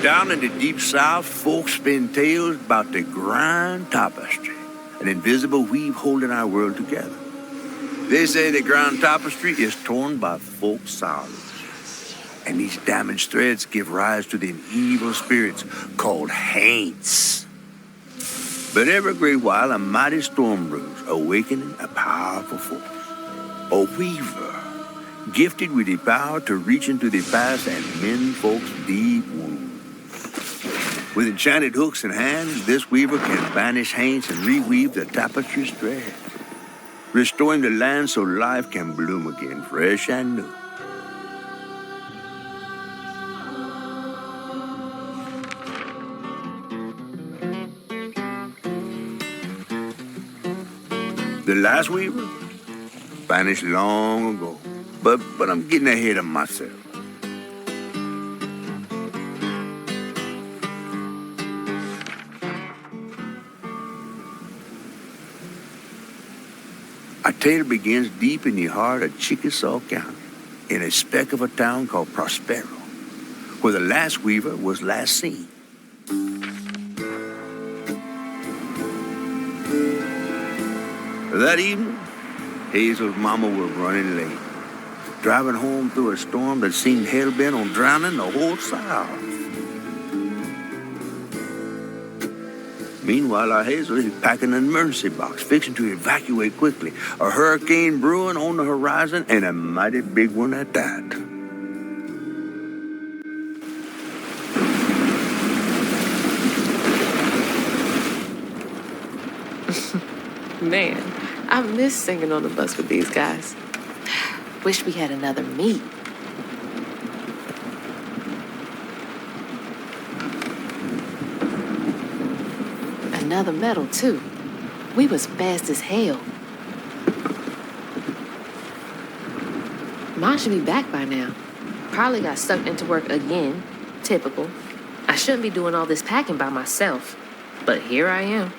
Down in the deep south, folks spin tales about the grand tapestry, an invisible weave holding our world together. They say the grand tapestry is torn by folk sorrows, and these damaged threads give rise to the evil spirits called haints. But every great while, a mighty storm brews, awakening a powerful force, a weaver, gifted with the power to reach into the past and mend folks' deep wounds. With enchanted hooks in hands, this weaver can banish haints and reweave the tapestry's thread, restoring the land so life can bloom again, fresh and new. The last weaver vanished long ago, but I'm getting ahead of myself. Our tale begins deep in the heart of Chickasaw County, in a speck of a town called Prospero, where the last weaver was last seen. That evening, Hazel's mama was running late, driving home through a storm that seemed hell-bent on drowning the whole South. Meanwhile, our Hazel is packing an emergency box, fixing to evacuate quickly. A hurricane brewing on the horizon, and a mighty big one at that. Man, I miss singing on the bus with these guys. Wish we had another meet. Another medal, too. We was fast as hell. Mine should be back by now. Probably got sucked into work again. Typical. I shouldn't be doing all this packing by myself. But here I am.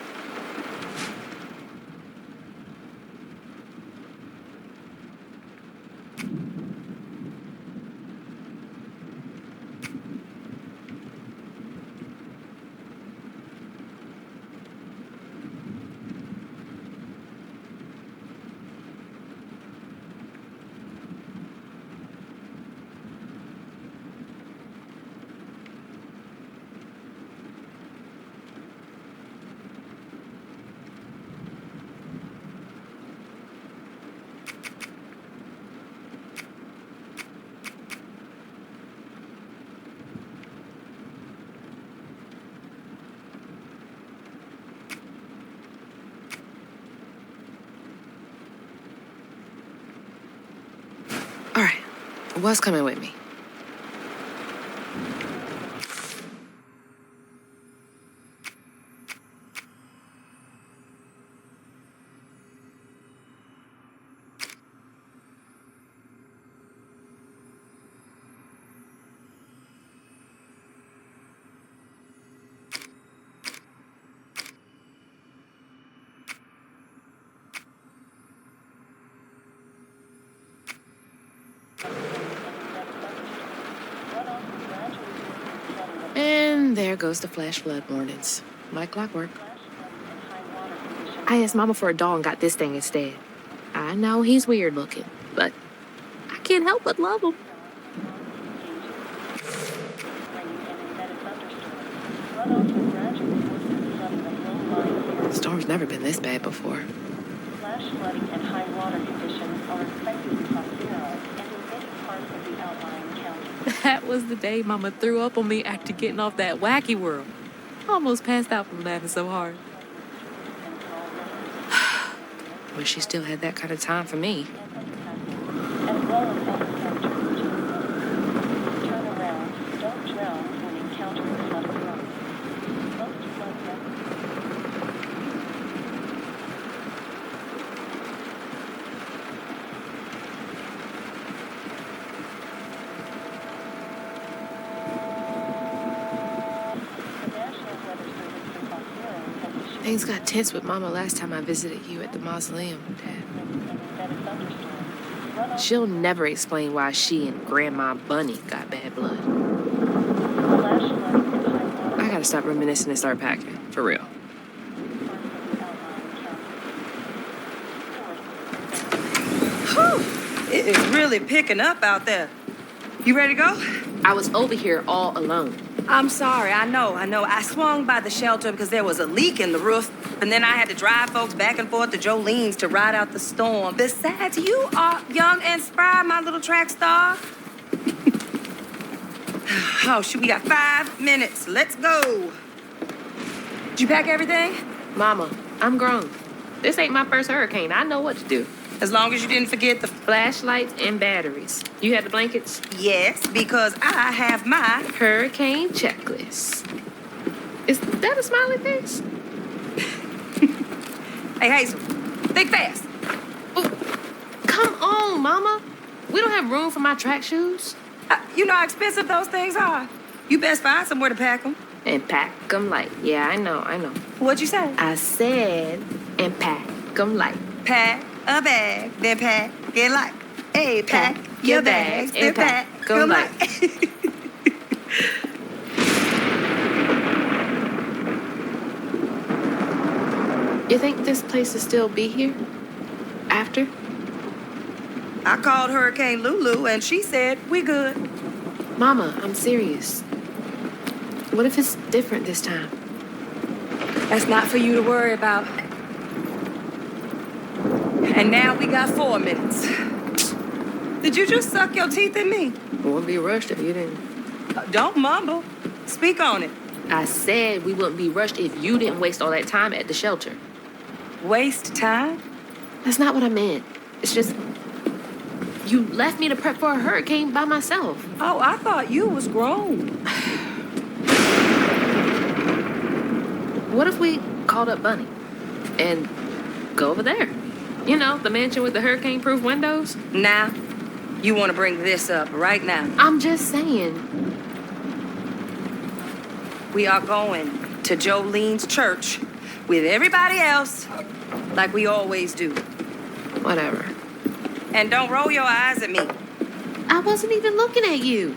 All right, what's coming with me? And there goes the flash flood warnings. Like clockwork. I asked Mama for a doll and got this thing instead. I know he's weird looking, but I can't help but love him. The storm's never been this bad before. Flash flooding and high water conditions are expected in Crossroads and in many parts of the outlying county. That was the day Mama threw up on me after getting off that wacky world. Almost passed out from laughing so hard. Wish she still had that kind of time for me. As well as other counter regions. Turn around, don't drown when encountering flooded roads. Most flood Things got tense with Mama last time I visited you at the mausoleum, Dad. She'll never explain why she and Grandma Bunny got bad blood. gotta stop reminiscing and start packing. For real. Whew, it is really picking up out there. You ready to go? I was over here all alone. I'm sorry, I know. I swung by the shelter because there was a leak in the roof, and then I had to drive folks back and forth to Jolene's to ride out the storm. Besides, you are young and spry, my little track star. Oh, shoot, we got 5 minutes. Let's go. Did you pack everything? Mama, I'm grown. This ain't my first hurricane. I know what to do. As long as you didn't forget the... Flashlights and batteries. You had the blankets? Yes, because I have my... Hurricane checklist. Is that a smiley face? Hey, Hazel, think fast. Oh, come on, Mama. We don't have room for my track shoes. You know how expensive those things are. You best find somewhere to pack them. And pack them light. Yeah, I know. What'd you say? I said, and pack them light. Pack a bag, then pack it light. Hey, pack your bags, then pack them light. You think this place will still be here? After? I called Hurricane Lulu, and she said, we good. Mama, I'm serious. What if it's different this time? That's not for you to worry about. And now we got 4 minutes. Did you just suck your teeth at me? Wouldn't be rushed if you didn't. Don't mumble. Speak on it. I said we wouldn't be rushed if you didn't waste all that time at the shelter. Waste time? That's not what I meant. It's just... You left me to prep for a hurricane by myself. Oh, I thought you was grown. What if we called up Bunny and go over there? You know, the mansion with the hurricane-proof windows? Now, you want to bring this up right now. I'm just saying. We are going to Jolene's church with everybody else like we always do. Whatever. And don't roll your eyes at me. I wasn't even looking at you.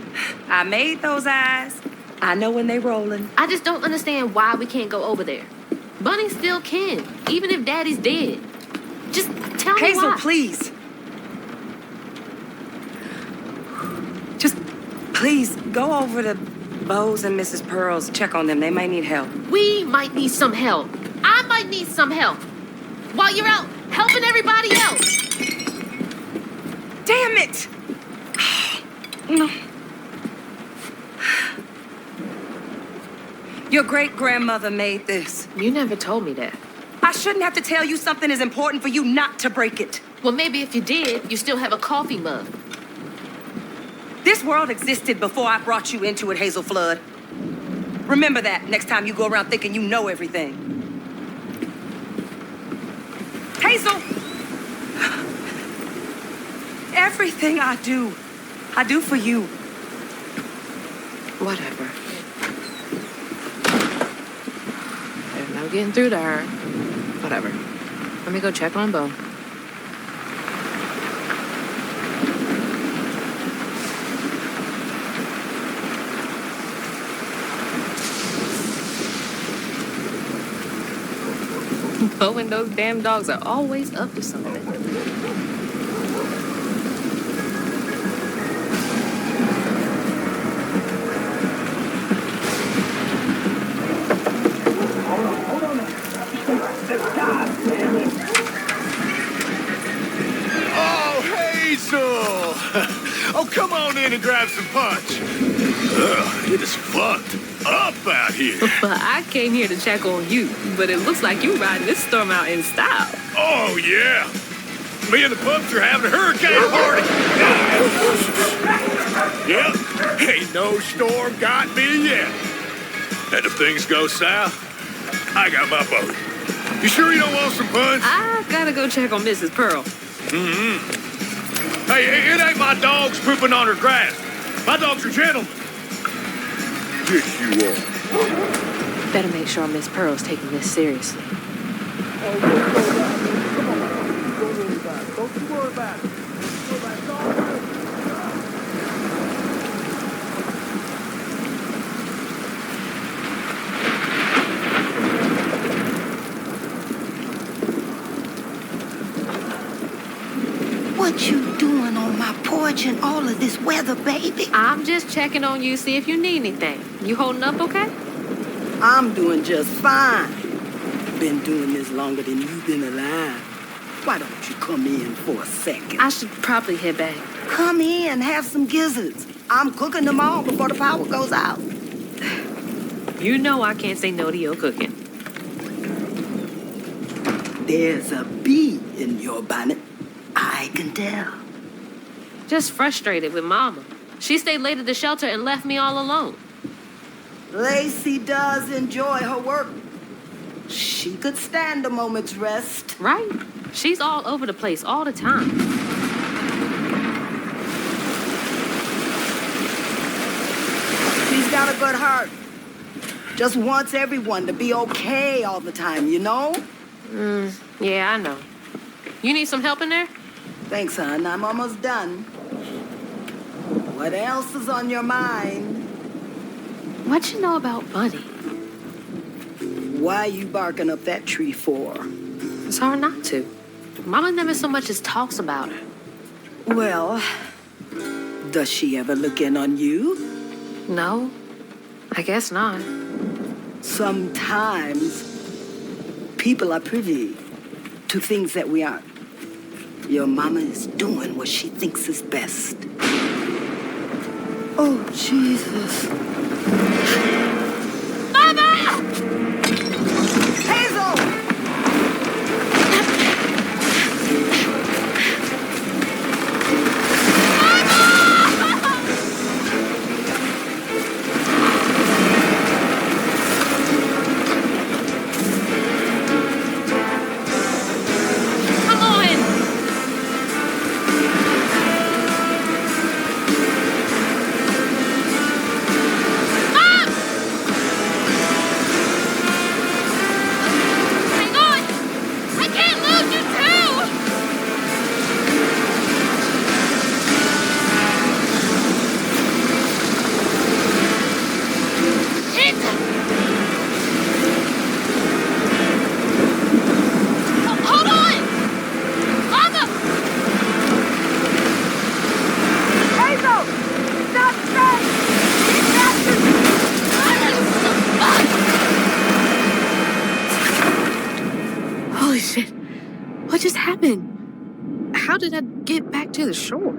I made those eyes. I know when they rolling. I just don't understand why we can't go over there. Bunny still can, even if Daddy's dead. Just tell me Hazel, why. please. Just please go over to Bo's and Mrs. Pearl's. Check on them. They might need help. We might need some help. I might need some help. While you're out helping everybody else. Damn it! No. Your great-grandmother made this. You never told me that. I shouldn't have to tell you something is important for you not to break it. Well, maybe if you did, you still have a coffee mug. This world existed before I brought you into it, Hazel Flood. Remember that next time you go around thinking you know everything. Hazel! Everything I do for you. Whatever. There's no getting through to her. Whatever. Let me go check on Bo. Bo and those damn dogs are always up to something. Oh, come on in and grab some punch. It is fucked up out here. But I came here to check on you, but it looks like you riding this storm out in style. Oh, yeah. Me and the pups are having a hurricane party. Yep, ain't no storm got me yet. And if things go south, I got my boat. You sure you don't want some punch? I gotta go check on Mrs. Pearl. Mm-hmm. Hey, it ain't my dogs pooping on her grass. My dogs are gentlemen. Yes, you are. Better make sure Miss Pearl's taking this seriously. Don't you worry about it. forging all of this weather, baby? I'm just checking on you, see if you need anything. You holding up okay? I'm doing just fine. Been doing this longer than you've been alive. Why don't you come in for a second? I should probably head back. Come in, have some gizzards. I'm cooking them all before the power goes out. You know I can't say no to your cooking. There's a bee in your bonnet. I can tell. Just frustrated with Mama. She stayed late at the shelter and left me all alone. Lacey does enjoy her work. She could stand a moment's rest. Right? She's all over the place all the time. She's got a good heart. Just wants everyone to be okay all the time, you know? Yeah, I know. You need some help in there? Thanks, hon. I'm almost done. What else is on your mind? What you know about Bunny? Why you barking up that tree for? It's hard not to. Mama never so much as talks about her. Well, does she ever look in on you? No, I guess not. Sometimes people are privy to things that we aren't. Your mama is doing what she thinks is best. Oh, Jesus. Mama! Hazel! Holy shit. What just happened? How did I get back to the shore?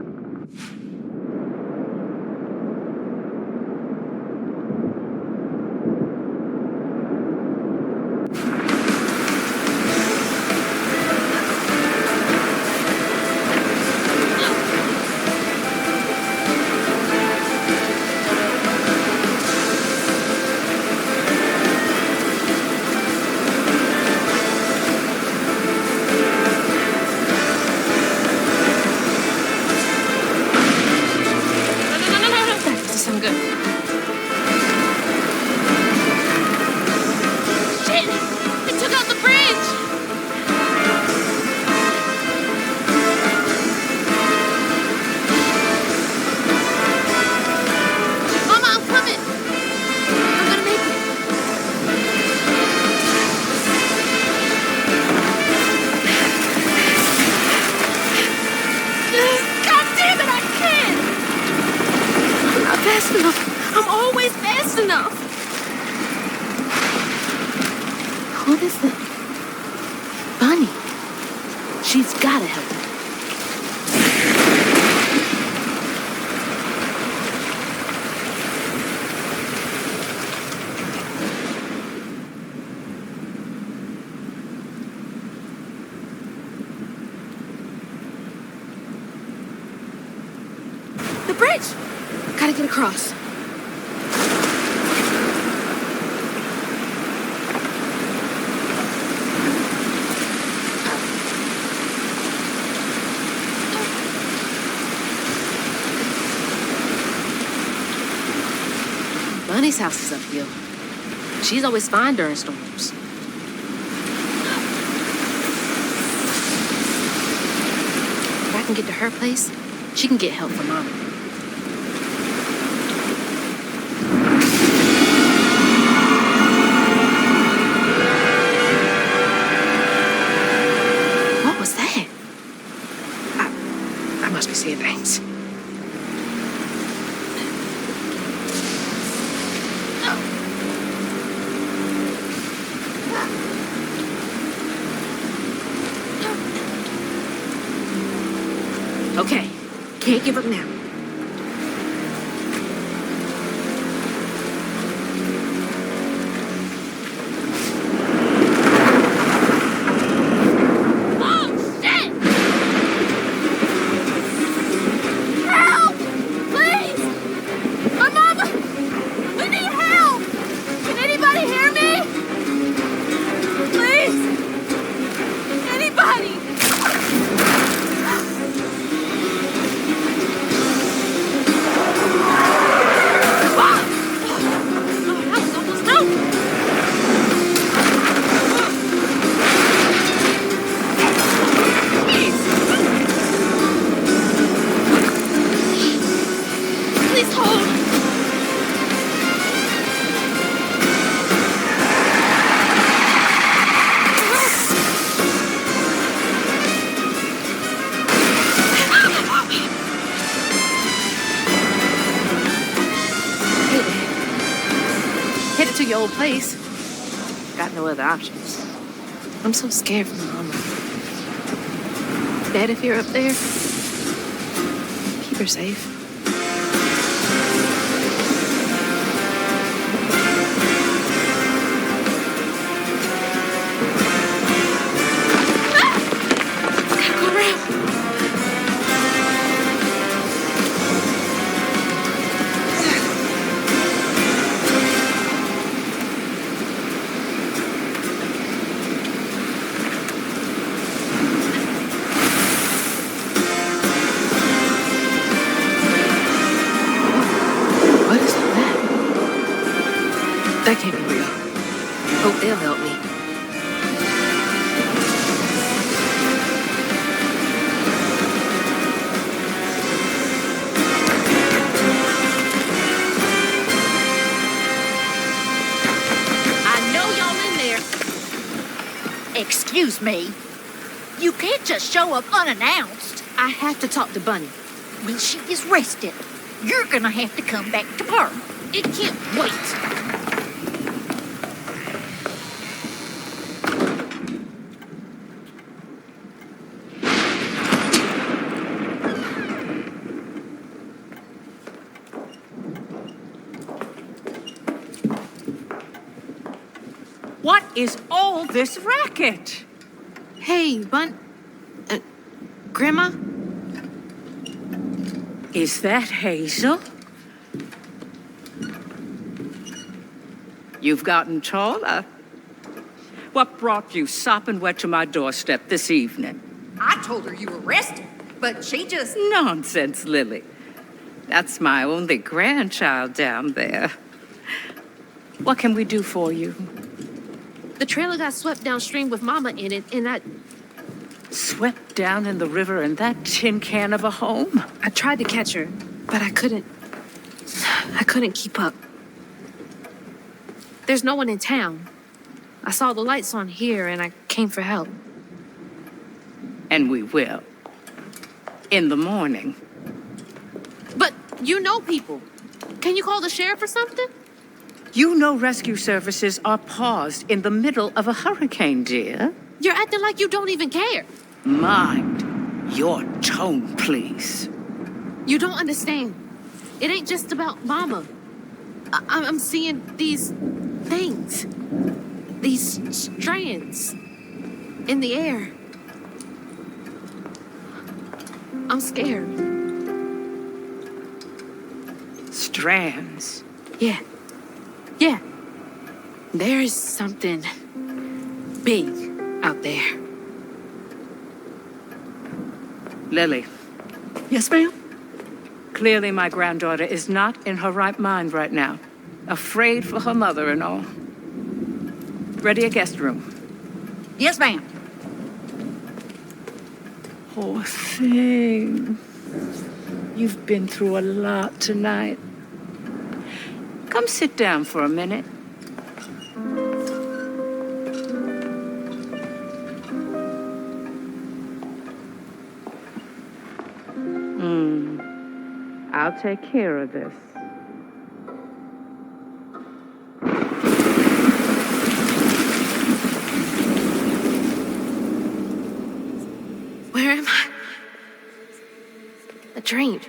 Fast enough. I'm always fast enough. What is it? Bunny. She's gotta help me. The bridge! Gotta get across. Bunny's house is uphill. She's always fine during storms. If I can get to her place, she can get help from Mama. What was that? I must be seeing things. can't give up now. Your old place. Got no other options. I'm so scared for Mama. Dad, if you're up there, keep her safe. Go around. That can't be real. Hope they'll help me. I know y'all in there. Excuse me. You can't just show up unannounced. I have to talk to Bunny. Well, she is rested. You're gonna have to come back to Barmen. It can't wait. What is all this racket? Hey, Grandma? Is that Hazel? You've gotten taller. What brought you sopping wet to my doorstep this evening? I told her you were rested, but she just... Nonsense, Lily. That's my only grandchild down there. What can we do for you? The trailer got swept downstream with Mama in it, and I Swept down in the river in that tin can of a home? I tried to catch her, but I couldn't keep up. There's no one in town. I saw the lights on here, and I came for help. And we will. In the morning. But you know people. Can you call the sheriff or something? You know rescue services are paused in the middle of a hurricane, dear. You're acting like you don't even care. Mind your tone, please. You don't understand. It ain't just about Mama. I'm seeing these things. These strands in the air. I'm scared. Strands? Yeah. There's something big out there. Lily. Yes, ma'am? Clearly my granddaughter is not in her right mind right now. Afraid for her mother and all. Ready a guest room? Yes, ma'am. Poor thing. You've been through a lot tonight. Come sit down for a minute. I'll take care of this. Where am I? dream.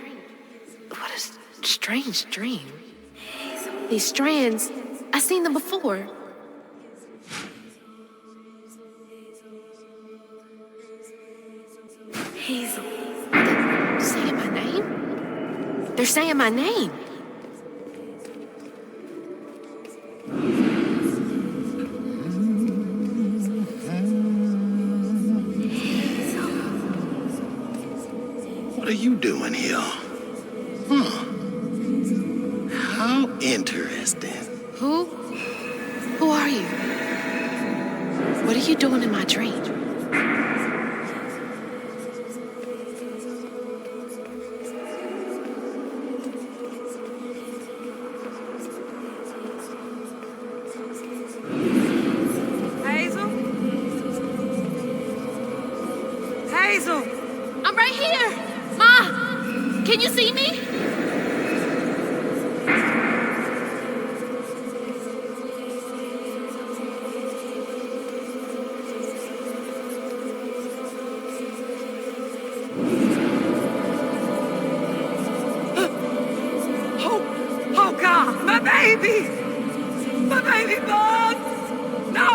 What a strange dream. These strands, I've seen them before. Hazel. They're saying my name? They're saying my name. What are you doing here? How interesting. Who are you? What are you doing in my dream? Hazel? Hazel! I'm right here! Ma! Can you see me? Oh God, my baby! My baby bug! No!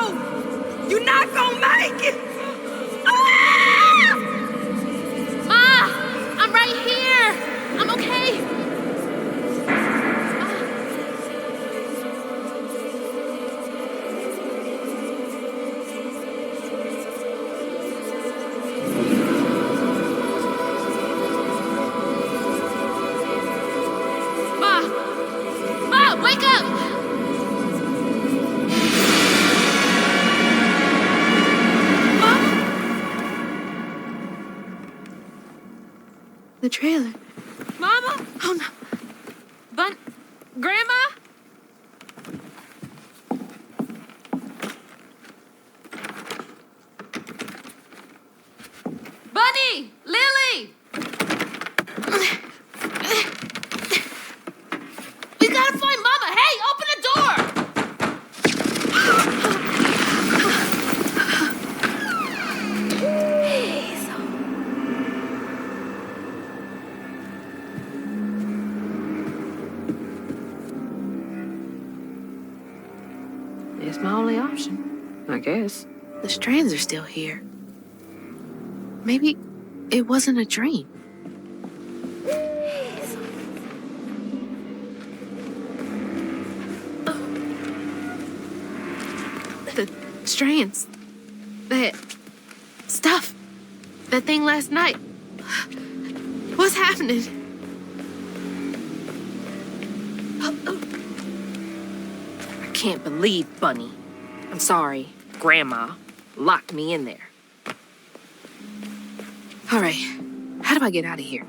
You're not gonna make it! Ah! Ma! I'm right here! I'm okay! Ma! Ma, wake up! The trailer. Mama? Oh no. Grandma? Bunny! Lily! We gotta find Mama! Hey, open the door! It's my only option, I guess. The strands are still here. Maybe it wasn't a dream. The strands. That stuff. That thing last night. What's happening? I can't believe Bunny. I'm sorry, Grandma locked me in there. All right. How do I get out of here?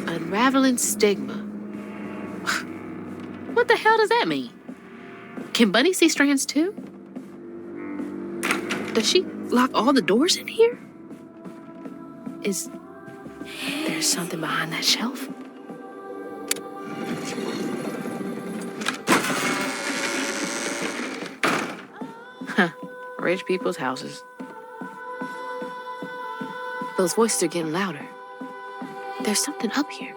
Unraveling stigma. What the hell does that mean? Can Bunny see strands too? Does she lock all the doors in here? Is there something behind that shelf? Huh. Rich people's houses. Those voices are getting louder. There's something up here.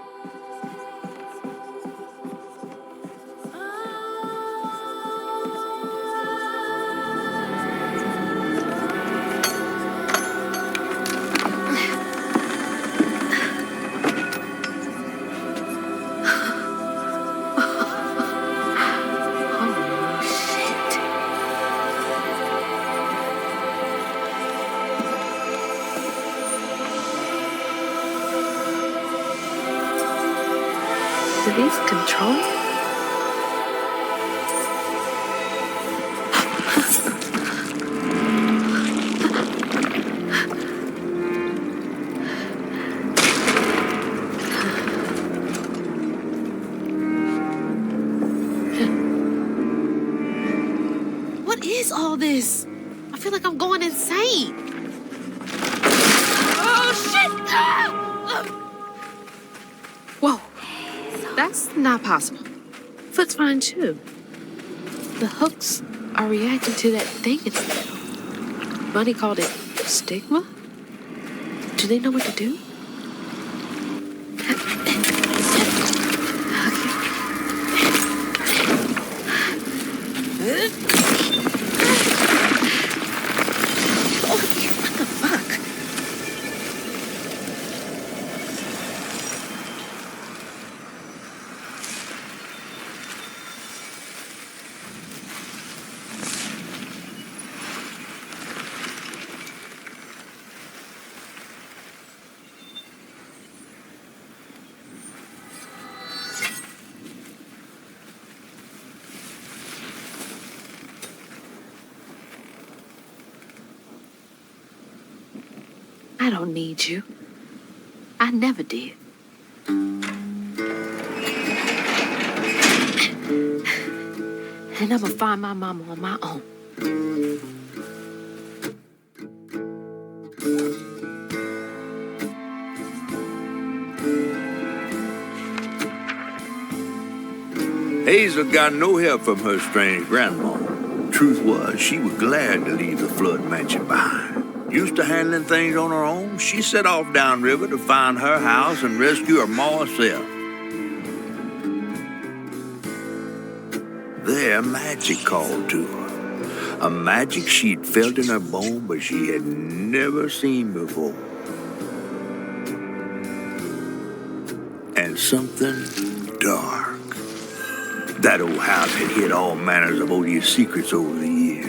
Do these control? What is all this? I feel like I'm going insane. Oh, shit! Ah! Whoa. That's not possible. Foot's fine, too. The hooks are reacting to that thing in the middle. Bunny called it stigma? Do they know what to do? I don't need you. I never did. And I'm gonna find my mama on my own. Hazel got no help from her strange grandma. Truth was, she was glad to leave the flood mansion behind. Used to handling things on her own, she set off downriver to find her house and rescue her ma herself. There, magic called to her. A magic she'd felt in her bone, but she had never seen before. And something dark. That old house had hid all manners of odious secrets over the years.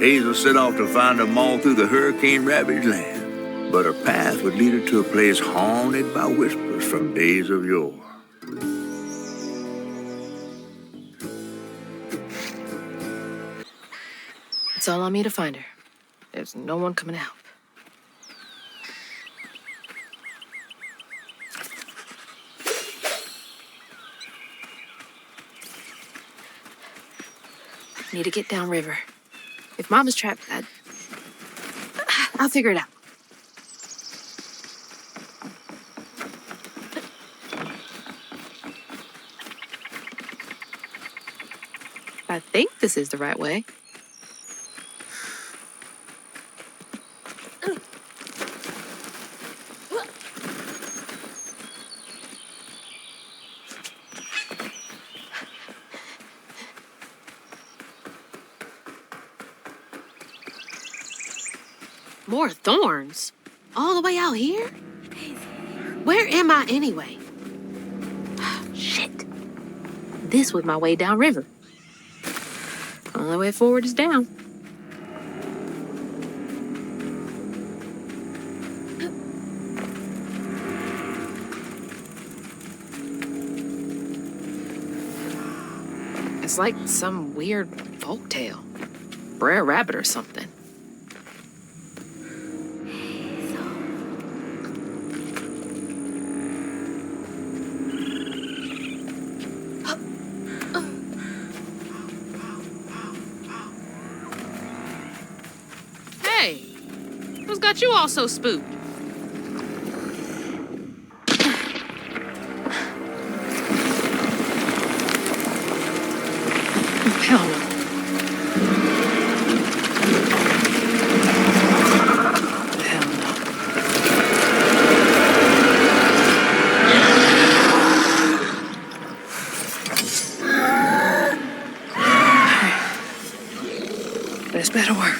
Hazel set off to find them all through the hurricane-ravaged land, but her path would lead her to a place haunted by whispers from days of yore. It's all on me to find her. There's no one coming to help. Need to get downriver. If Mama's trapped, I'll figure it out. I think this is the right way. More thorns? All the way out here? Where am I anyway? Shit. This was my way downriver. Only way forward is down. It's like some weird folktale. Brer Rabbit or something. Hey, who's got you all so spooked? Hell no. This better work.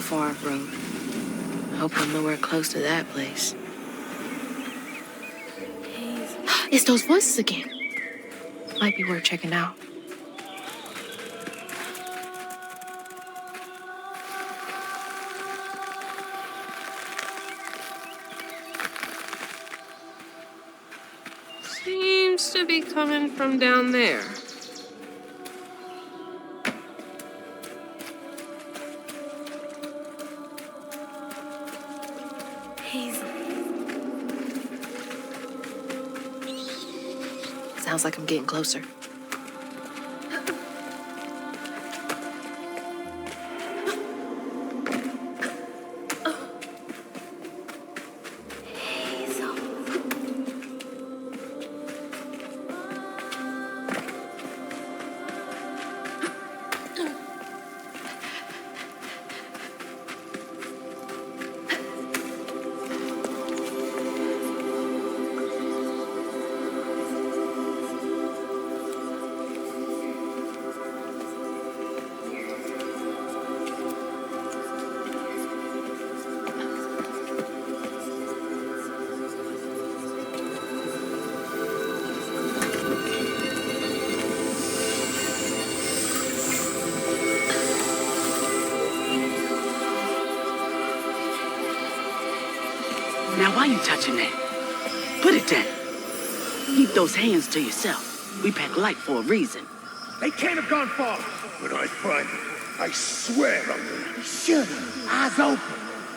Favre Road. Hope I'm nowhere close to that place. It's those voices again. Might be worth checking out. Seems to be coming from down there. Sounds like I'm getting closer. Now, why you touching that? Put it down. Keep those hands to yourself. We pack light for a reason. They can't have gone far. When I find them, I swear I'm gonna... Shut up. Eyes open.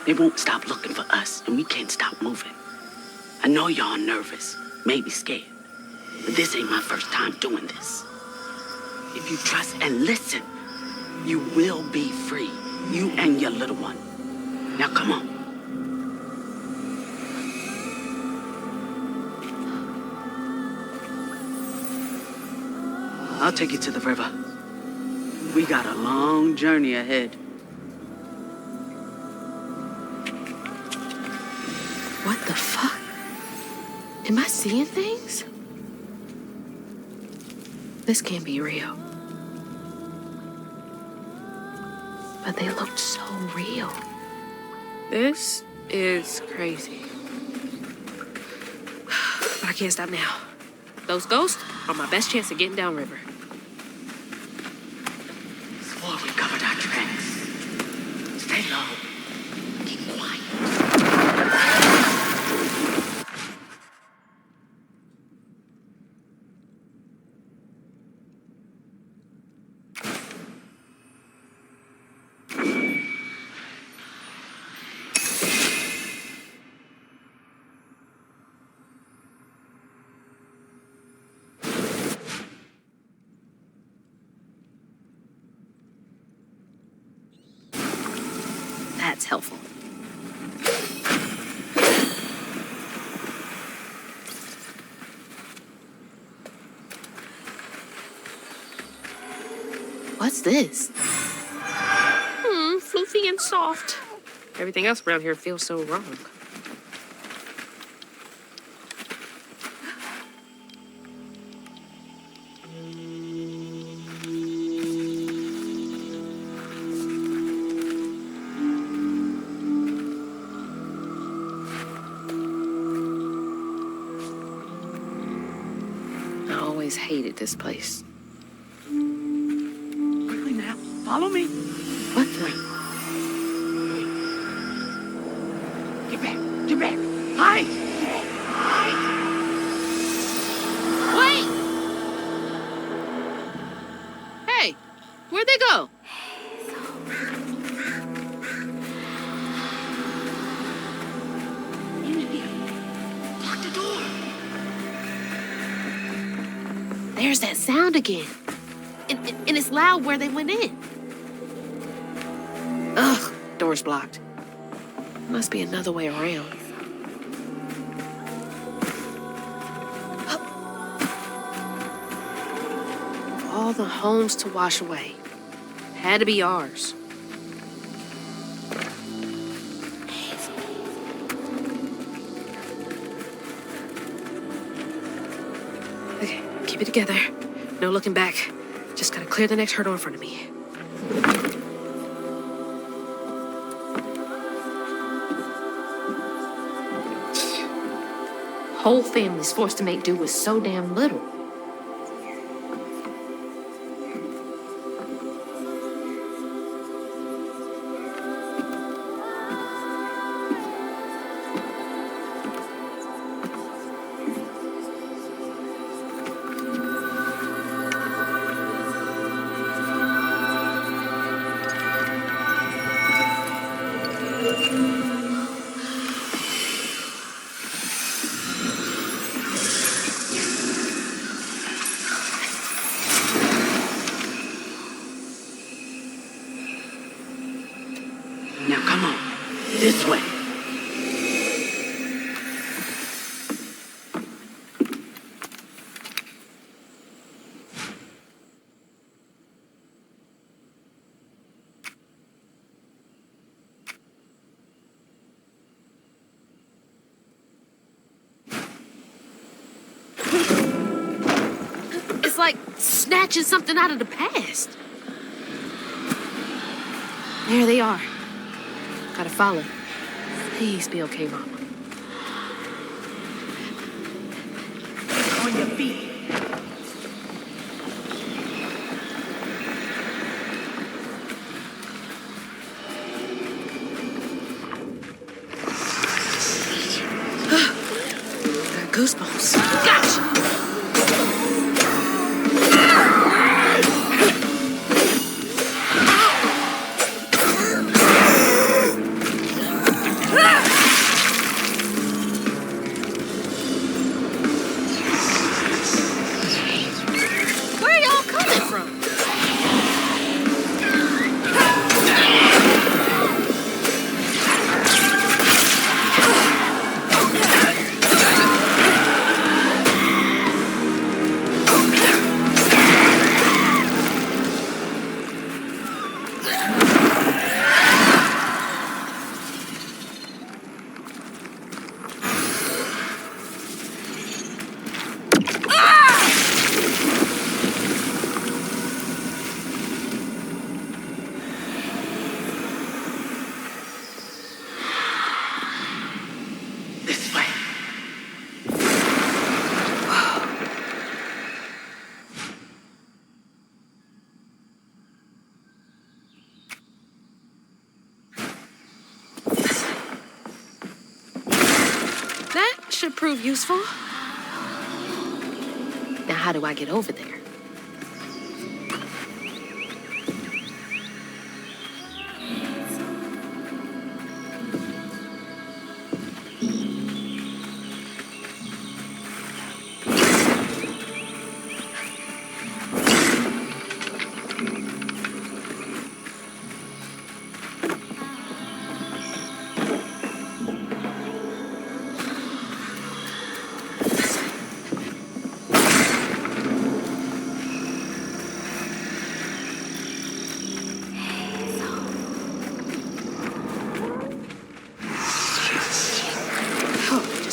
They won't stop looking for us, and we can't stop moving. I know y'all nervous, maybe scared, but this ain't my first time doing this. If you trust and listen, you will be free. You and your little one. Now, come on. I'll take you to the river. We got a long journey ahead. What the fuck? Am I seeing things? This can't be real. But they looked so real. This is crazy. But I can't stop now. Those ghosts are my best chance of getting downriver. Swore we covered our tracks. Stay low. Keep quiet. That's helpful. What's this? Floofy and soft. Everything else around here feels so wrong. I always hated this place. Quickly now. Follow me. What the? Get back. Get back. Hide. Wait! Hey, where'd they go? Lock the door. There's that sound again. And it's loud where they went in. Ugh, door's blocked. Must be another way around. All the homes to wash away. Had to be ours. Okay, keep it together. No looking back. Just gotta clear the next hurdle in front of me. Whole family's forced to make do with so damn little. Now come on, this way. It's like snatching something out of the past. There they are. Gotta follow. Please be okay, Mama. On your feet. Got goosebumps. Gotcha! This way. That should prove useful. Now, how do I get over there?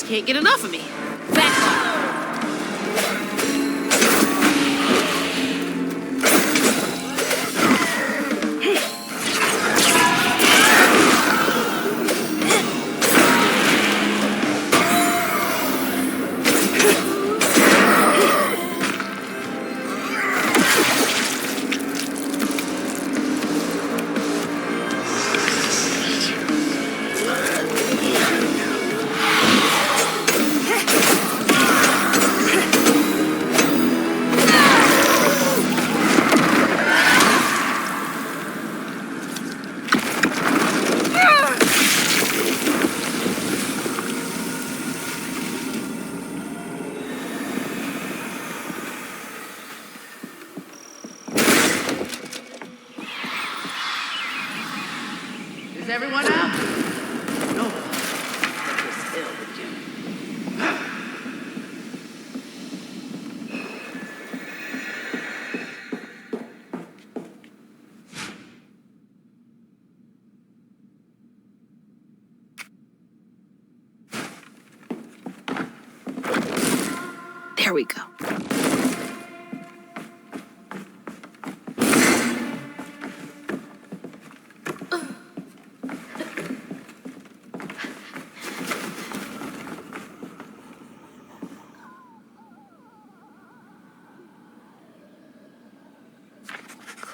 Can't get enough of me. Back up. Is everyone out? No. We're still with Jimmy. There we go.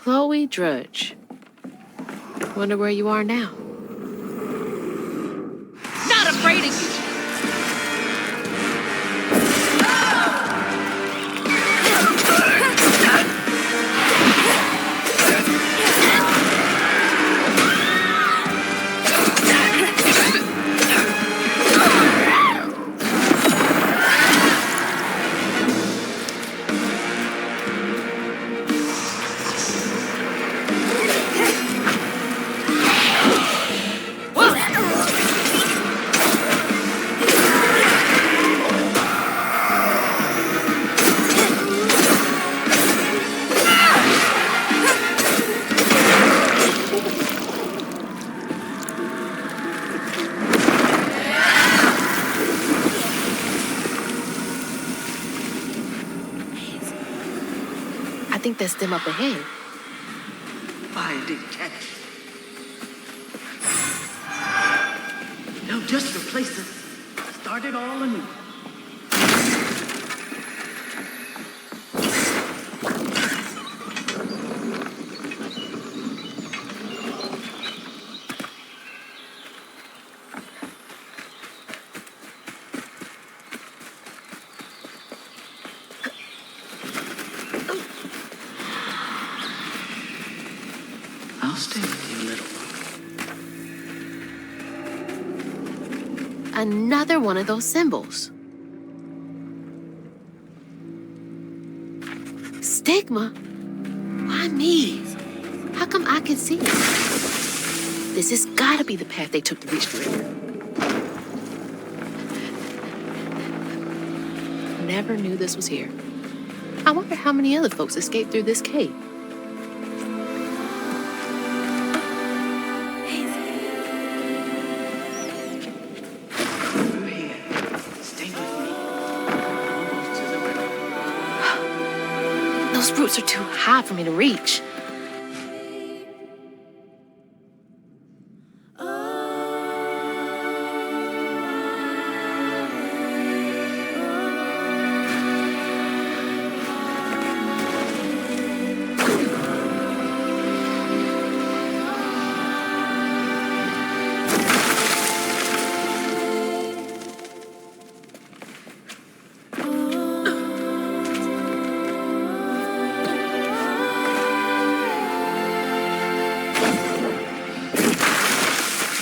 Chloe Drudge. Wonder where you are now. Not afraid of you. I think that's them up ahead. Fire didn't catch it. They'll just replace us. Start it all anew. I'll stay with you, little one. Another one of those symbols. Stigma? Why me? How come I can see it? This has gotta be the path they took to reach the river. Never knew this was here. I wonder how many other folks escaped through this cave. We're here. Stay with me. Almost to the river. Those roots are too high for me to reach.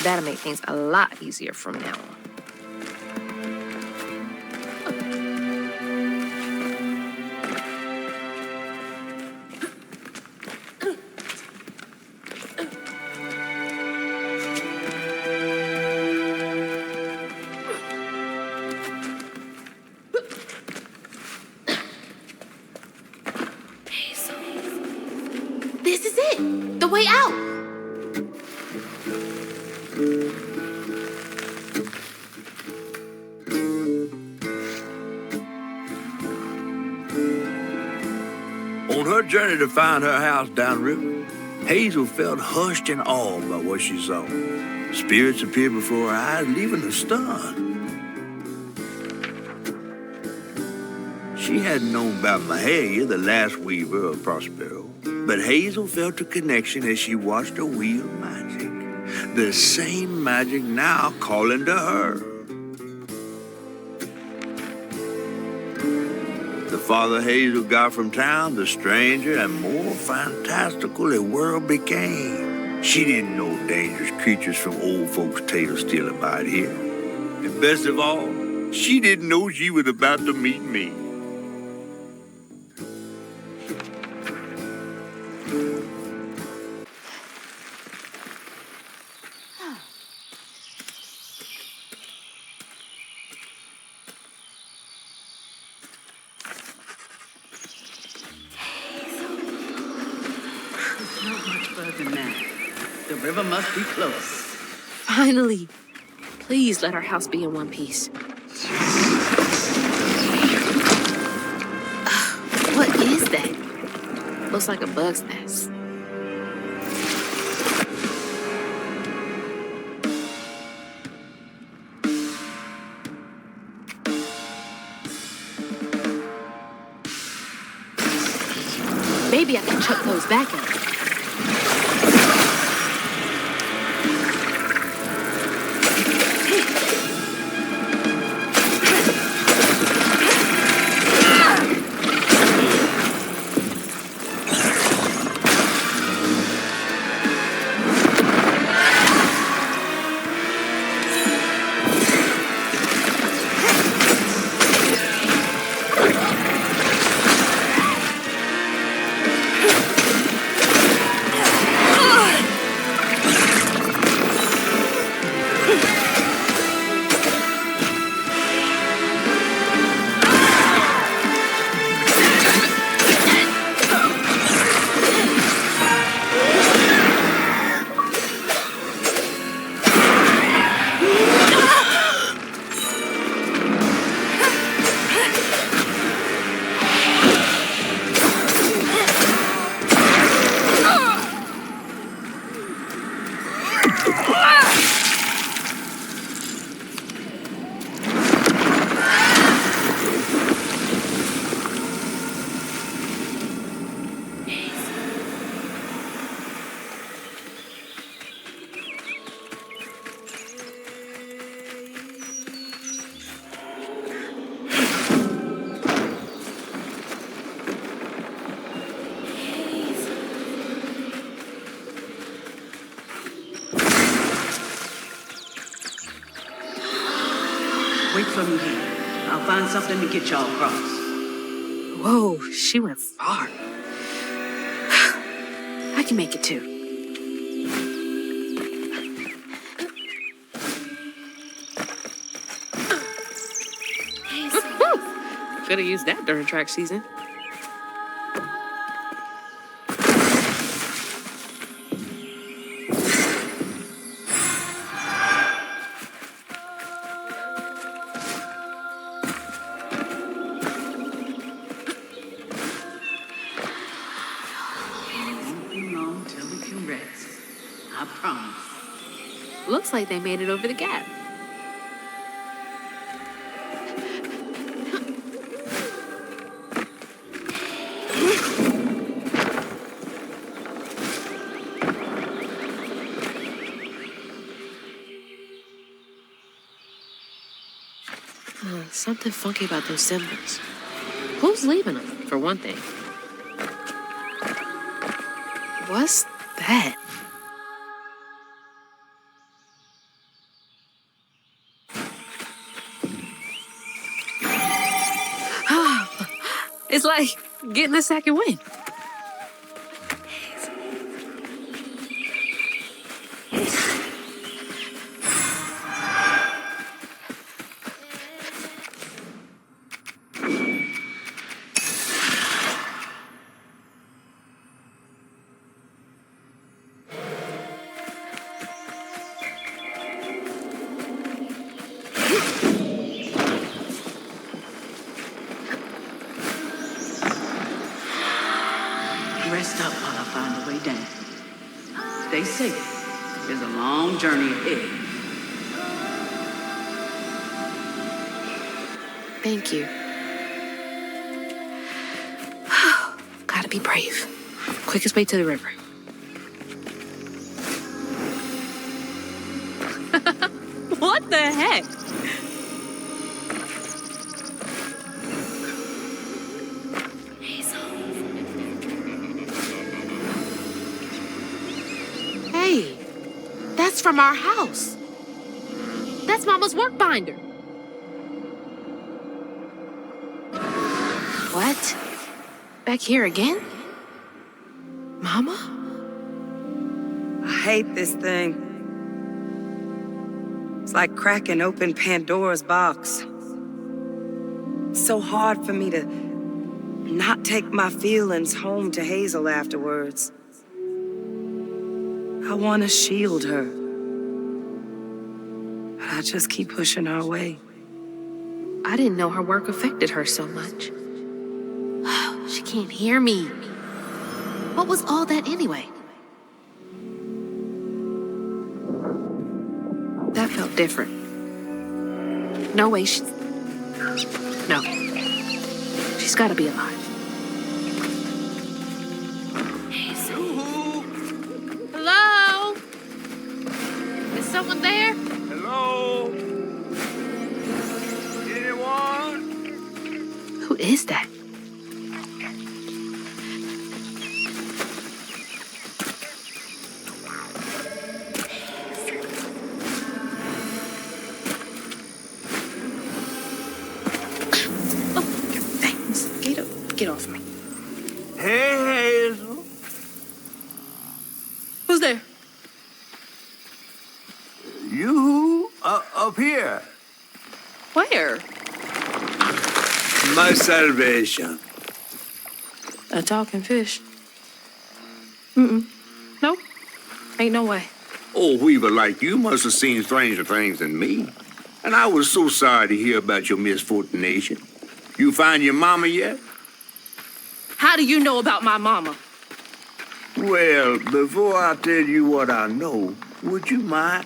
That'll make things a lot easier from now on. This is it! The way out! On her journey to find her house downriver, Hazel felt hushed and awed by what she saw. Spirits appeared before her eyes, leaving her stunned. She hadn't known about Mahalia, the last weaver of Prospero, but Hazel felt a connection as she watched her wheel magic. The same magic now calling to her. The farther Hazel got from town, the stranger and more fantastical the world became. She didn't know dangerous creatures from old folks' tales still abide here. And best of all, she didn't know she was about to meet me. Not much further now. The river must be close. Finally. Please let our house be in one piece. What is that? Looks like a bug's nest. Maybe I can chuck those back at him. I'll find something to get y'all across. Whoa, she went far. I can make it too. Could have used that during track season. I promise. Looks like they made it over the gap. Something funky about those symbols. Who's leaving them, for one thing? What's that? It's like getting a second wind. Rest up while I find a way down. Stay safe. There's a long journey ahead. Thank you. Gotta be brave. Quickest way to the river. What the heck? Hey, that's from our house. That's Mama's work binder. What? Back here again? Mama? I hate this thing. It's like cracking open Pandora's box. It's so hard for me to not take my feelings home to Hazel afterwards. I want to shield her. But I just keep pushing her away. I didn't know her work affected her so much. She can't hear me. What was all that anyway? That felt different. No way she's... No. She's gotta be alive. Hello? Is someone there? Hello? Anyone? Who is that? Get off me. Hey, Hazel. Who's there? You up here. Where? My salvation. A talking fish. Nope. Ain't no way. Oh, Weaver, like you must have seen stranger things than me. And I was so sorry to hear about your misfortunation. You find your mama yet? How do you know about my mama? Well, before I tell you what I know, would you mind?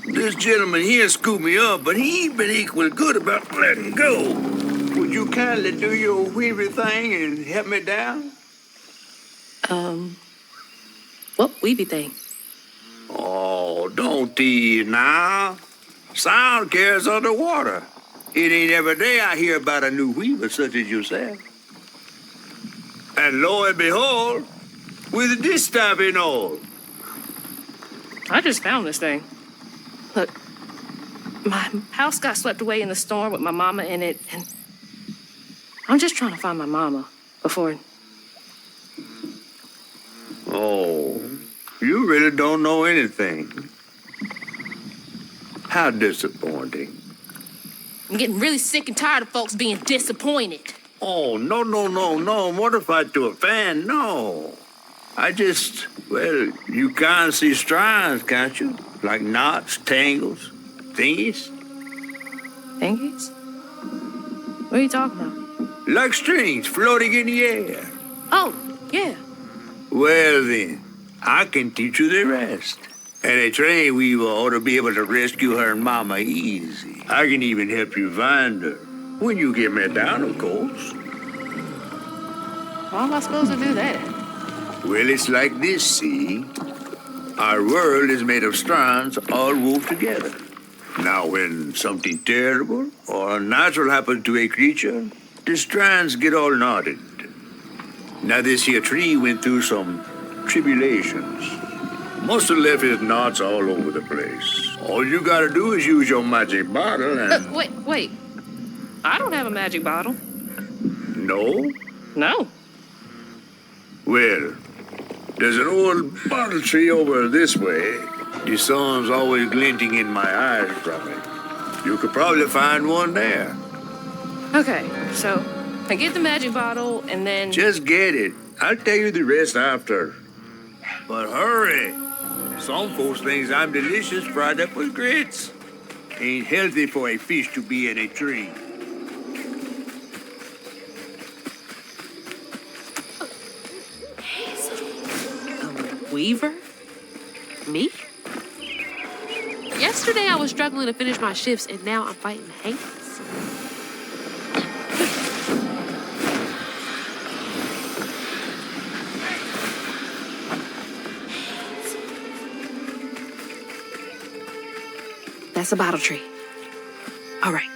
This gentleman here scooped me up, but he ain't been equally good about letting go. Would you kindly do your Weaver thing and help me down? What weeby thing? Oh, don't tease now. Sound carries underwater. It ain't every day I hear about a new Weaver such as yourself. And lo and behold, with this type and all. I just found this thing. Look, My house got swept away in the storm with my mama in it, and I'm just trying to find my mama before... Oh, you really don't know anything. How disappointing. I'm getting really sick and tired of folks being disappointed. Oh, no, mortified to a fan, no. Well, you can't see strands, can't you? Like knots, tangles, thingies. Thingies? What are you talking about? Like strings floating in the air. Oh, yeah. Well then, I can teach you the rest. And a train weaver ought to be able to rescue her and Mama easy. I can even help you find her. When you get me down, of course. How am I supposed to do that? Well, it's like this, see? Our world is made of strands all wove together. Now, when something terrible or unnatural happens to a creature, the strands get all knotted. Now, this here tree went through some tribulations. Must have left his knots all over the place. All you gotta do is use your magic bottle and... Wait. I don't have a magic bottle. No? No. Well, there's an old bottle tree over this way. The sun's always glinting in my eyes from it. You could probably find one there. Okay, so I get the magic bottle and then... Just get it. I'll tell you the rest after. But hurry. Some folks think I'm delicious fried up with grits. Ain't healthy for a fish to be in a tree. Weaver? Me? Yesterday I was struggling to finish my shifts, and now I'm fighting hates. That's a bottle tree. All right.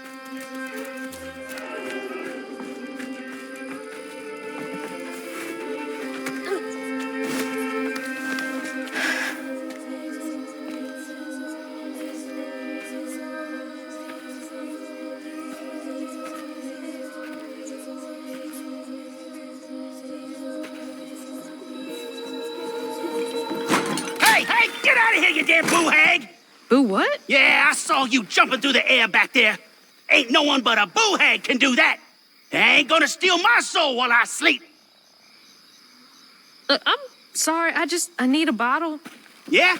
Hey, get out of here, you damn boo hag! Boo what? Yeah, I saw you jumping through the air back there. Ain't no one but a boo hag can do that. They ain't gonna steal my soul while I sleep. Look, I'm sorry. I need a bottle. Yeah?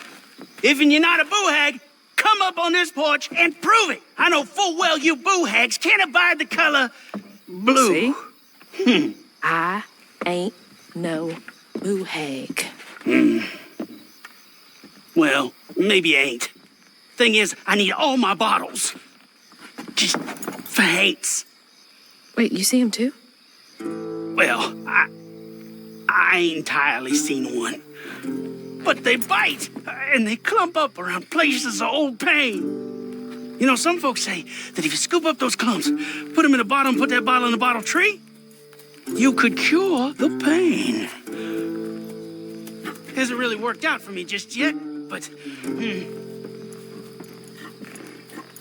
Even you're not a boo hag, come up on this porch and prove it. I know full well you boo hags can't abide the color blue. See? I ain't no boo hag. Well, maybe you ain't. Thing is, I need all my bottles. Just for hates. Wait, you see him too? Well, I ain't entirely seen one. But they bite, and they clump up around places of old pain. You know, some folks say that if you scoop up those clumps, put them in a bottle and put that bottle in a bottle tree, you could cure the pain. Hasn't really worked out for me just yet, but...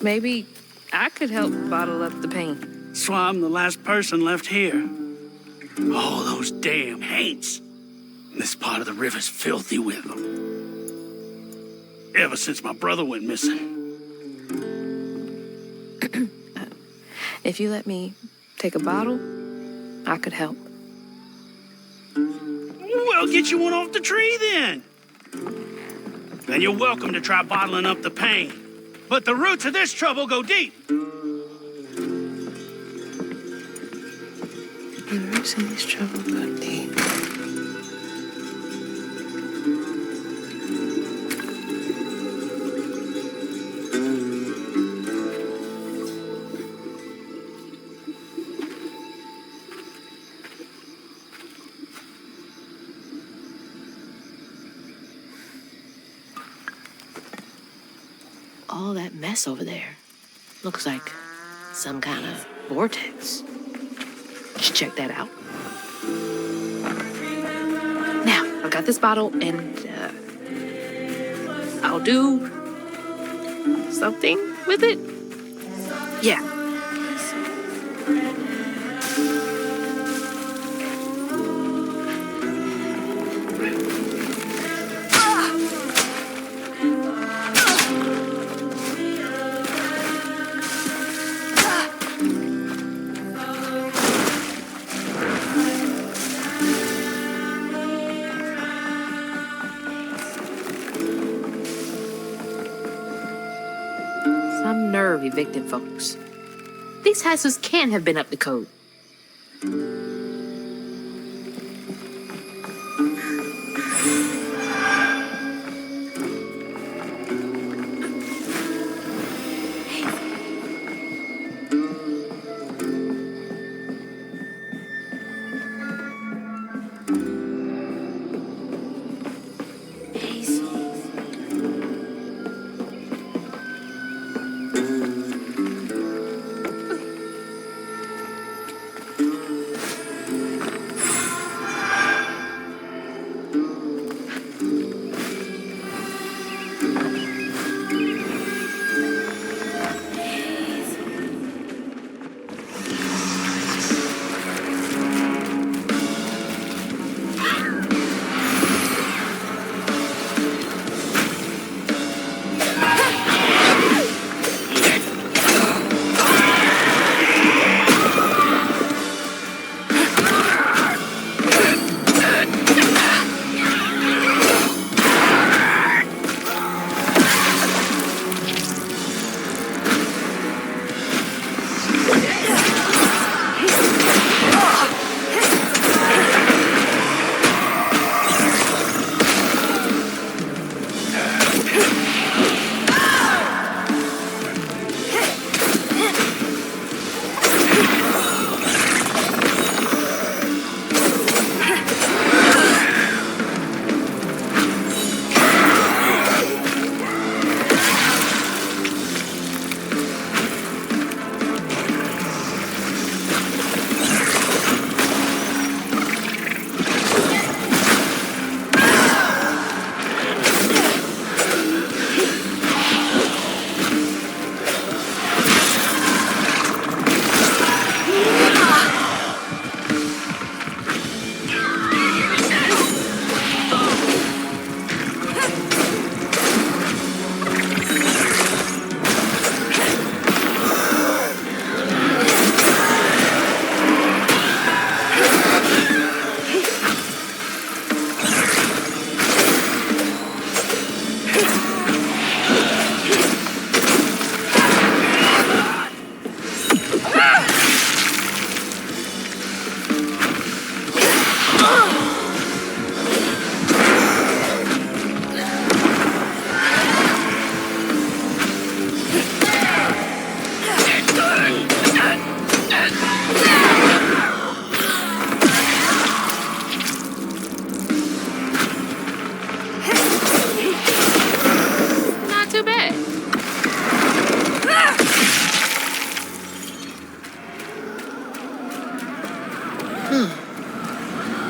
Maybe I could help bottle up the pain. So I'm the last person left here. All those damn haints. This part of the river's filthy with them. Ever since my brother went missing. If you let me take a bottle, I could help. Well, get you one off the tree then. And you're welcome to try bottling up the pain. But the roots of this trouble go deep. The roots of this trouble go deep. All that mess over there looks like some kind of vortex. Just check that out. Now, I've got this bottle, and I'll do something with it. Yeah. Some nerve evicting folks. These houses can't have been up to code.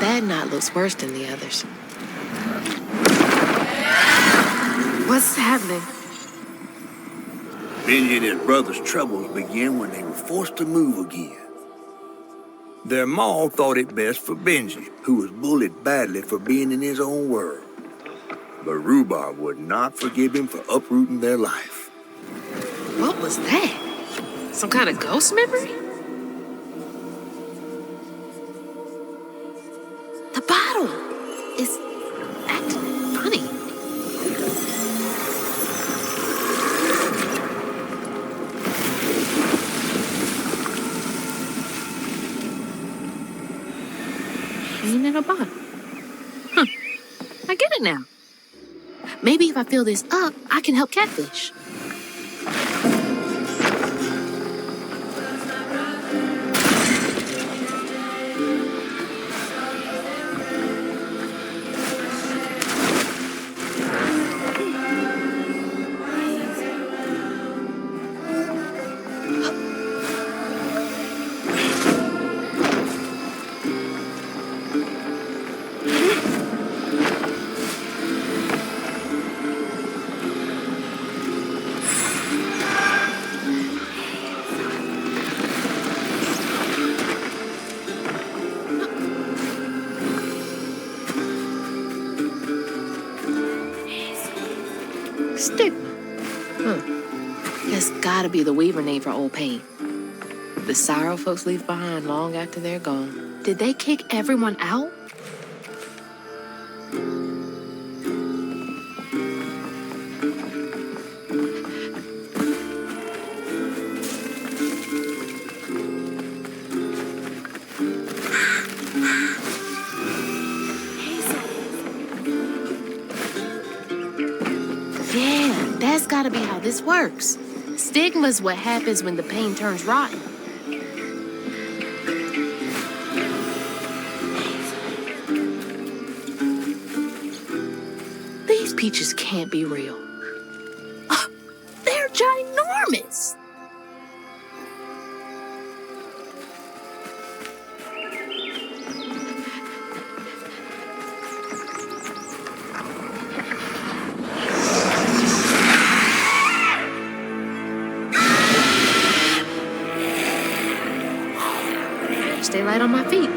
That knot looks worse than the others. What's happening? Benji and his brother's troubles began when they were forced to move again. Their maw thought it best for Benji, who was bullied badly for being in his own world. But Rhubarb would not forgive him for uprooting their life. What was that? Some kind of ghost memory? The bottle is acting funny. Pain in a bottle. Huh. I get it now. Maybe if I fill this up, I can help Catfish. Stigma. Huh. That's gotta be the Weaver name for old pain. The sorrow folks leave behind long after they're gone. Did they kick everyone out? Yeah, that's gotta be how this works. Stigma's what happens when the pain turns rotten. These peaches can't be real. They're ginormous. Stay light on my feet.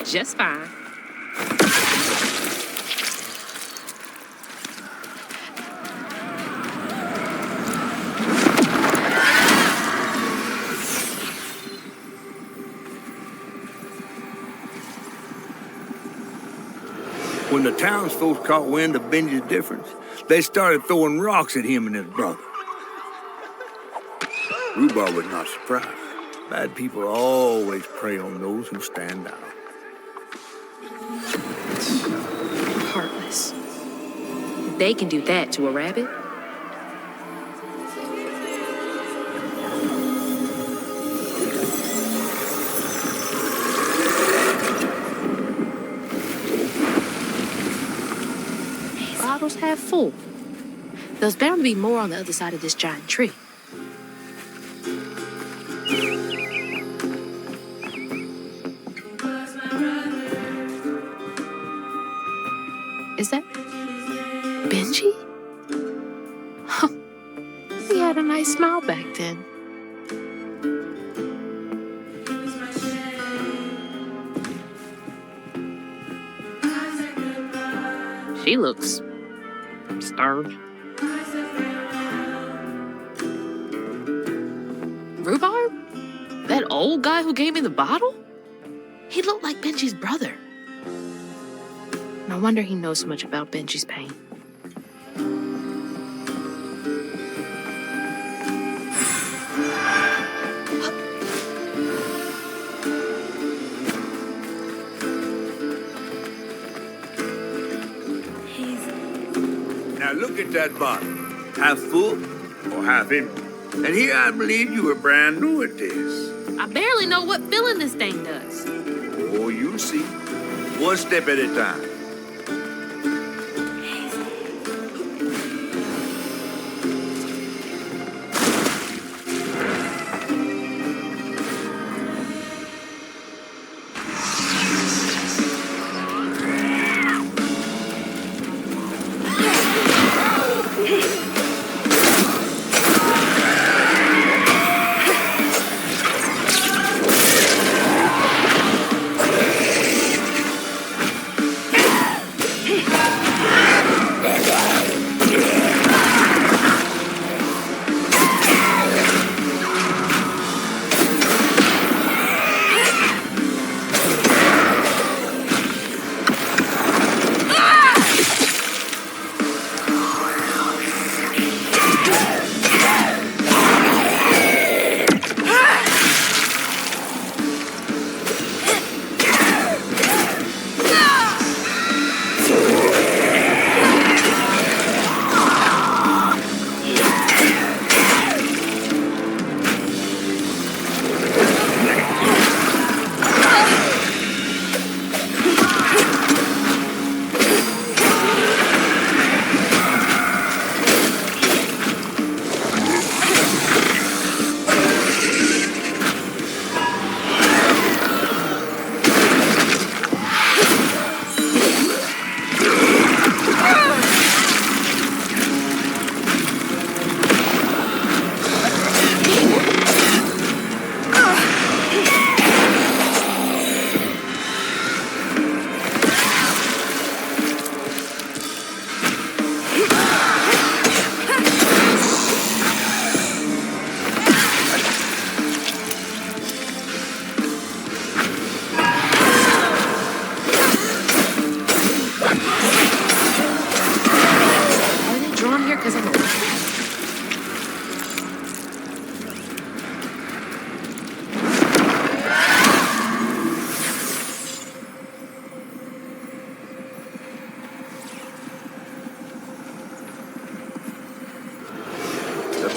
Just fine. When the townsfolk caught wind of Benji's difference, they started throwing rocks at him and his brother. Rhubarb was not surprised. Bad people always prey on those who stand out. Heartless. They can do that to a rabbit. Bottles half full. There's bound to be more on the other side of this giant tree. Is that Benji? Huh. He had a nice smile back then. She looks starved. Rhubarb? That old guy who gave me the bottle? He looked like Benji's brother. No wonder he knows so much about Benji's pain. Now look at that bottle. Half full or half empty. And here I believe you were brand new at this. I barely know what filling this thing does. Oh, you'll see. One step at a time.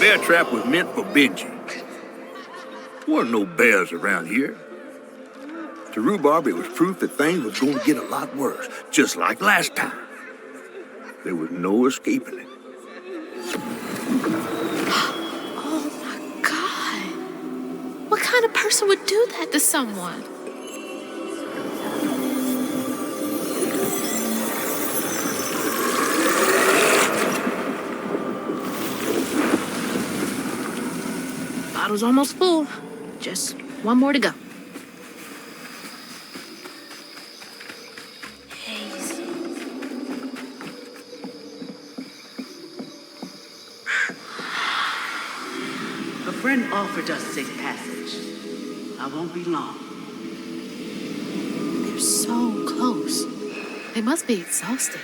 bear trap was meant for Benji. There weren't no bears around here. To Rhubarb, it was proof that things was going to get a lot worse, just like last time. There was no escaping it. Oh my God. What kind of person would do that to someone? Bottle's almost full. Just one more to go. A friend offered us safe passage. I won't be long. They're so close. They must be exhausted.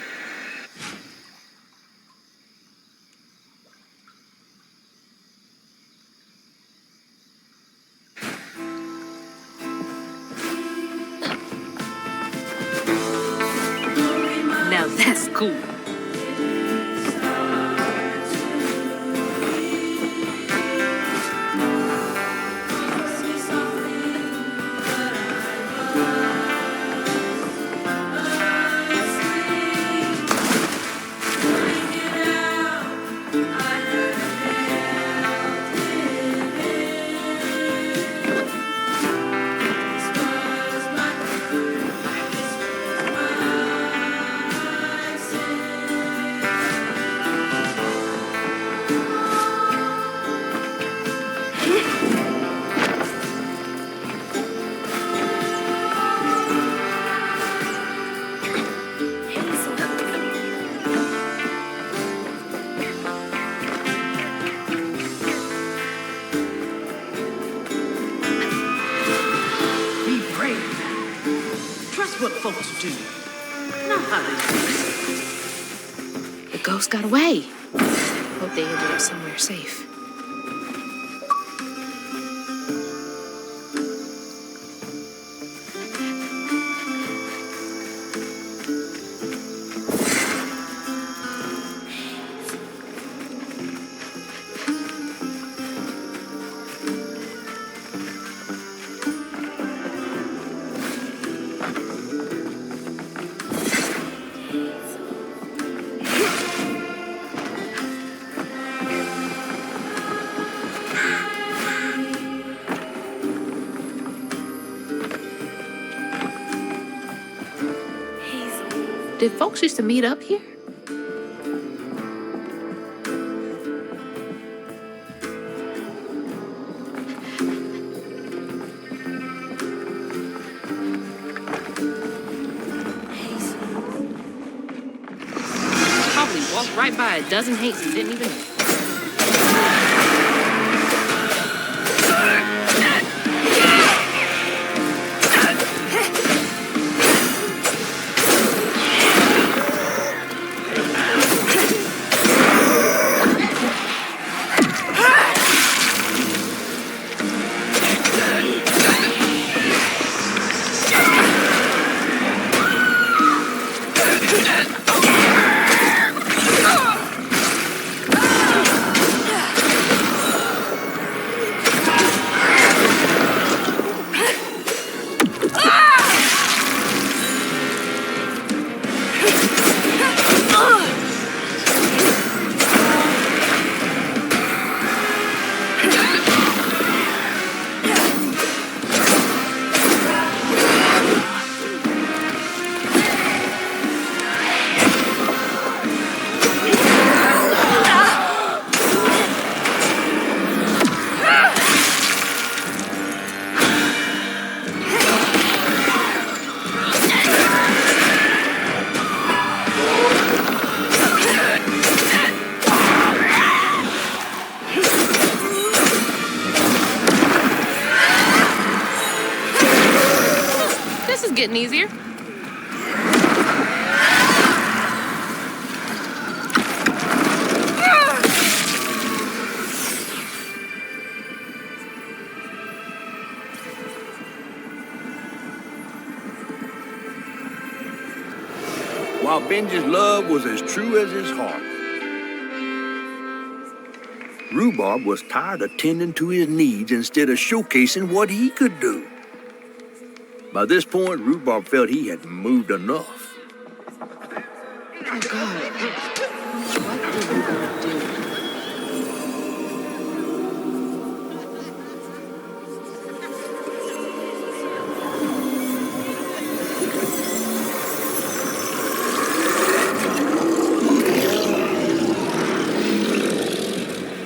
Now that's cool. What folks do. Not how they do it. The ghost got away. Hope they ended up somewhere safe. Did folks used to meet up here? Probably walked right by a dozen hates and didn't even know. Getting easier. While Benji's love was as true as his heart, Rhubarb was tired of tending to his needs instead of showcasing what he could do. By this point, Rhubarb felt he had moved enough. Oh, God. What did Rhubarb do?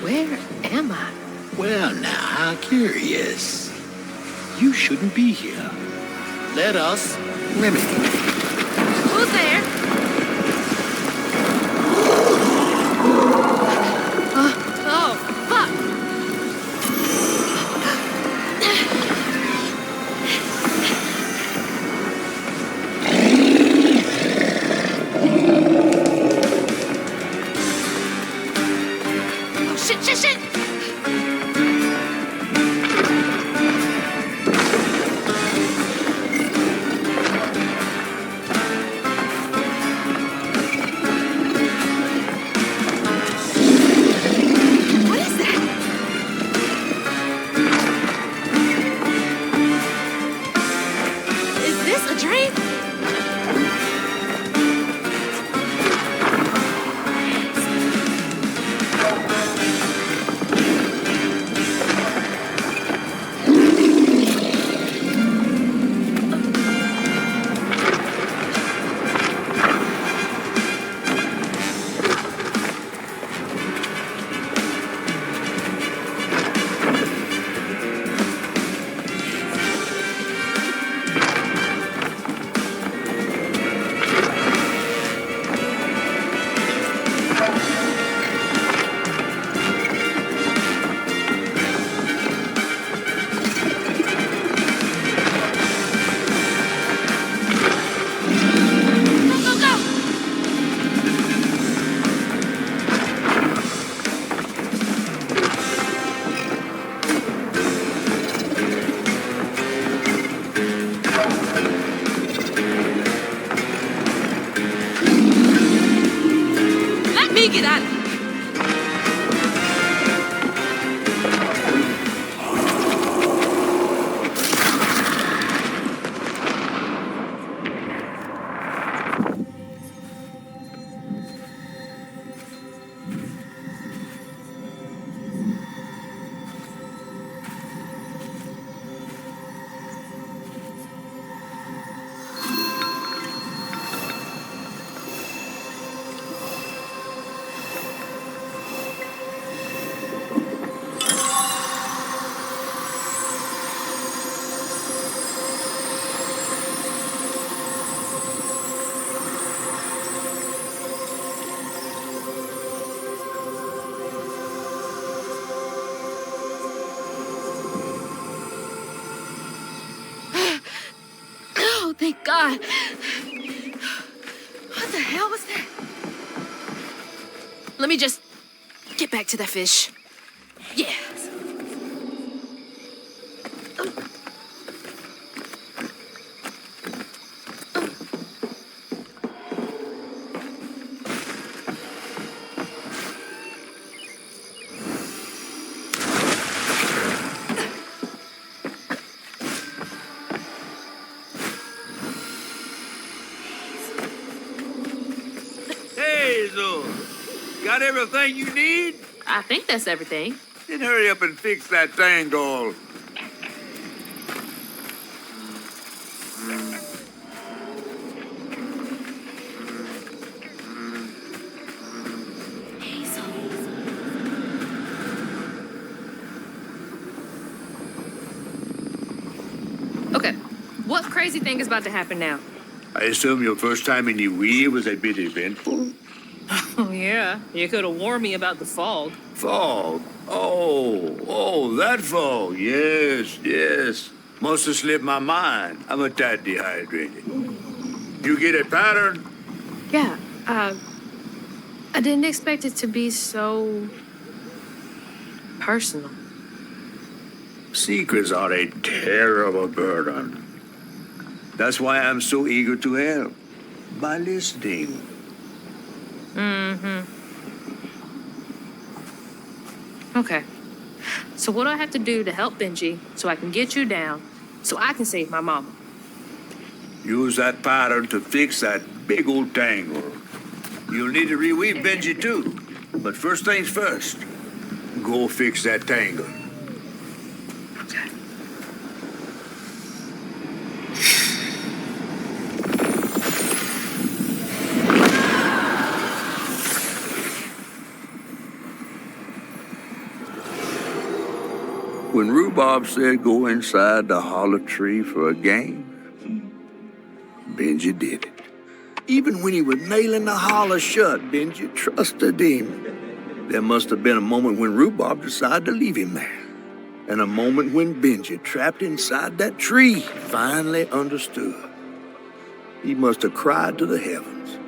Where am I? Well, now, how curious. You shouldn't be here. Let us remedy. Who's there? Oh, fuck! Oh, shit! What is that? Is this a dream? Let me get out of here. Oh, thank God. What the hell was that? Let me just get back to that fish. Yes. Hazel, got everything you need? I think that's everything. Then hurry up and fix that tangle. Okay, what crazy thing is about to happen now? I assume your first time in the wheel was a bit eventful? Oh, yeah. You could have warned me about the fog. Fog? Oh, that fog. Yes. Must have slipped my mind. I'm a tad dehydrated. You get a pattern? Yeah, I didn't expect it to be so personal. Secrets are a terrible burden. That's why I'm so eager to help. By listening. Mm-hmm. Okay. So what do I have to do to help Benji so I can get you down so I can save my mama? Use that pattern to fix that big old tangle. You'll need to reweave Benji too. But first things first, go fix that tangle. Okay. When Rhubarb said go inside the hollow tree for a game, Benji did it. Even when he was nailing the hollow shut, Benji trusted him. There must have been a moment when Rhubarb decided to leave him there. And a moment when Benji, trapped inside that tree, finally understood. He must have cried to the heavens.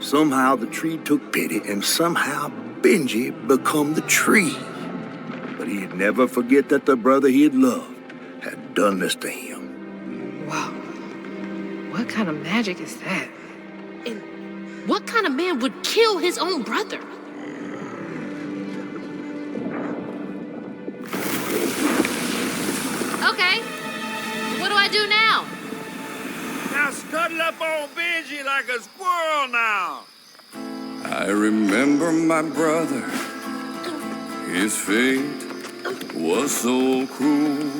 Somehow the tree took pity, and somehow Benji become the tree. But he'd never forget that the brother he'd loved had done this to him. Wow. What kind of magic is that? And what kind of man would kill his own brother? Okay. What do I do now? Now scuttle up on Benji like a squirrel now. I remember my brother. His fate was so cruel.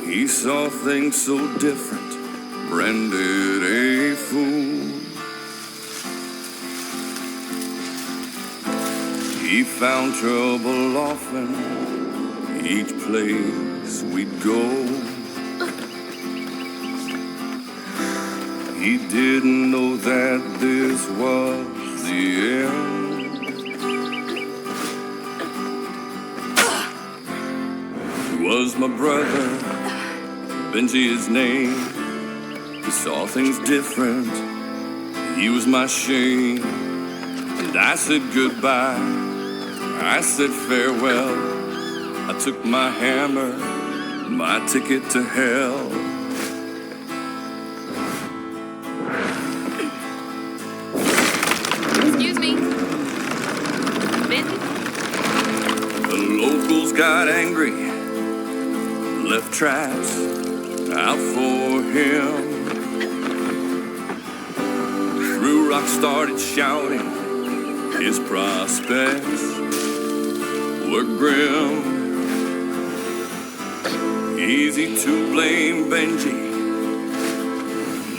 He saw things so different, branded a fool. He found trouble often, each place we'd go. He didn't know that this was the end. He was my brother, Benji his name. He saw things different, he was my shame. And I said goodbye, I said farewell. I took my hammer, my ticket to hell. Excuse me. Benji? The locals got angry, left traps out for him. True Rock started shouting, his prospects were grim. Easy to blame Benji,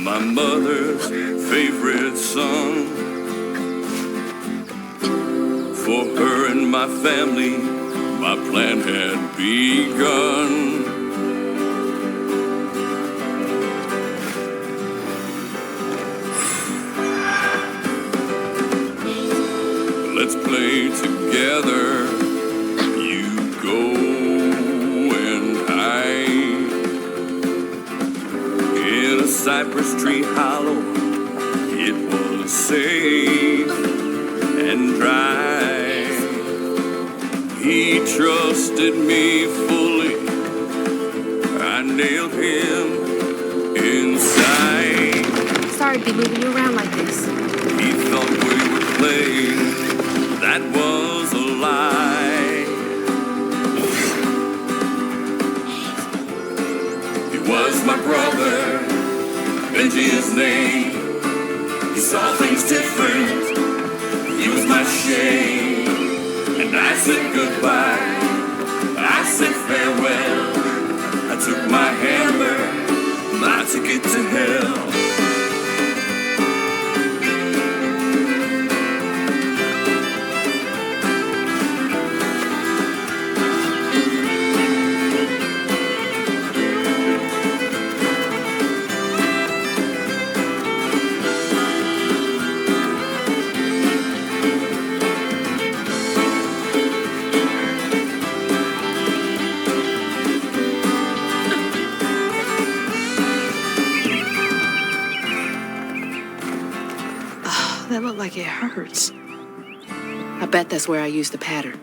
my mother's favorite son. For her and my family, my plan had begun. Let's play together. You go and hide in a cypress tree hollow. It was safe and dry. He trusted me fully. I nailed him inside. Sorry to be moving you around like this. He thought we were playing. That was a lie. He was my brother, Benji his name. He saw things different, he was my shame. And I said goodbye, I said farewell. I took my hammer, my ticket to hell. That looked like it hurts. I bet that's where I used the pattern.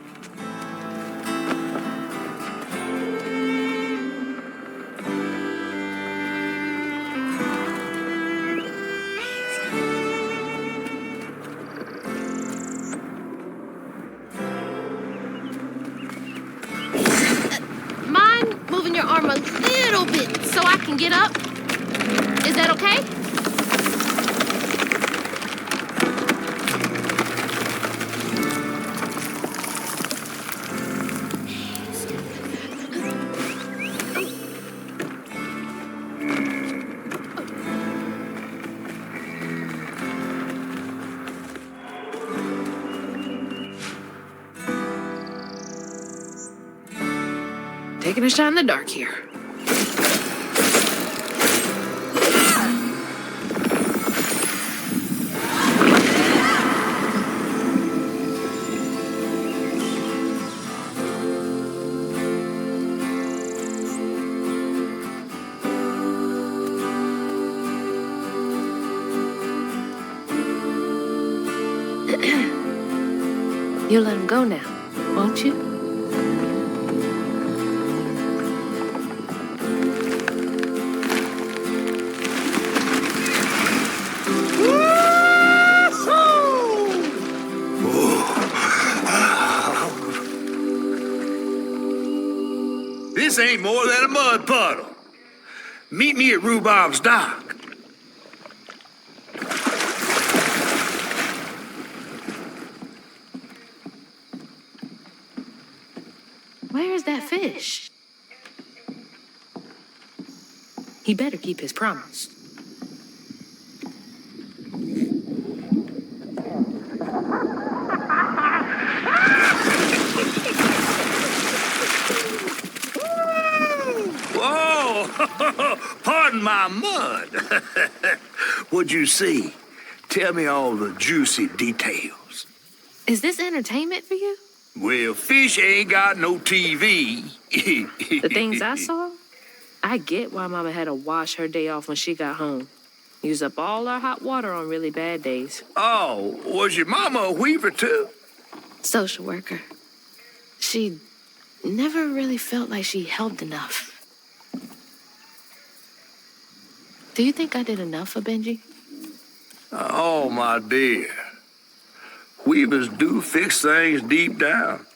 little bit so I can get up. Is that okay? Taking a shot in the dark here. You'll let him go now, won't you? This ain't more than a mud puddle. Meet me at Rhubarb's dock. Where's that fish? He better keep his promise. Pardon my mud. What'd you see? Tell me all the juicy details. Is this entertainment for you? Well, fish ain't got no TV. The things I saw? I get why Mama had to wash her day off when she got home. Use up all our hot water on really bad days. Oh, was your mama a weaver too? Social worker. She never really felt like she helped enough. Do you think I did enough for Benji? Oh, my dear. Weavers do fix things deep down.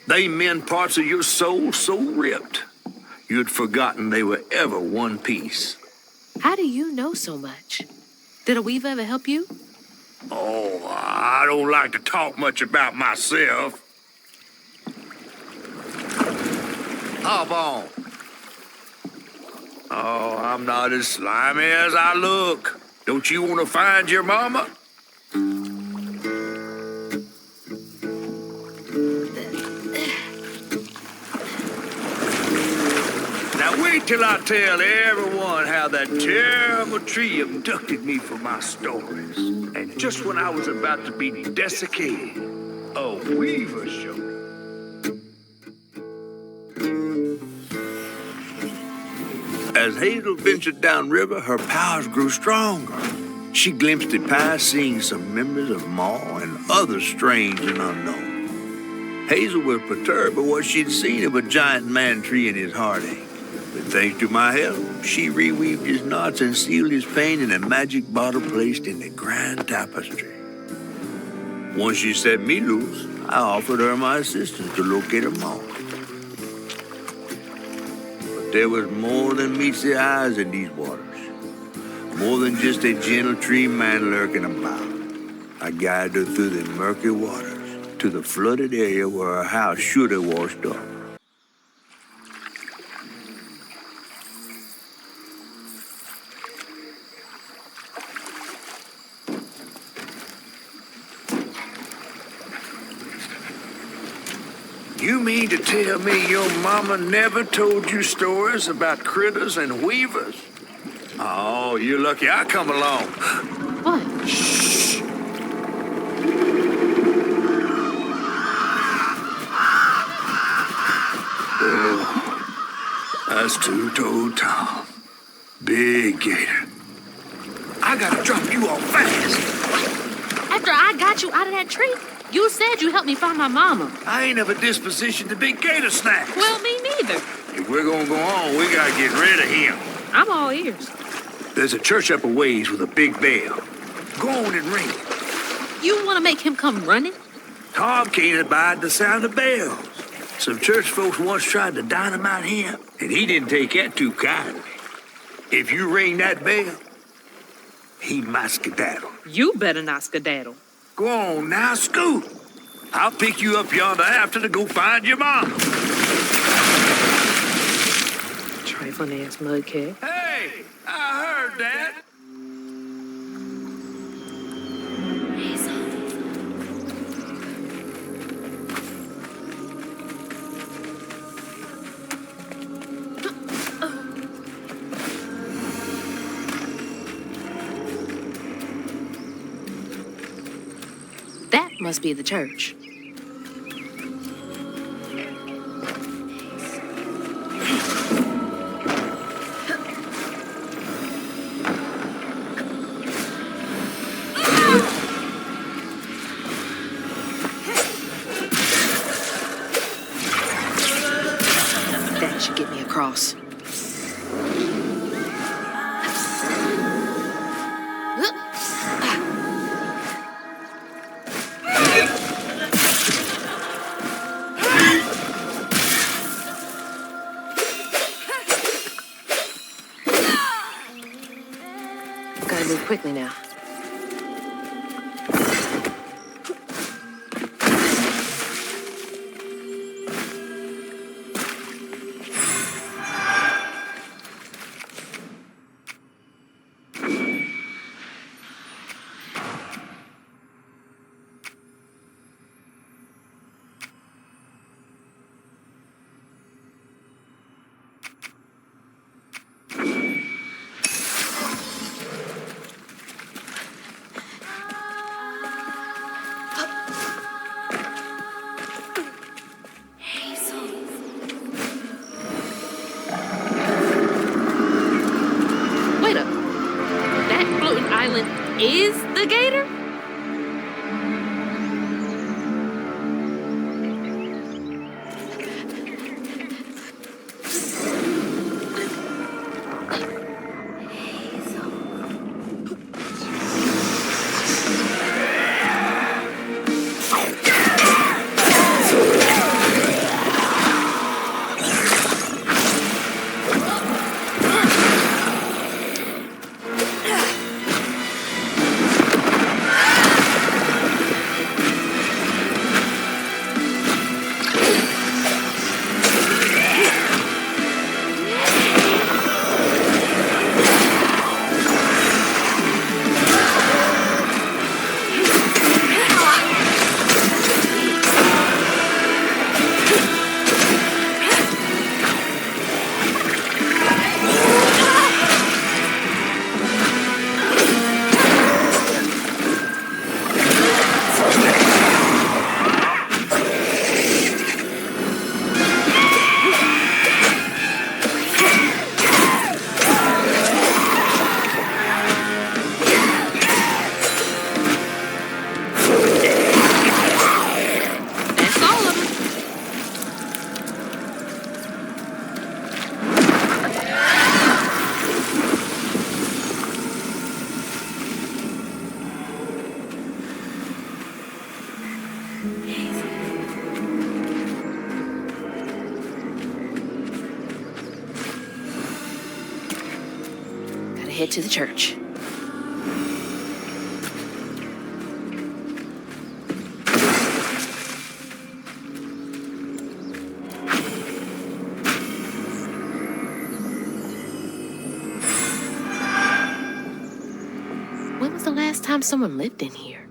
They mend parts of your soul so ripped, you'd forgotten they were ever one piece. How do you know so much? Did a weaver ever help you? Oh, I don't like to talk much about myself. Hop on. Oh, I'm not as slimy as I look. Don't you want to find your mama? Now wait till I tell everyone how that terrible tree abducted me for my stories. And just when I was about to be desiccated, a weaver showed me. As Hazel ventured downriver, her powers grew stronger. She glimpsed at past, seeing some memories of Ma and others strange and unknown. Hazel was perturbed by what she'd seen of a giant man tree in his heartache. But thanks to my help, she reweaved his knots and sealed his pain in a magic bottle placed in the grand tapestry. Once she set me loose, I offered her my assistance to locate her Ma. There was more than meets the eyes in these waters. More than just a gentle tree man lurking about. I guided her through the murky waters to the flooded area where her house should have washed up. You mean to tell me your mama never told you stories about critters and weavers? Oh, you're lucky I come along. What? Shh. Oh, that's two-toed Tom. Big gator. I gotta drop you off fast. After I got you out of that tree, you said you helped me find my mama. I ain't of a disposition to be gator snacks. Well, me neither. If we're gonna go on, we gotta get rid of him. I'm all ears. There's a church up a ways with a big bell. Go on and ring it. You want to make him come running? Tom can't abide the sound of bells. Some church folks once tried to dynamite him, and he didn't take that too kindly. If you ring that bell, he might skedaddle. You better not skedaddle. Go on now, scoot. I'll pick you up yonder after to go find your mom. Trifling ass mudcat. Hey, I heard that. That must be the church. That should get me across. Gotta move quickly now. Wait up. That floating island is the gator? Head to the church. When was the last time someone lived in here?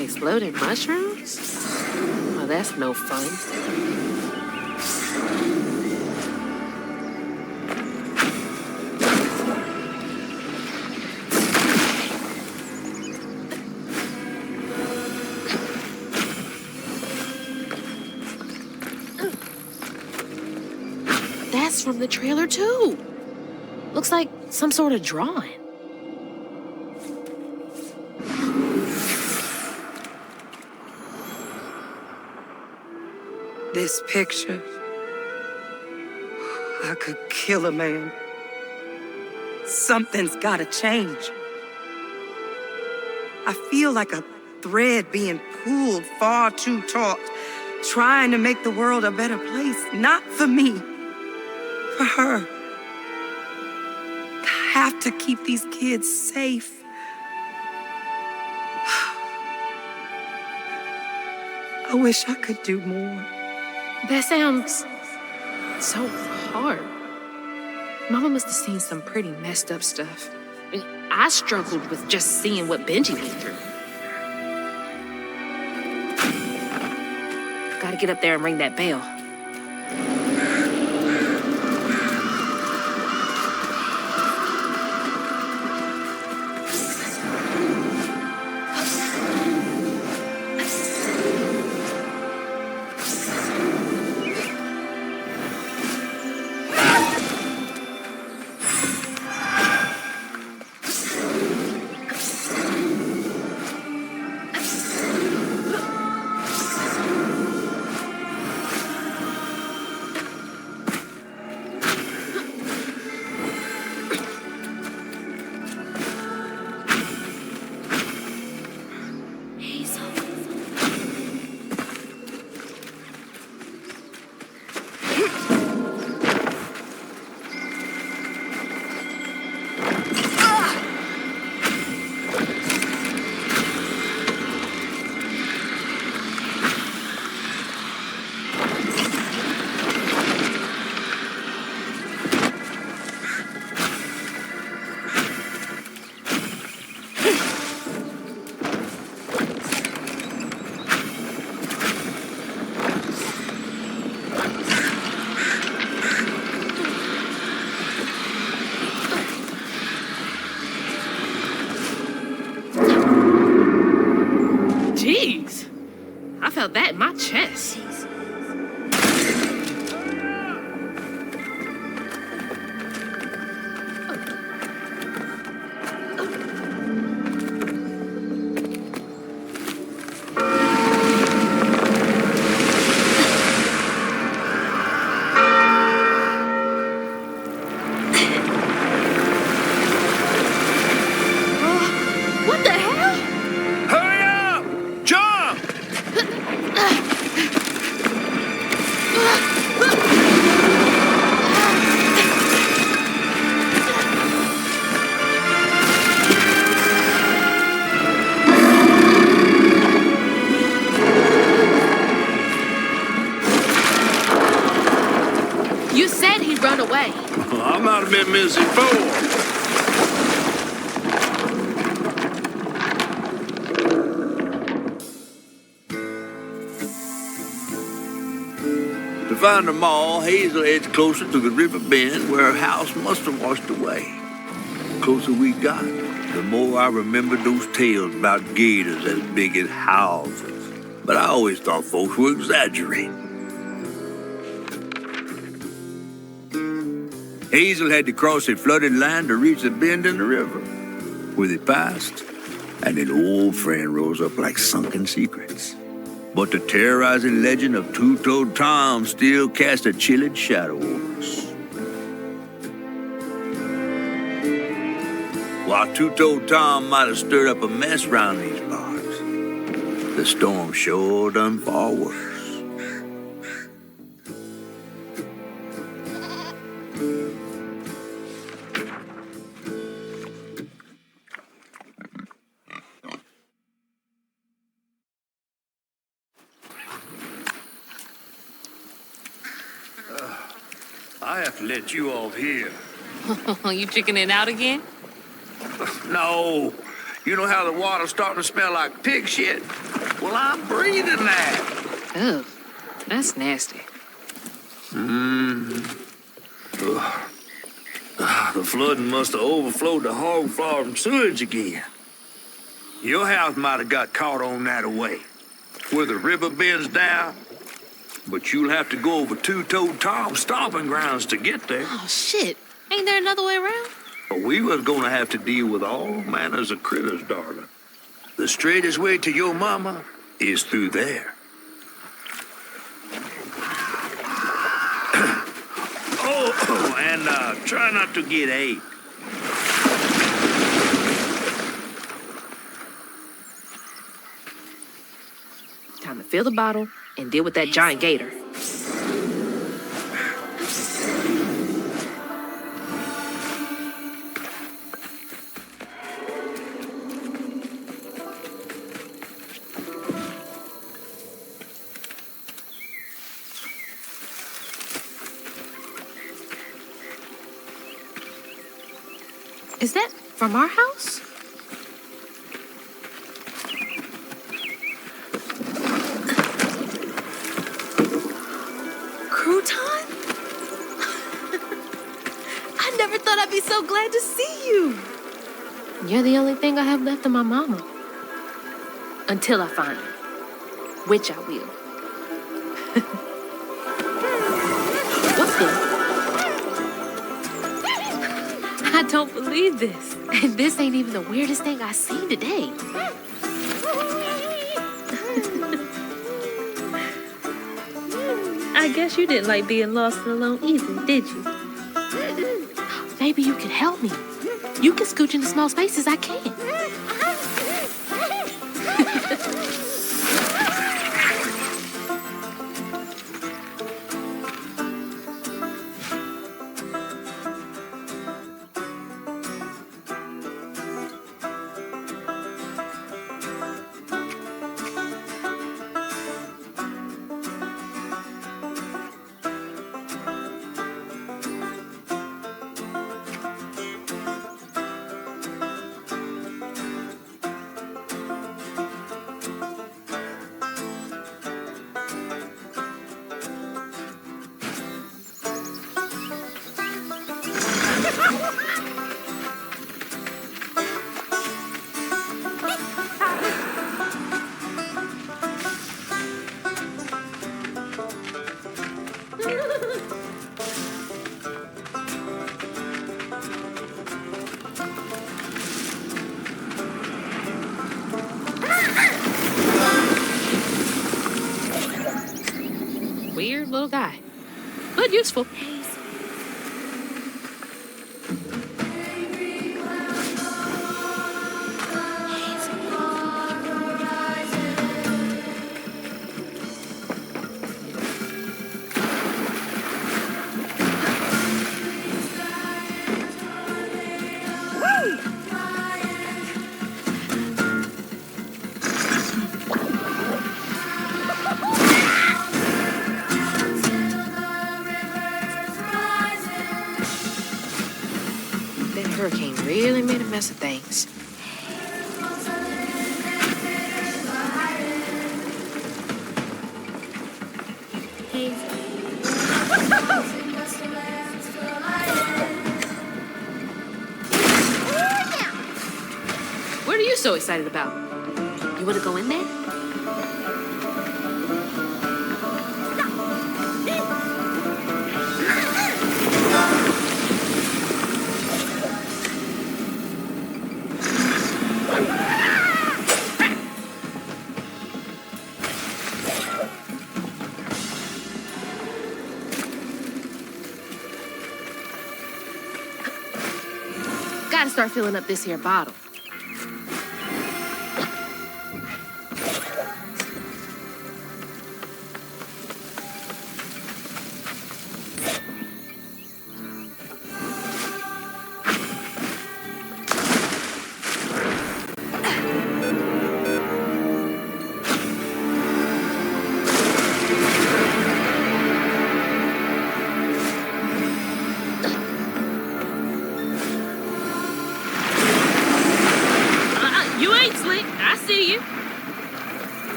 Exploding mushrooms? Oh, that's no fun. That's from the trailer, too. Looks like some sort of drawing. this picture, I could kill a man. Something's gotta change. I feel like a thread being pulled far too taut, trying to make the world a better place. Not for me, for her. I have to keep these kids safe. I wish I could do more. That sounds so hard. Mama must have seen some pretty messed up stuff. And I struggled with just seeing what Benji went through. Gotta get up there and ring that bell. I felt that in my chest. What the hell? Hurry up! Jump! You said he'd run away. I might have been missing before. To find them all, Hazel heads closer to the river bend where her house must have washed away. The closer we got, the more I remembered those tales about gators as big as houses. But I always thought folks were exaggerating. Hazel had to cross a flooded land to reach the bend in the river, where they passed, and an old friend rose up like sunken secrets. But the terrorizing legend of Two-Toed Tom still cast a chilling shadow over us. While Two-Toed Tom might have stirred up a mess round these parts, the storm sure done far worse. I have to let you off here. You chickening out again? No. You know how the water's starting to smell like pig shit? Well, I'm breathing that. Ugh, that's nasty. The flooding must have overflowed the hog farm sewage again. Your house might have got caught on that away, where the river bends down. But you'll have to go over Two-Toed Tom's stomping grounds to get there. Oh, shit. Ain't there another way around? But we was gonna have to deal with all manners of critters, darling. The straightest way to your mama is through there. And try not to get ate. Time to fill the bottle and deal with that giant gator. Is that from our house? Crouton? I never thought I'd be so glad to see you. You're the only thing I have left of my mama. Until I find her. Which I will. What's the... I don't believe this. And this ain't even the weirdest thing I've seen today. I guess you didn't like being lost and alone either, did you? Maybe you can help me. You can scooch into small spaces I can't. Weird little guy, but useful. Hurricane really made a mess of things. What are you so excited about? You want to go in there? Gotta start filling up this here bottle.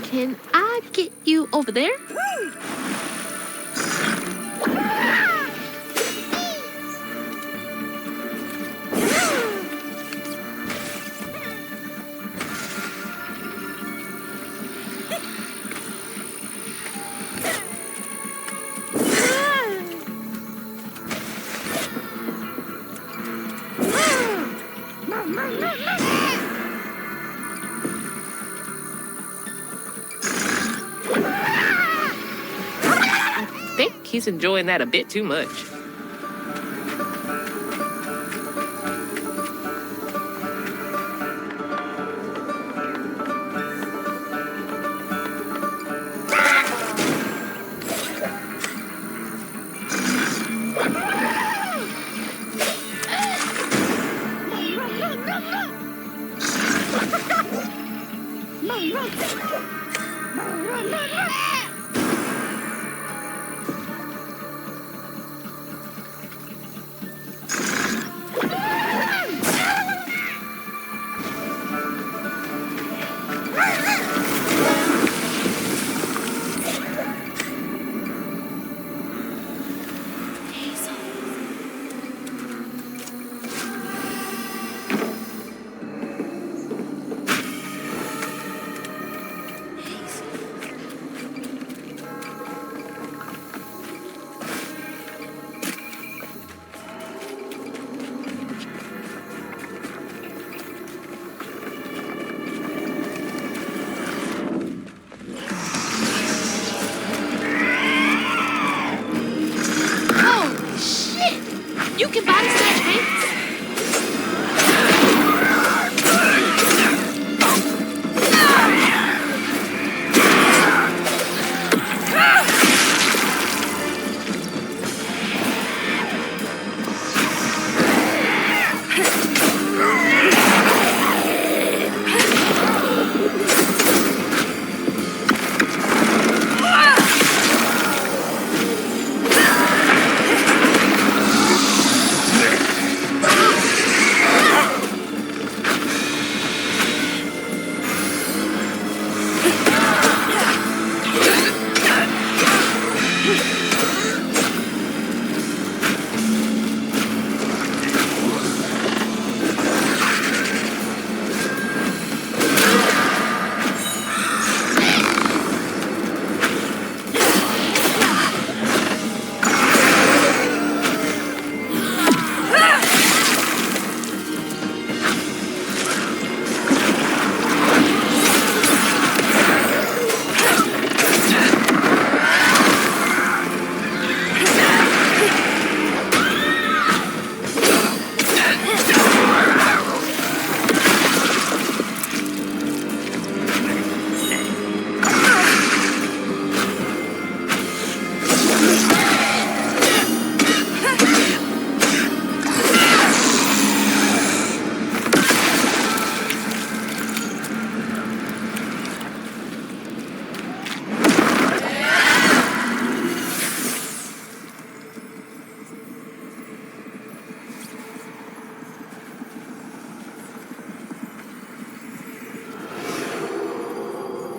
Can I get you over there? he's enjoying that a bit too much. You can body snatch Hanks?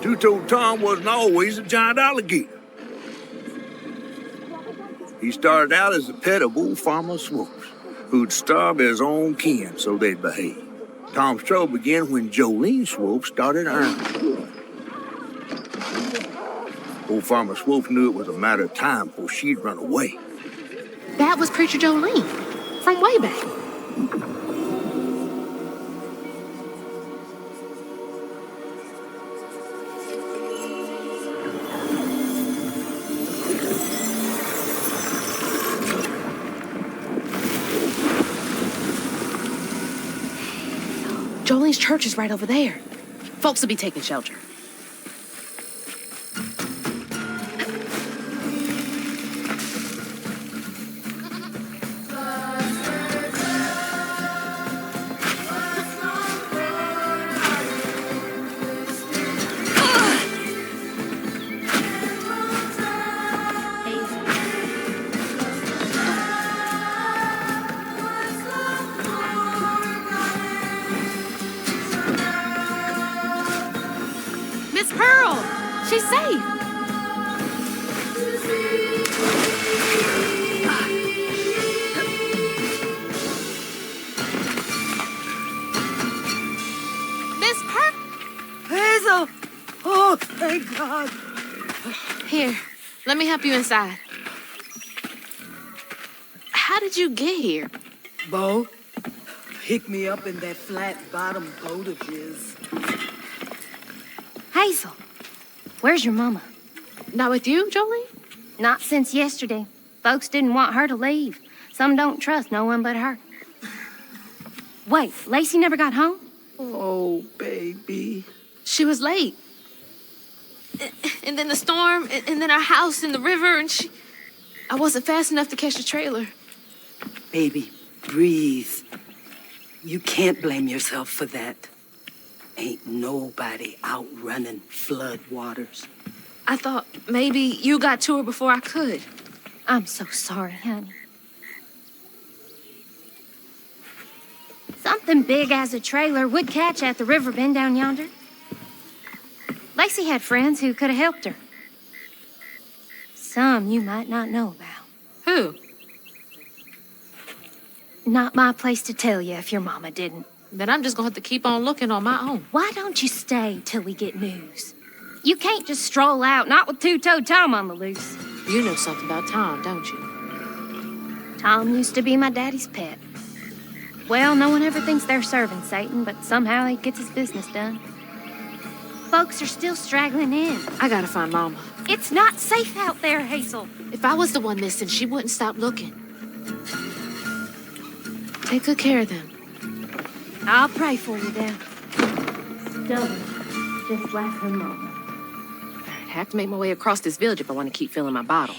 Two-Toed Tom wasn't always a giant alligator. He started out as a pet of old Farmer Swoops, who'd starve his own kin so they'd behave. Tom's trouble began when Jolene Swope started earning. Old Farmer Swope knew it was a matter of time before she'd run away. That was Preacher Jolene, from way back. Jolene's church is right over there. Folks will be taking shelter. Miss Pearl, she's safe. Miss Pearl. Hazel! Oh, thank God. Here, let me help you inside. How did you get here? Bo picked me up in that flat-bottom boat of his. Hazel, where's your mama? Not with you, Jolene? Not since yesterday. Folks didn't want her to leave. Some don't trust no one but her. Wait, Lacey never got home? Oh, baby. She was late. And then the storm, and then our house in the river, and I wasn't fast enough to catch the trailer. Baby, breathe. You can't blame yourself for that. Ain't nobody outrunning flood waters. I thought maybe you got to her before I could. I'm so sorry, honey. Something big as a trailer would catch at the river bend down yonder. Lacey had friends who could have helped her. Some you might not know about. Who? Not my place to tell you if your mama didn't. Then I'm just gonna have to keep on looking on my own. Why don't you stay till we get news? You can't just stroll out, not with two-toed Tom on the loose. You know something about Tom, don't you? Tom used to be my daddy's pet. Well, no one ever thinks they're serving Satan, but somehow he gets his business done. Folks are still straggling in. I gotta find Mama. It's not safe out there, Hazel. If I was the one missing, she wouldn't stop looking. Take good care of them. I'll pray for you, then. Stubborn, just like her mama. I'd have to make my way across this village if I want to keep filling my bottle.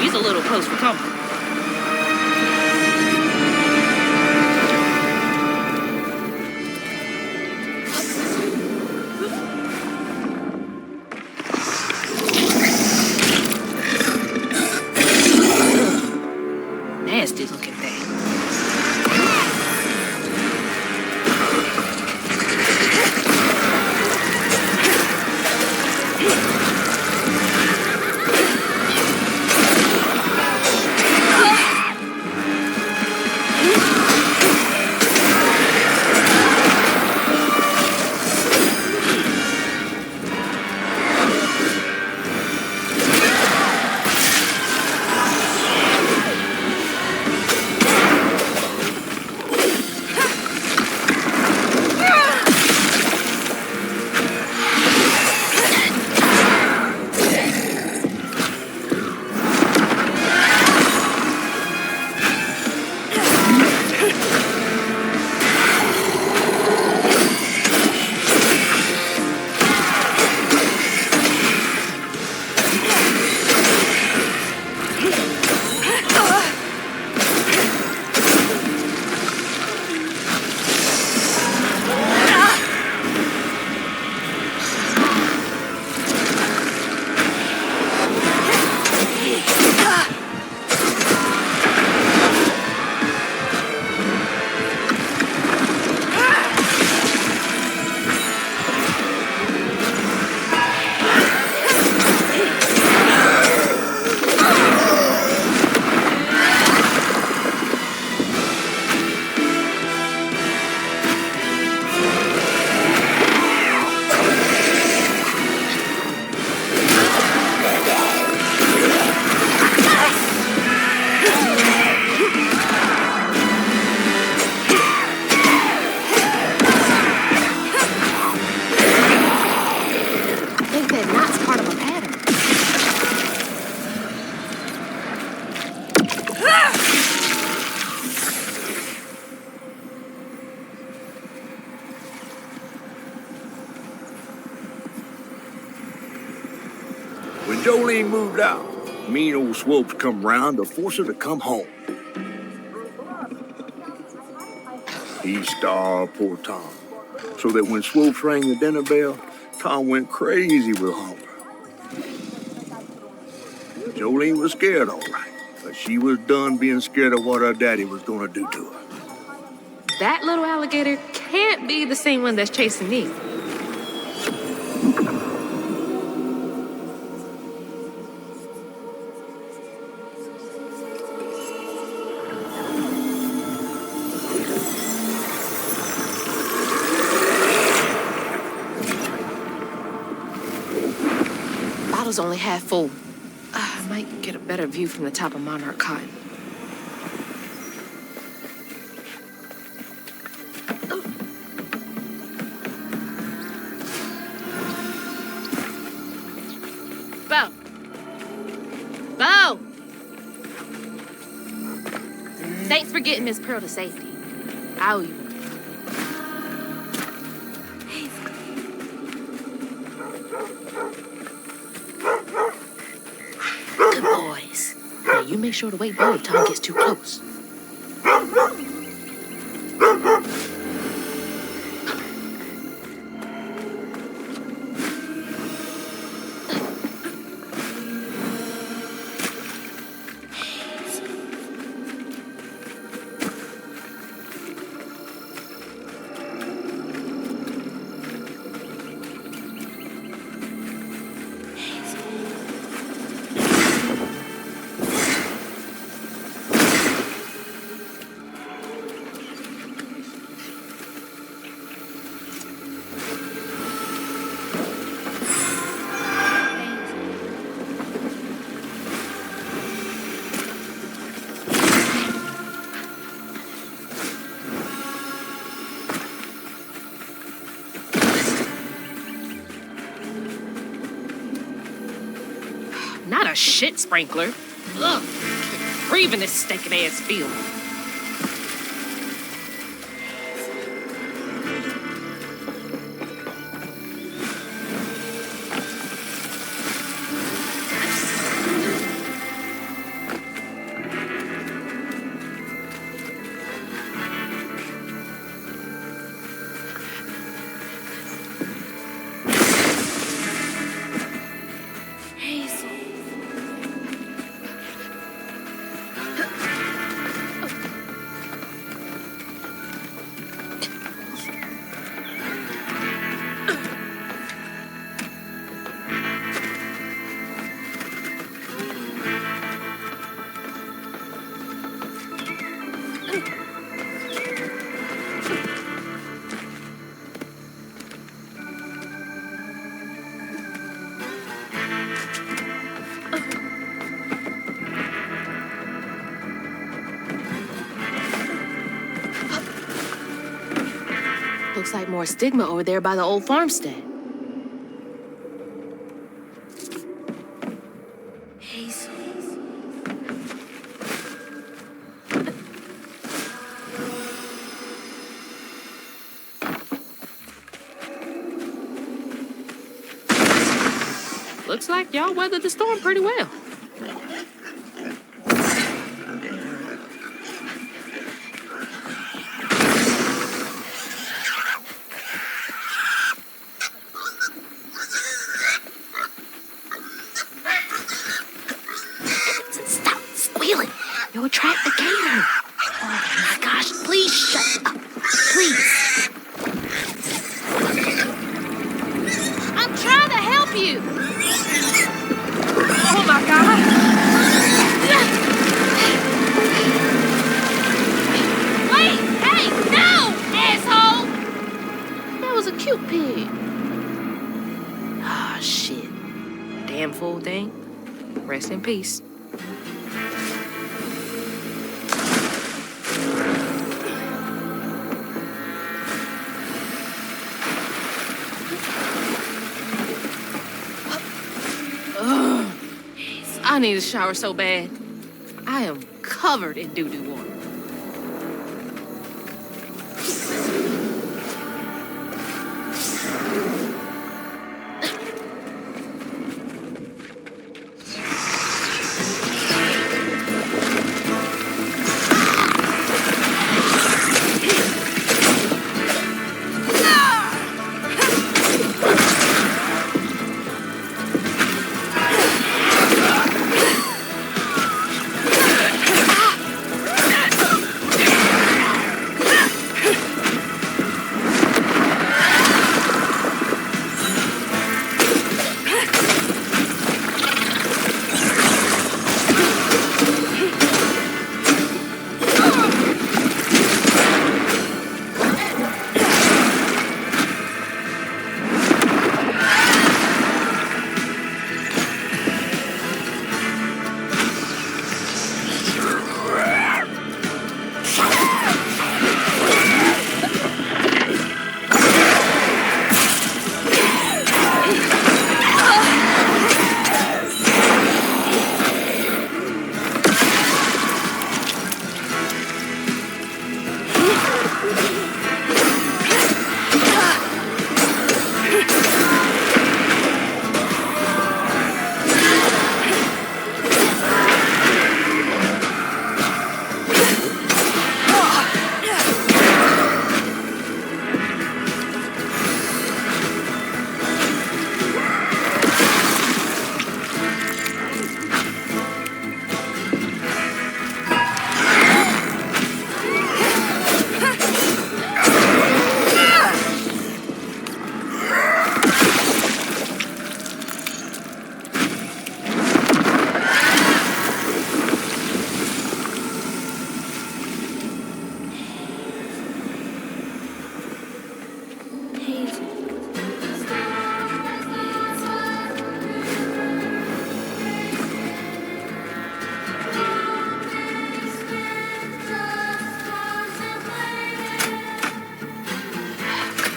A little close for comfort. Nasty looking thing. When Jolene moved out, mean old Swopes come round to force her to come home. He starved poor Tom, so that when Swopes rang the dinner bell, Tom went crazy with hunger. Jolene was scared, all right, but she was done being scared of what her daddy was gonna do to her. That little alligator can't be the same one that's chasing me. Bottle's only half full. I might get a better view from the top of Monarch Cotton. Bo! Bo! Thanks for getting Miss Pearl to safety. I owe you. Good boys. Now you make sure to wake Bo if Tom gets too close. Not a shit sprinkler. Ugh, can't breathe in this stinking ass field. Looks like more stigma over there by the old farmstead. Looks like y'all weathered the storm pretty well. Stop squealing. You'll attract the gator. Oh my gosh, please shut up. Please. I'm trying to help you. Oh my God! Wait! Hey! No! Asshole! That was a cute pig. Ah, shit. Damn fool thing. Rest in peace. I need a shower so bad. I am covered in doo-doo water.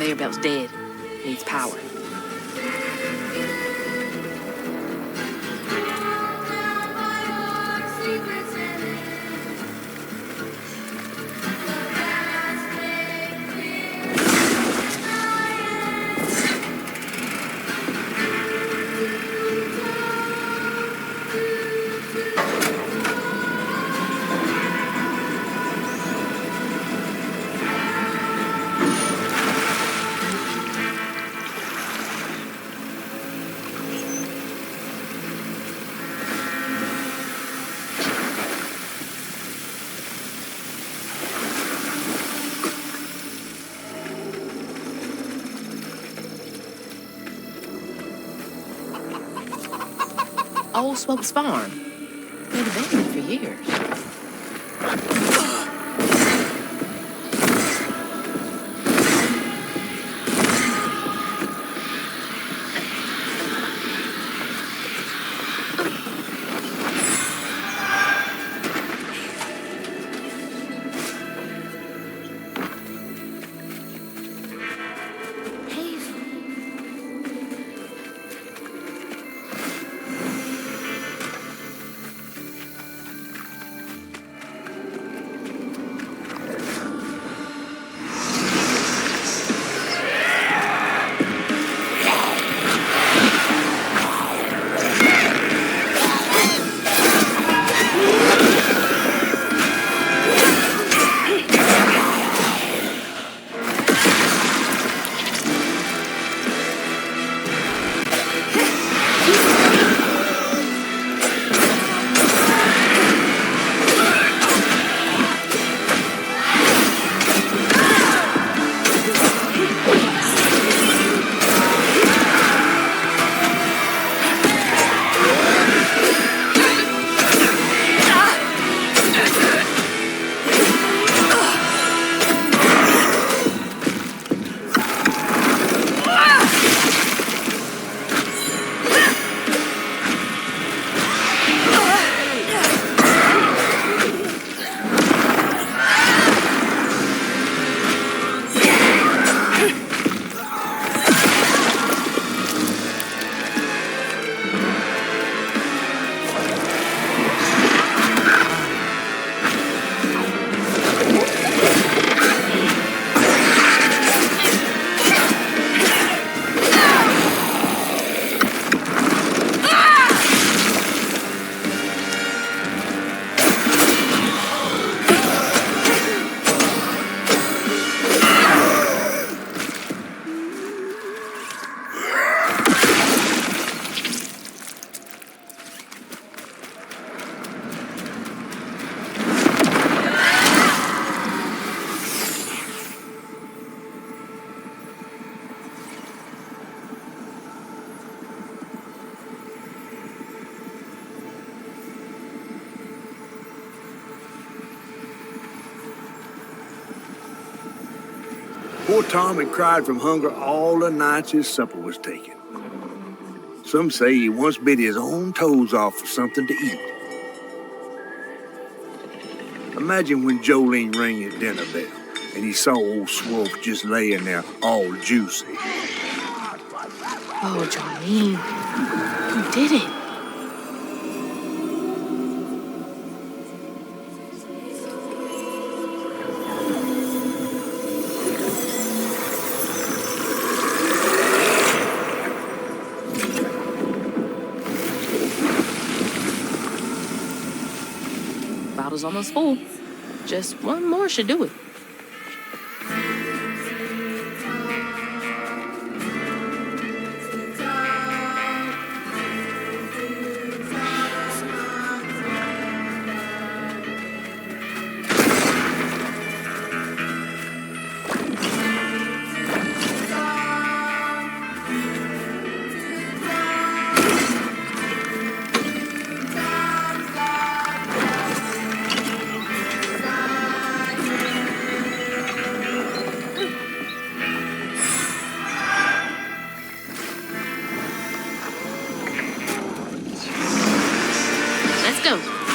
conveyor belt's dead. Needs power. Old Smokes Farm. Been abandoned for years. Poor Tom had cried from hunger all the nights his supper was taken. Some say he once bit his own toes off for something to eat. Imagine when Jolene rang his dinner bell and he saw old Swolf just laying there all juicy. Oh, Jolene, you did it. Bottle's almost full. Just one more should do it.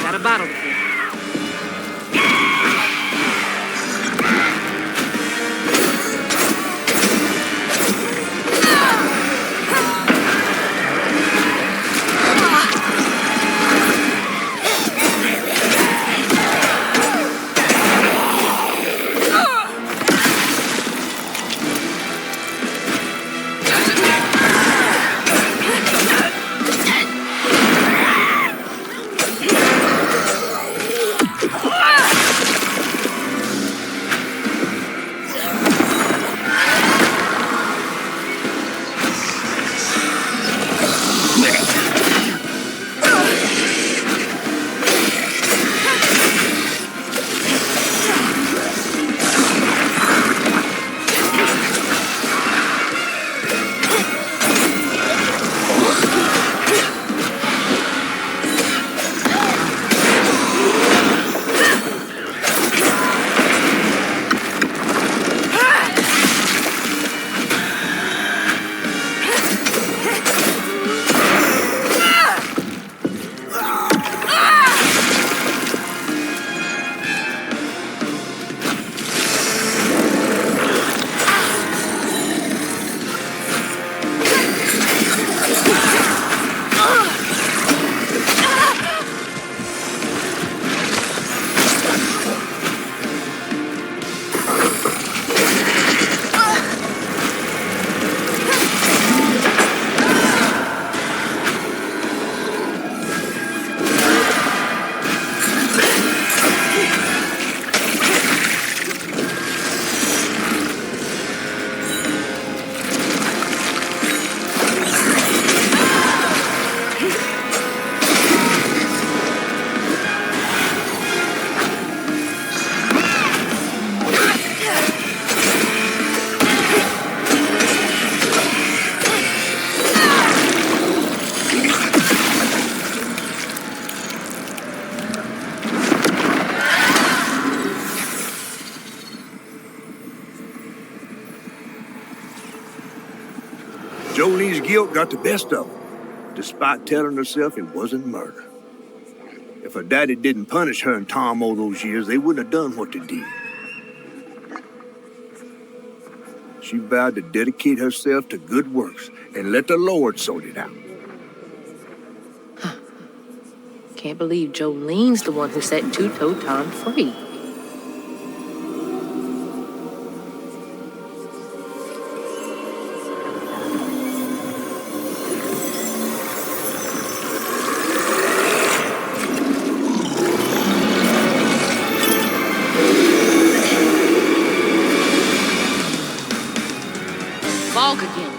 Got a bottle. guilt got the best of her, despite telling herself it wasn't murder. If her daddy didn't punish her and Tom all those years, they wouldn't have done what they did. She vowed to dedicate herself to good works and let the Lord sort it out. Can't believe Jolene's the one who set Two-Toe Tom free. Fog again.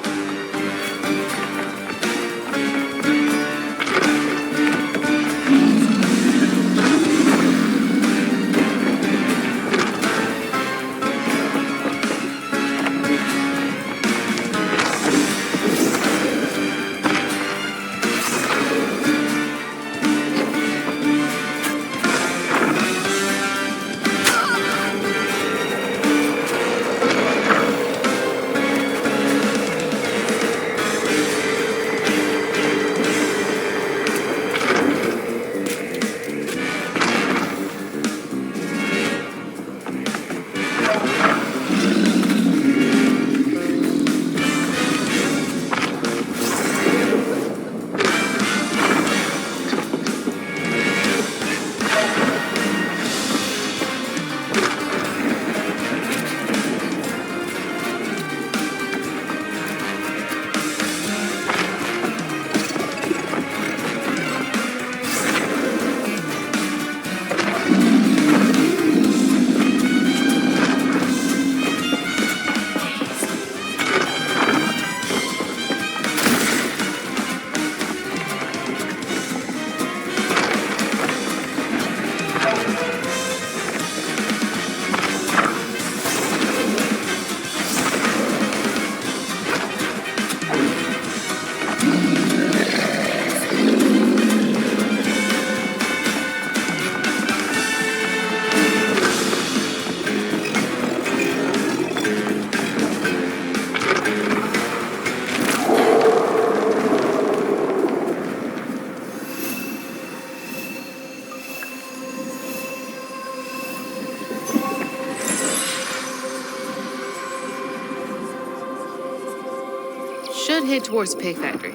Should head towards the pig factory.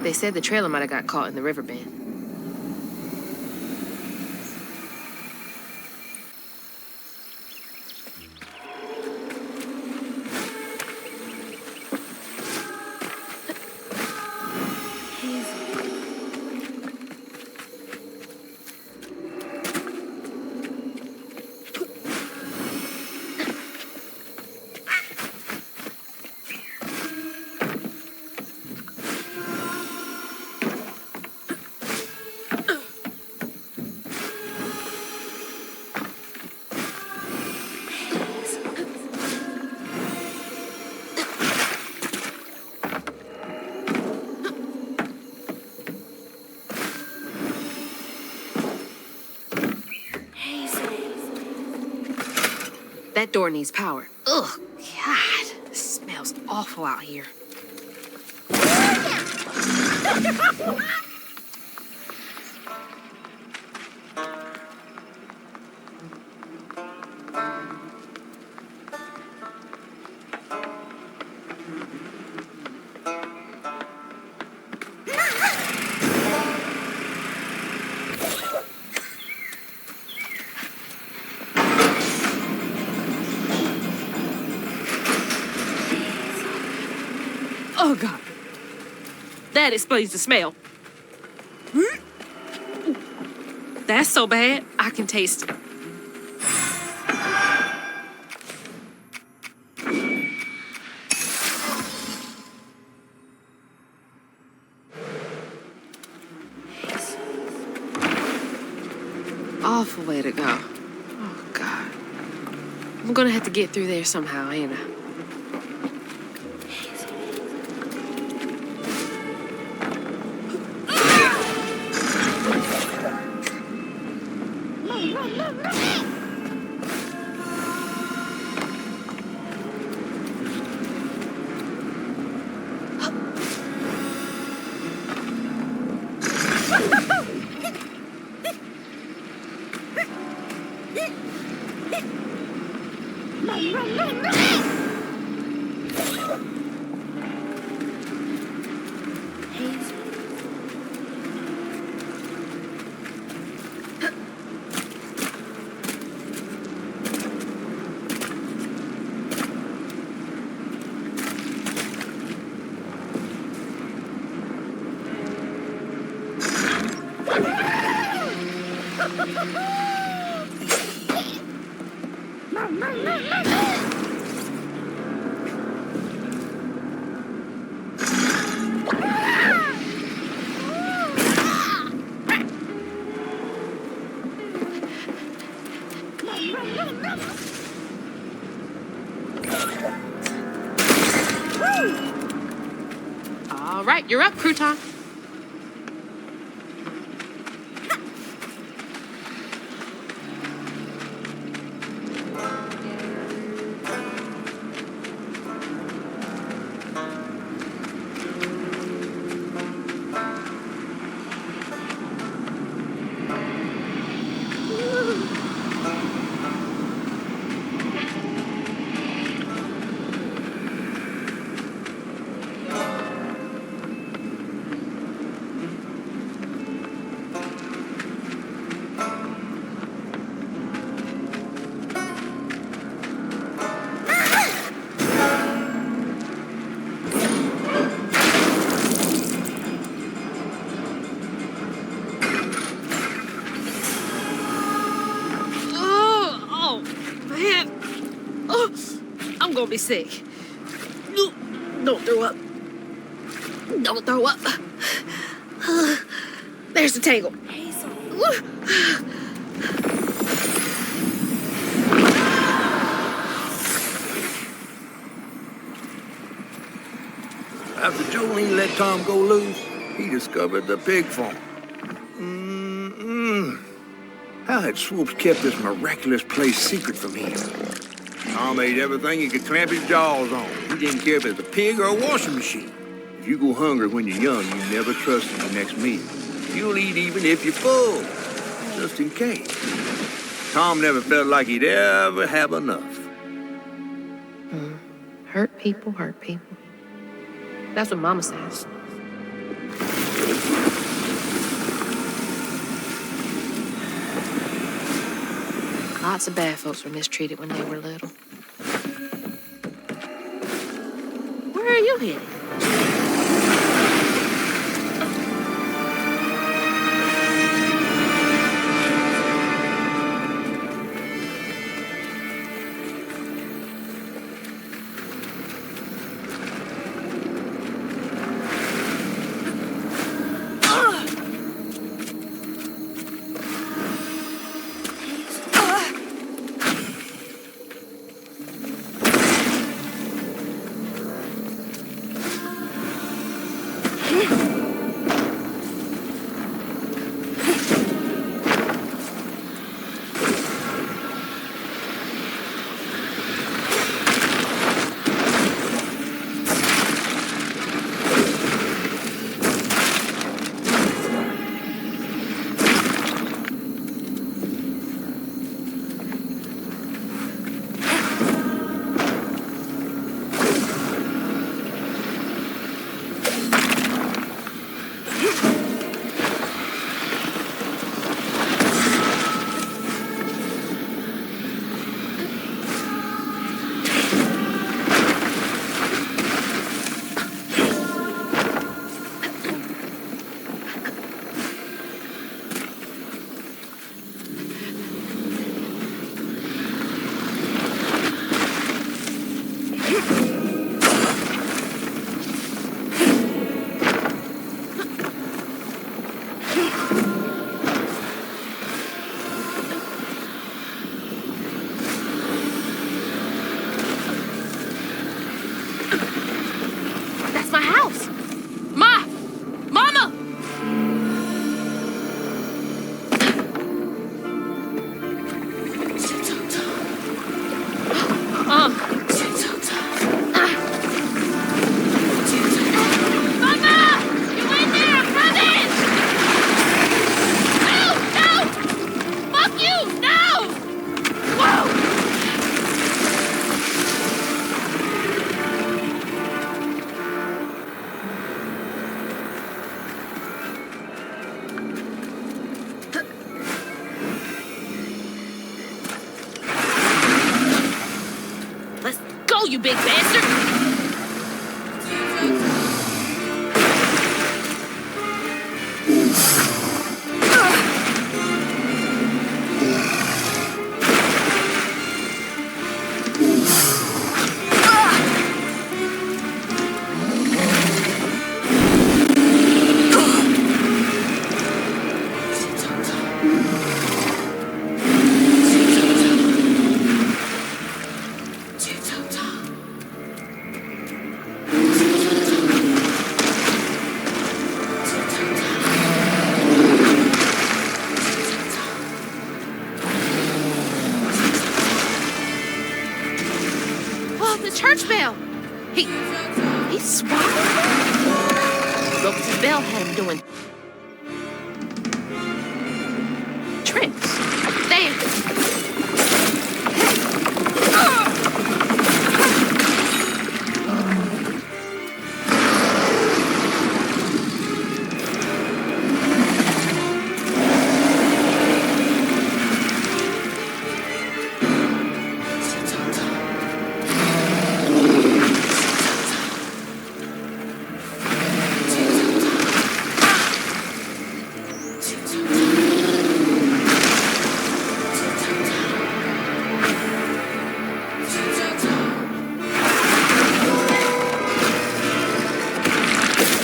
They said the trailer might have got caught in the river bend. That door needs power. Ugh, God, it smells awful out here. Oh, God. That explains the smell. That's so bad, I can taste it. Awful way to go. Oh, God. I'm gonna have to get through there somehow, ain't I? All right, you're up, Crouton. Oh, man. Oh, I'm gonna be sick. Don't throw up. Don't throw up. There's the tangle. After Jolene let Tom go loose, he discovered the pig farm. How had Swoops kept this miraculous place secret from him? Tom ate everything he could clamp his jaws on. He didn't care if it was a pig or a washing machine. If you go hungry when you're young, you never trust your next meal. You'll eat even if you're full, just in case. Tom never felt like he'd ever have enough. Hurt people, hurt people. That's what Mama says. Lots of bad folks were mistreated when they were little. Where are you headed? You big bastard! he swapping? Lopez's bell had him doing tricks. There.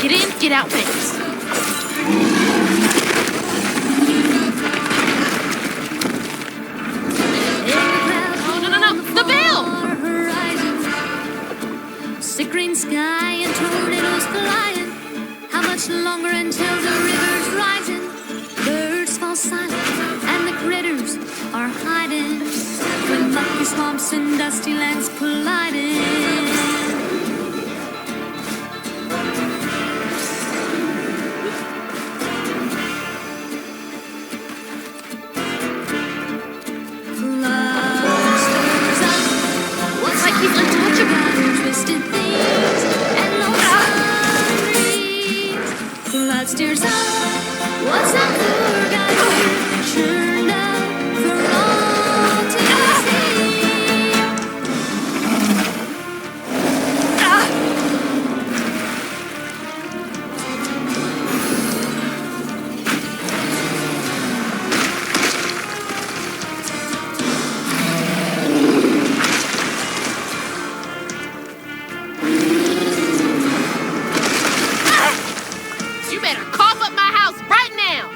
Get in, get out fast. Oh, no, the bell! Sick green sky and tornadoes colliding. How much longer until the river's rising? Birds fall silent and the critters are hiding. When mucky swamps and dusty lands colliding. He's untouchable. Twisted things and lonesome dreams. The light steers up. What's that poor guy here? Turned up for all to see. You better cough up my house right now.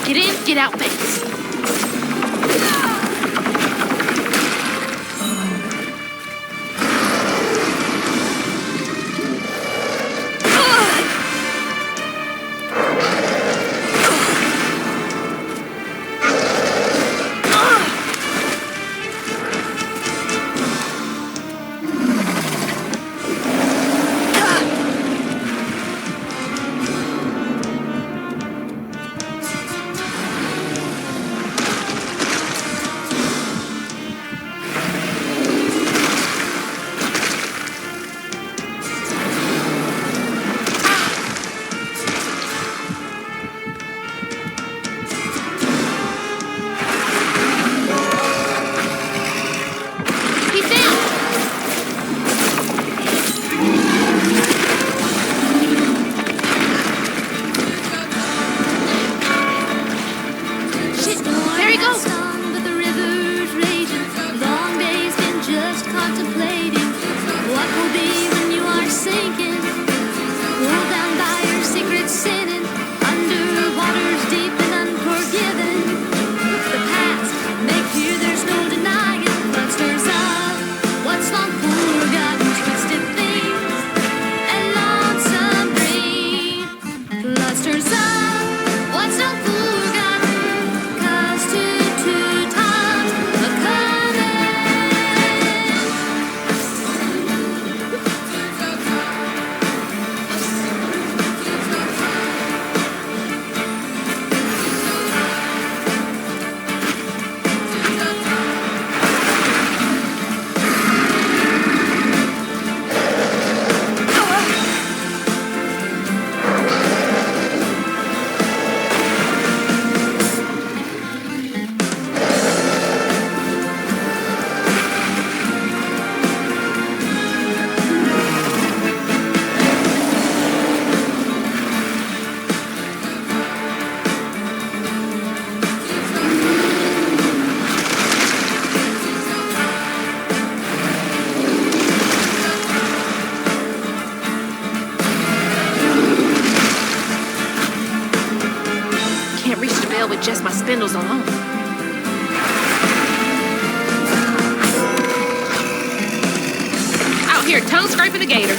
Get in, get out fast. With just my spindles alone. Out here, tongue scraping the gator.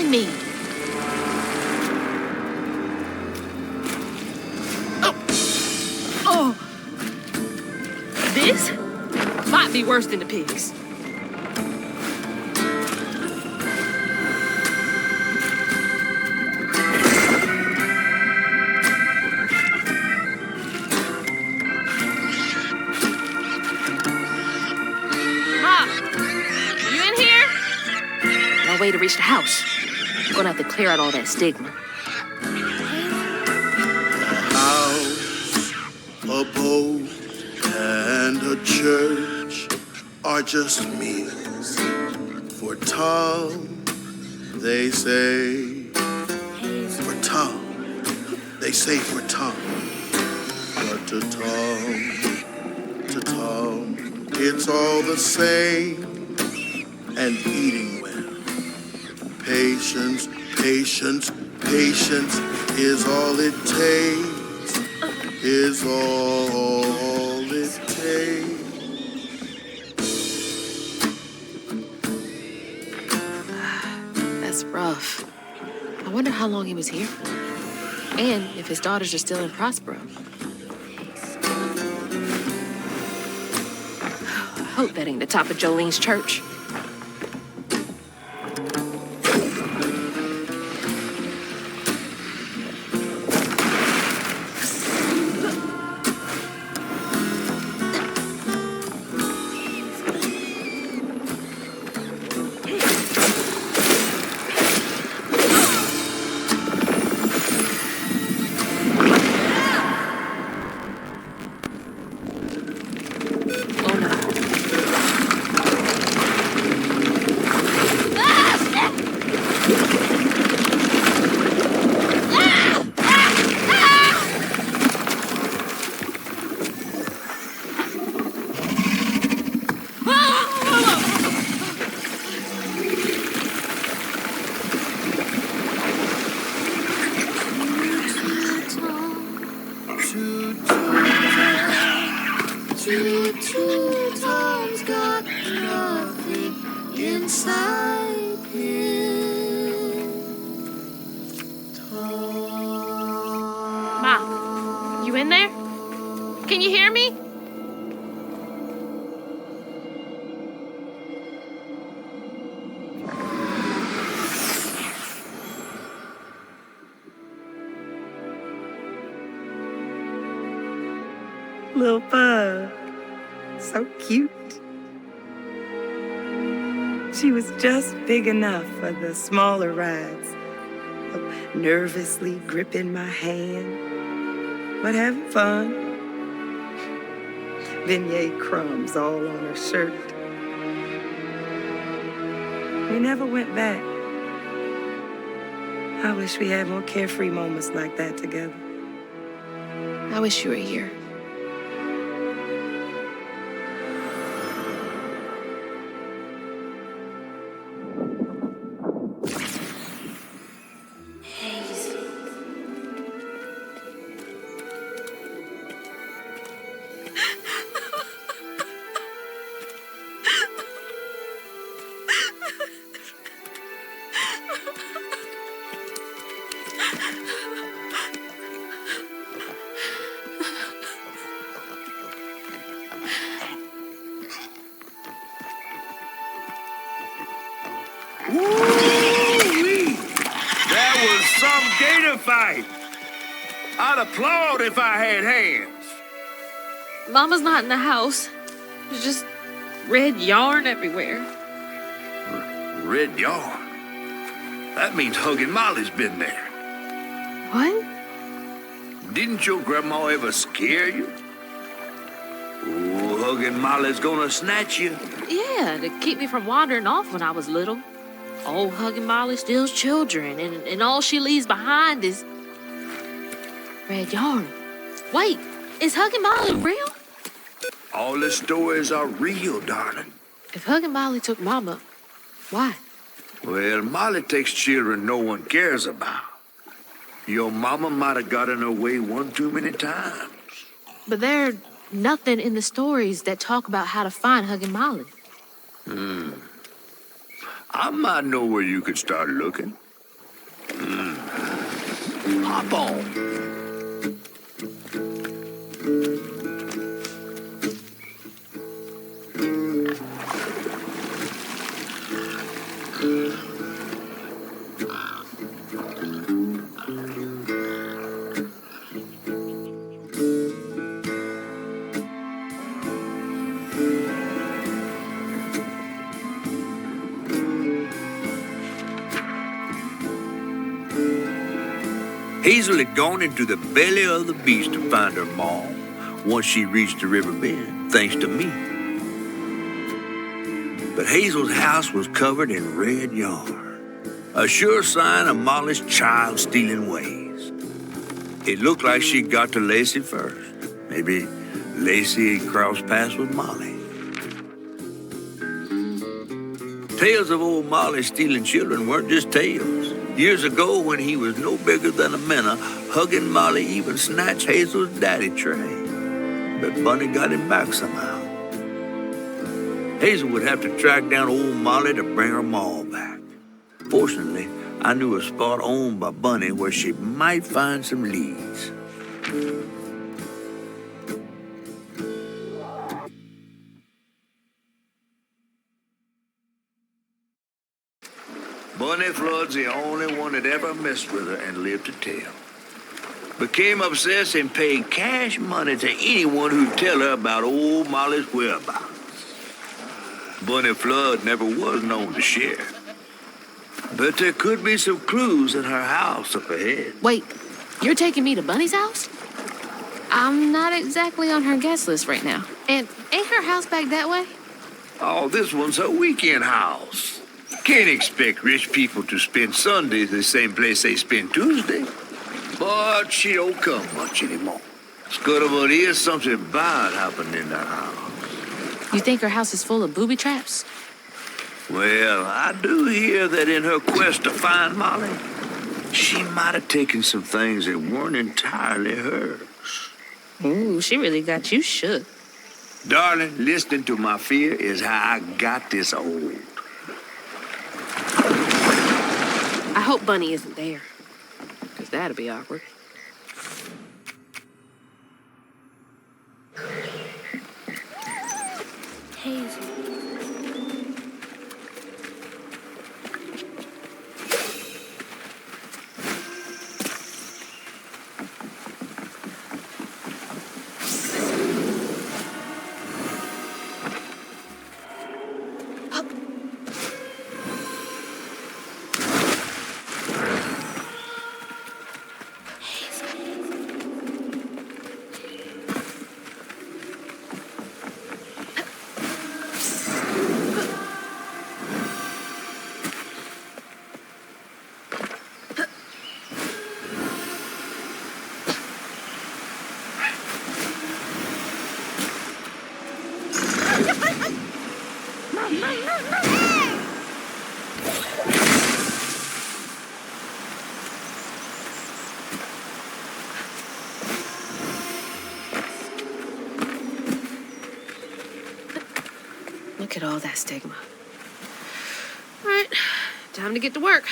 behind me. Oh. This might be worse than the pigs. Way to reach the house. Gonna have to clear out all that stigma. House, a boat, and a church are just meals for Tom. They say for Tom. They say for Tom. But to Tom, it's all the same. And eating well. Patience, patience, patience is all it takes. Is all it takes. That's rough. I wonder how long he was here. And if his daughters are still in Prospero. I hope that ain't the top of Jolene's church. Tom's got nothing inside him. Ma, you in there? Can you hear me? Little Bug. So cute. She was just big enough for the smaller rides. Nervously gripping my hand, but having fun. Beignet crumbs all on her shirt. We never went back. I wish we had more carefree moments like that together. I wish you were here. Woo-wee! That was some gator fight. I'd applaud if I had hands. Mama's not in the house. There's just red yarn everywhere. Red yarn? That means Huggin' Molly's been there. What? Didn't your grandma ever scare you? Oh, Huggin' Molly's gonna snatch you. Yeah, to keep me from wandering off when I was little. Old Huggin' Molly steals children, and all she leaves behind is red yarn. Wait, is Huggin' Molly real? All the stories are real, darling. If Huggin' Molly took Mama, why? Well, Molly takes children no one cares about. Your mama might have gotten away one too many times. But there's nothing in the stories that talk about how to find Huggin' Molly. I might know where you could start looking. Hop on. Hazel had gone into the belly of the beast to find her ma once she reached the river bend, thanks to me. But Hazel's house was covered in red yarn, a sure sign of Molly's child-stealing ways. It looked like she got to Lacey first. Maybe Lacey crossed paths with Molly. Tales of old Molly stealing children weren't just tales. Years ago, when he was no bigger than a minnow, hugging Molly even snatched Hazel's daddy Trey. But Bunny got him back somehow. Hazel would have to track down old Molly to bring her ma back. Fortunately, I knew a spot owned by Bunny where she might find some leads. Bunny Flood's the only one that ever messed with her and lived to tell. Became obsessed and paid cash money to anyone who'd tell her about old Molly's whereabouts. Bunny Flood never was known to share. But there could be some clues in her house up ahead. Wait, you're taking me to Bunny's house? I'm not exactly on her guest list right now. And ain't her house back that way? Oh, this one's her weekend house. Can't expect rich people to spend Sunday the same place they spend Tuesday. But she don't come much anymore. Scuttlebutt is something bad happened in that house. You think her house is full of booby traps? Well, I do hear that in her quest to find Molly, she might have taken some things that weren't entirely hers. Ooh, she really got you shook. Darling, listening to my fear is how I got this old. I hope Bunny isn't there, because that'd be awkward. Hazel. Look at all that stigma. All right, time to get to work.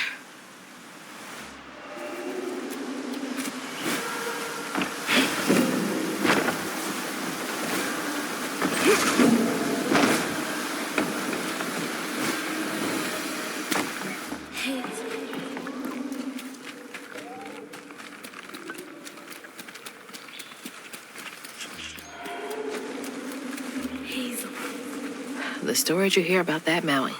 The stories you hear about that Maui.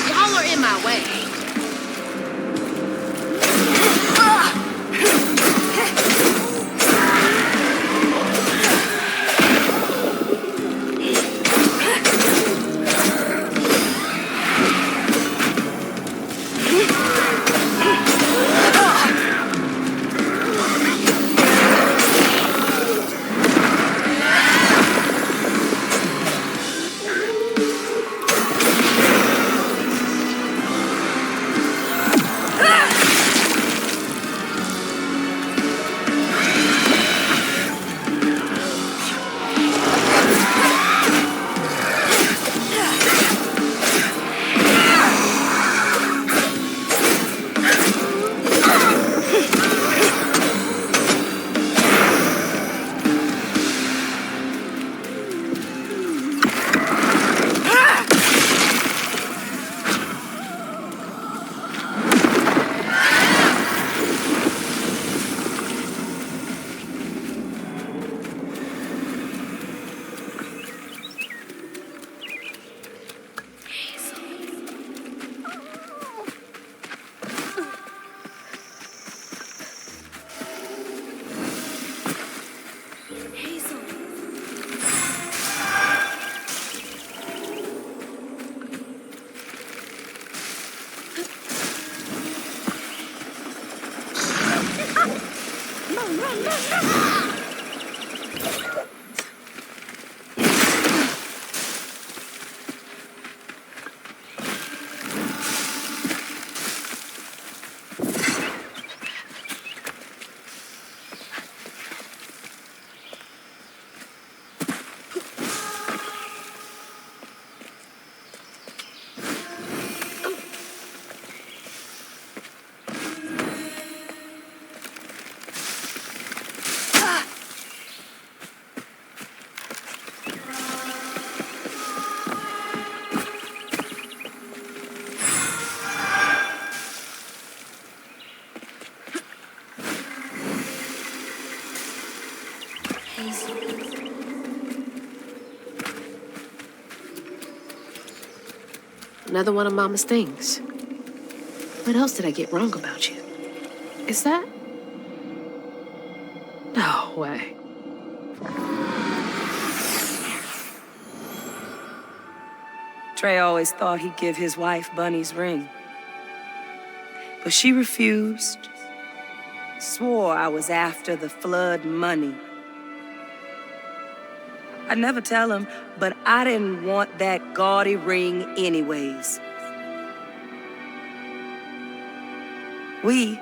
Y'all are in my way. Another one of Mama's things. What else did I get wrong about you? Is that? No way. Trey always thought he'd give his wife Bunny's ring. But she refused. Swore I was after the flood money. I'd never tell him, but I didn't want that gaudy ring anyways. We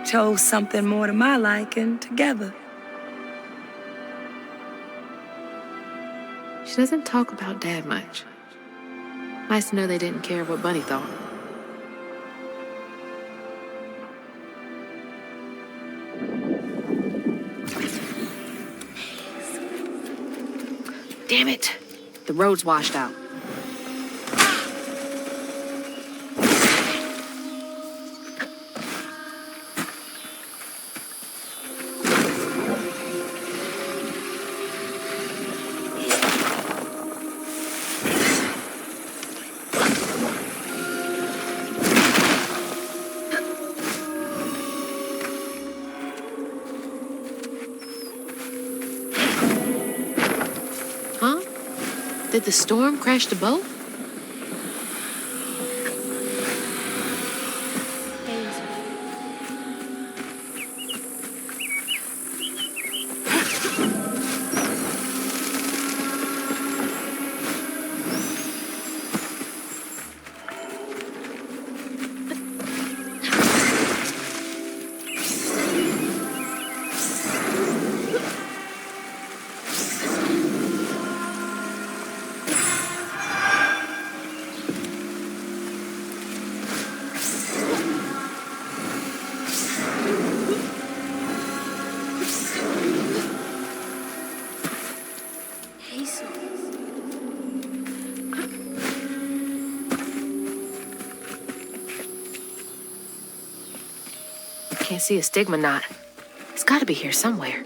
chose something more to my liking together. She doesn't talk about Dad much. Nice to know they didn't care what Bunny thought. Damn it! The road's washed out. Did the storm crash the boat? Can't see a stigma knot. It's got to be here somewhere.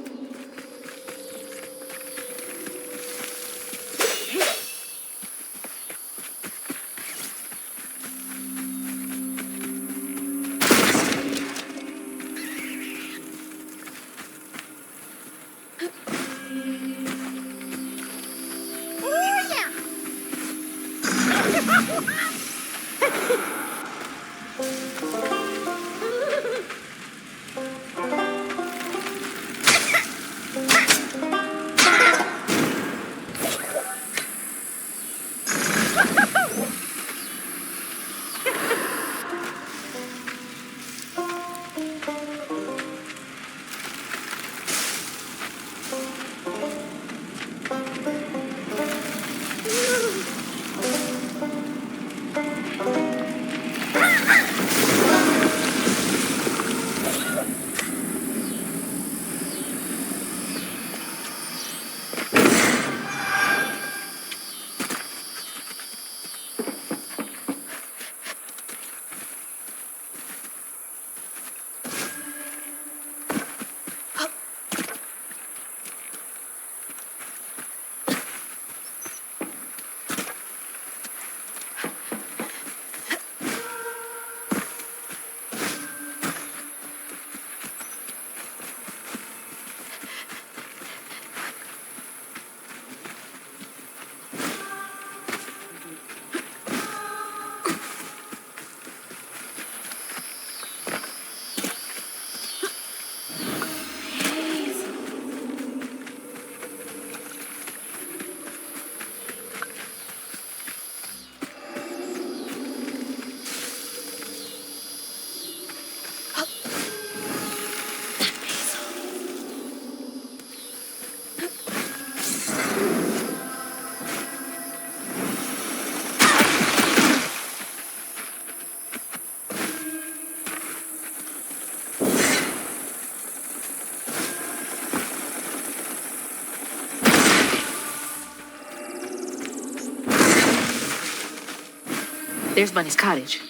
There's Bunny's cottage.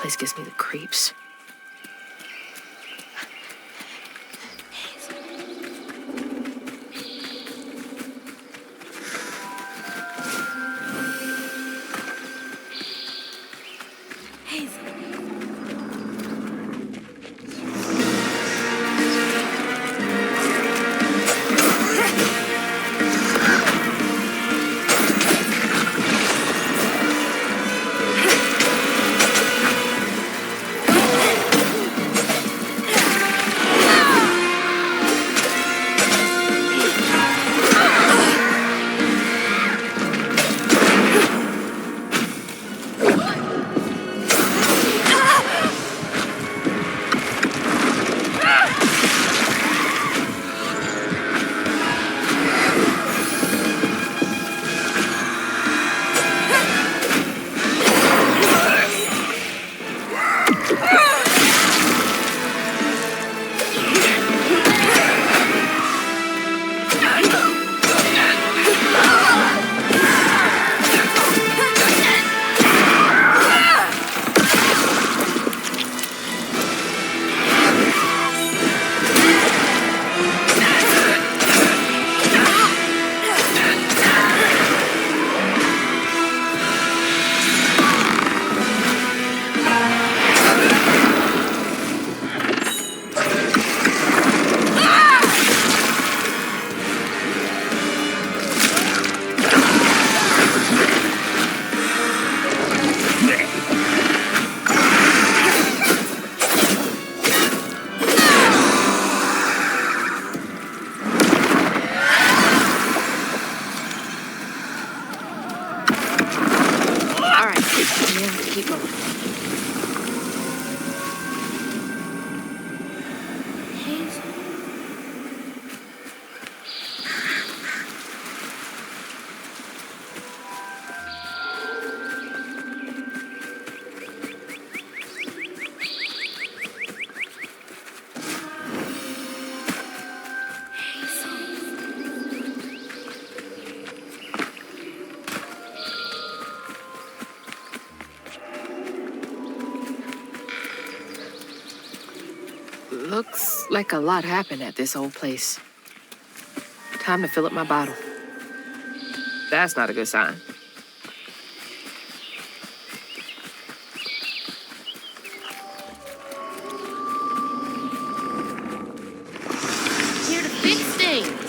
Place gives me the creeps. Looks like a lot happened at this old place. Time to fill up my bottle. That's not a good sign. Here to fix things.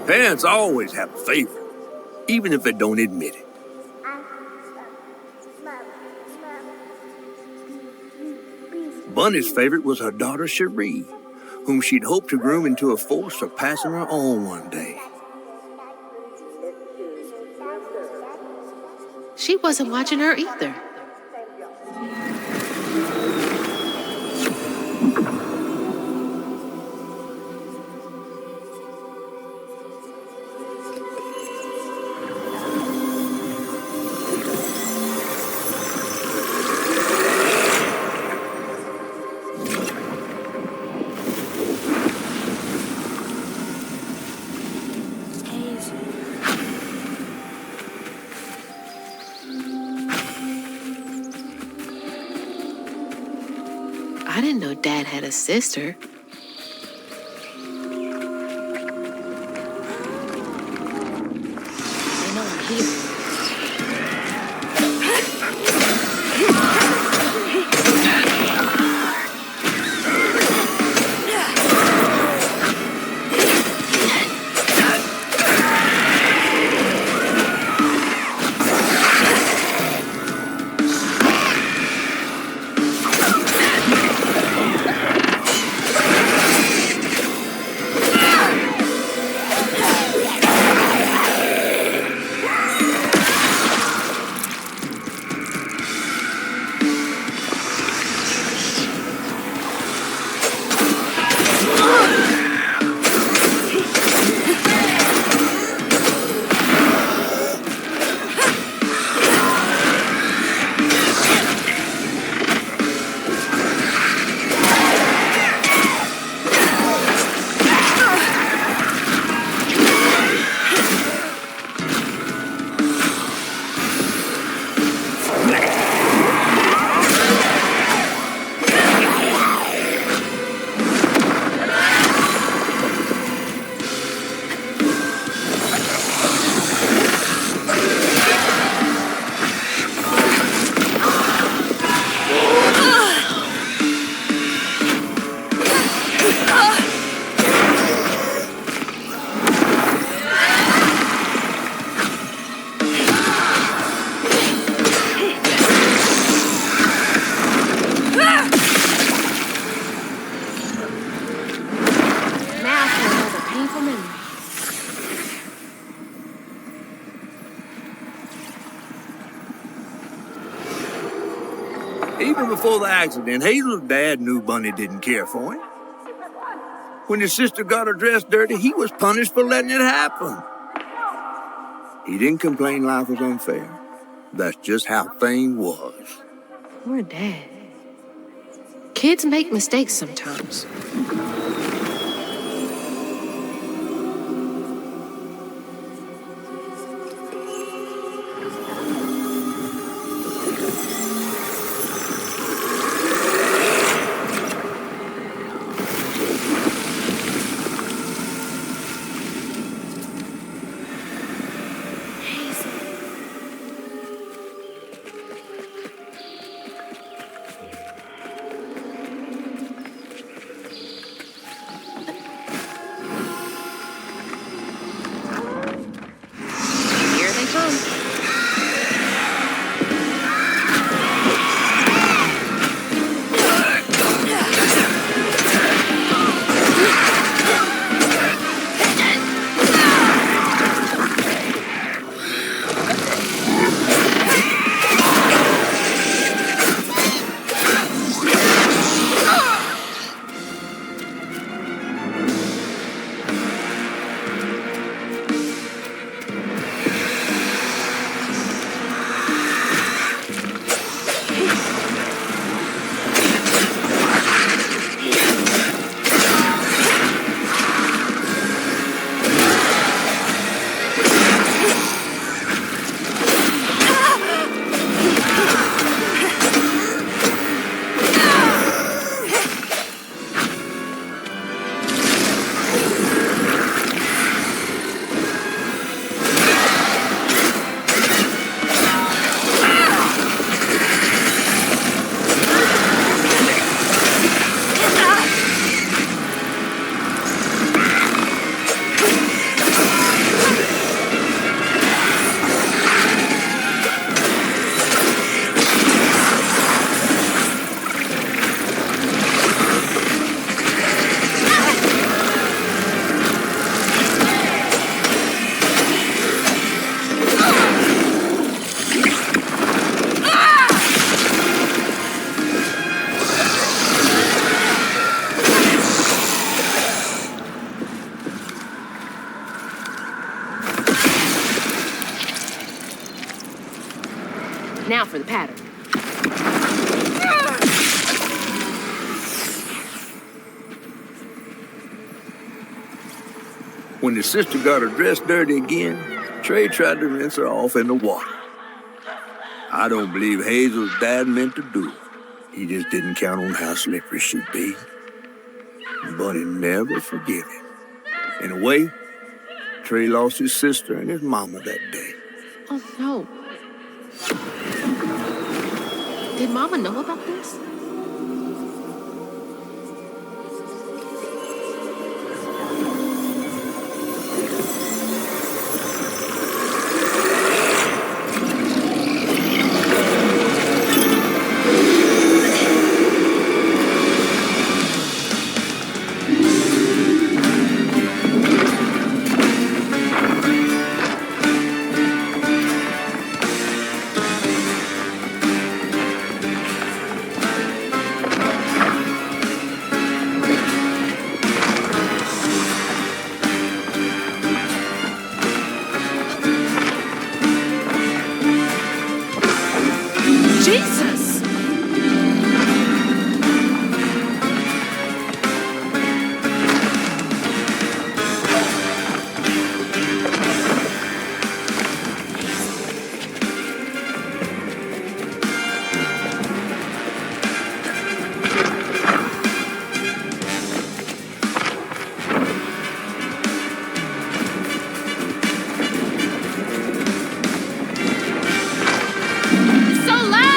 Parents always have a favorite, even if they don't admit it. Bunny's favorite was her daughter Cherie, whom she'd hoped to groom into a force surpassing her own one day. She wasn't watching her either. I didn't know Dad had a sister. I know I'm here. Even before the accident, Hazel's dad knew Bunny didn't care for him. When his sister got her dress dirty, he was punished for letting it happen. He didn't complain life was unfair. That's just how things was. Poor Dad. Kids make mistakes sometimes. for the pattern. When his sister got her dress dirty again, Trey tried to rinse her off in the water. I don't believe Hazel's dad meant to do it. He just didn't count on how slippery she'd be. But he never forgave him. In a way, Trey lost his sister and his mama that day. Oh, no. Did Mama know about this? Jesus! It's so loud!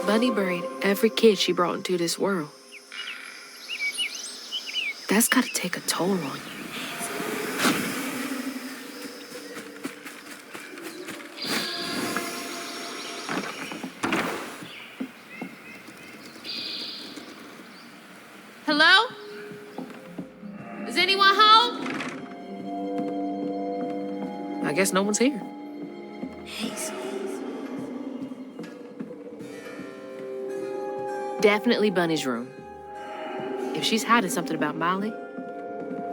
Bunny buried every kid she brought into this world. That's gotta take a toll on you. Hello? Is anyone home? I guess no one's here. Definitely Bunny's room. If she's hiding something about Molly,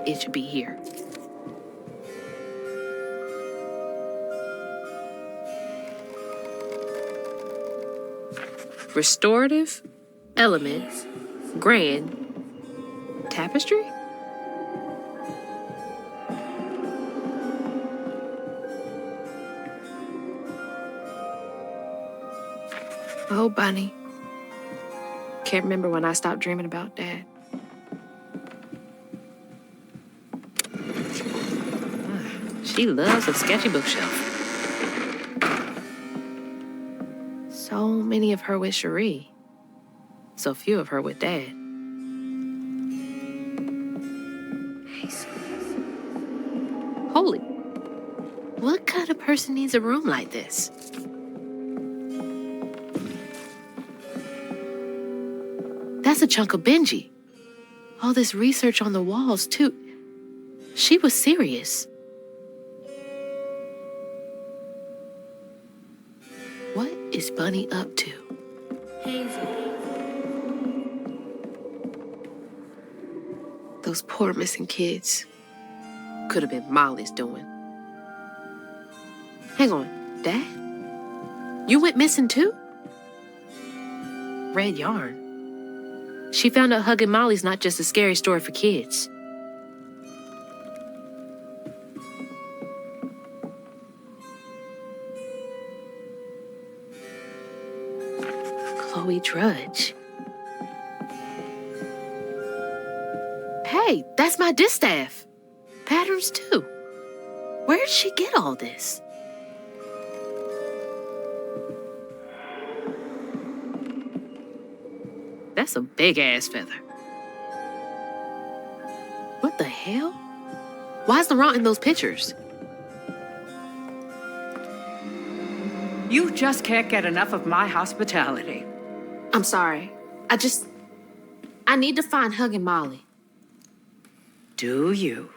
it should be here. Restorative elements, grand tapestry? Oh, Bunny. Can't remember when I stopped dreaming about Dad. She loves a sketchy bookshelf. So many of her with Cherie. So few of her with Dad. Holy. What kind of person needs a room like this? That's a chunk of Benji. All this research on the walls, too. She was serious. What is Bunny up to? Those poor missing kids. Could have been Molly's doing. Hang on, Dad? You went missing too? Red yarn. She found out hugging Molly's not just a scary story for kids. Chloe Drudge. Hey, that's my distaff. Patterns too. Where'd she get all this? That's a big-ass feather. What the hell? Why's Laurent in those pictures? You just can't get enough of my hospitality. I'm sorry. I need to find Hug and Molly. Do you?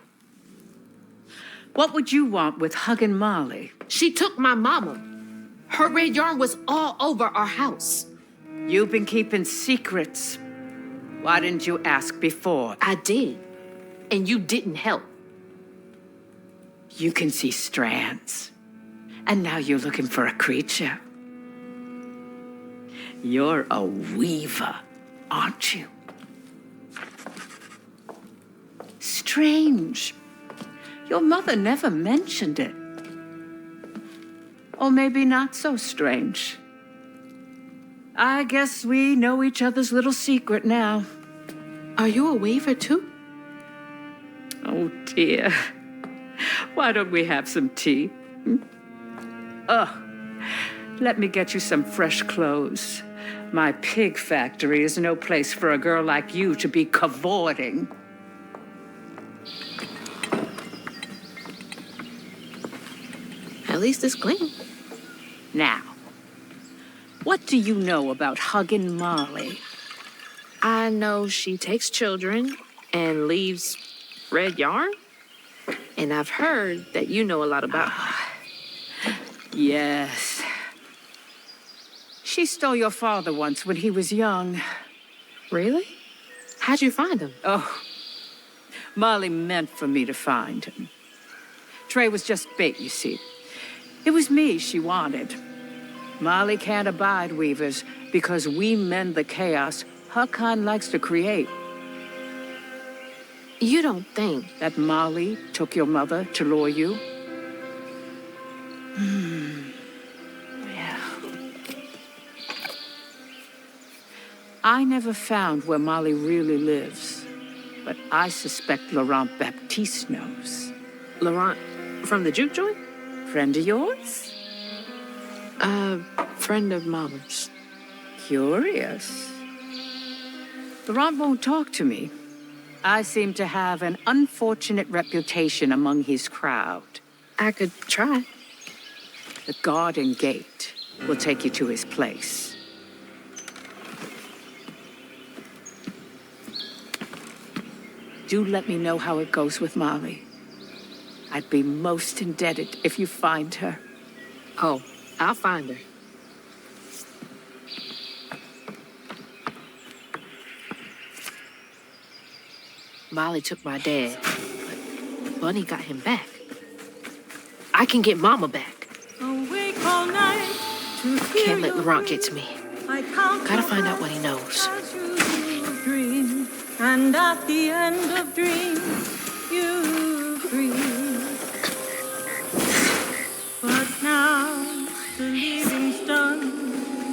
What would you want with Hug and Molly? She took my mama. Her red yarn was all over our house. You've been keeping secrets. Why didn't you ask before? I did. And you didn't help. You can see strands. And now you're looking for a creature. You're a weaver, aren't you? Strange. Your mother never mentioned it. Or maybe not so strange. I guess we know each other's little secret now. Are you a weaver too? Oh, dear. Why don't we have some tea? Let me get you some fresh clothes. My pig factory is no place for a girl like you to be cavorting. At least it's clean. Now, what do you know about hugging Molly? I know she takes children and leaves red yarn. And I've heard that you know a lot about her. Yes. She stole your father once when he was young. Really? How'd you find him? Oh, Molly meant for me to find him. Trey was just bait, you see. It was me she wanted. Molly can't abide weavers because we mend the chaos her kind likes to create. You don't think that Molly took your mother to lure you? Yeah. I never found where Molly really lives, but I suspect Laurent Baptiste knows. Laurent from the juke joint? Friend of yours? Friend of Mama's. Curious. Laurent won't talk to me. I seem to have an unfortunate reputation among his crowd. I could try. The garden gate will take you to his place. Do let me know how it goes with Molly. I'd be most indebted if you find her. Oh, I'll find her. Molly took my dad, but Bunny got him back. I can get Mama back. Awake all night to Can't let Laurent get to me. Gotta find out what he knows. dream, and at the end of dreams, you breathe. But now the leaving's done,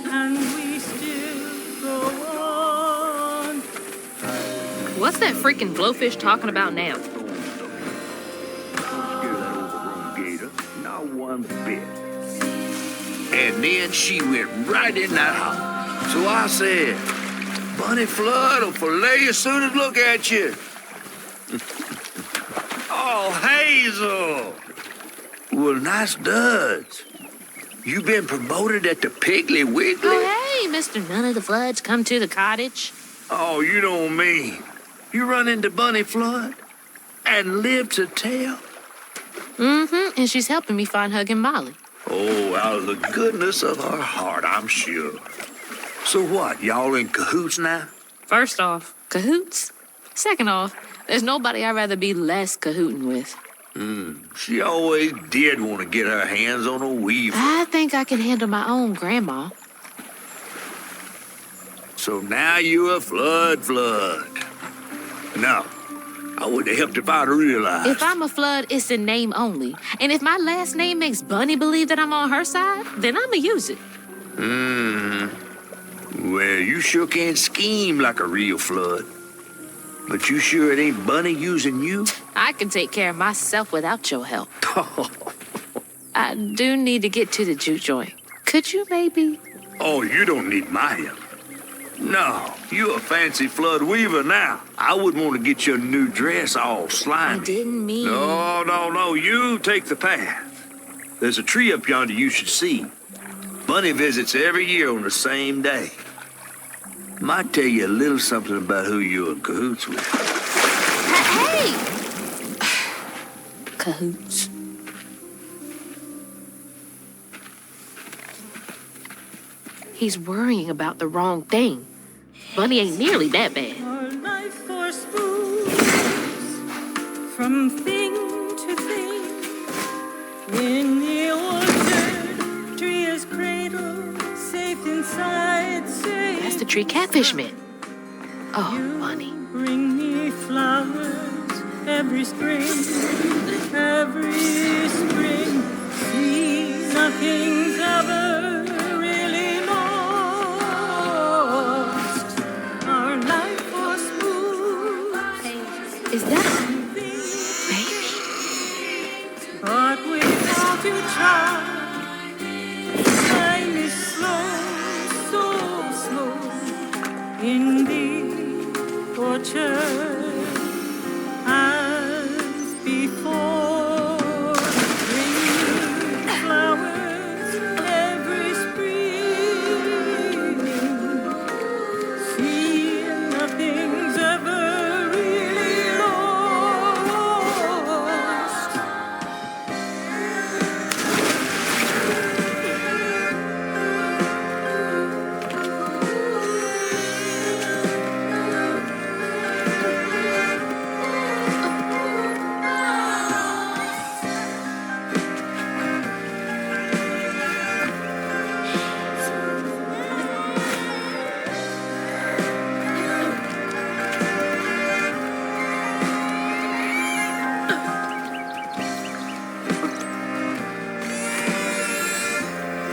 and we still go on. What's that freaking blowfish talking about now? Not one bit. And then she went right in that house. So I said, Bunny Flood will fillet you as soon as look at you. Oh, Hazel. Well, nice duds. You been promoted at the Piggly Wiggly? Oh, hey, Mr. None of the Floods, come to the cottage. Oh, you know me. You run into Bunny Flood and live to tell? Mm-hmm, and she's helping me find Hug and Molly. Oh, out of the goodness of her heart, I'm sure. So what, y'all in cahoots now? First off, cahoots. Second off, there's nobody I'd rather be less cahooting with. She always did want to get her hands on a weaver. I think I can handle my own grandma. So now you're a flood. No, I wouldn't have helped if I'd realized. If I'm a Flood, it's in name only. And if my last name makes Bunny believe that I'm on her side, then I'ma use it. Well, you sure can scheme like a real Flood. But you sure it ain't Bunny using you? I can take care of myself without your help. I do need to get to the juke joint. Could you maybe? Oh, you don't need my help. No, you a fancy flood weaver now. I wouldn't want to get your new dress all slimy. I didn't mean... No, you take the path. There's a tree up yonder you should see. Bunny visits every year on the same day. Might tell you a little something about who you're in cahoots with. Hey! Cahoots. He's worrying about the wrong thing. Bunny ain't nearly that bad. Our life force moves from thing to thing. In the orchard, tree is cradled, safe inside, safe. That's the tree catfish meant. Oh, Bunny. Bring me flowers every spring, every spring. See, nothing's ever really lost. Our life force moves. Is that a baby? But we've got to try. Time is slow, so slow. In the orchard as before, bringing flowers every spring. See, nothing's ever really lost.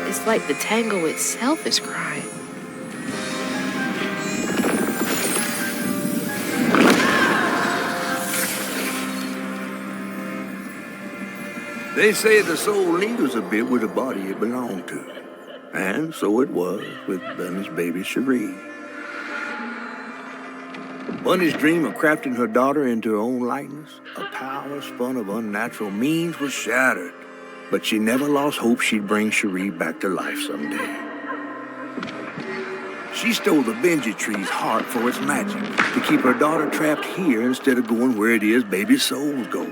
It's like the tango itself is crying. They say the soul lingers a bit with the body it belonged to. And so it was with Bunny's baby Cherie. Bunny's dream of crafting her daughter into her own likeness, a power spun of unnatural means, was shattered. But she never lost hope she'd bring Cherie back to life someday. She stole the Benji tree's heart for its magic, to keep her daughter trapped here instead of going where it is baby souls go.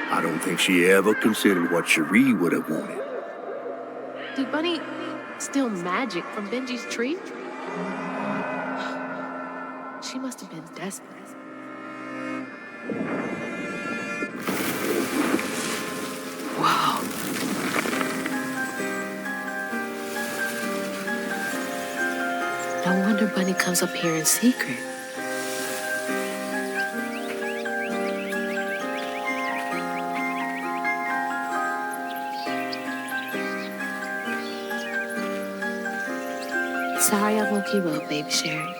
I don't think she ever considered what Cherie would have wanted. Did Bunny steal magic from Benji's tree? She must have been desperate. Wow. No wonder Bunny comes up here in secret. Sorry I woke you up, baby Cherie.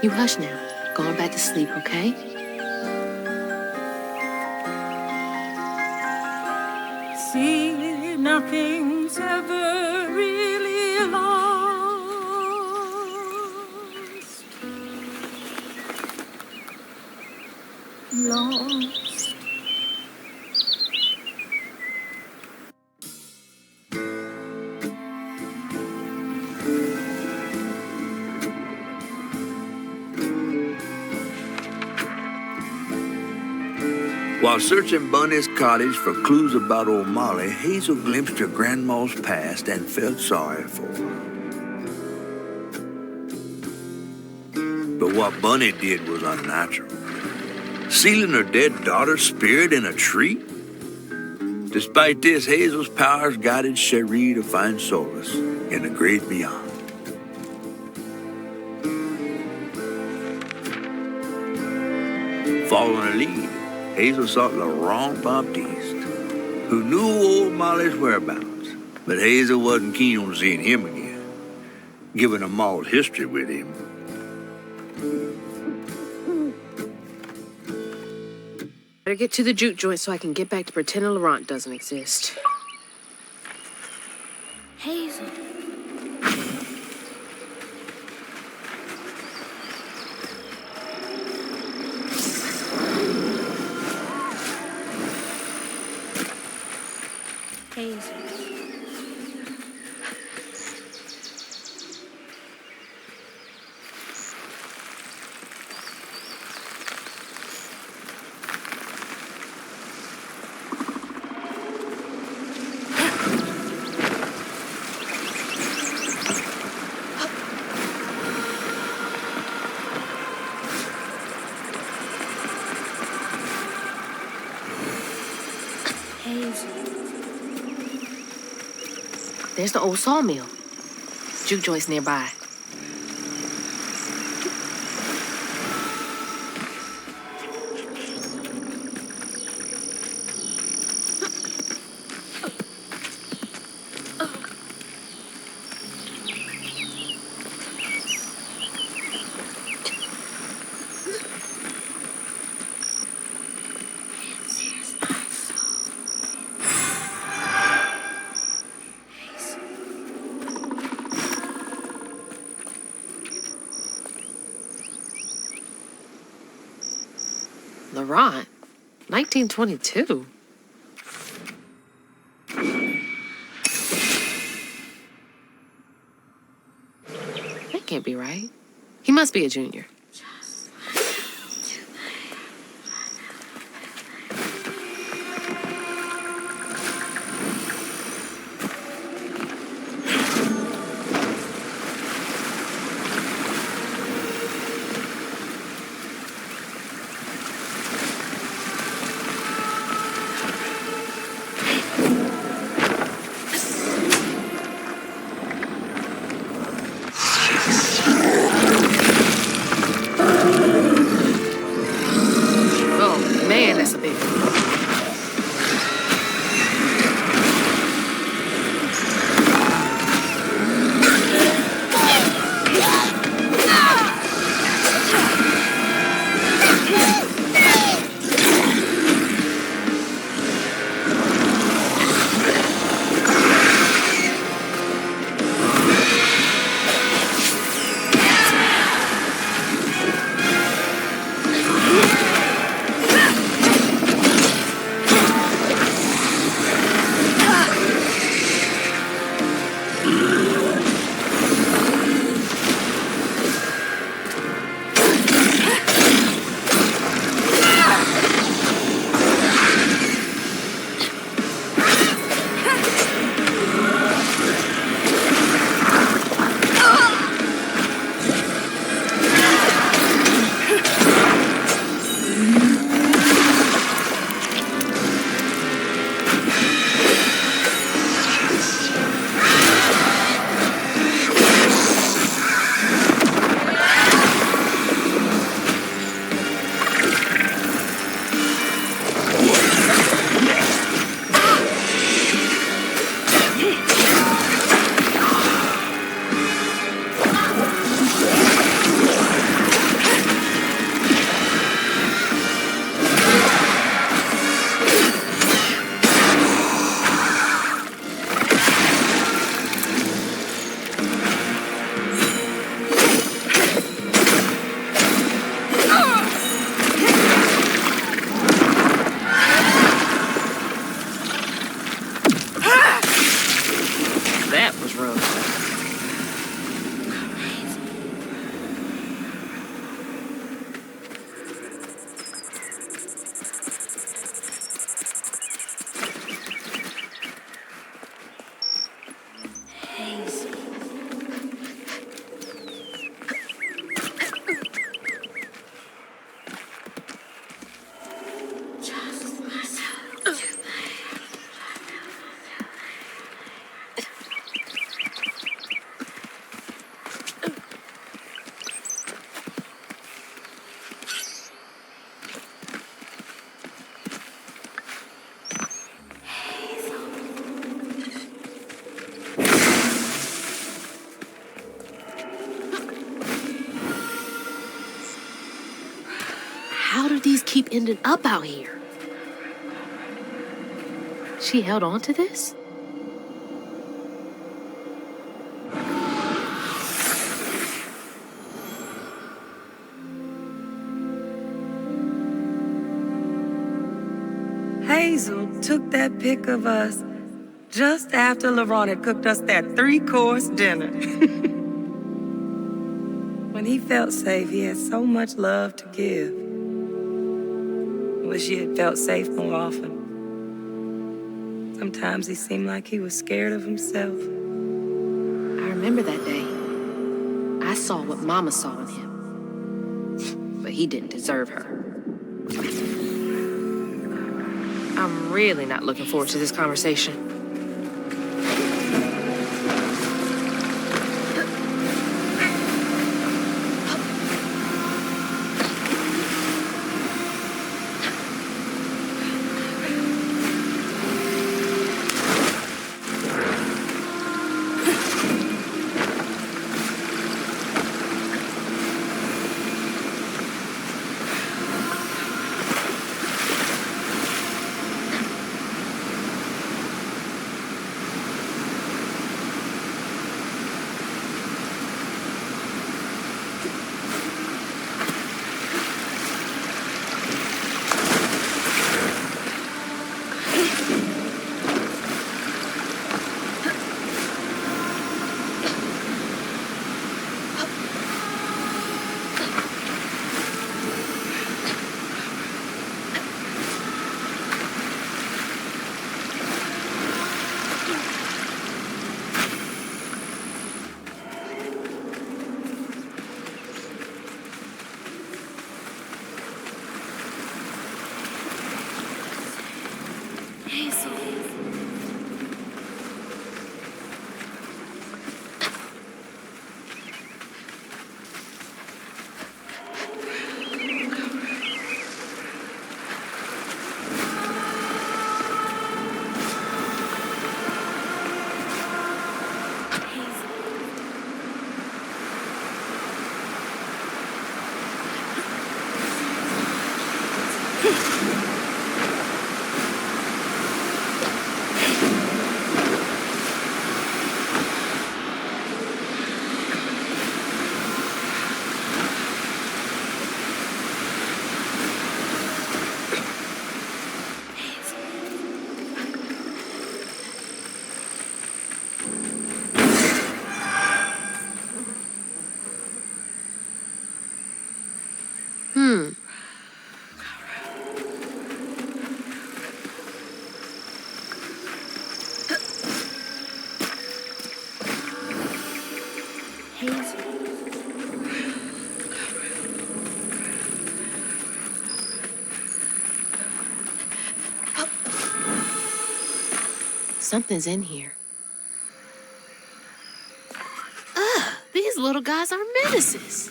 You hush now. Going back to sleep, okay? See, nothing's ever really lost. Lost. While searching Bunny's cottage for clues about old Molly, Hazel glimpsed her grandma's past and felt sorry for her. But what Bunny did was unnatural. Sealing her dead daughter's spirit in a tree? Despite this, Hazel's powers guided Cherie to find solace in the great beyond. Following her lead, Hazel sought Laurent Baptiste, who knew old Molly's whereabouts, but Hazel wasn't keen on seeing him again, given a mauled history with him. Better get to the juke joint so I can get back to pretending Laurent doesn't exist. Hazel. Hazel. There's the old sawmill. Juke joint's nearby. Laurent? 1922? That can't be right. He must be a junior. How do these keep ending up out here? She held on to this? Hazel took that pic of us just after LaRon had cooked us that 3-course dinner. When he felt safe, he had so much love to give. Wish he had felt safe more often. Sometimes he seemed like he was scared of himself. I remember that day. I saw what Mama saw in him. But he didn't deserve her. I'm really not looking forward to this conversation. Something's in here. Ugh, these little guys are menaces.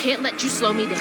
Can't let you slow me down.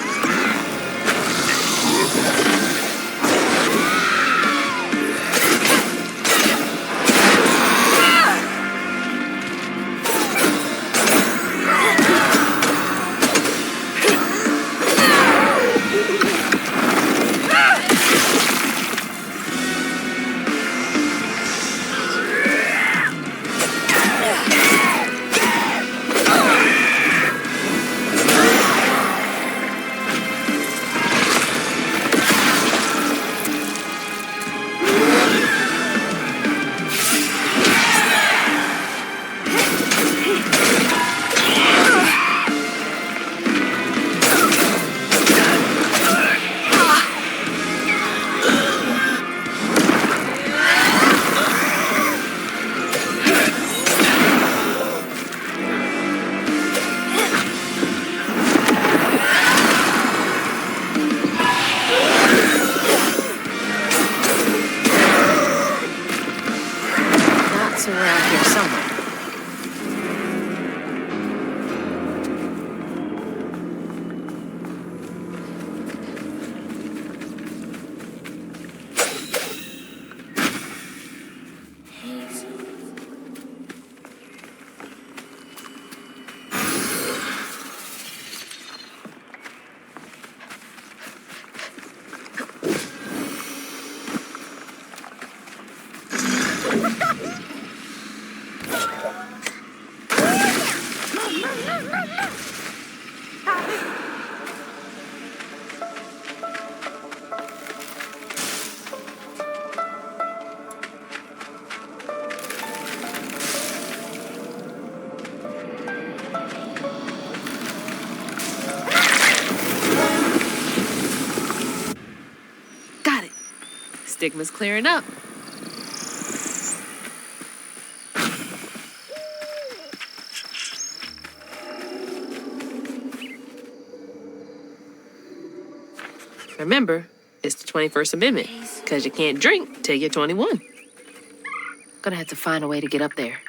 stigma's clearing up. Remember, it's the 21st Amendment, because you can't drink till you're 21. Gonna have to find a way to get up there.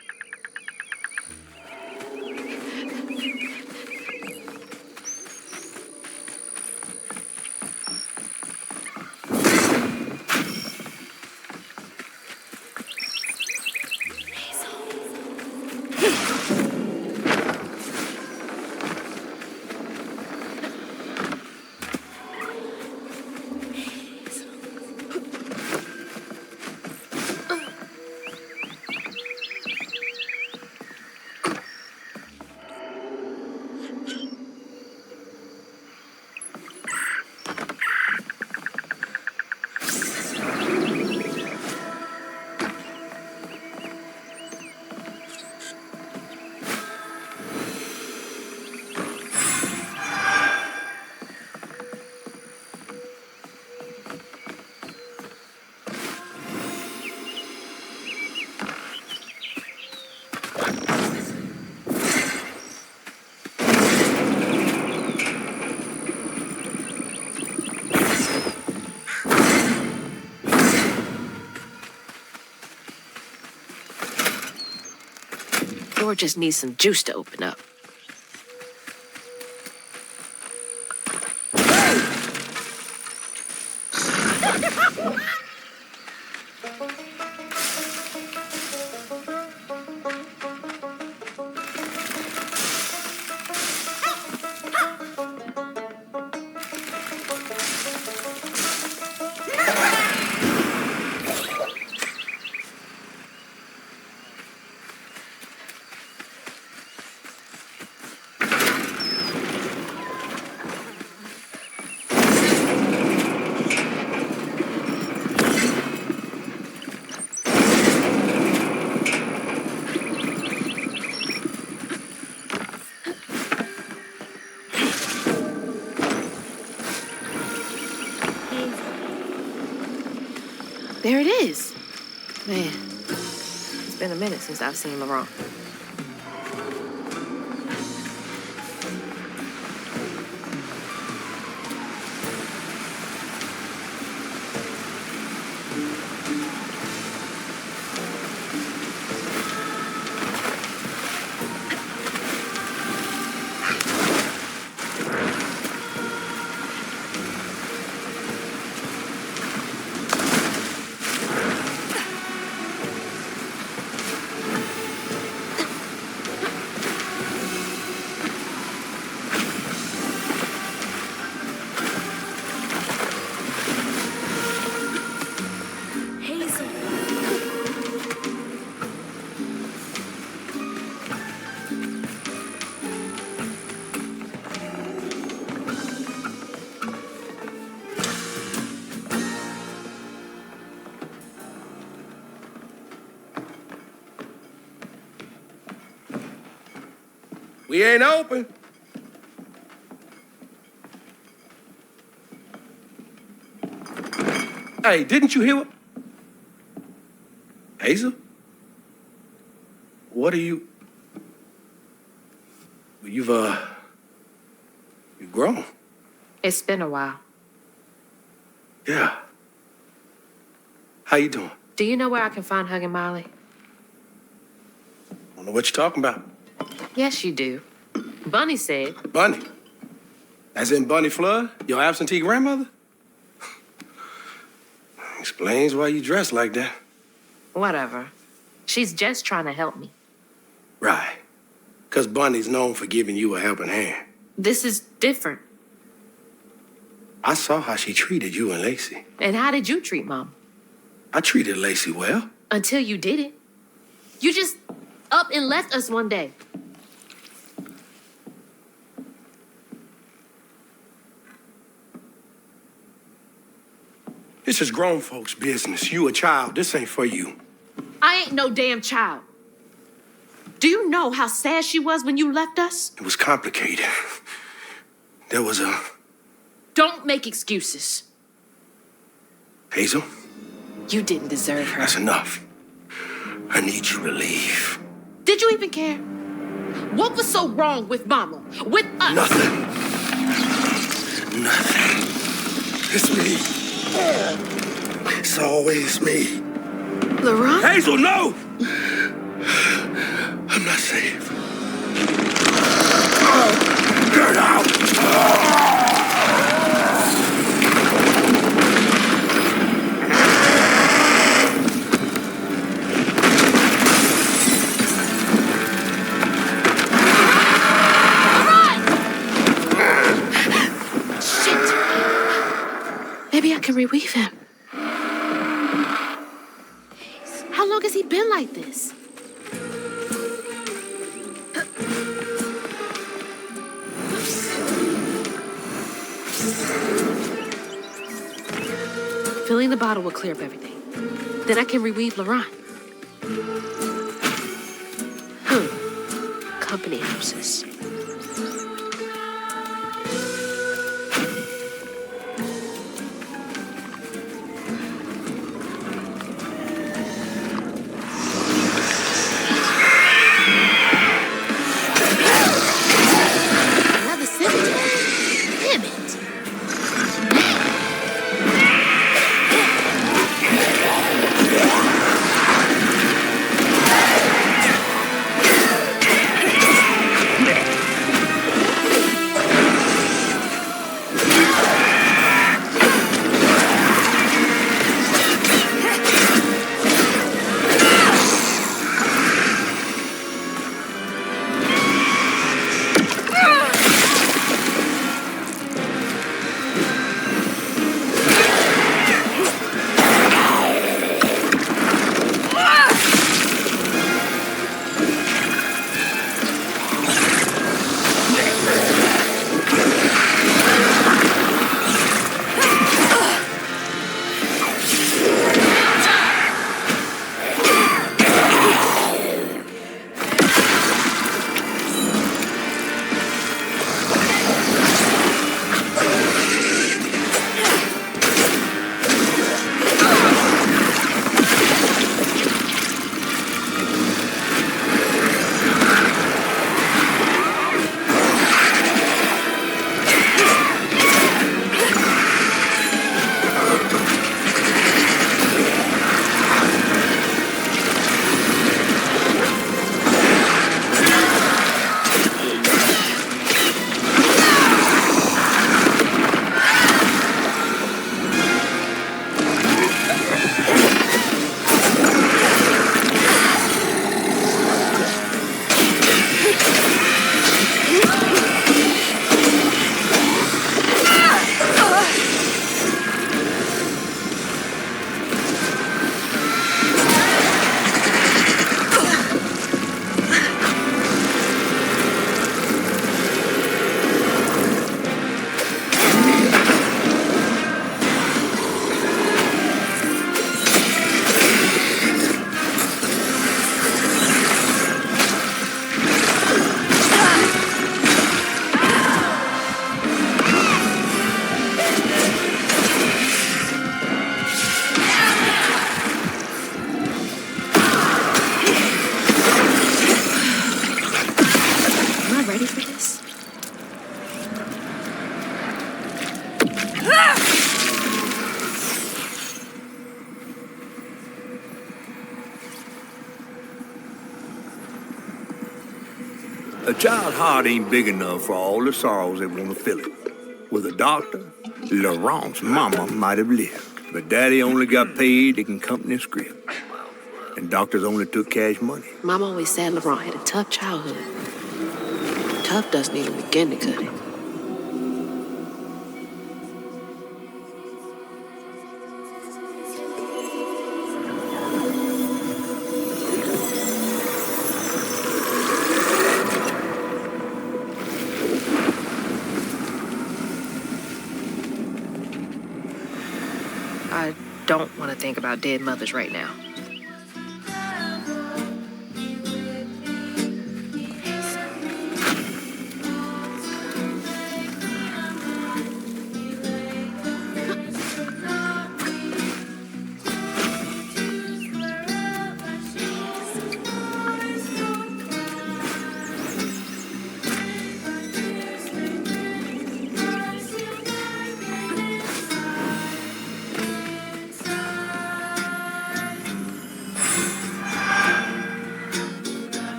Door just needs some juice to open up. There it is. Man, it's been a minute since I've seen Laurent. We ain't open. Hey, didn't you hear what? Hazel? What are you? You've grown. It's been a while. Yeah. How you doing? Do you know where I can find Huggin' Molly? I don't know what you're talking about. Yes, you do. Bunny said. Bunny? As in Bunny Flood, your absentee grandmother? Explains why you dress like that. Whatever. She's just trying to help me. Right. 'Cause Bunny's known for giving you a helping hand. This is different. I saw how she treated you and Lacey. And how did you treat Mom? I treated Lacey well. Until you didn't. You just up and left us one day. This is grown folks' business. You a child. This ain't for you. I ain't no damn child. Do you know how sad she was when you left us? It was complicated. There was a... Don't make excuses. Hazel, You didn't deserve her. That's enough. I need you to leave. Did you even care? What was so wrong with Mama? With us? Nothing. It's me. It's always me. Laurent? Hazel, no! I'm not safe. Get out! Maybe I can reweave him. How long has he been like this? Filling the bottle will clear up everything. Then I can reweave Laurent. Company houses. A child's heart ain't big enough for all the sorrows that want to fill it. With a doctor, Laurent's mama might have lived, but Daddy only got paid to company script. And doctors only took cash money. Mom always said Laurent had a tough childhood. Tough doesn't even begin to cut it. I don't want to think about dead mothers right now.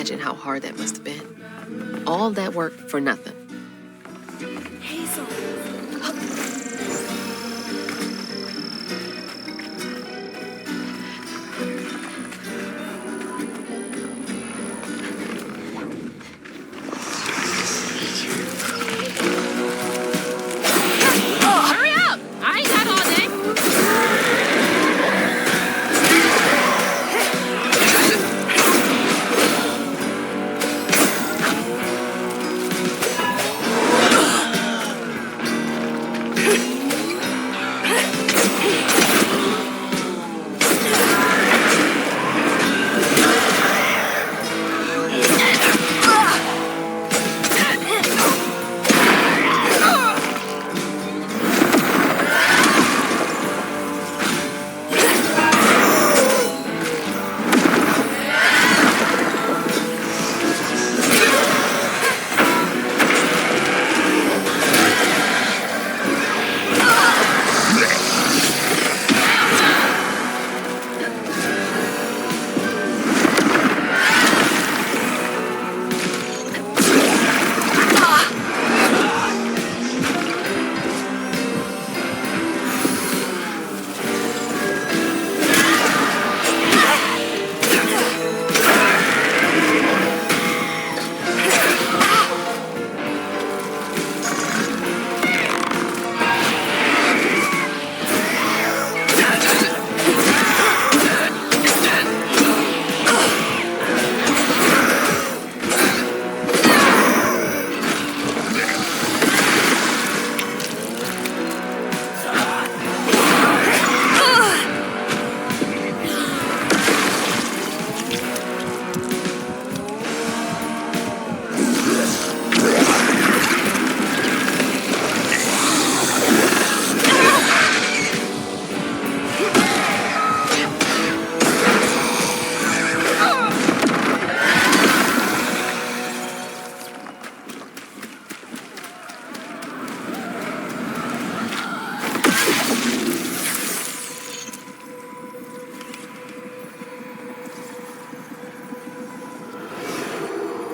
imagine how hard that must have been. All that work for nothing. Hazel. Hurry up! I ain't got all day.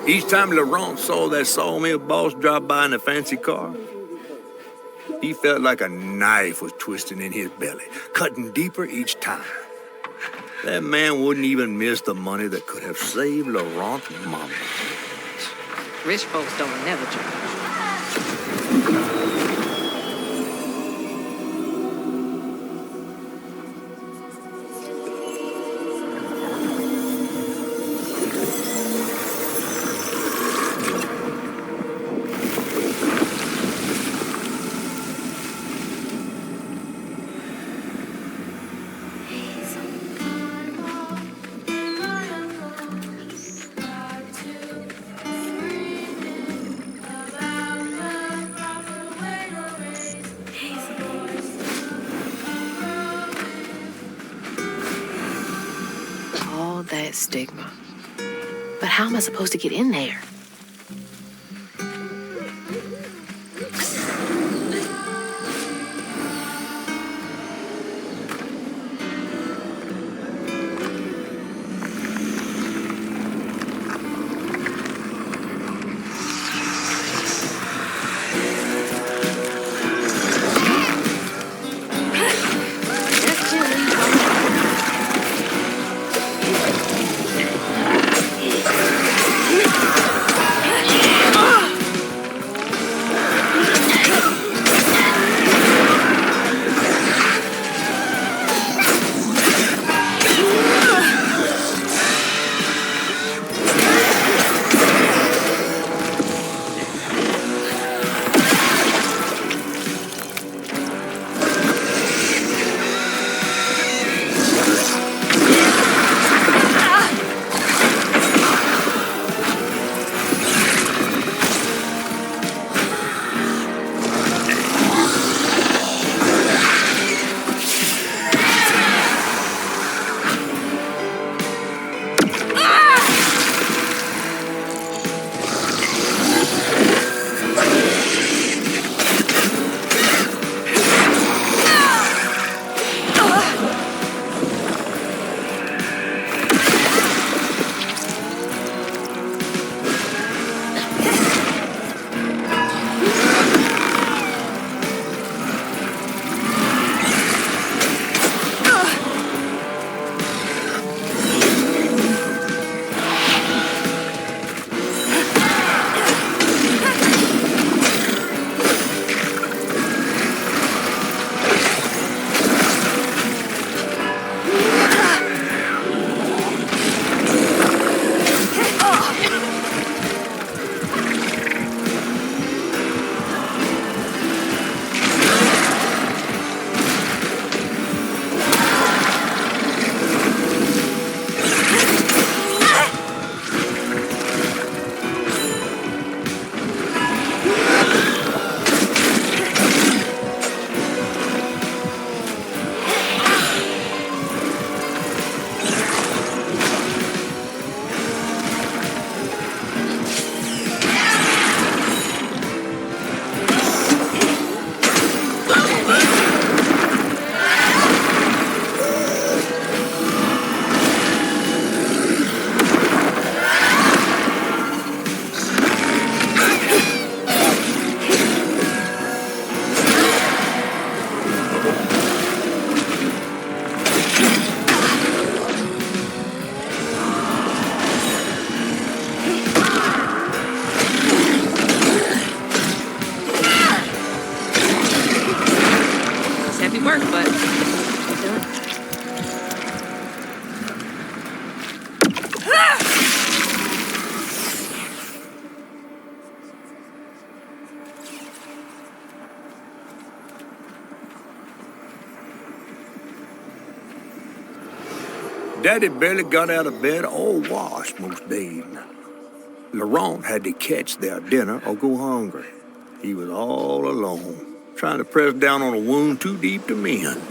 Each time Laurent saw that sawmill boss drop by in a fancy car, he felt like a knife was twisting in his belly, cutting deeper each time. That man wouldn't even miss the money that could have saved Laurent's mama. Rich folks don't never change. That stigma. But how am I supposed to get in there? Daddy barely got out of bed or washed most days. Laurent had to catch their dinner or go hungry. He was all alone, trying to press down on a wound too deep to mend.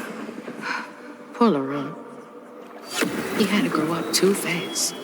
Poor Laurent. He had to grow up too fast.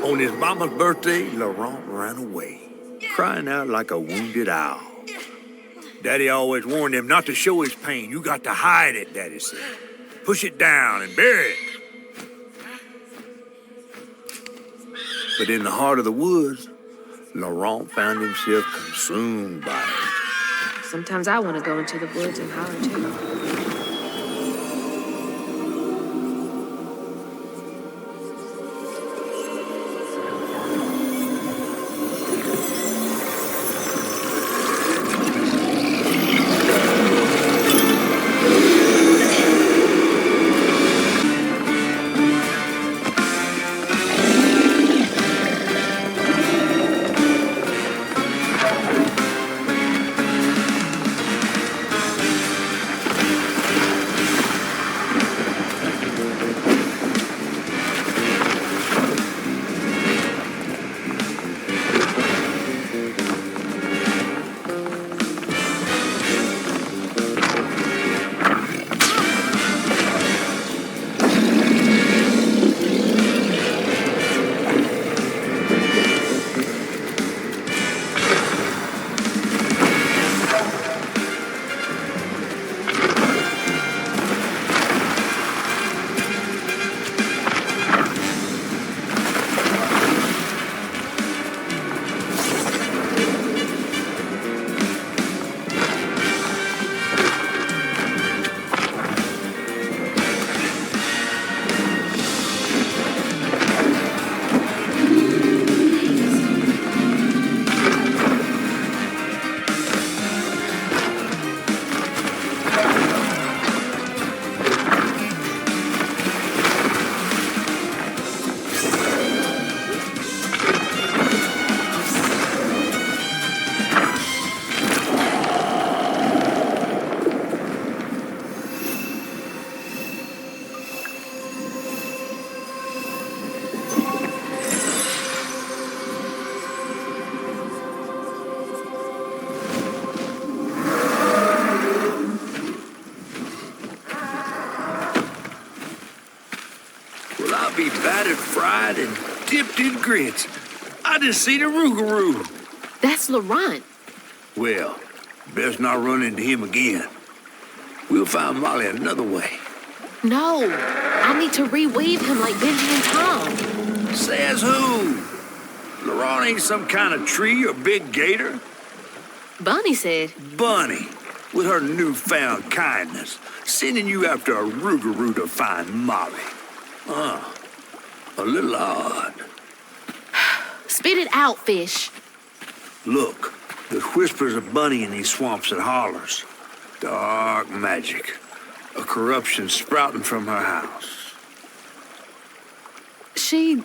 On his mama's birthday, Laurent ran away, crying out like a wounded owl. Daddy always warned him not to show his pain. You got to hide it, Daddy said. Push it down and bury it. But in the heart of the woods, Laurent found himself consumed by it. Sometimes I want to go into the woods and holler too. battered, fried, and dipped in grits. I just seen a rougarou. That's Laurent. Well, best not run into him again. We'll find Molly another way. No, I need to reweave him like Benji and Tom. Says who? Laurent ain't some kind of tree or big gator. Bunny said. Bunny, with her newfound kindness, sending you after a rougarou to find Molly. A little odd. Spit it out, fish. Look, there's whispers of Bunny in these swamps and hollers. Dark magic. A corruption sprouting from her house. She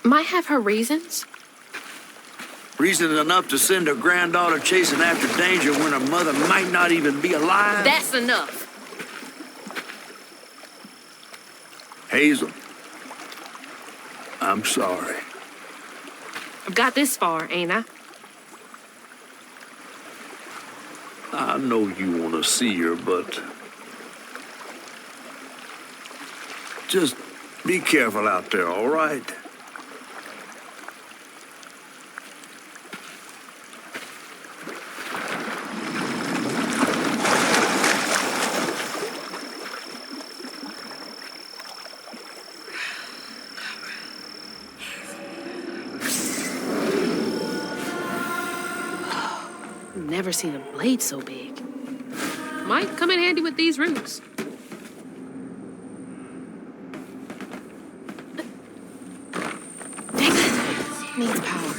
might have her reasons. Reason enough to send her granddaughter chasing after danger when her mother might not even be alive? That's enough. Hazel, I'm sorry. I've got this far, ain't I? I know you want to see her, but just be careful out there, all right? Never seen a blade so big. Might come in handy with these roots. Dang it! Needs power.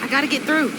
Gotta get through.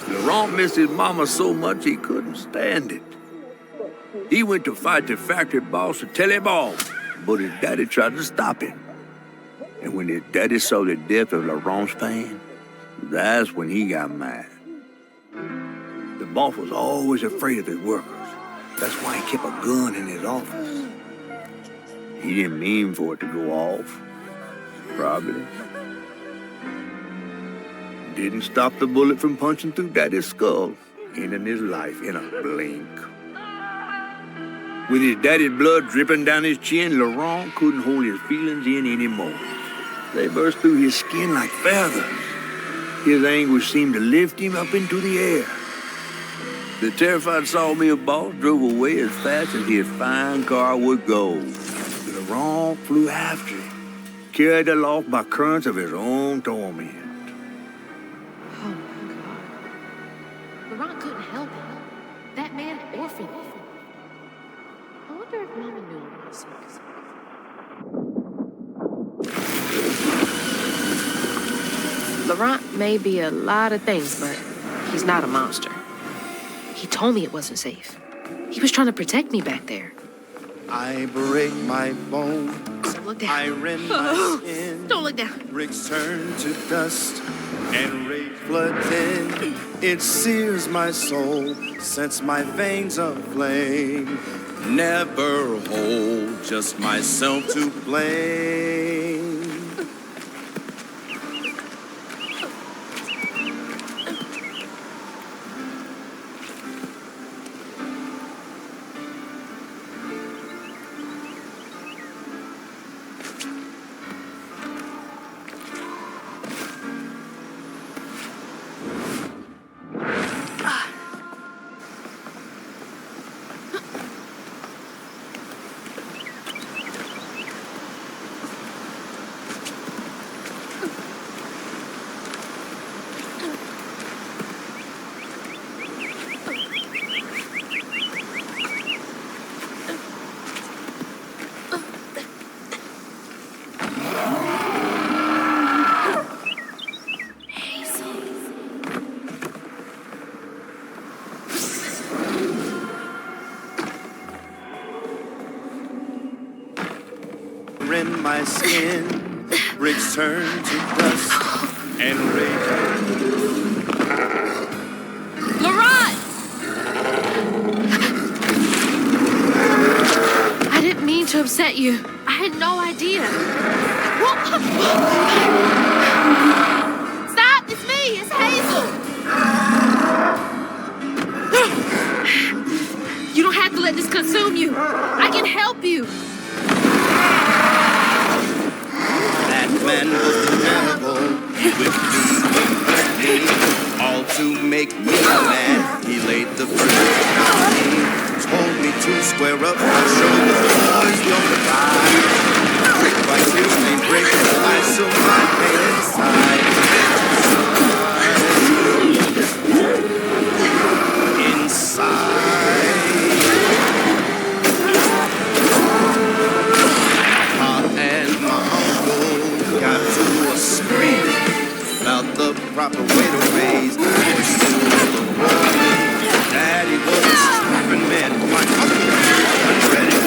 Laurent missed his mama so much he couldn't stand it. He went to fight the factory boss to tell him off, but his daddy tried to stop him. And when his daddy saw the depth of Laurent's pain, that's when he got mad. The boss was always afraid of his workers. That's why he kept a gun in his office. He didn't mean for it to go off, probably. Didn't stop the bullet from punching through Daddy's skull, ending his life in a blink. With his daddy's blood dripping down his chin, Laurent couldn't hold his feelings in anymore. They burst through his skin like feathers. His anguish seemed to lift him up into the air. The terrified sawmill boss drove away as fast as his fine car would go. Laurent flew after him, carried aloft by currents of his own torment. Oh my God. Laurent couldn't help it. That man orphaned him. I wonder if Mama knew him was sick. Laurent may be a lot of things, but he's not a monster. He told me it wasn't safe. He was trying to protect me back there. I break my bones. Don't look down. I rend my skin. Don't look down. Bricks turn to dust. and rage floods in. It sears my soul, sets my veins aflame. Never hold, just myself to blame. In my skin, bricks turn to dust and rage. Laurent! I didn't mean to upset you. I had no idea. Stop! It's me! It's Hazel! You don't have to let this consume you. I can help you. That man was terrible. He whipped me, all to make me mad. He laid the burden on me, told me to square up my shoulders. Boys don't lie. Brick by brick, they break. I still my pain inside. Proper way to raise boys to the world. Daddy was a strapping man, my uncle was ready.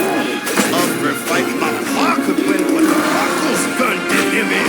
Up for fight, my pa could win, but the uncle's gun did him in.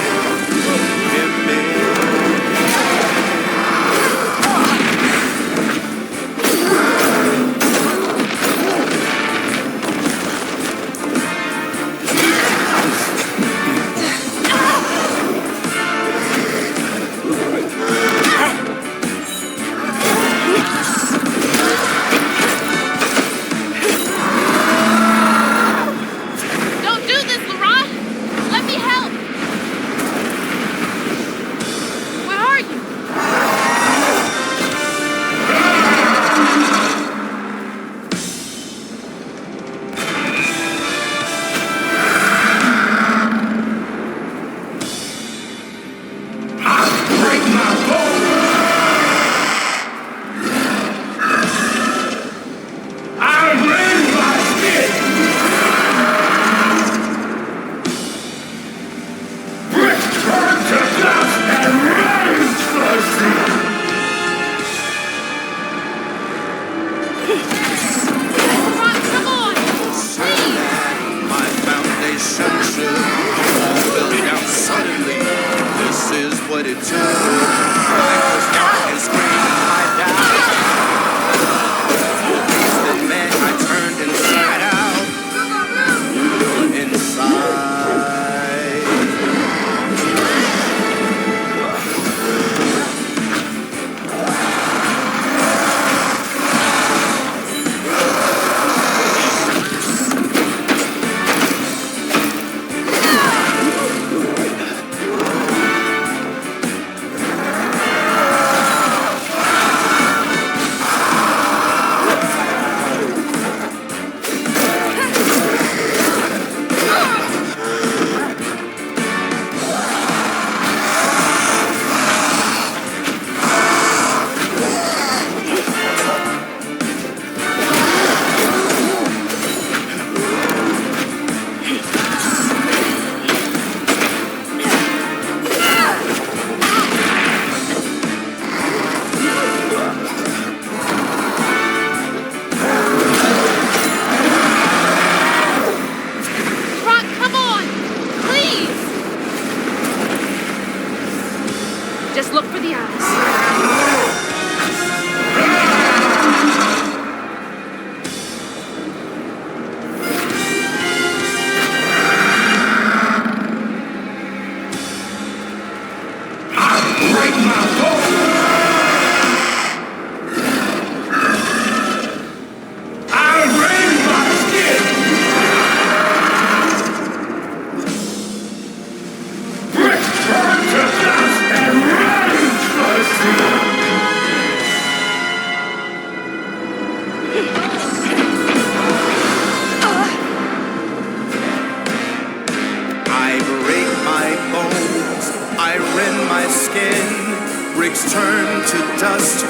bricks turn to dust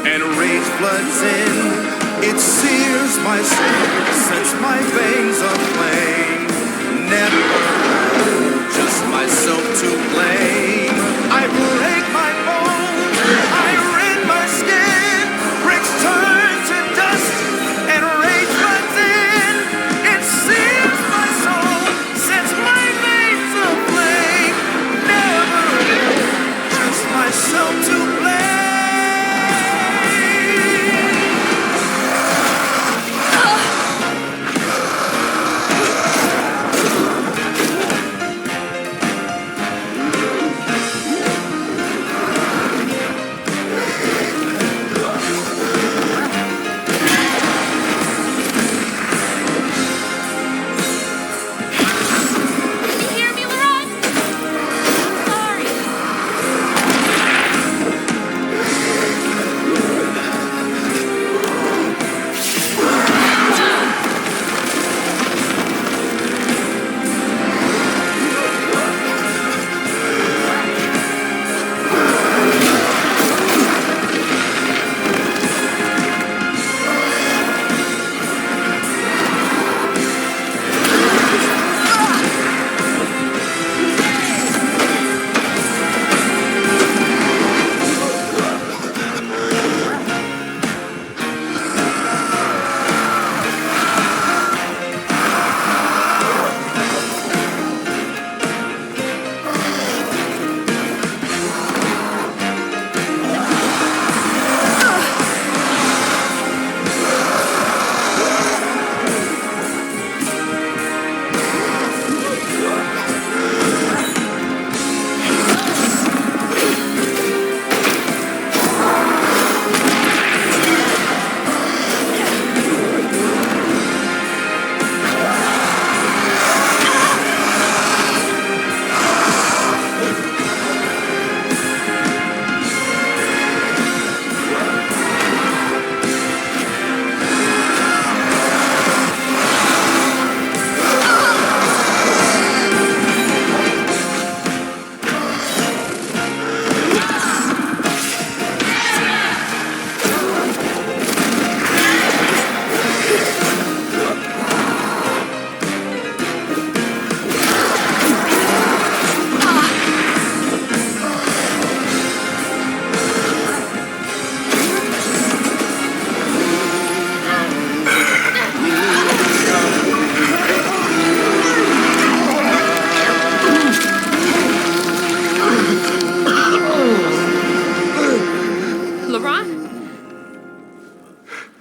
and rage floods in. It sears my soul, sets my veins aflame. Never just myself to blame. I break my bones, I rend my skin. Bricks turn to dust and rage floods in. It sears my soul, sets my veins aflame. Never just myself to blame.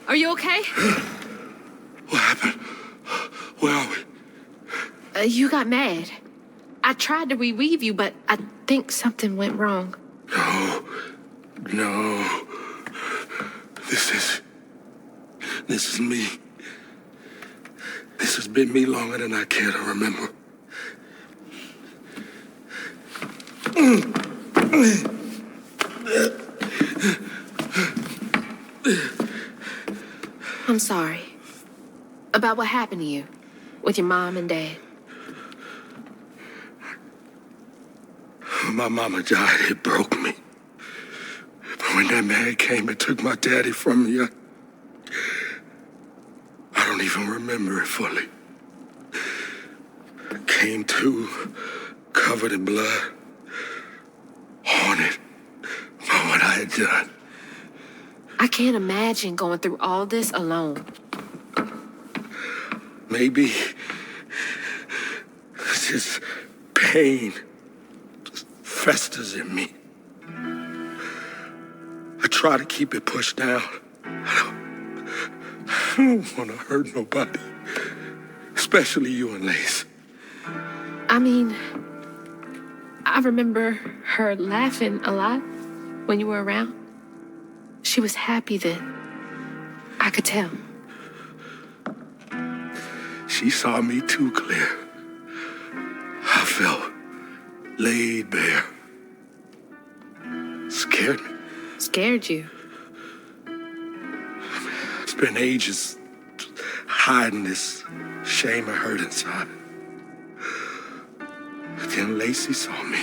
Are you okay? What happened? Where are we? You got mad. I tried to reweave you, but I think something went wrong. No. This is me. This has been me longer than I care to remember. I'm sorry. About what happened to you with your mom and dad. My mama died. It broke me. But when that man came and took my daddy from me, I don't even remember it fully. Came to, covered in blood, haunted by what I had done. I can't imagine going through all this alone. Maybe this pain just festers in me. I try to keep it pushed down. I don't want to hurt nobody, especially you and Lace. I mean, I remember her laughing a lot when you were around. She was happy then. I could tell. She saw me too clear. I felt laid bare. Scared me. Scared you? It's been ages hiding this shame and hurt inside. But then Lacey saw me,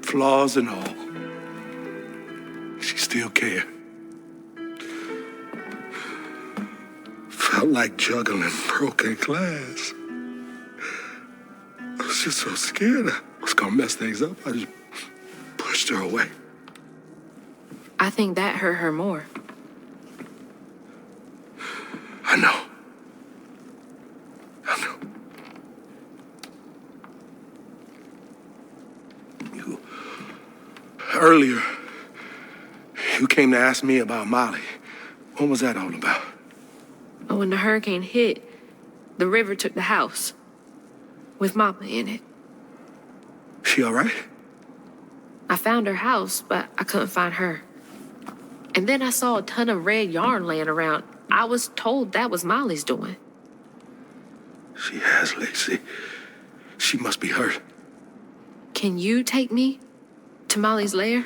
flaws and all. still care. Felt like juggling broken glass. I was just so scared I was gonna mess things up. I just pushed her away. I think that hurt her more. I know. Earlier, you came to ask me about Molly. What was that all about? But when the hurricane hit, the river took the house with Mama in it. She all right? I found her house, but I couldn't find her. And then I saw a ton of red yarn laying around. I was told that was Molly's doing. She has, Lacey. She must be hurt. Can you take me to Molly's lair?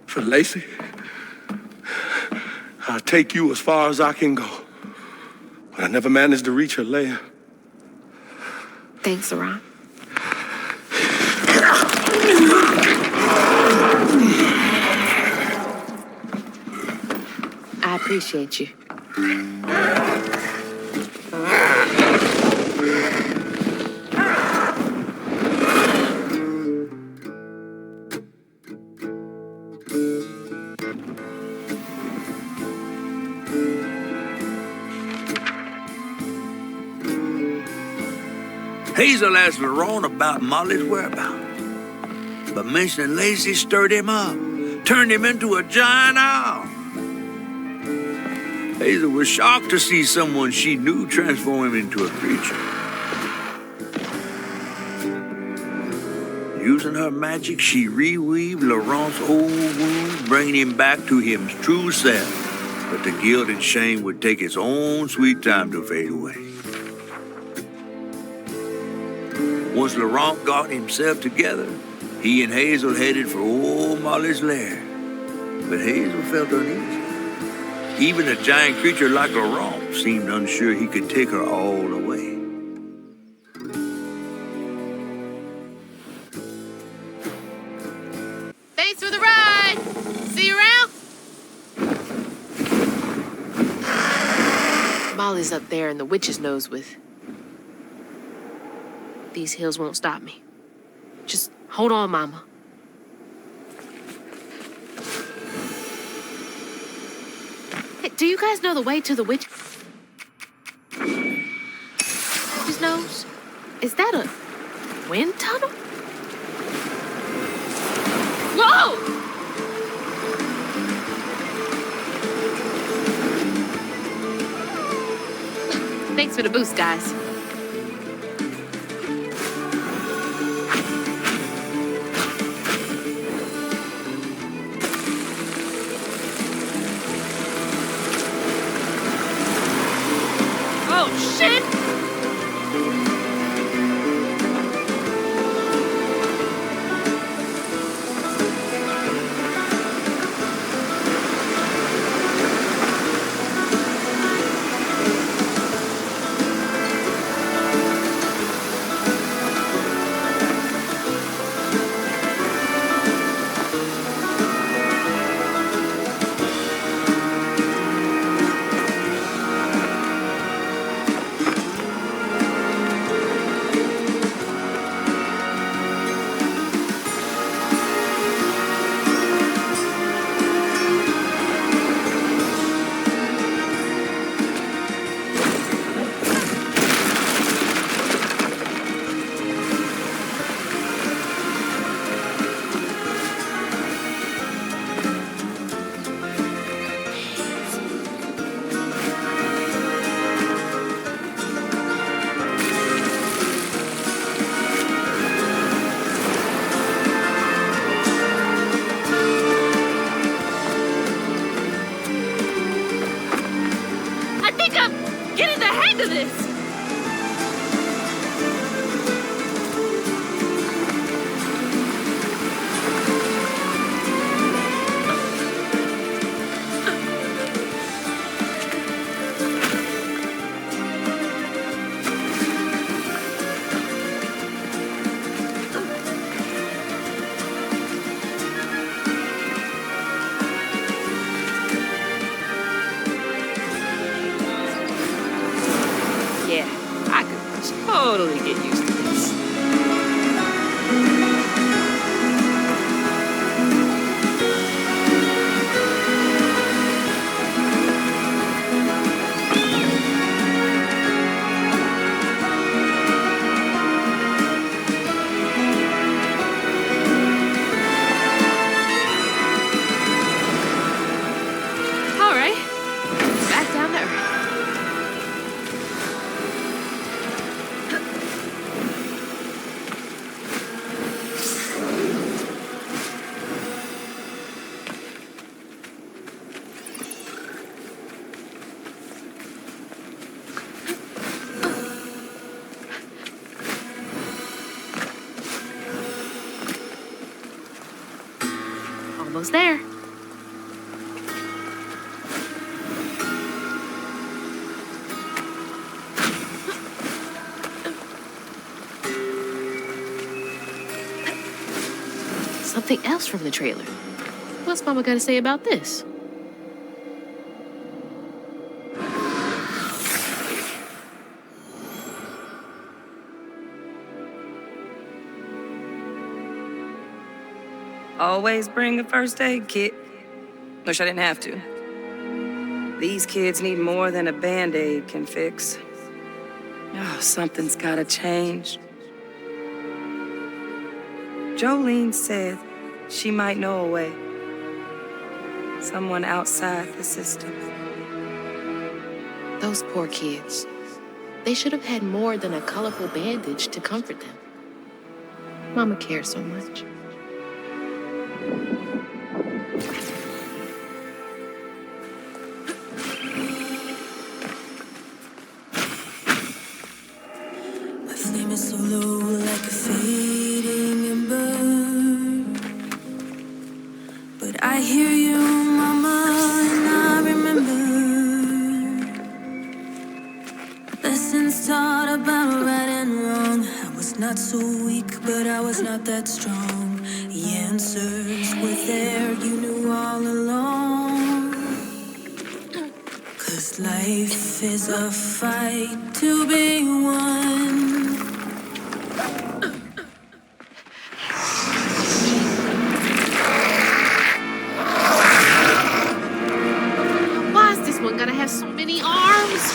For Lacey? I'll take you as far as I can go. But I never managed to reach her lair. Thanks, Ron. I appreciate you. Hazel asked Laurent about Molly's whereabouts. But mentioning Lacey stirred him up, turned him into a giant owl. Hazel was shocked to see someone she knew transform him into a creature. Using her magic, she reweaved Laurent's old wound, bringing him back to his true self. But the guilt and shame would take its own sweet time to fade away. Once Laurent got himself together, he and Hazel headed for old Molly's lair. But Hazel felt uneasy. Even a giant creature like Laurent seemed unsure he could take her all away. Thanks for the ride. See you around. Molly's up there in the witch's nose with. These hills won't stop me. Just hold on, Mama. Hey, do you guys know the way to the witch's nose? Is that a wind tunnel? Whoa! Thanks for the boost, guys. Oh, shit! totally get used to this. All right. Back down to earth. Almost there. Something else from the trailer. What's Mama got to say about this? Always bring a first aid kit. Wish I didn't have to. These kids need more than a Band-Aid can fix. Oh, something's gotta change. Jolene said she might know a way. Someone outside the system. Those poor kids. They should have had more than a colorful bandage to comfort them. Mama cares so much. My flame is so low, like a fading ember. But I hear you, Mama, and I remember lessons taught about right and wrong. I was not so weak, but I was not that strong. The answers were there, you knew all along. 'Cause life is a fight to be won. Why is this one gonna have so many arms?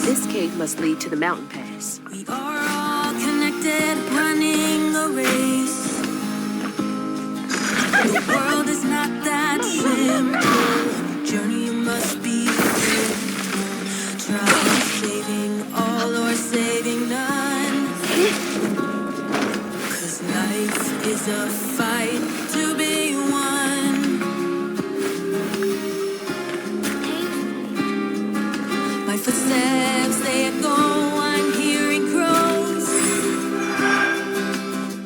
This cave must lead to the mountain pass. We are all connected, running a race. The world is not that simple. Journey must be try saving all or saving none. 'Cause life is a fight to be won. My footsteps, they echo, I'm hearing crows.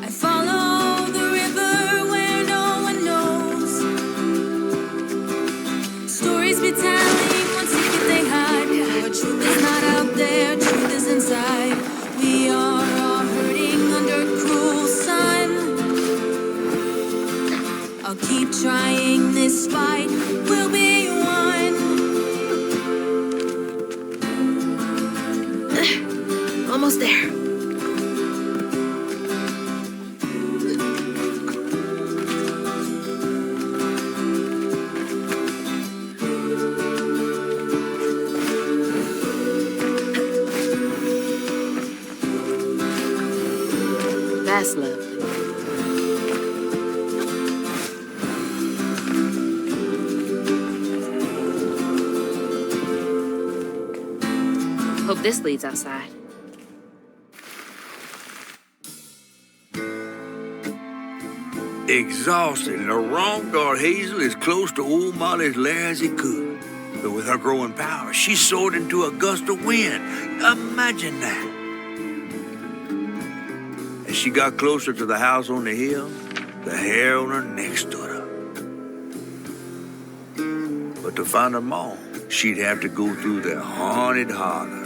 I follow the river where no one knows. Stories be telling, one secret they hide. But truth is not out there, truth is inside. We are all hurting under cruel sun. I'll keep trying, this fight will be won. Almost there. That's lovely. Hope this leads outside. Exhausted, Laurent got Hazel as close to old Molly's lair as he could. But with her growing power, she soared into a gust of wind. Imagine that. As she got closer to the house on the hill, the hair on her neck stood up. But to find her mom, she'd have to go through the haunted holler.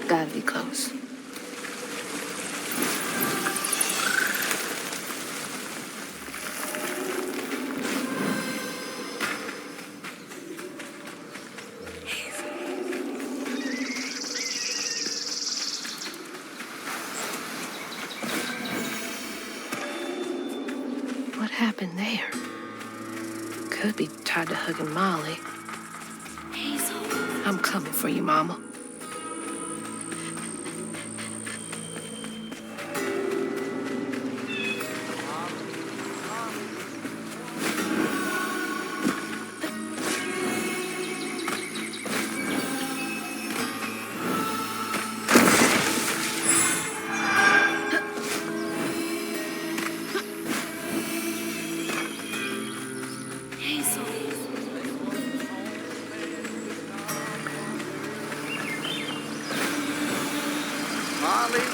Gotta be close. What happened there? Could be tied to hugging Molly. Hazel. I'm coming for you, Mama.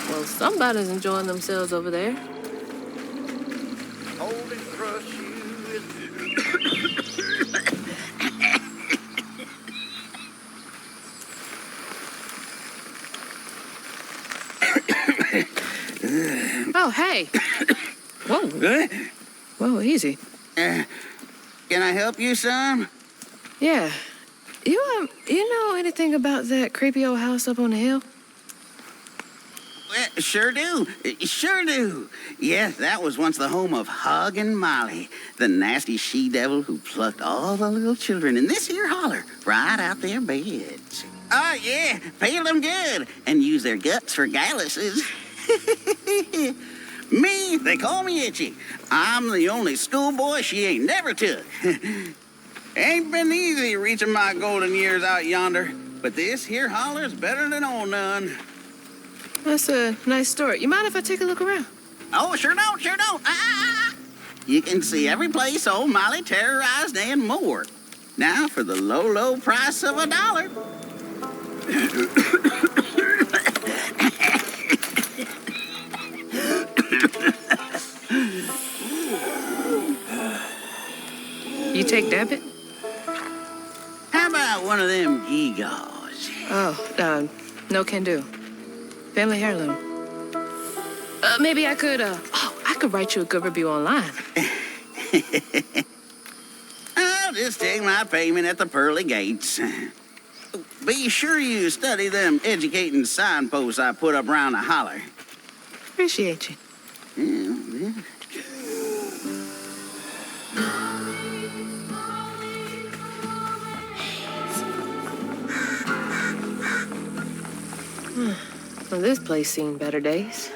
Well, somebody's enjoying themselves over there. Hold and crush Oh, hey. Whoa. Good? Whoa, easy. Can I help you, son? Yeah. You know anything about that creepy old house up on the hill? Well, sure do. Sure do. Yes, that was once the home of Hug and Molly, the nasty she-devil who plucked all the little children in this here holler right out their beds. Oh, yeah, peel them good and use their guts for galluses. Me, they call me Itchy. I'm the only schoolboy she ain't never took. Ain't been easy reaching my golden years out yonder, but this here holler's better than old none. That's a nice story. You mind if I take a look around? Oh, sure don't, sure don't. You can see every place old Molly terrorized and more. Now for the low, low price of $1. You take debit? How about one of them gewgaws? Oh, no can do. Family heirloom. Maybe I could, I could write you a good review online. Oh, just take my payment at the pearly gates. Be sure you study them educating signposts I put up around the holler. Appreciate you. Yeah. Well, this place seen better days.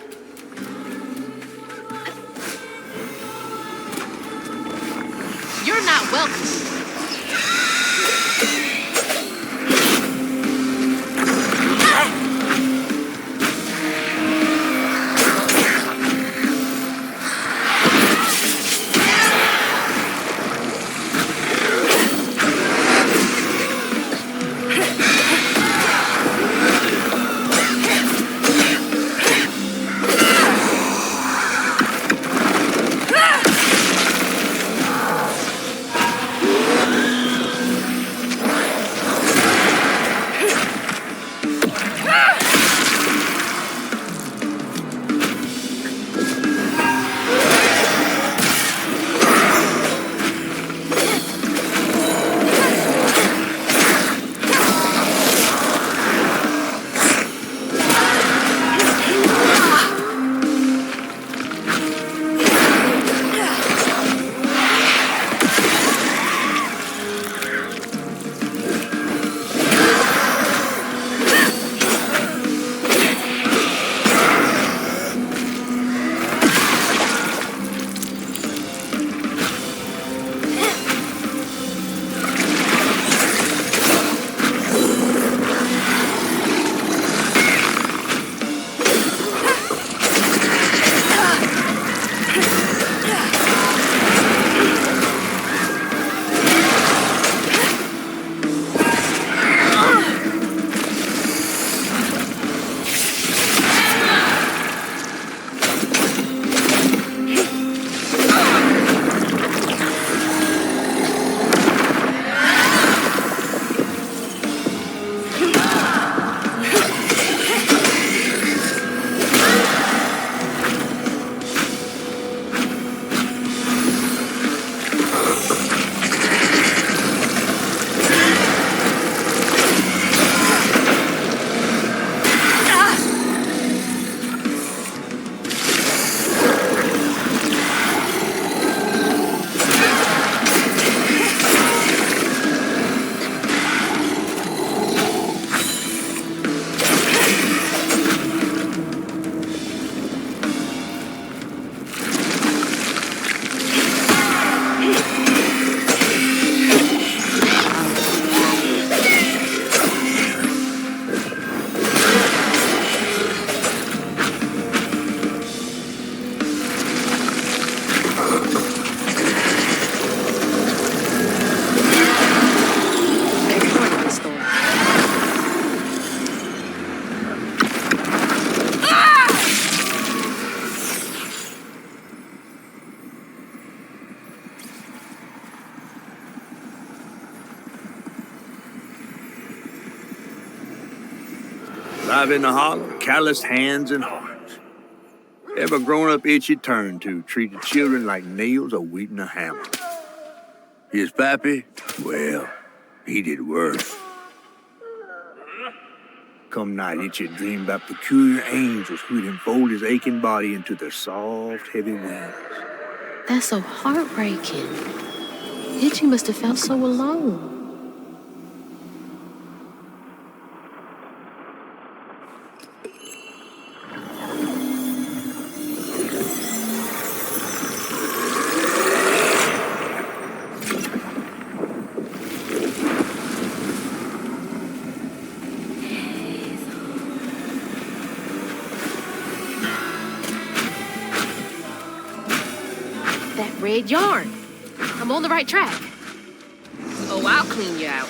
You're not welcome. Live in the holler, calloused hands and hearts. Ever grown-up itchy turn to treated children like nails or wheat in a hammer. His pappy, well, he did worse. Come night, itchy dream about peculiar angels who'd enfold his aching body into their soft, heavy wings. That's so heartbreaking. Itchy must have felt so alone. Red yarn. I'm on the right track. Oh, I'll clean you out.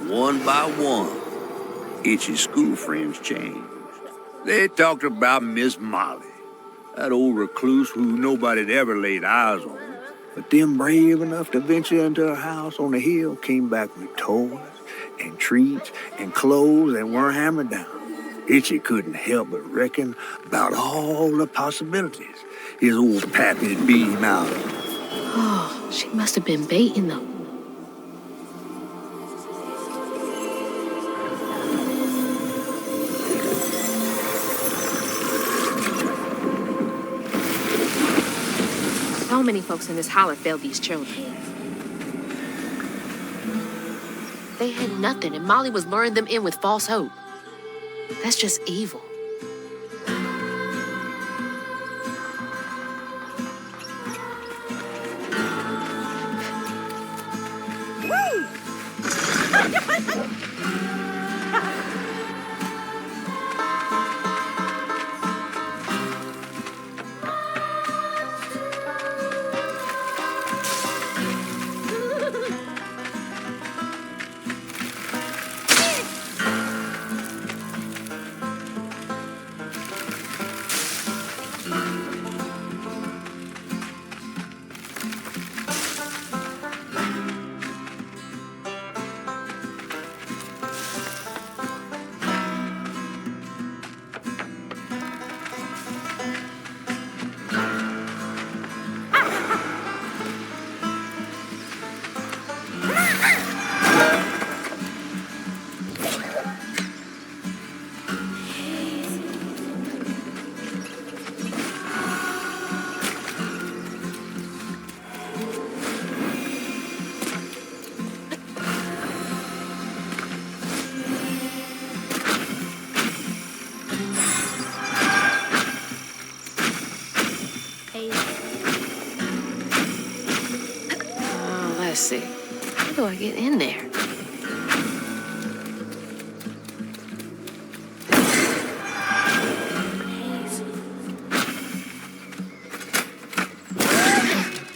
One by one, Itchy's school friends changed. They talked about Miss Molly, that old recluse who nobody'd ever laid eyes on. But them brave enough to venture into her house on the hill came back with toys and treats and clothes that weren't hammered down. Itchy couldn't help but reckon about all the possibilities his old pappy'd beat him out of. Oh, she must have been baiting them. So many folks in this holler failed these children. They had nothing, and Molly was luring them in with false hope. That's just evil. Let's see. How do I get in there?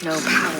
No power.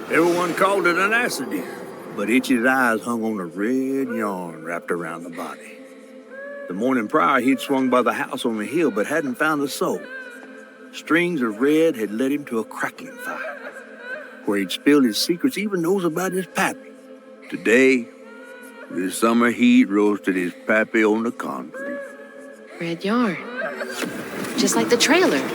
Everyone called it an accident, but Itchy's eyes hung on a red yarn wrapped around the body. The morning prior, he'd swung by the house on the hill, but hadn't found the soul. Strings of red had led him to a crackling fire, where he'd spilled his secrets, even those about his pappy. Today, the summer heat roasted his pappy on the concrete. Red yarn. Just like the trailer.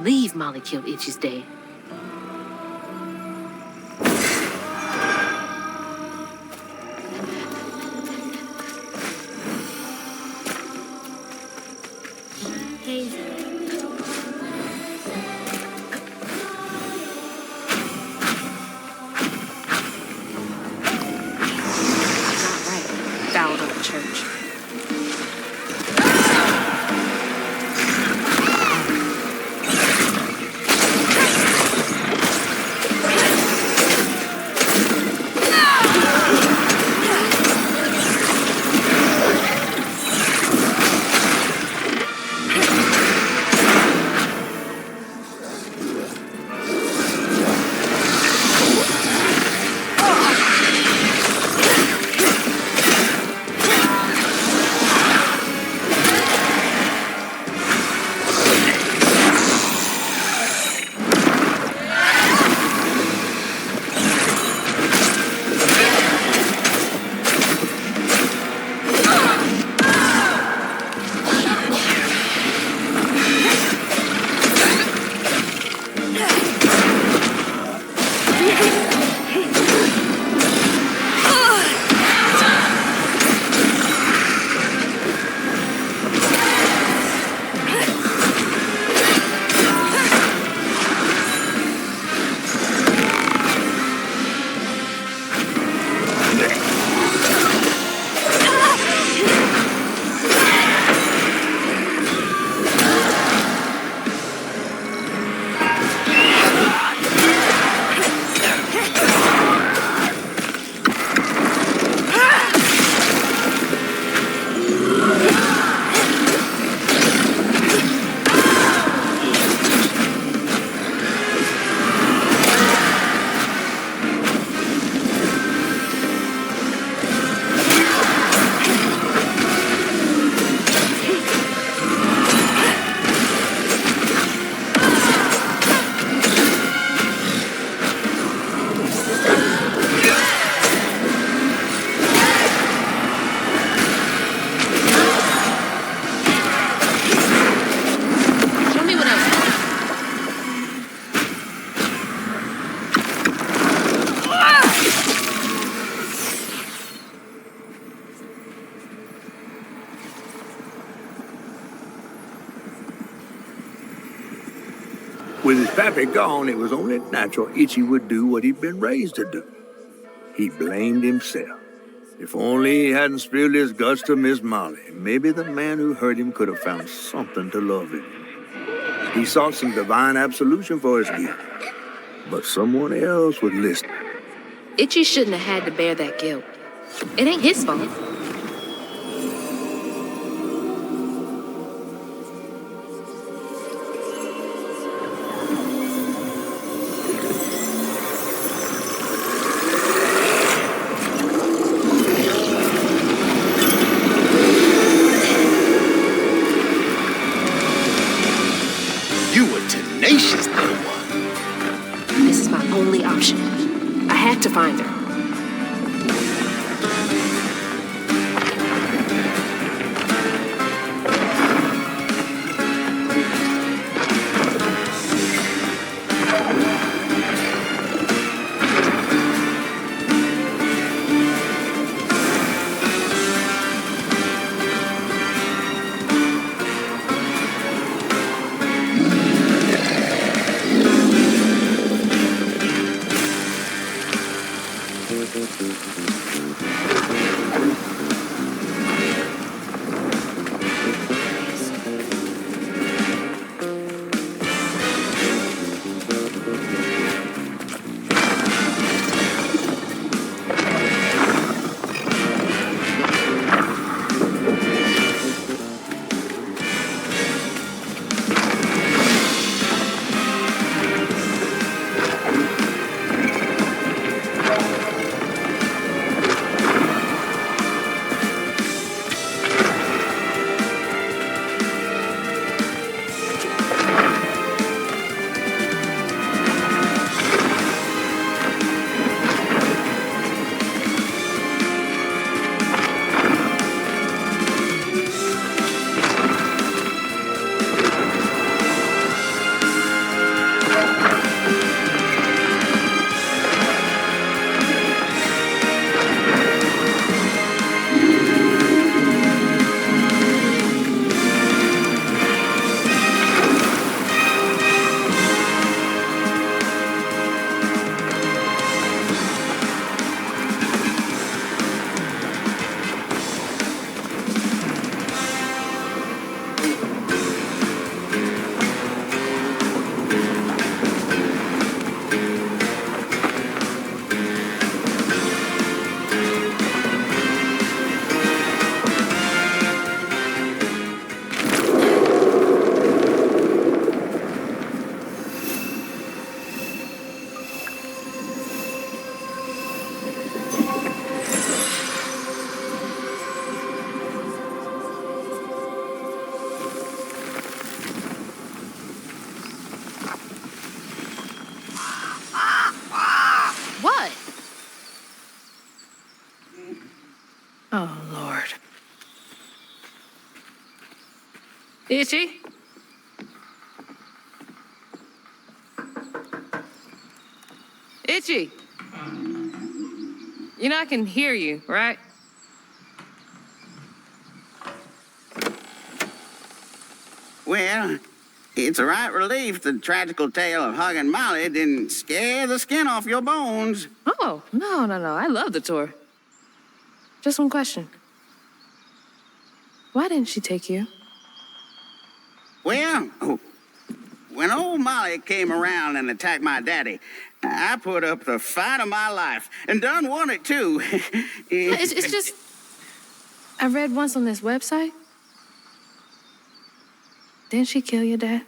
Believe Molly killed Itchy's dad. Not right. Fouled up the church. With his pappy gone, it was only natural Itchy would do what he'd been raised to do. He blamed himself. If only he hadn't spilled his guts to Miss Molly, maybe the man who hurt him could have found something to love him. He sought some divine absolution for his guilt, but someone else would listen. Itchy shouldn't have had to bear that guilt. It ain't his fault. You a tenacious little one. This is my only option. I had to find her. What? Oh, Lord. Itchy? Itchy? You know I can hear you, right? Well, it's a right relief the tragical tale of Hug and Molly didn't scare the skin off your bones. Oh, no. I love the tour. Just one question. Why didn't she take you? Well, when old Molly came around and attacked my daddy, I put up the fight of my life and done won it too. It's just, I read once on this website. Didn't she kill your dad?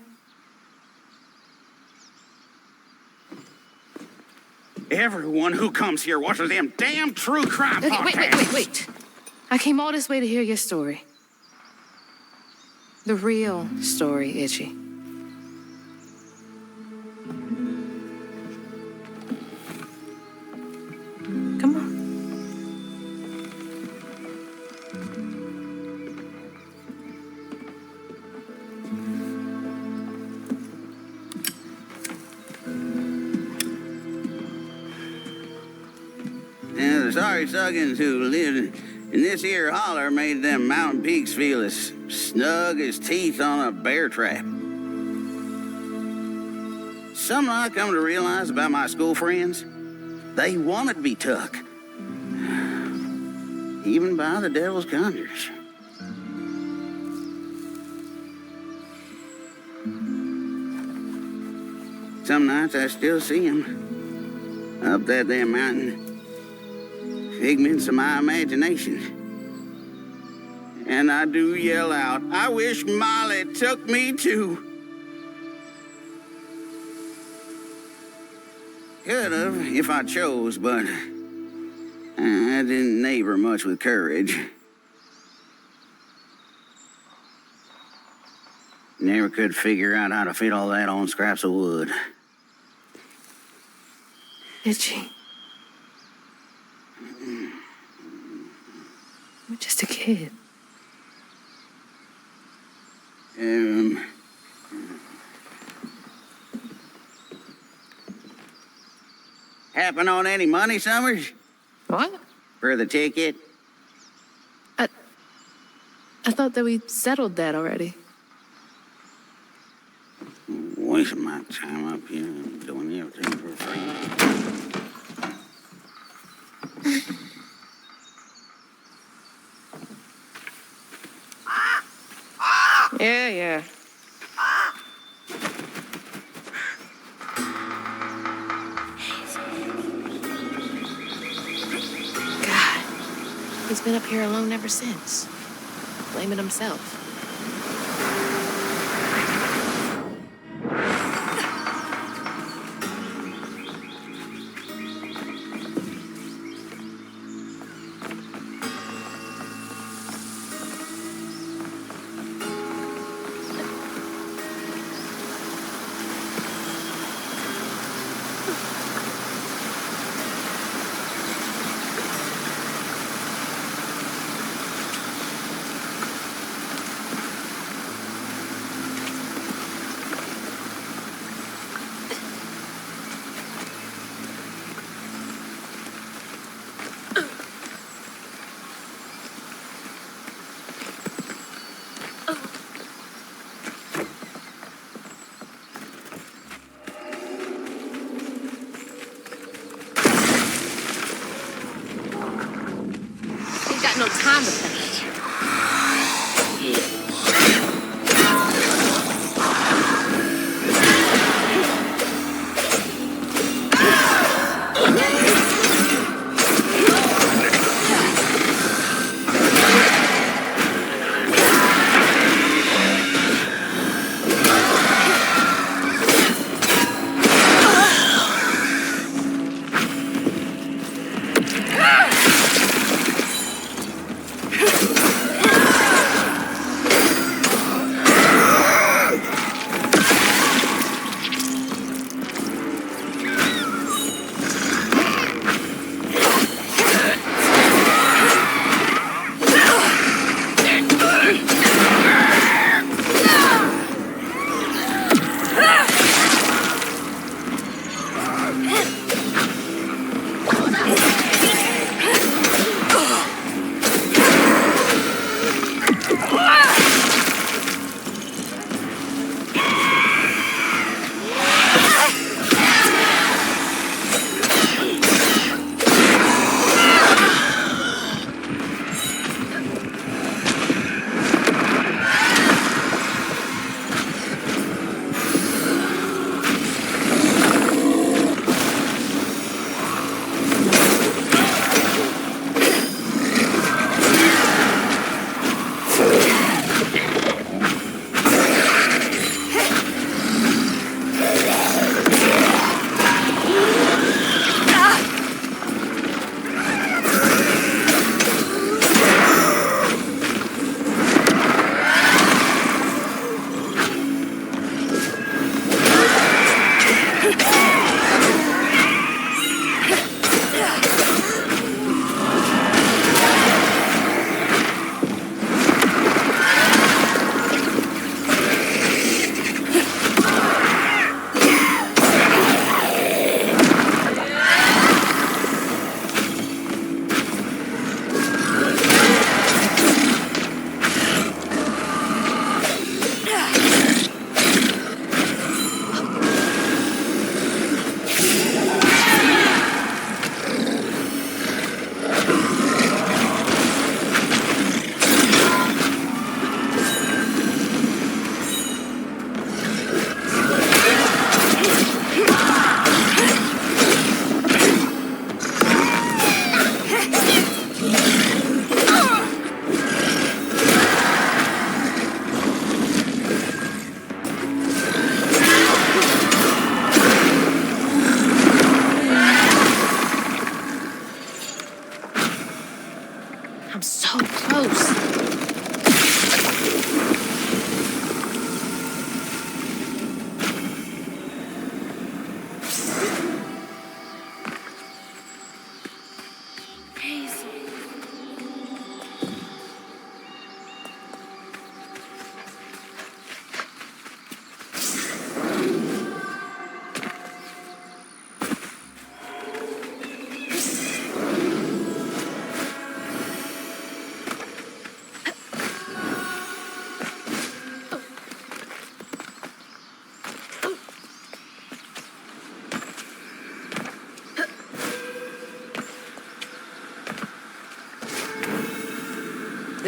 Everyone who comes here watches them damn true crime podcasts. Wait. I came all this way to hear your story. The real story, Itchy. Come on. And the sorry suggins who lived in this here holler made them mountain peaks feel as snug as teeth on a bear trap. Something I come to realize about my school friends, they wanted to be took. Even by the devil's conjurers. Some nights I still see them up that damn mountain. Figments of my imagination. And I do yell out, I wish Molly took me too. Could have if I chose, but I didn't neighbor much with courage. Never could figure out how to fit all that on scraps of wood. Did she? You're just a kid. Happen on any money, Summers? What? For the ticket? I thought that we settled that already. Wasting my time up here doing everything for free. Yeah. God, he's been up here alone ever since. Blaming himself.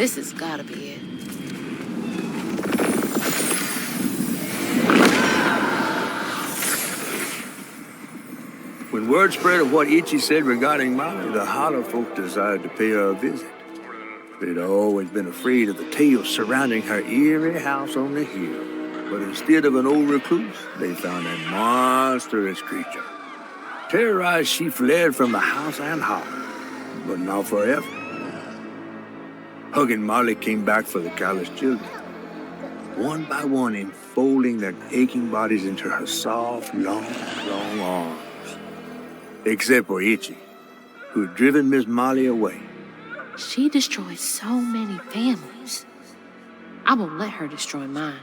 This has gotta be it. When word spread of what Itchy said regarding Molly, the Hollow folk decided to pay her a visit. They'd always been afraid of the tales surrounding her eerie house on the hill. But instead of an old recluse, they found a monstrous creature. Terrorized, she fled from the house and hollow, but not forever. Hug and Molly came back for the callous children, one by one enfolding their aching bodies into her soft, long arms. Except for Itchy, who had driven Miss Molly away. She destroyed so many families. I won't let her destroy mine.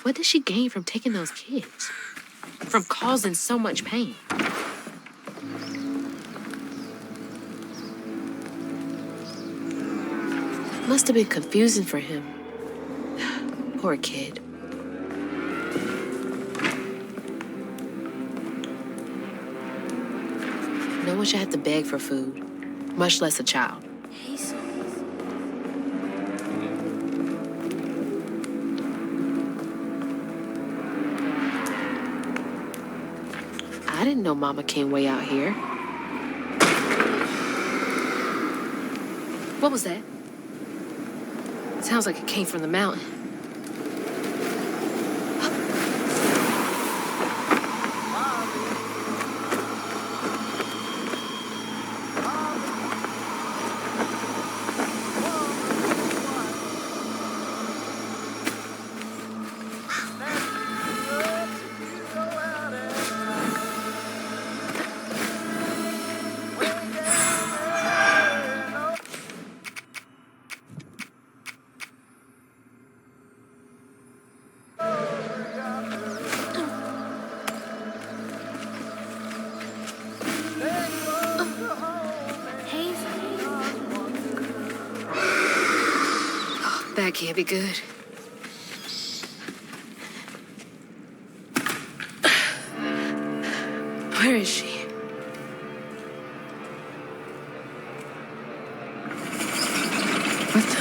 What did she gain from taking those kids? From causing so much pain? Must have been confusing for him. Poor kid. No one should have to beg for food, much less a child. I didn't know Mama came way out here. What was that? Sounds like it came from the mountain. That can't be good. Where is she? What the?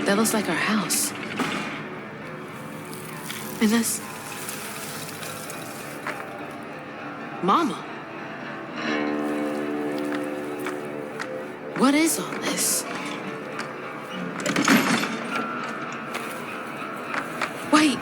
That looks like our house. And that's... Mama. What is all this? Wait.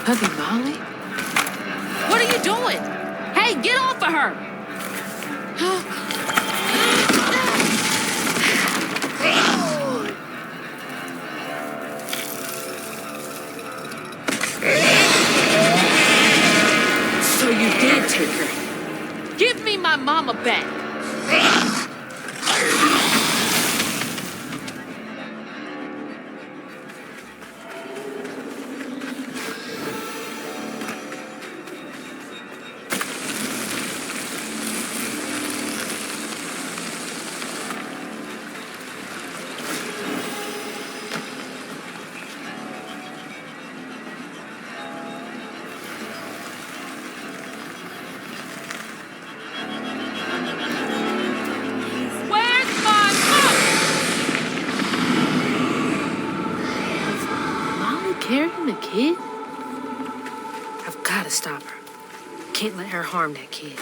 Hubby Molly? What are you doing? Hey, get off of her! So you did take her. Give me my mama back. Carrying the kid? I've got to stop her. Can't let her harm that kid.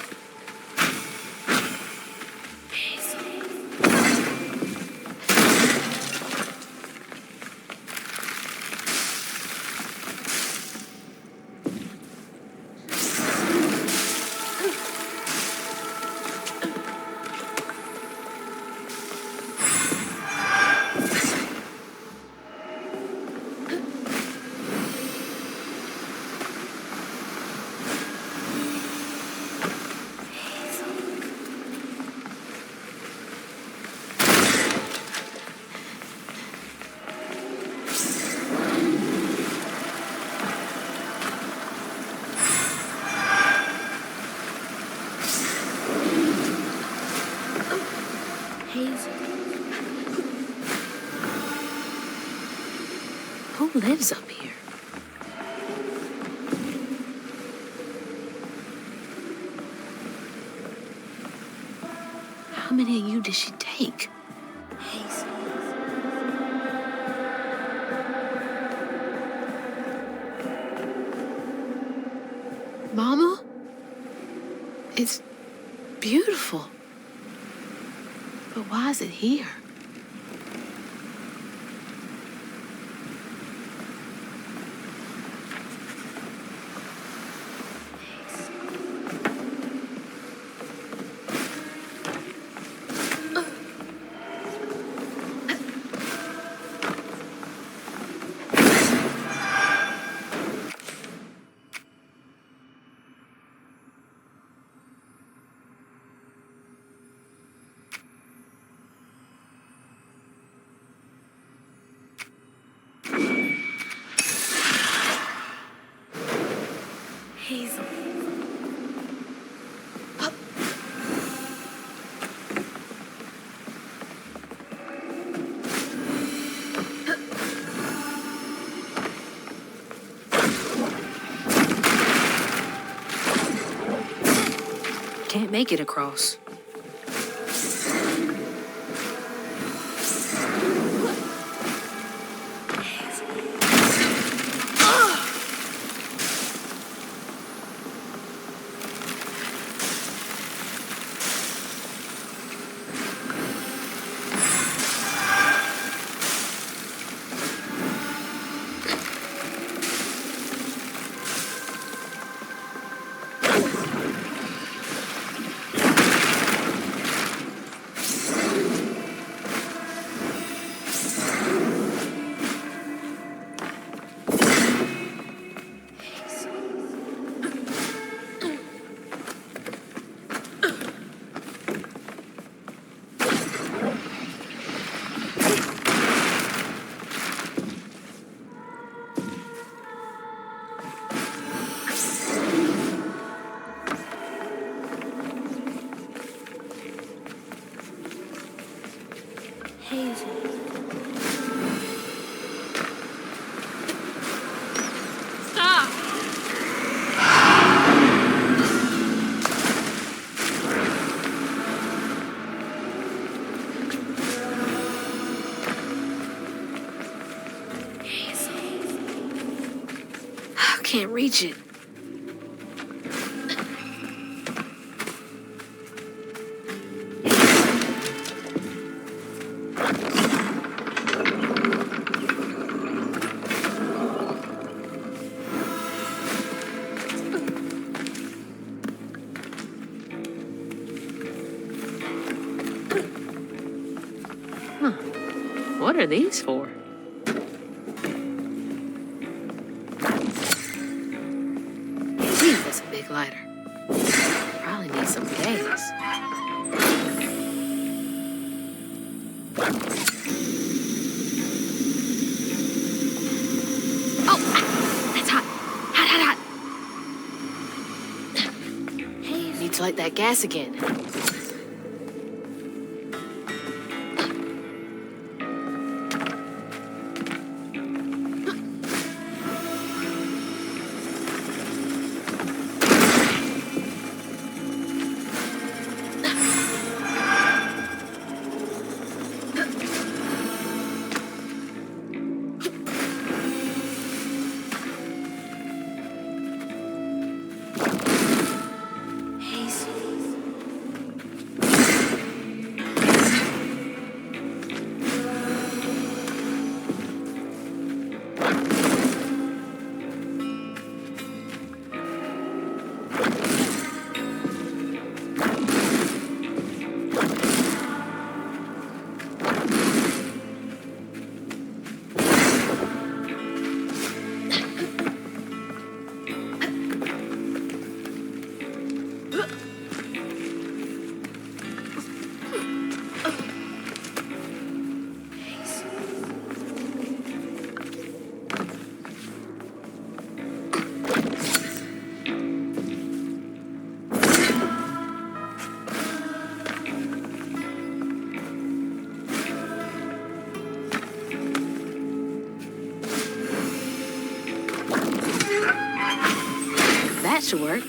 lives up here? How many of you did she take? Mama? It's beautiful. But why is it here? Hazel. Can't make it across. Can't reach it. Huh. What are these for? That's a big lighter. Probably need some gas. Oh, that's hot. Hot. Need to light that gas again. should work.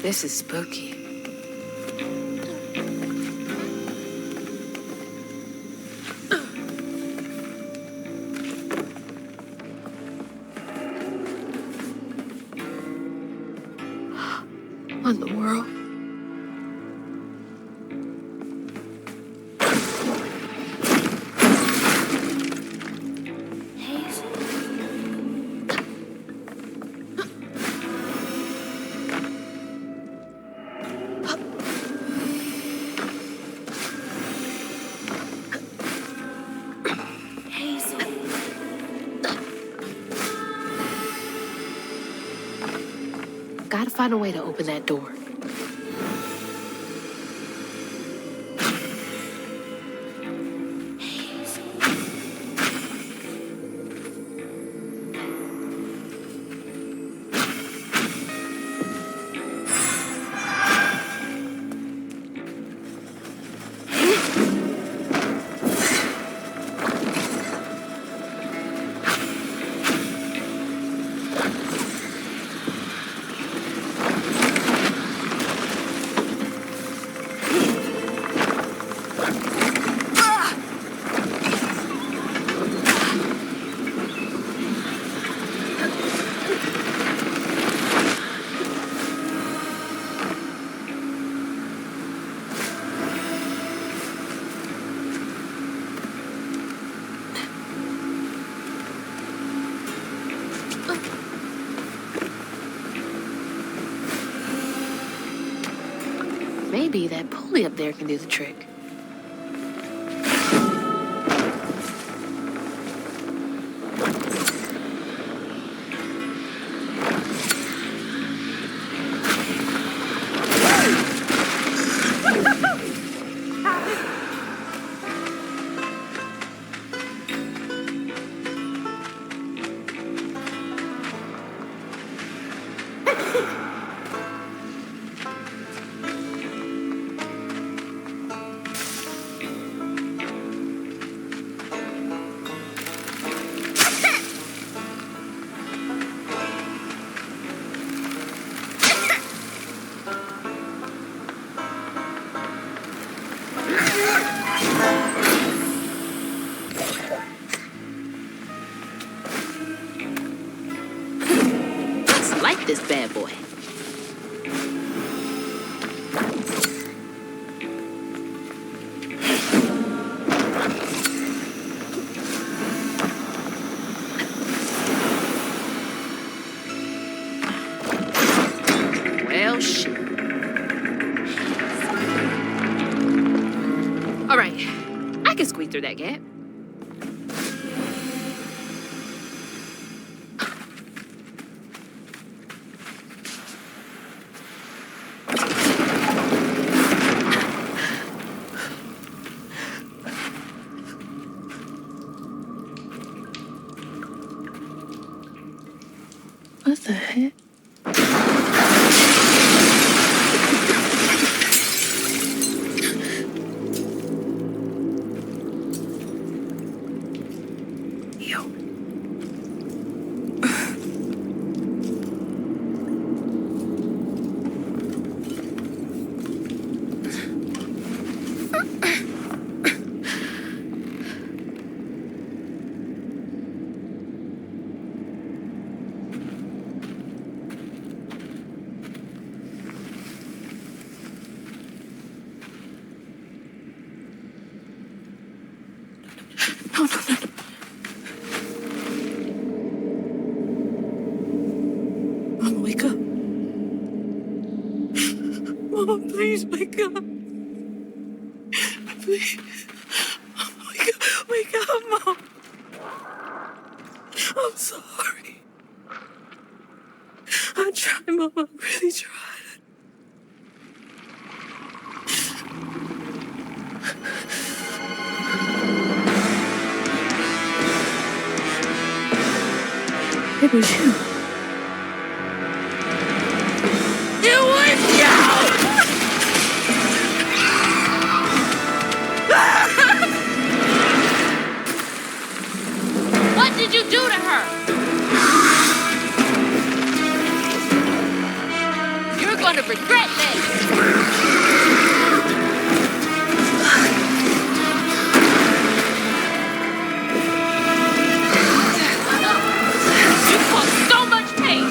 This is spooky. What in the world? Gotta find a way to open that door. Maybe that pulley up there can do the trick. Like this bad boy. Well, shit. All right, I can squeeze through that gap. What the heck? Mama, wake up. Mama, please wake up. Please. Wake up, Mom. I'm sorry. I tried, Mama. I really tried. it was you. It was you! What did you do to her? You're gonna regret this. You caused so much pain.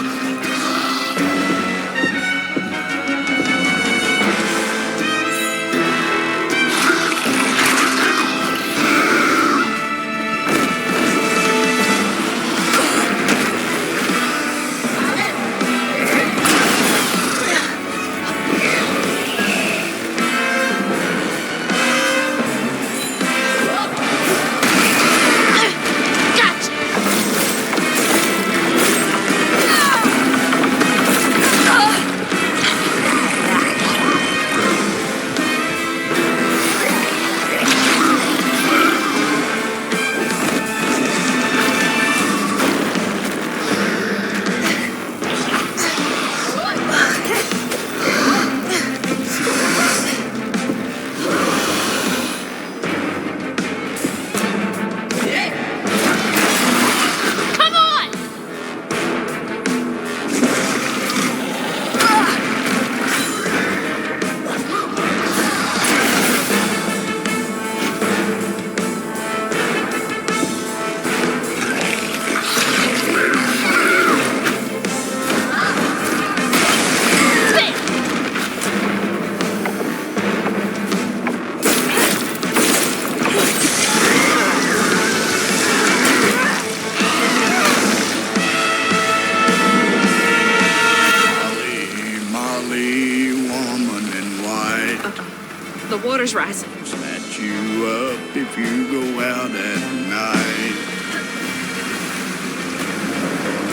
The water's rising. Snatch you up if you go out at night.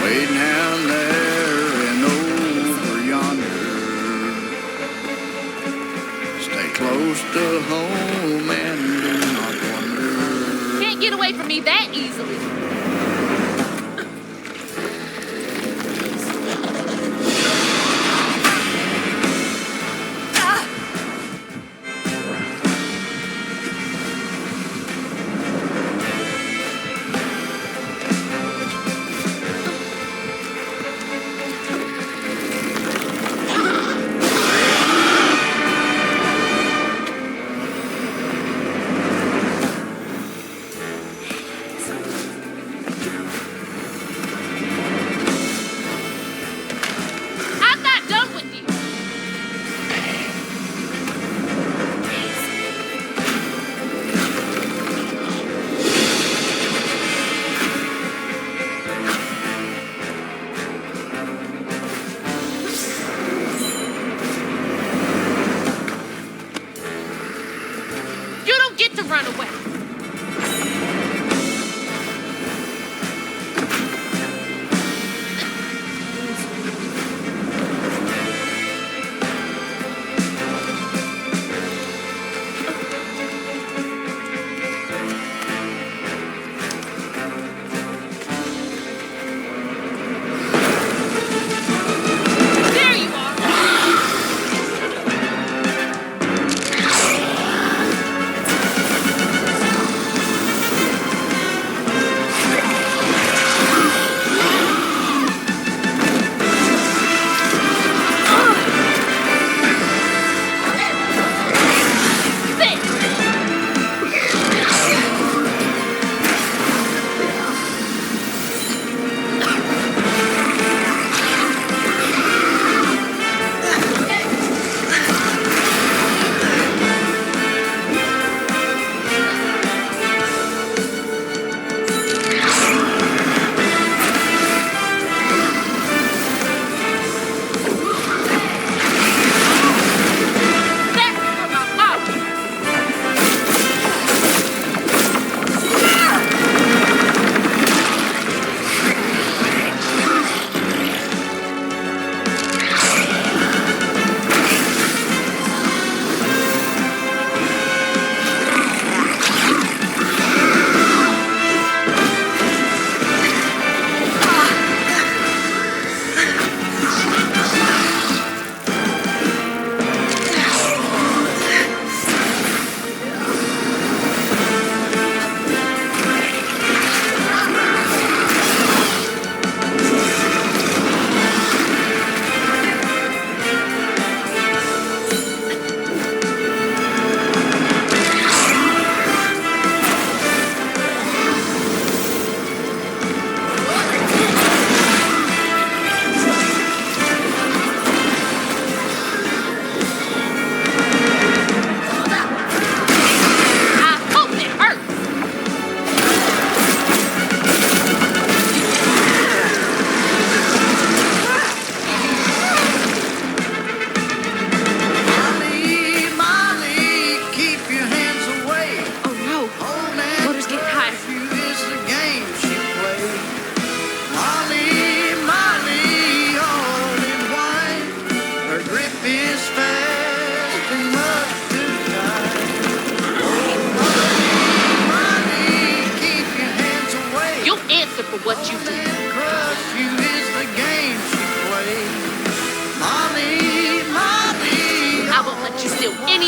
Waiting down there and over yonder. Stay close to home and do not wonder. Can't get away from me that easily. To run away.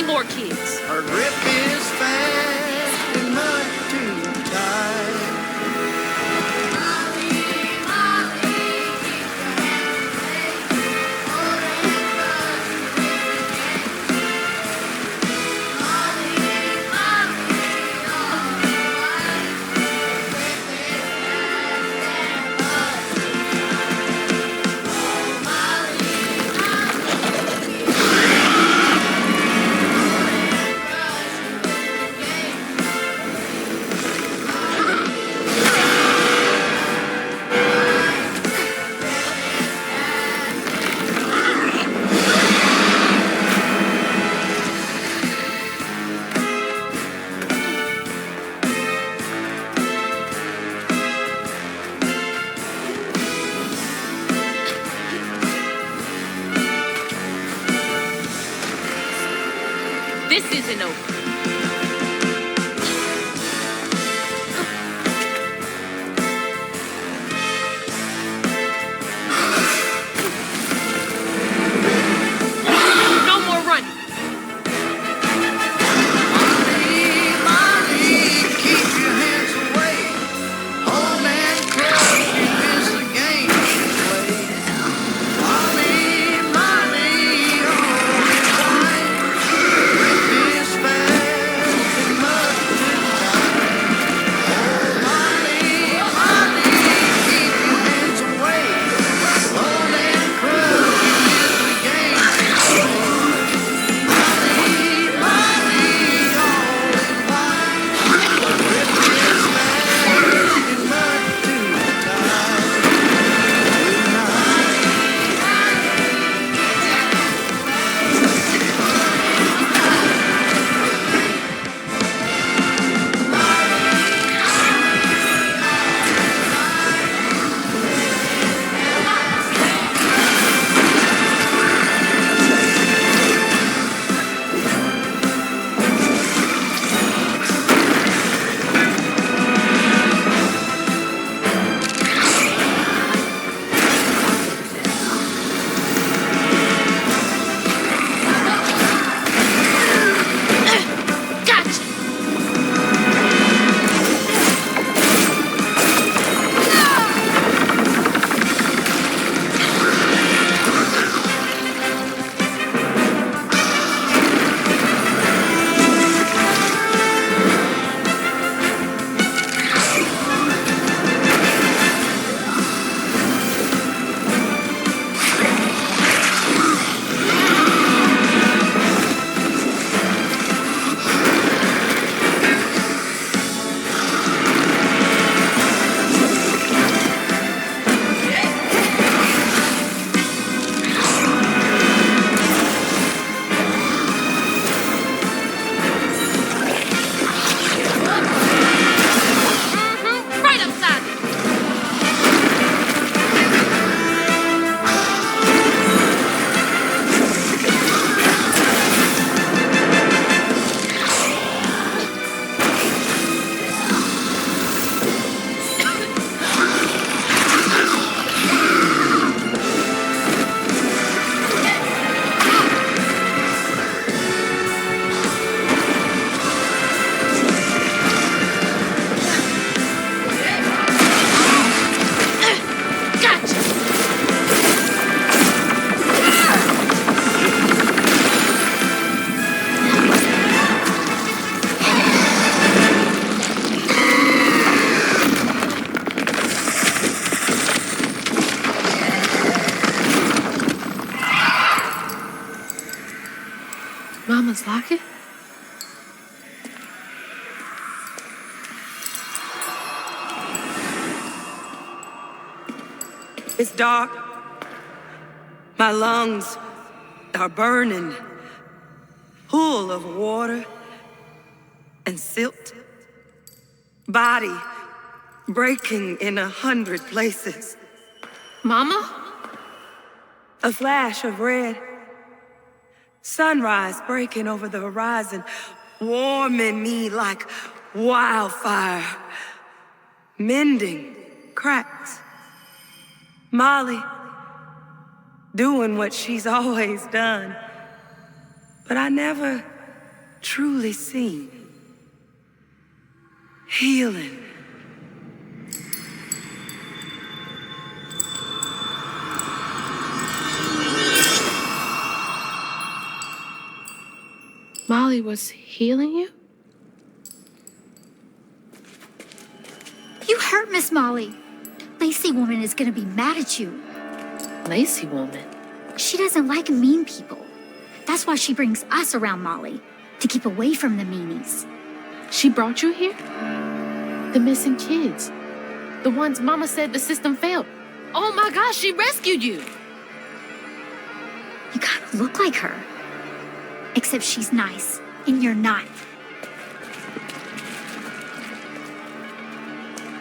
more kids. Her grip is fast and much too tight. This isn't over. No more running. Keep your hands away. Hold and crush, you miss the game you play. Molly, Molly, all in line. Grip is fast and much too tight. Oh, Molly, Molly, keep your hands away. Hold and crush, you miss the game you play. Molly, Molly, all in line. Grip is fast and much too tight. Good night. Gotcha. Right upside it. Gotcha. Mama's locket? It's dark. My lungs are burning, full of water and silt. Body breaking in 100 places. Mama? A flash of red. Sunrise breaking over the horizon, warming me like wildfire. Mending cracks. Molly doing what she's always done. But I never truly seen. Healing. Molly was healing you? You hurt Miss Molly. Lacey woman is gonna be mad at you. Lacey woman? She doesn't like mean people. That's why she brings us around Molly, to keep away from the meanies. She brought you here? The missing kids. The ones Mama said the system failed. Oh my gosh, she rescued you! You kind of look like her. Except she's nice, and you're not.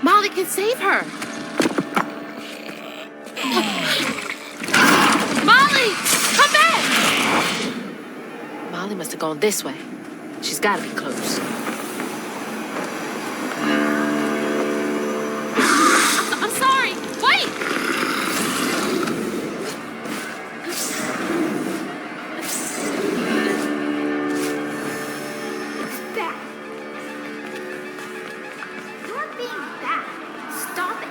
Molly can save her. Molly, come back! Molly must have gone this way. She's got to be close. I'm sorry. Wait! Bad. You're being bad. Stop it.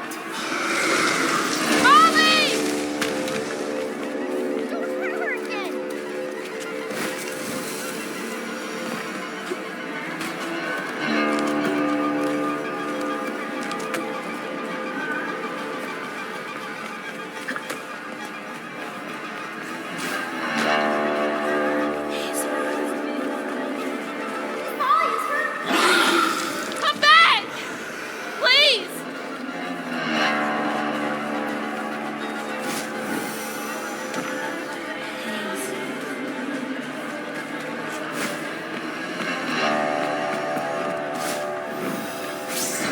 Molly! Don't hurt her again. Come back! Please!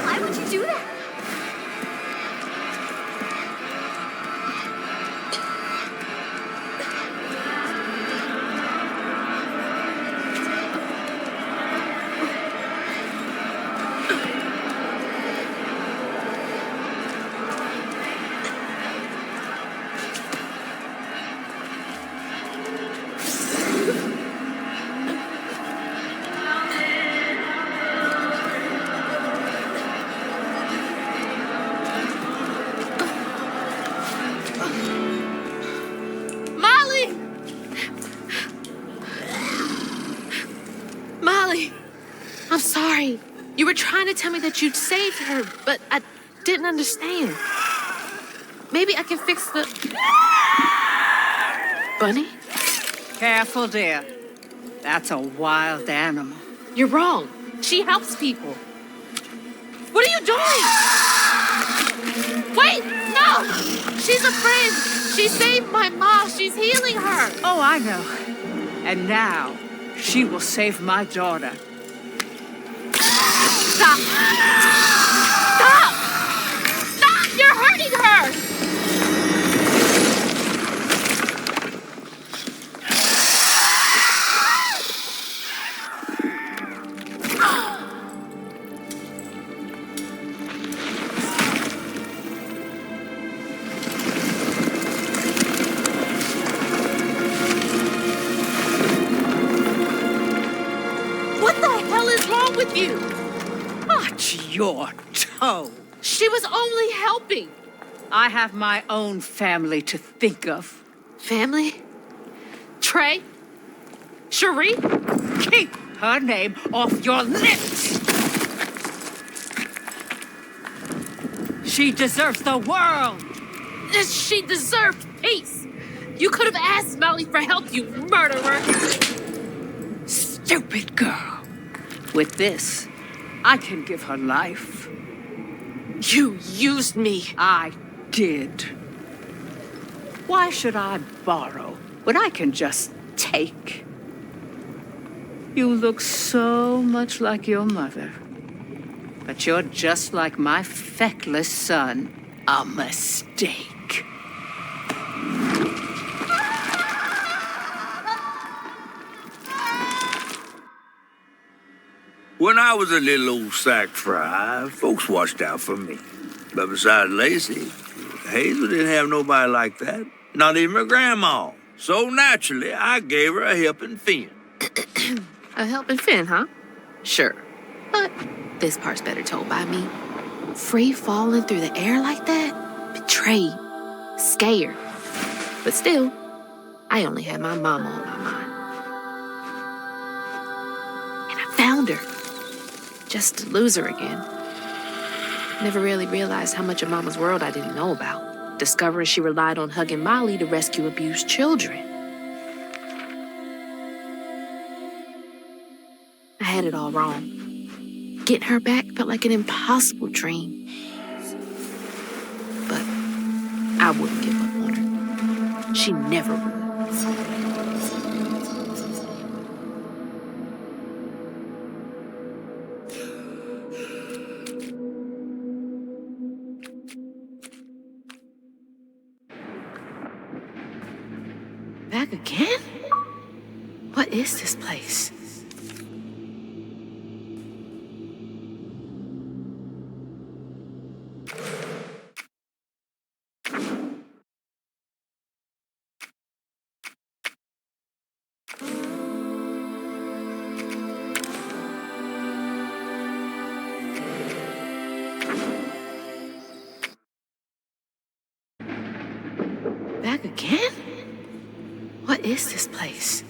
Why would you do that? Molly! Molly, I'm sorry. You were trying to tell me that you'd saved her, but I didn't understand. Maybe I can fix the... Bunny? Careful, dear. That's a wild animal. You're wrong. She helps people. What are you doing? Wait, no! She's a friend. She saved my mom. She's healing her. Oh, I know. And now, she will save my daughter. Stop! Stop! Stop! You're hurting her! What the hell is wrong with you? Watch your toe. She was only helping. I have my own family to think of. Family? Trey? Cherie? Keep her name off your lips! She deserves the world! She deserved peace. You could have asked Molly for help, you murderer. Stupid girl. With this, I can give her life. You used me. I did. Why should I borrow when I can just take? You look so much like your mother. But you're just like my feckless son. A mistake. When I was a little old sack fry, folks watched out for me. But besides Lacey, Hazel didn't have nobody like that. Not even her grandma. So naturally, I gave her a helping fin. A helping Finn, huh? Sure. But this part's better told by me. Free falling through the air like that? Betrayed. Scared. But still, I only had my mama on my mind. And I found her. Just to lose her again. Never really realized how much of Mama's world I didn't know about. Discovering she relied on hugging Molly to rescue abused children. I had it all wrong. Getting her back felt like an impossible dream. But I wouldn't give up on her. She never would. Back again? What is this place? Back again? What is this place?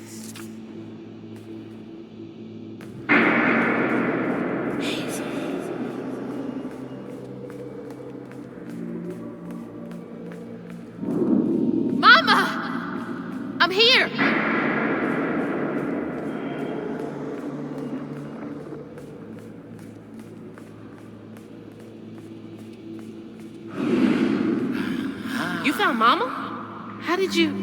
Mama! I'm here! You found Mama? How did you...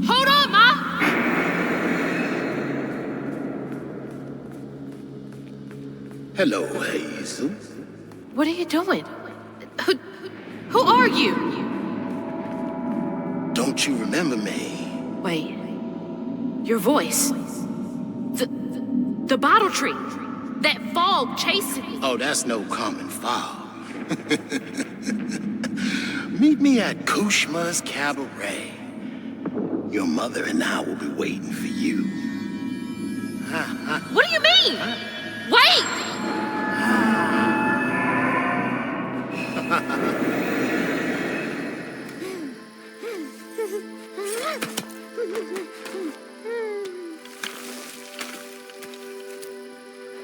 Hold on, Ma! Hello, Hazel. What are you doing? Who are you? Don't you remember me? Wait. Your voice. The bottle tree. That fog chasing me. Oh, that's no common fog. Meet me at Kushma's Cabaret. Your mother and I will be waiting for you. What do you mean? Wait!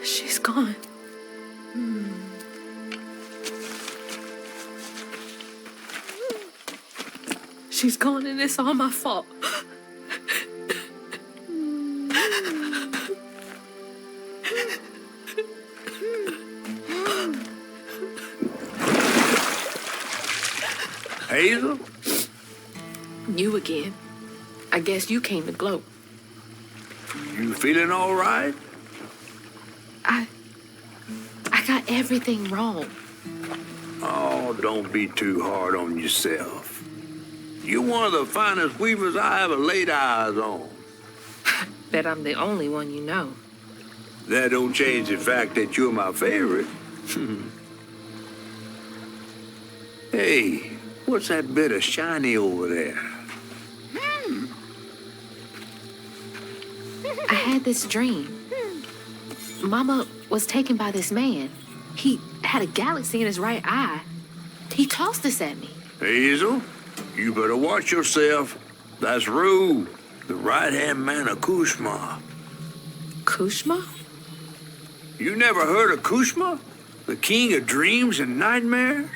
She's gone. She's gone and it's all my fault. Hazel? You again. I guess you came to gloat. You feeling all right? I got everything wrong. Oh, don't be too hard on yourself. You're one of the finest weavers I ever laid eyes on. Bet I'm the only one you know. That don't change the fact that you're my favorite. Hey, what's that bit of shiny over there? I had this dream. Mama was taken by this man. He had a galaxy in his right eye. He tossed this at me. Hazel, you better watch yourself. That's Rue, the right-hand man of Kushma. Kushma? You never heard of Kushma? The king of dreams and nightmares?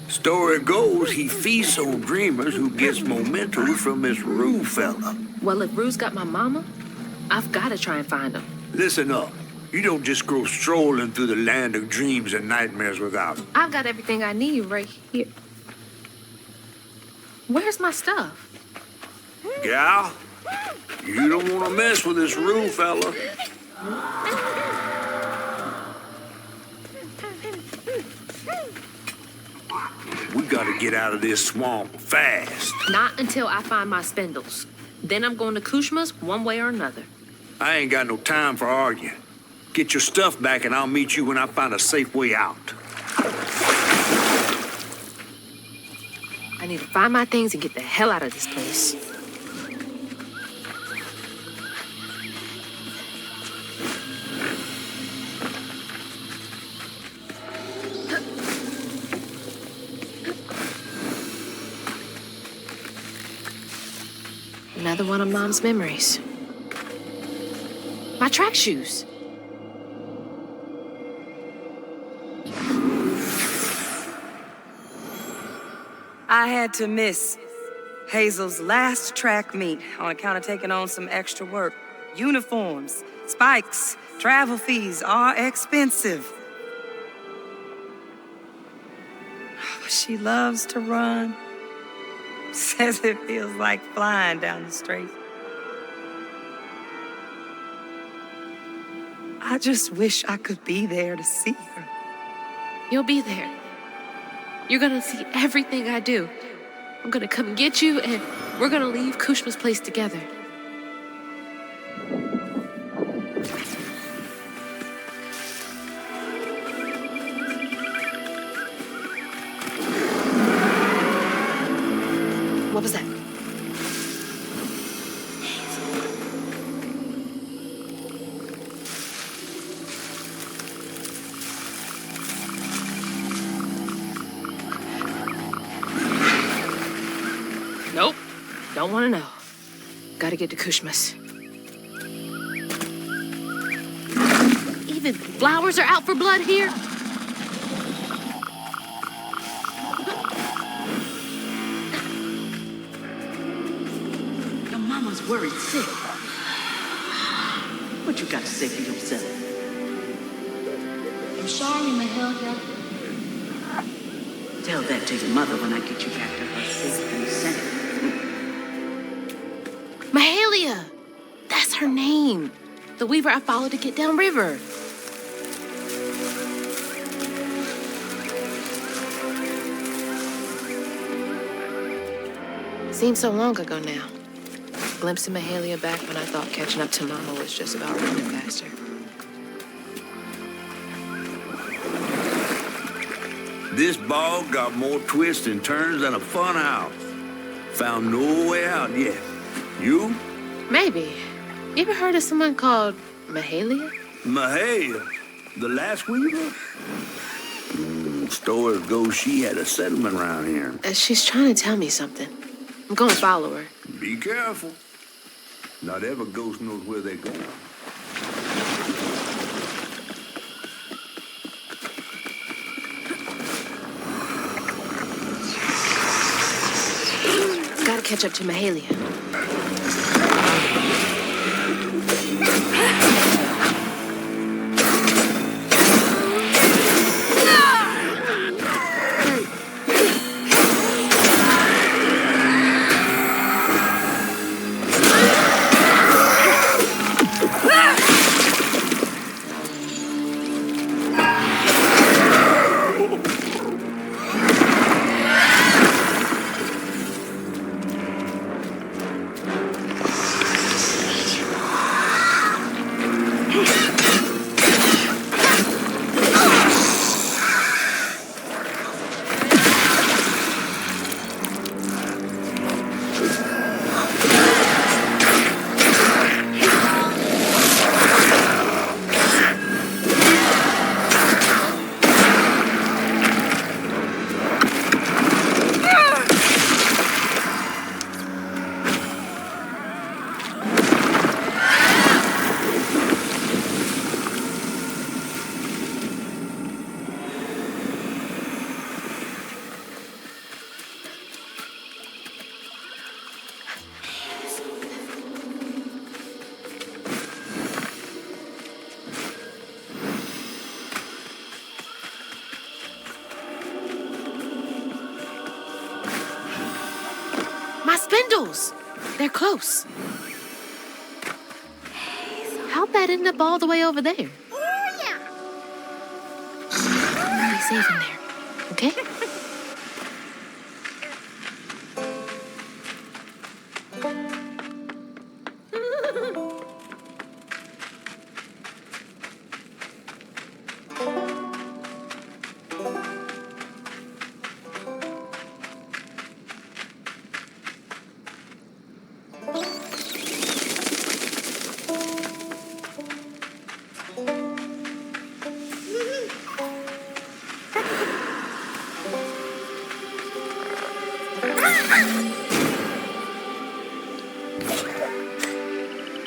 Story goes he feasts on dreamers who gets mementos from this Rue fella. Well, if Rue's got my mama, I've got to try and find him. Listen up. You don't just go strolling through the land of dreams and nightmares without him. I've got everything I need right here. Where's my stuff? Gal, you don't want to mess with this Rue fella. We gotta get out of this swamp fast. Not until I find my spindles. Then I'm going to Kushma's one way or another. I ain't got no time for arguing. Get your stuff back and I'll meet you when I find a safe way out. I need to find my things and get the hell out of this place. Another one of Mom's memories. My track shoes. I had to miss Hazel's last track meet on account of taking on some extra work. Uniforms, spikes, travel fees are expensive. But she loves to run. Says it feels like flying down the straight. I just wish I could be there to see her. You'll be there. You're gonna see everything I do. I'm gonna come get you, and we're gonna leave Kushma's place together. What was that? Nope. Don't want to know. Gotta get to Kushma's. Even flowers are out for blood here? Your mama's worried sick. What you got to say for yourself? I'm sorry, Mahalia. Tell that to your mother when I get you back to her safe and sound. Mahalia! That's her name. The weaver I followed to get downriver. Seems so long ago now. Glimpsing Mahalia back when I thought catching up to Mama was just about running faster. This bog got more twists and turns than a fun house. Found no way out yet. You? Maybe. You ever heard of someone called Mahalia? Mahalia, the last weaver? Stories go she had a settlement around here. She's trying to tell me something. I'm gonna follow her. Be careful. Not every ghost knows where they're going. Gotta catch up to Mahalia. Spindles! They're close. How'd that end up all the way over there? Oh, yeah. I'm really safe in there, okay?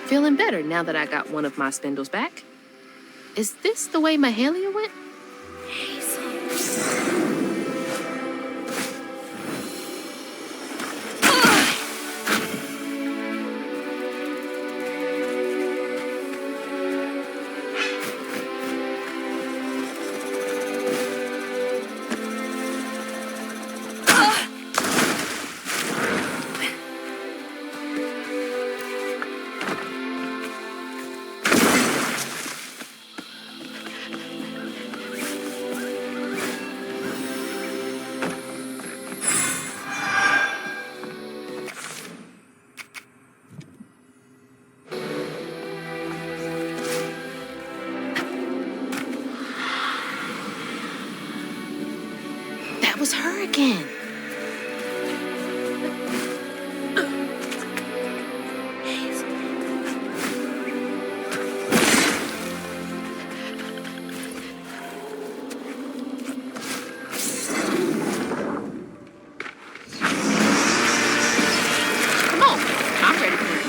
Feeling better now that I got one of my spindles back. Is this the way Mahalia went? That was her again. Come on, I'm ready for it.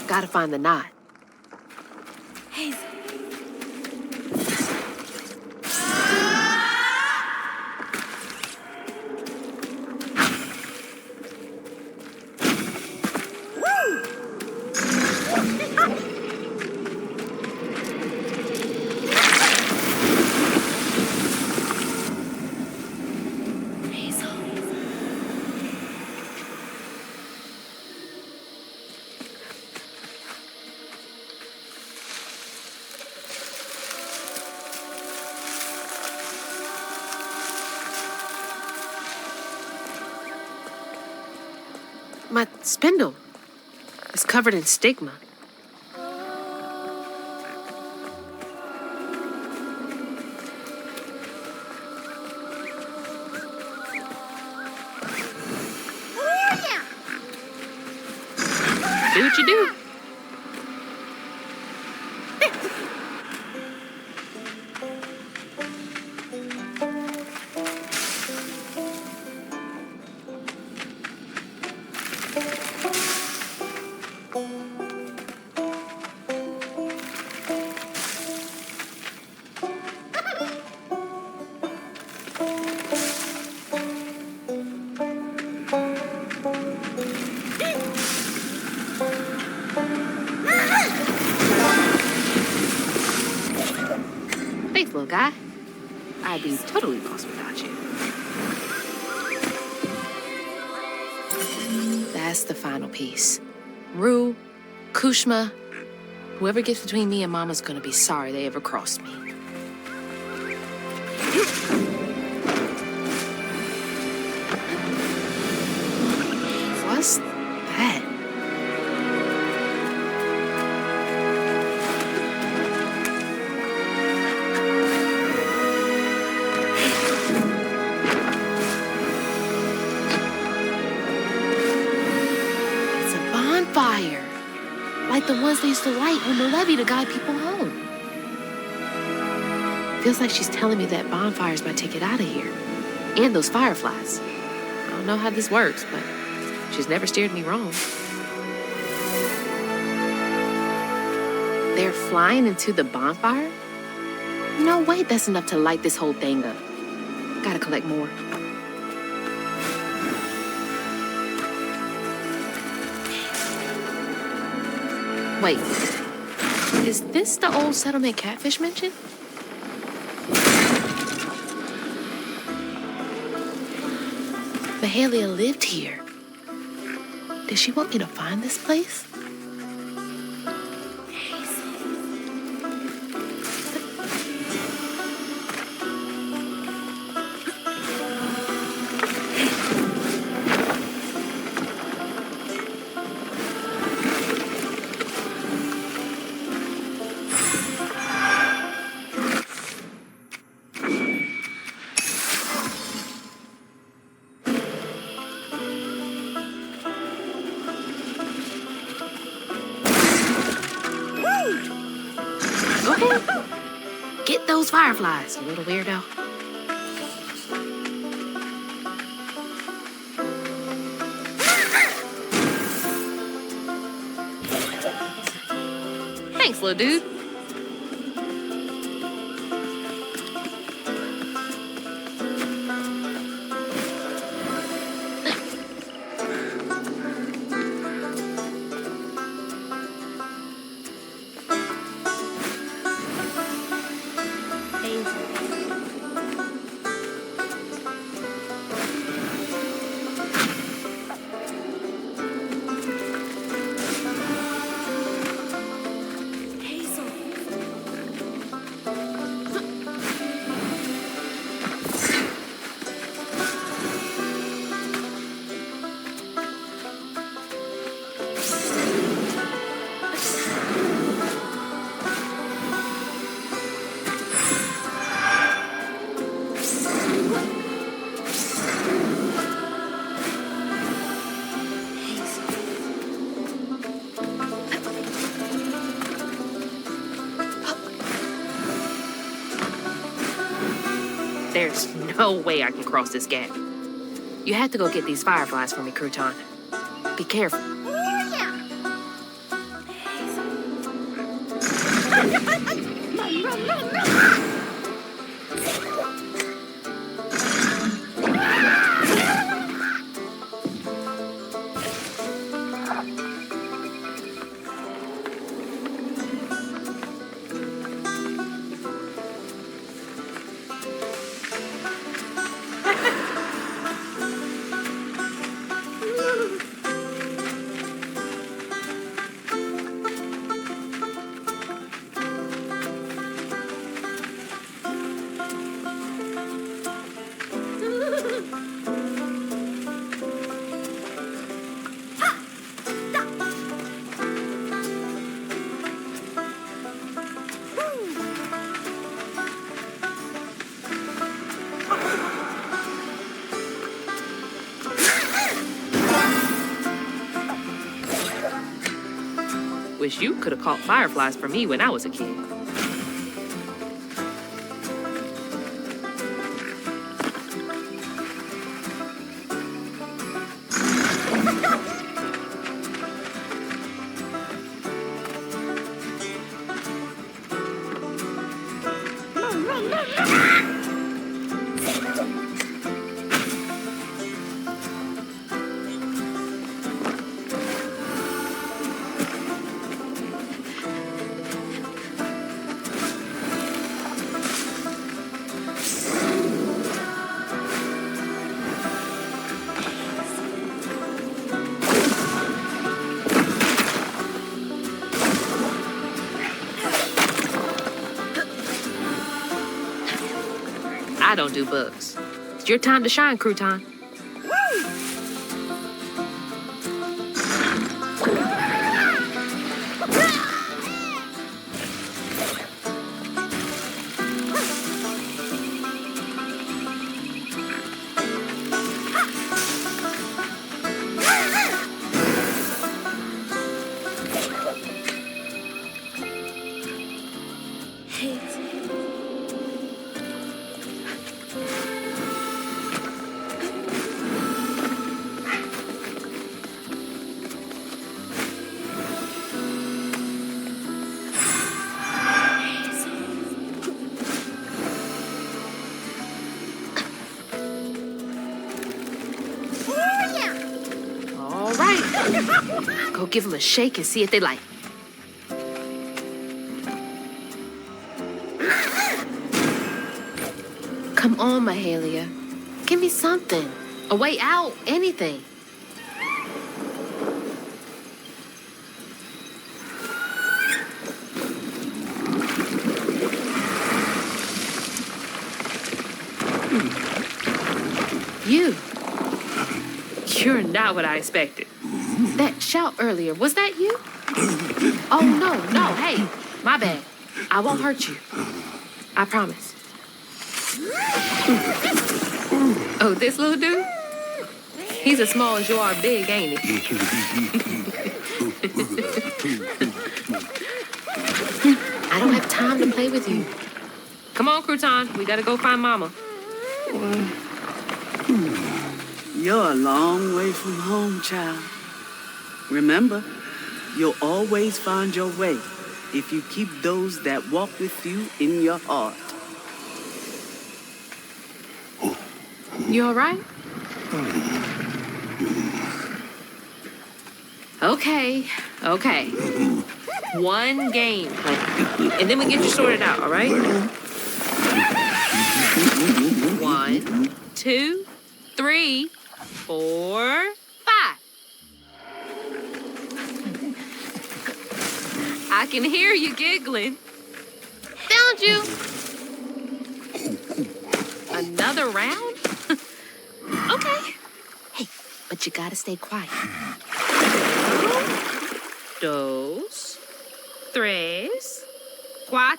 Gotta find the knot. My spindle is covered in stigma. Do what you do. Thanks, little guy. I'd be totally lost without you. That's the final piece. Rue, Kushma, whoever gets between me and Mama's gonna be sorry they ever crossed me. What's that? Bonfire, like the ones they used to light on the levee to guide people home. Feels like she's telling me that bonfire's my ticket out of here. And those fireflies. I don't know how this works, but she's never steered me wrong. They're flying into the bonfire? No way that's enough to light this whole thing up. Gotta collect more. Wait, is this the old settlement Catfish mentioned? Mahalia lived here. Did she want me to find this place? Get those fireflies, you little weirdo. Thanks, little dude. There's no way I can cross this gap. You have to go get these fireflies for me, Crouton. Be careful. wish you could have caught fireflies for me when I was a kid. I don't do bugs. It's your time to shine, Crouton. All right. Go give them a shake and see if they like it. Come on, Mahalia. Give me something. A way out. Anything. You're not what I expected. That shout earlier, was that you? Oh, no, hey, my bad. I won't hurt you. I promise. Oh, this little dude? He's as small as you are big, ain't he? I don't have time to play with you. Come on, Crouton. We gotta go find Mama. You're a long way from home, child. Remember, you'll always find your way if you keep those that walk with you in your heart. You all right? Okay. One game. And then we get you sorted out, all right? 1, 2, 3, 4, 5. I can hear you giggling. Found you. Another round? Okay. Hey, but you gotta stay quiet. 2, 3, 4, 5.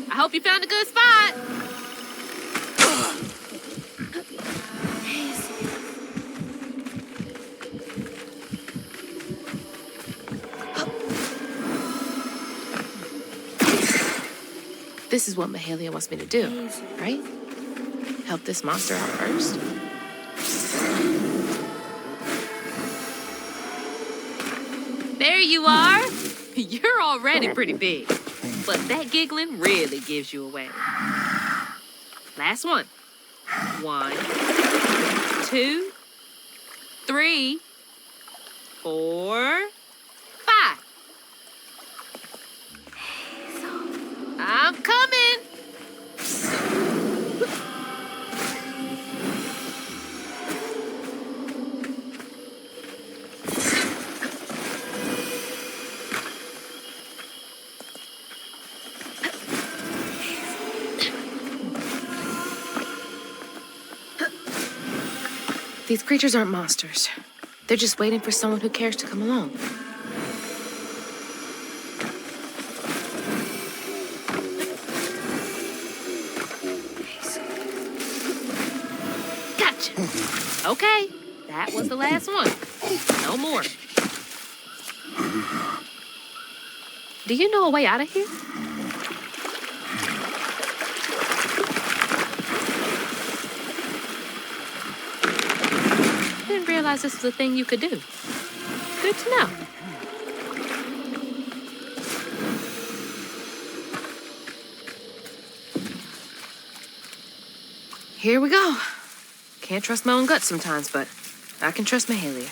I hope you found a good spot. This is what Mahalia wants me to do, right? Help this monster out first. There you are. You're already pretty big, but that giggling really gives you away. Last one. 1, 2, 3, 4, 5. I'm coming. These creatures aren't monsters. They're just waiting for someone who cares to come along. Gotcha. Okay, that was the last one. No more. Do you know a way out of here? Didn't realize this was a thing you could do. Good to know. Here we go. Can't trust my own gut sometimes, but I can trust Mahalia.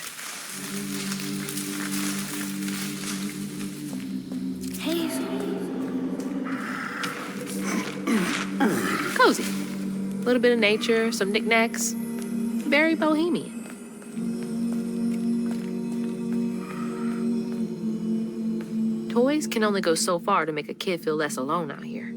Cozy. A little bit of nature, some knickknacks. Very bohemian. Toys can only go so far to make a kid feel less alone out here.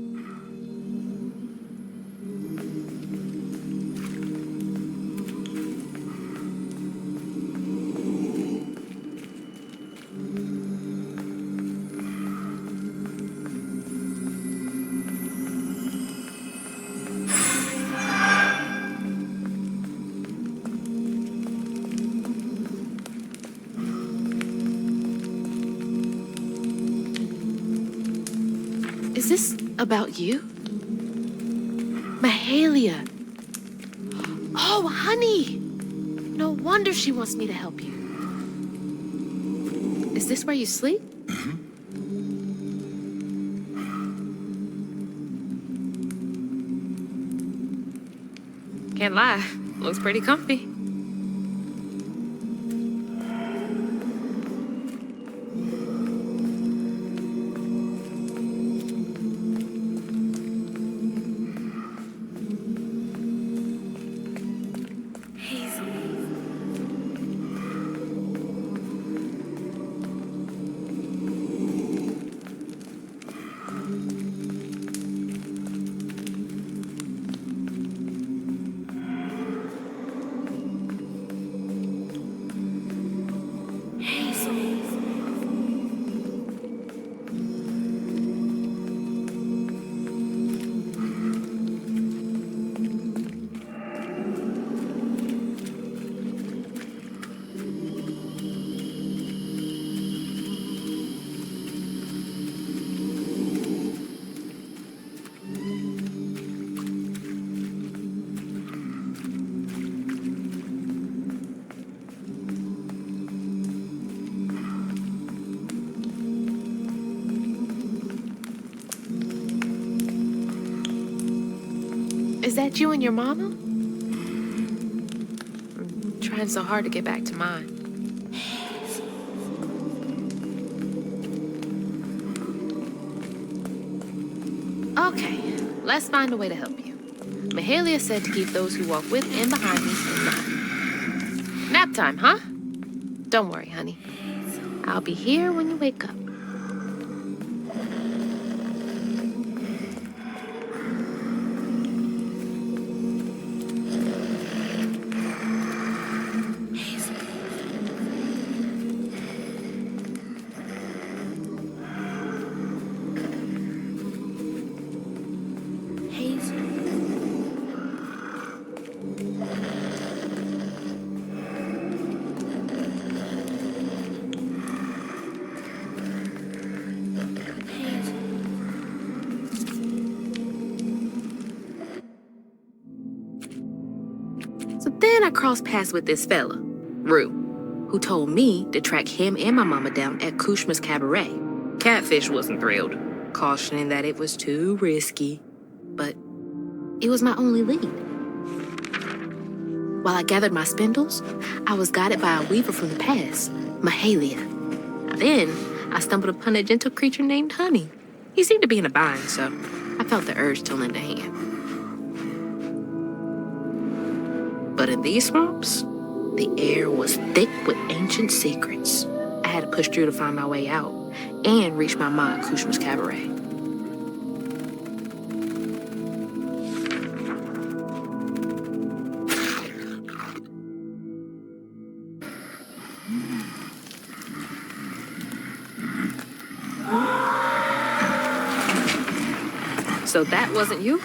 Is this about you? Mahalia. Oh, honey. No wonder she wants me to help you. Is this where you sleep? Can't lie. Looks pretty comfy. Is that you and your mama? I'm trying so hard to get back to mine. Okay, let's find a way to help you. Mahalia said to keep those who walk with and behind me in mind. Nap time, huh? Don't worry, honey. I'll be here when you wake up. So then I crossed paths with this fella, Rue, who told me to track him and my mama down at Kushma's Cabaret. Catfish wasn't thrilled, cautioning that it was too risky. But it was my only lead. While I gathered my spindles, I was guided by a weaver from the past, Mahalia. Then I stumbled upon a gentle creature named Honey. He seemed to be in a bind, so I felt the urge to lend a hand. But in these swamps, the air was thick with ancient secrets. I had to push through to find my way out and reach my ma at Kushma's Cabaret. So that wasn't you?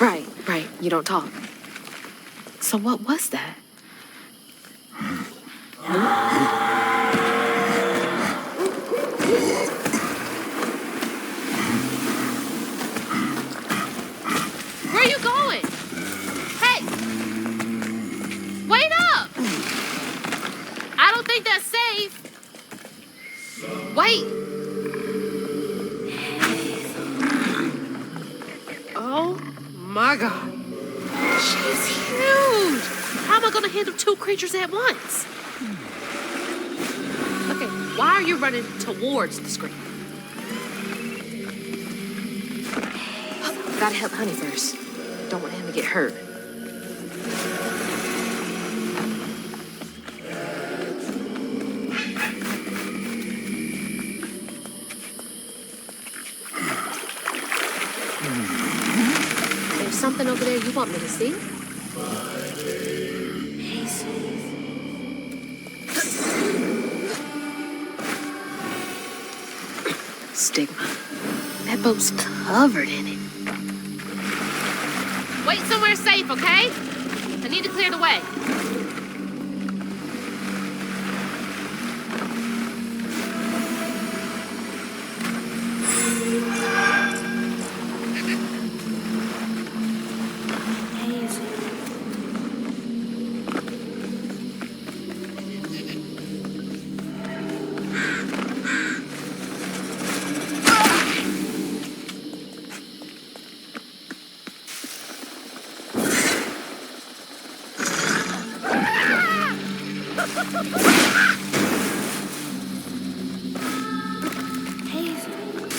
Right, you don't talk. So what was that? Where are you going? Hey! Wait up! I don't think that's safe. Wait! Oh my God. She's huge! How am I gonna handle two creatures at once? Okay, why are you running towards the screen? Gotta help Honey first. Don't want him to get hurt. There's something over there you want me to see? Stigma. That boat's covered in it. Wait somewhere safe, okay? I need to clear the way.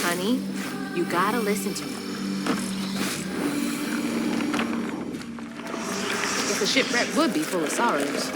Honey, you gotta listen to me. Guess a shipwreck would be full of sorrows.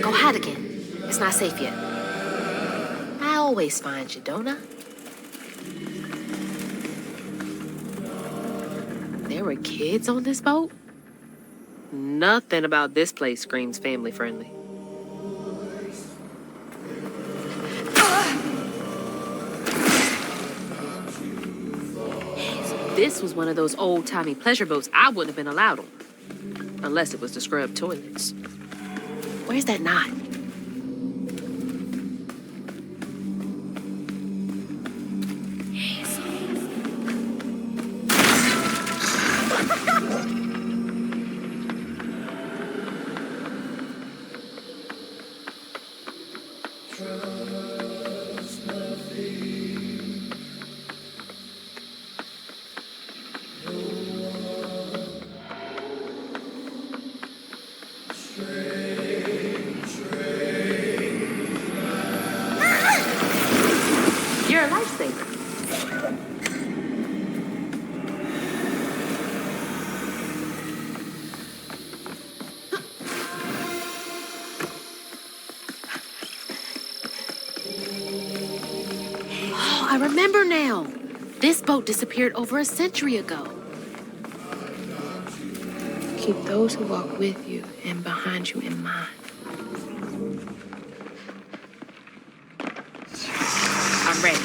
Go hide again. It's not safe yet. I always find you, don't I? There were kids on this boat? Nothing about this place screams family friendly. This was one of those old-timey pleasure boats I wouldn't have been allowed on. Unless it was to scrub toilets. Where's that knot? You're a lifesaver. Oh, I remember now. This boat disappeared over a century ago. Keep those who walk with you and behind you in mind. I'm ready.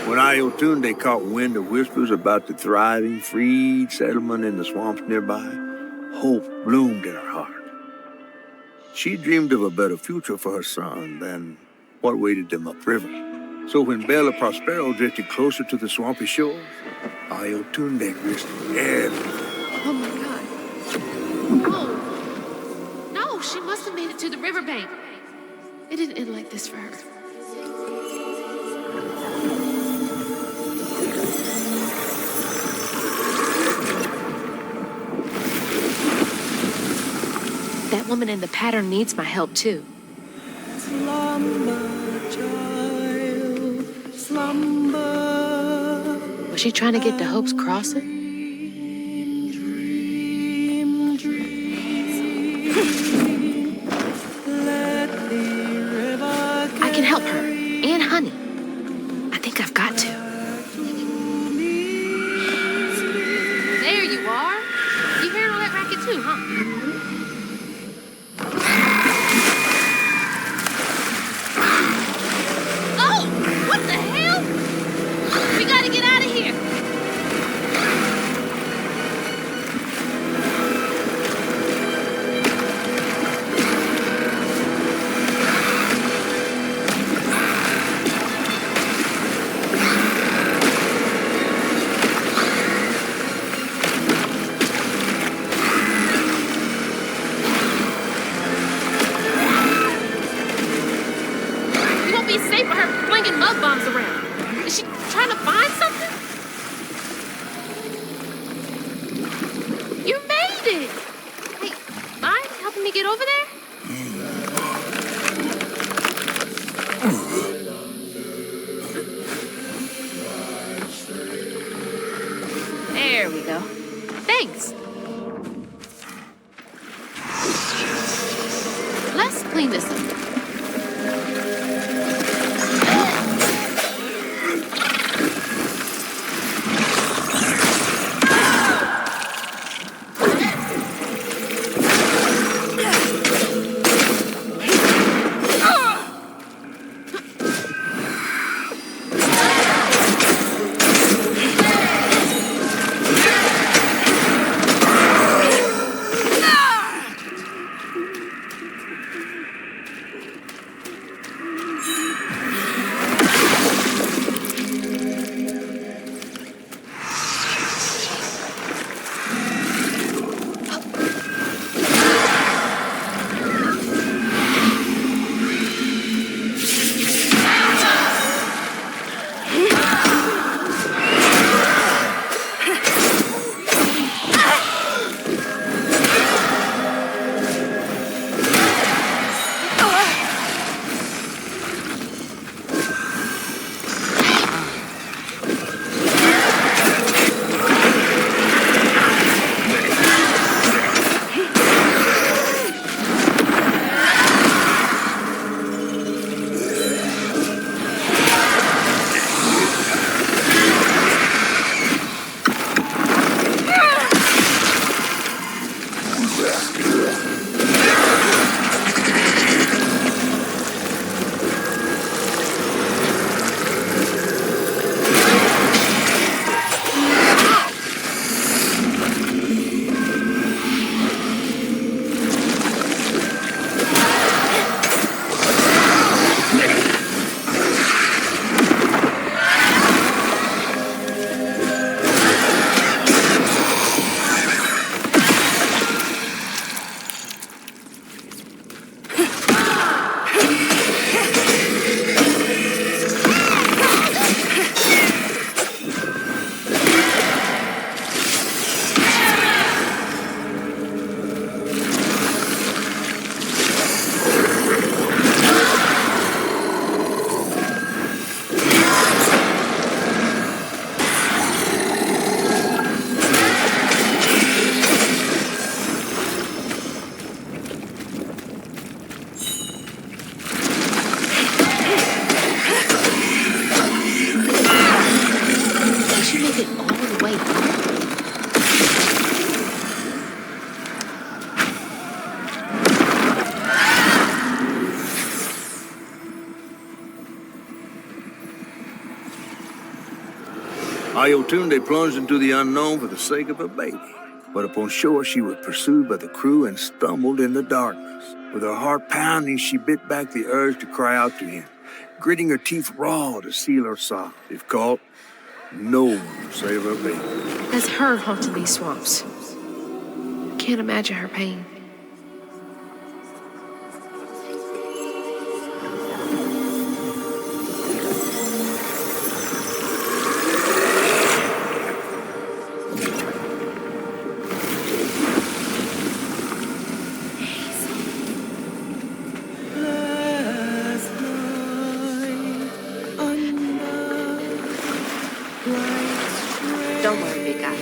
When Iotunde caught wind of whispers about the thriving, freed settlement in the swamps nearby, hope bloomed in her heart. She dreamed of a better future for her son than what waited them upriver. So when Bella Prospero drifted closer to the swampy shores, Iotunde risked everything. Oh my God. Oh. No, she must have made it to the riverbank. It didn't end like this for her. That woman in the pattern needs my help too. Slumber, child, slumber. Was she trying to get to Hope's Crossing? Dream, dream. Let the river I can help her. And Honey. I think I've got to. There you are. You hearing all that racket too, huh? There we go. Thanks. Let's clean this up. Ayotunde plunged into the unknown for the sake of her baby. But upon shore, she was pursued by the crew and stumbled in the darkness. With her heart pounding, she bit back the urge to cry out to him, gritting her teeth raw to seal her sobs. If caught, no one would save her baby. That's her haunting these swamps. Can't imagine her pain. Don't worry, big guy.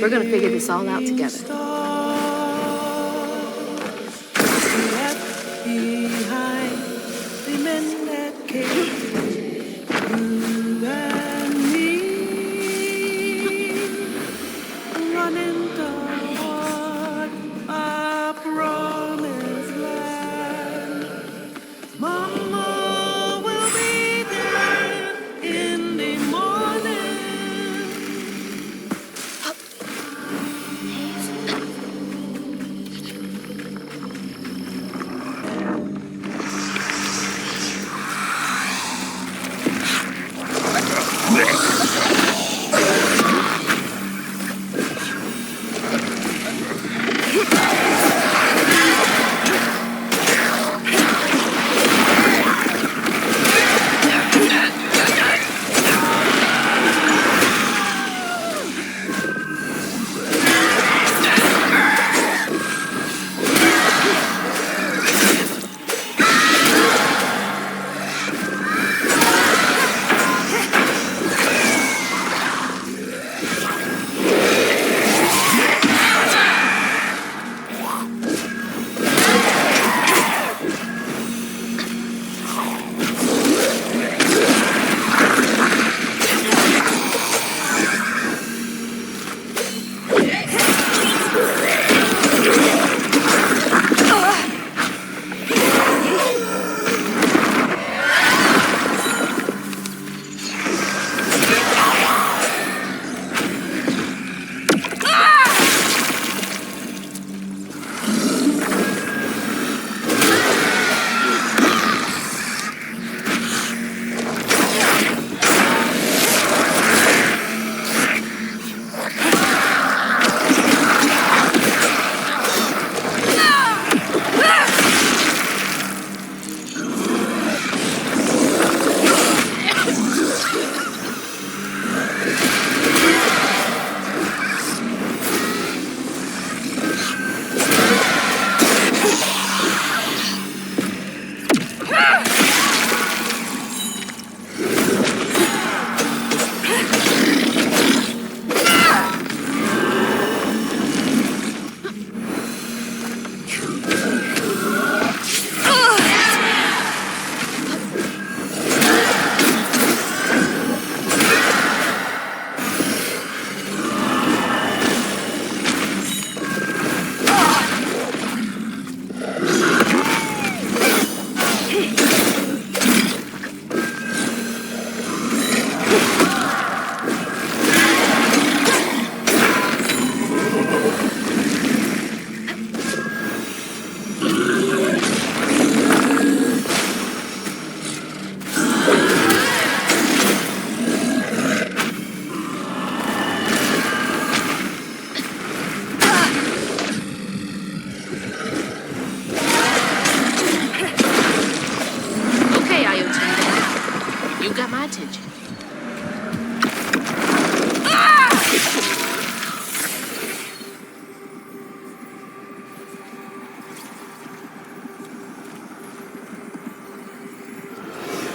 We're gonna figure this all out together. Behind the men that came, you and me, running toward a promised land. Mama will be there in the morning.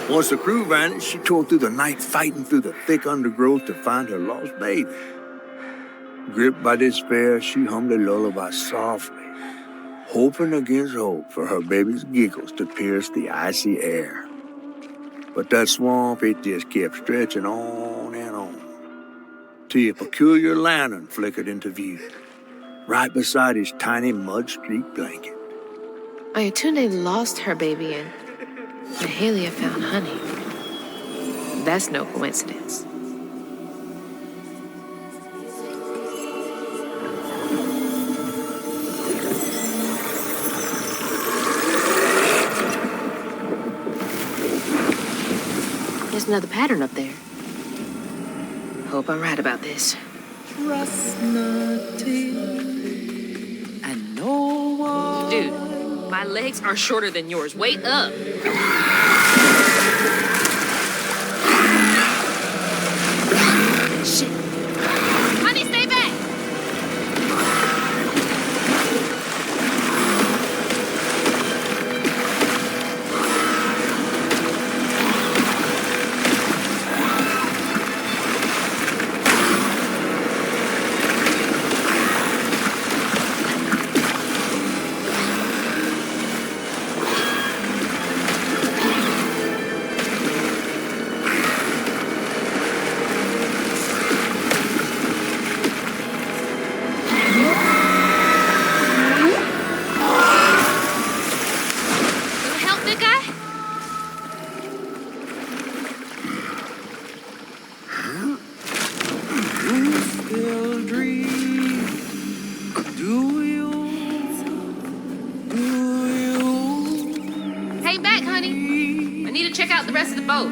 Once the crew vanished, she tore through the night fighting through the thick undergrowth to find her lost baby. Gripped by despair, she hummed a lullaby softly, hoping against hope for her baby's giggles to pierce the icy air. But that swamp, it just kept stretching on and on, till a peculiar lantern flickered into view, right beside his tiny mud-streaked blanket. Ayatunde lost her baby and Mahalia found honey. That's no coincidence. another pattern up there. Hope I'm right about this. Trust nothing and no one. Dude, my legs are shorter than yours. Wait up. Shit. Honey, stay back! Help, big guy? Still dream. Do you? Hey, back, honey. I need to check out the rest of the boat.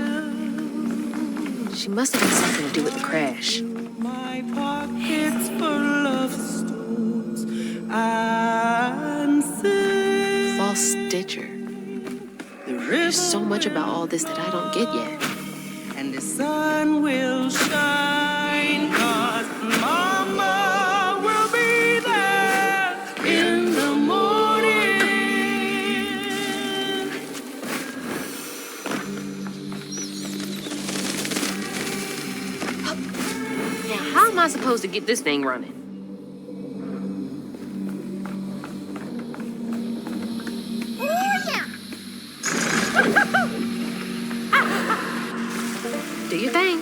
She must have had something to do with the crash. My pockets full of stones and sin. False stitcher. There's so much about all this that I don't get yet. And the sun will shine, 'cause Mama will be there in the morning. Now, how am I supposed to get this thing running? Do your thing.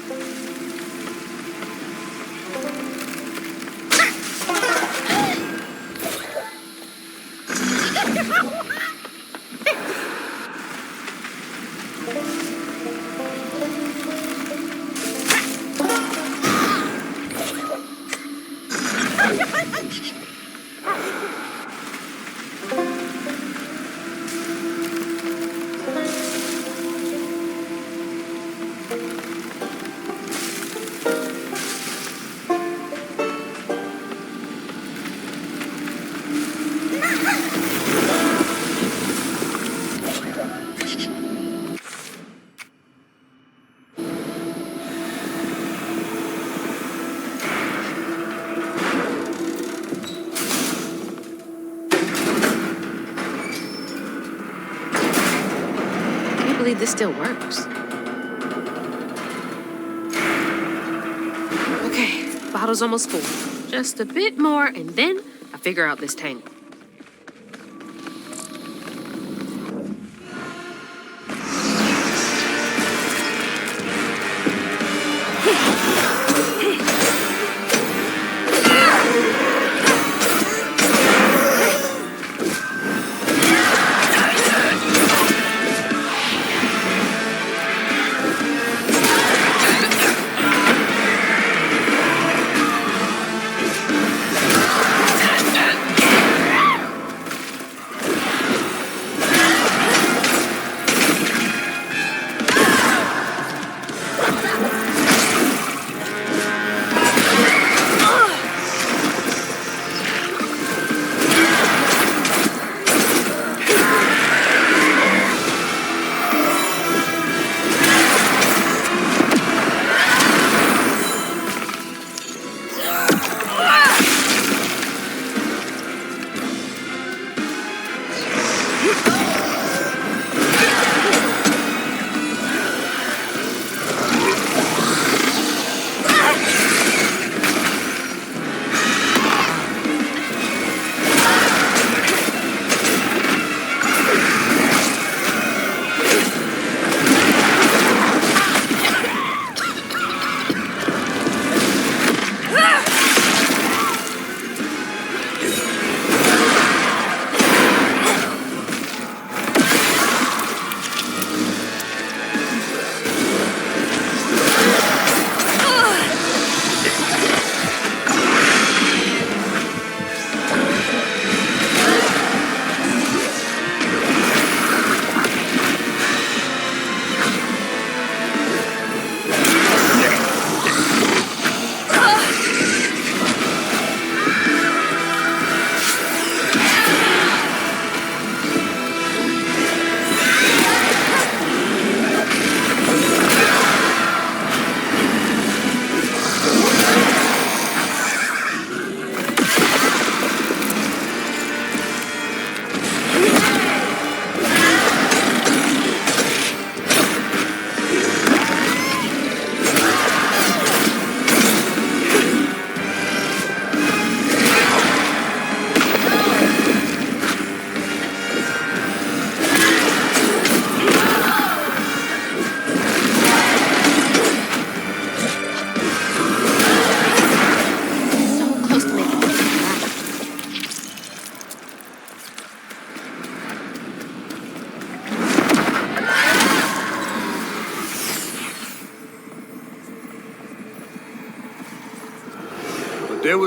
This still works. Okay, bottle's almost full. Just a bit more, and then I figure out this tank.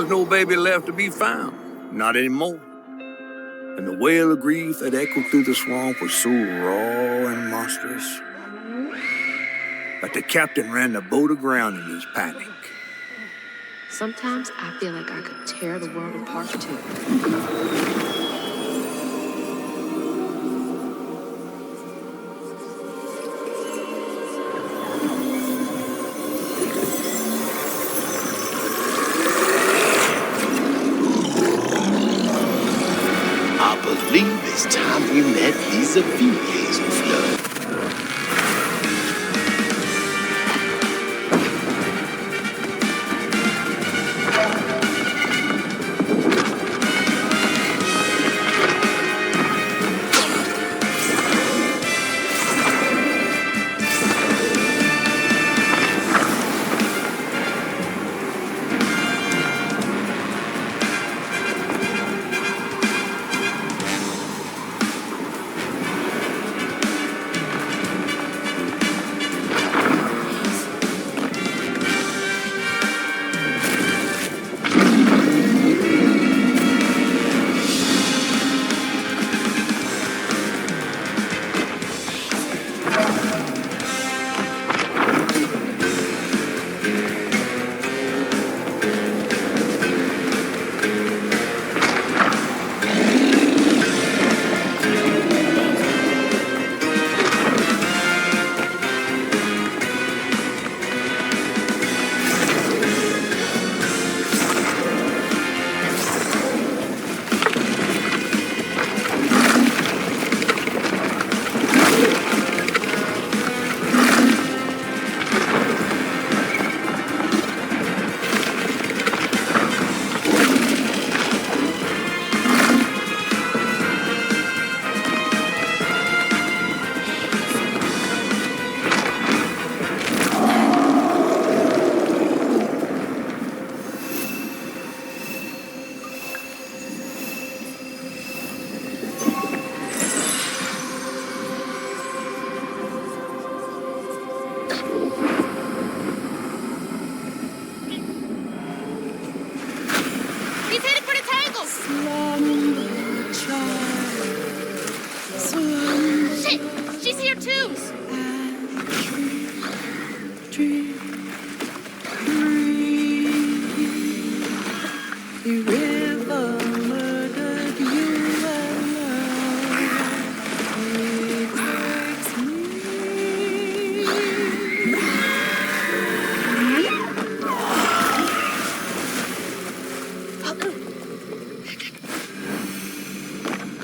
was no baby left to be found. Not anymore. And the wail of grief that echoed through the swamp was so raw and monstrous that the captain ran the boat aground in his panic. Sometimes I feel like I could tear the world apart too. I believe it's time we met vis-a-vis Hazel Flood.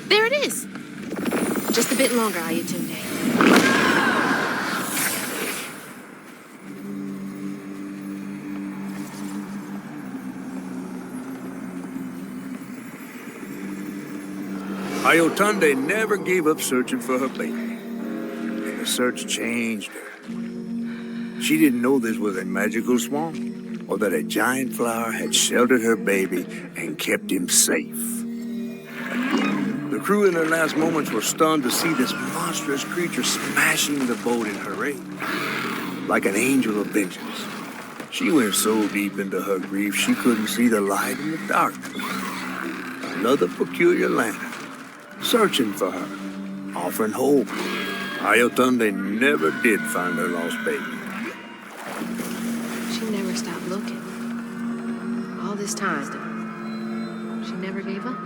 There it is. Just a bit longer, Ayatunde. Ayatunde never gave up searching for her baby. And the search changed her. She didn't know this was a magical swamp, or that a giant flower had sheltered her baby and kept him safe. The crew in their last moments were stunned to see this monstrous creature smashing the boat in her aid, like an angel of vengeance. She went so deep into her grief she couldn't see the light in the darkness. Another peculiar lantern, searching for her, offering hope. Ayatunde never did find her lost baby. She never stopped looking. All this time, she never gave up.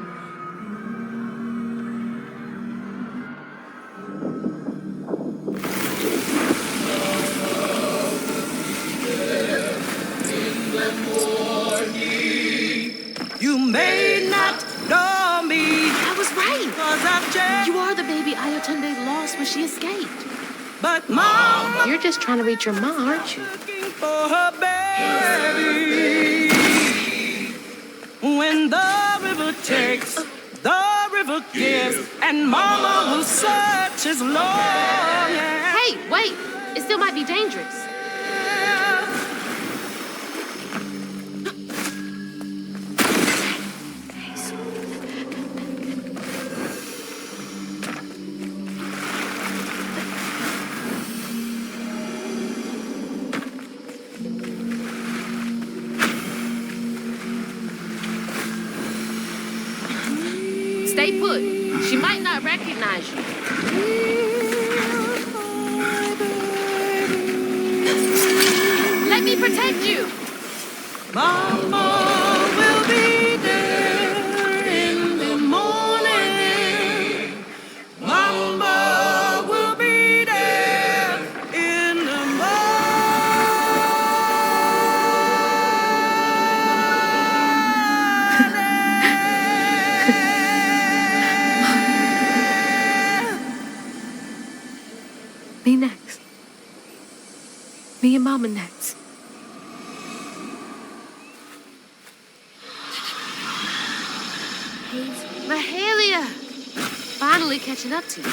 You may not know me. I was right. 'Cause I've changed. You are the baby Ayatunde lost when she escaped. But Mama, you're just trying to reach your mom, aren't you? looking for her baby. When the river takes, the river gives, and Mama will search as long as... Hey, wait. It still might be dangerous. Stay put. She might not recognize you. Let me protect you. Mama will be there in the morning. Mama will be there in the Me next. Me and Mama next. Mahalia! Finally catching up to you.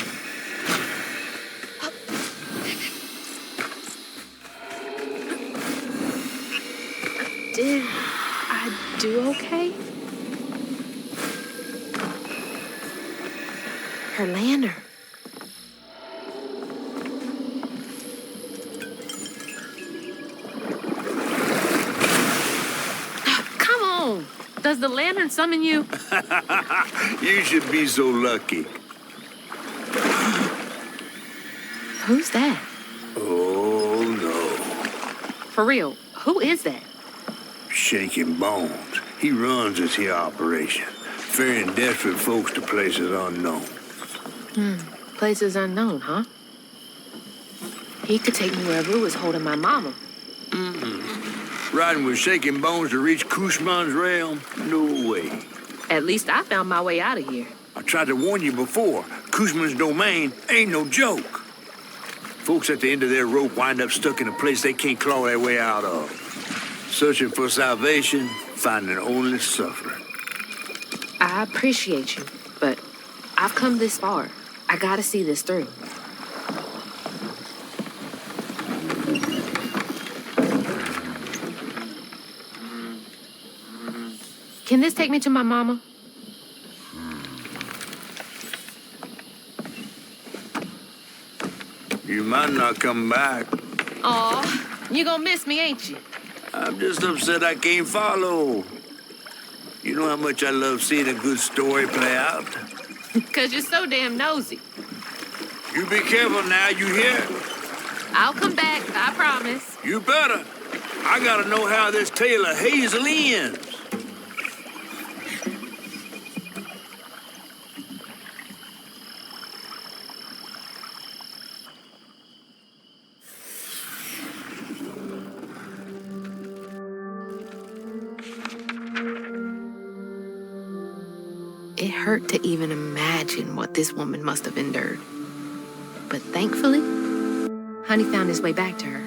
Did I do okay? Her lantern. Come on! Does the lantern summon you? You should be so lucky. Who's that? Oh, no. For real, who is that? Shaking Bones. He runs this here operation, ferrying desperate folks to places unknown. Places unknown, huh? He could take me wherever it was holding my mama. Riding with Shaking Bones to reach Kushman's realm? No way. At least I found my way out of here. I tried to warn you before. Kushman's domain ain't no joke. Folks at the end of their rope wind up stuck in a place they can't claw their way out of. Searching for salvation, finding only suffering. I appreciate you, but I've come this far. I gotta see this through. Can this take me to my mama? You might not come back. Aw, you gonna miss me, ain't you? I'm just upset I can't follow. You know how much I love seeing a good story play out? 'Cause you're so damn nosy. You be careful now, you hear? I'll come back, I promise. You better. I gotta know how this tale of Hazel ends. It hurt to even imagine what this woman must have endured. But thankfully, Honey found his way back to her.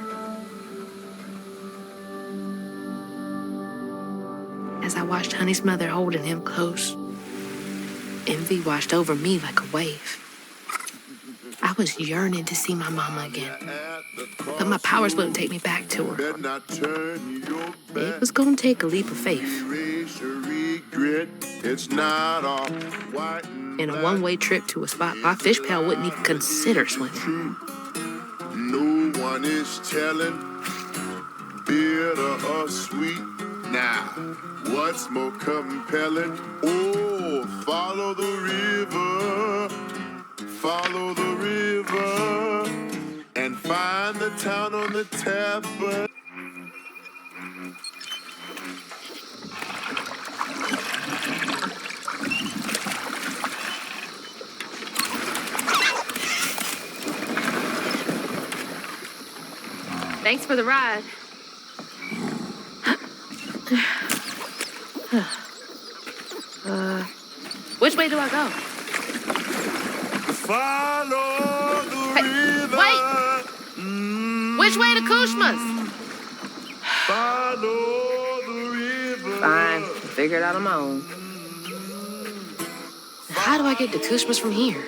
As I watched Honey's mother holding him close, envy washed over me like a wave. I was yearning to see my mama again, but my powers wouldn't take me back to her. It was gonna take a leap of faith. It's not all white And a one-way trip to a spot my fish pal wouldn't even consider swimming. No one is telling, bitter or sweet. Now, what's more compelling? Oh, follow the river, and find the town on the tap. Thanks for the ride. Which way do I go? Follow the river. Wait! Which way to Kushma's? Follow the river. Fine, figure it out on my own. How do I get to Kushma's from here?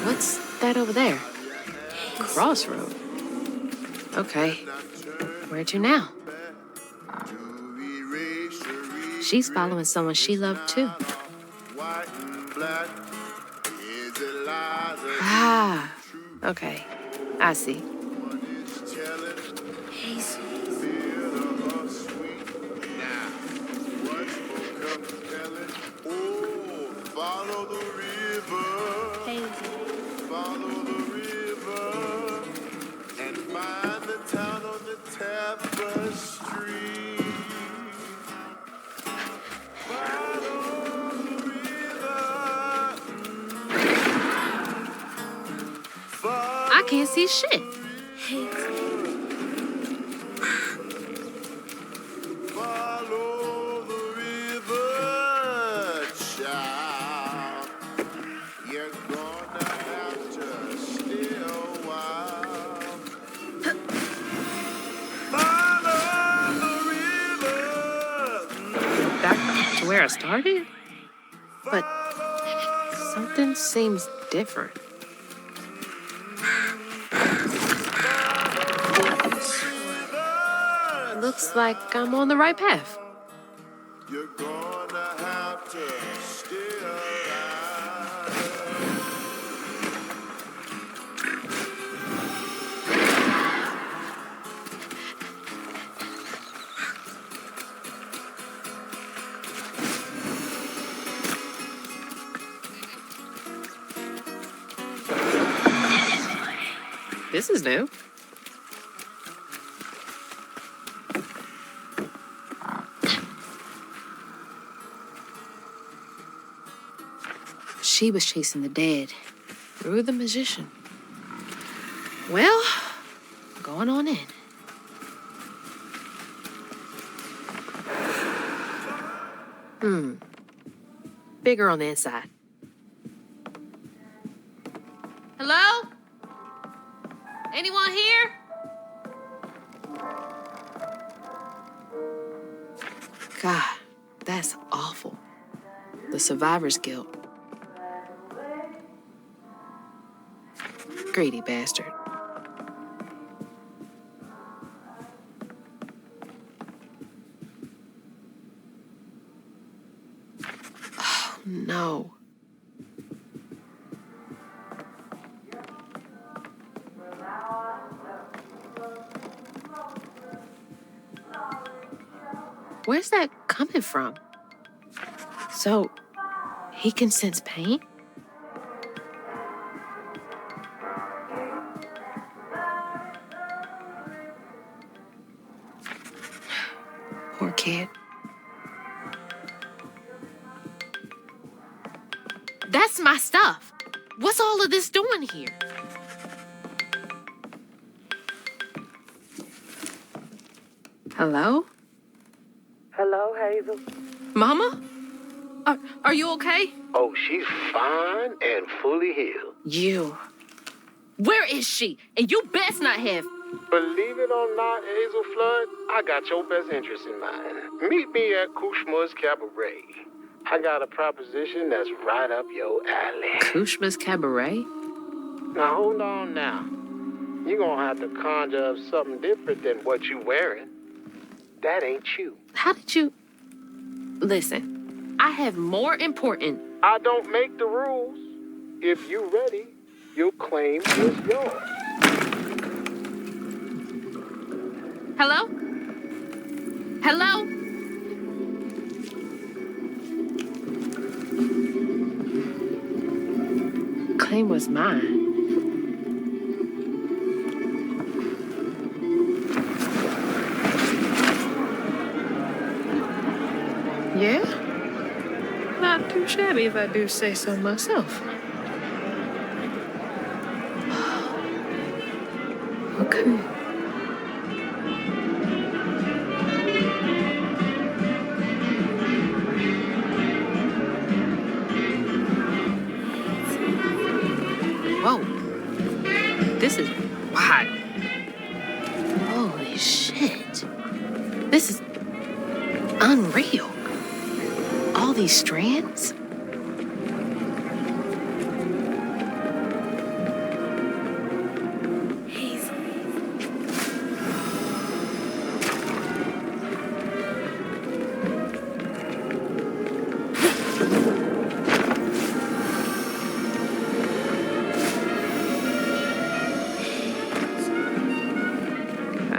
What's that over there? Crossroads. Okay. Where to now? She's following someone she loved too. Ah, okay. I see. Follow the river. Follow the river. And find the town on the tapestry. Follow the river. I can't see shit. Follow the river, child. You're gonna have to stay a while. Follow the river. Back to where I started? But something seems different. Looks like I'm on the right path. You're gonna have to stay alive. This is new. She was chasing the dead through the magician. Well, going on in. Bigger on the inside. Hello? Anyone here? God, that's awful. The survivor's guilt. Greedy bastard. Oh, no. Where's that coming from? So, he can sense pain? Poor kid. That's my stuff. What's all of this doing here? Hello? Hello, Hazel. Mama? Are you okay? Oh, she's fine and fully healed. You. Where is she? And you best not have. Believe it or not, Hazel Flood, I got your best interest in mind. Meet me at Kushma's Cabaret. I got a proposition that's right up your alley. Kushma's Cabaret? Now, hold on now. You're gonna have to conjure up something different than what you wearing. That ain't you. How did you... Listen, I have more important... I don't make the rules. If you ready, your claim is yours. Hello? Hello? Claim was mine. Yeah? Not too shabby if I do say so myself. Okay. Whoa. This is wild. Holy shit. This is unreal. All these strands?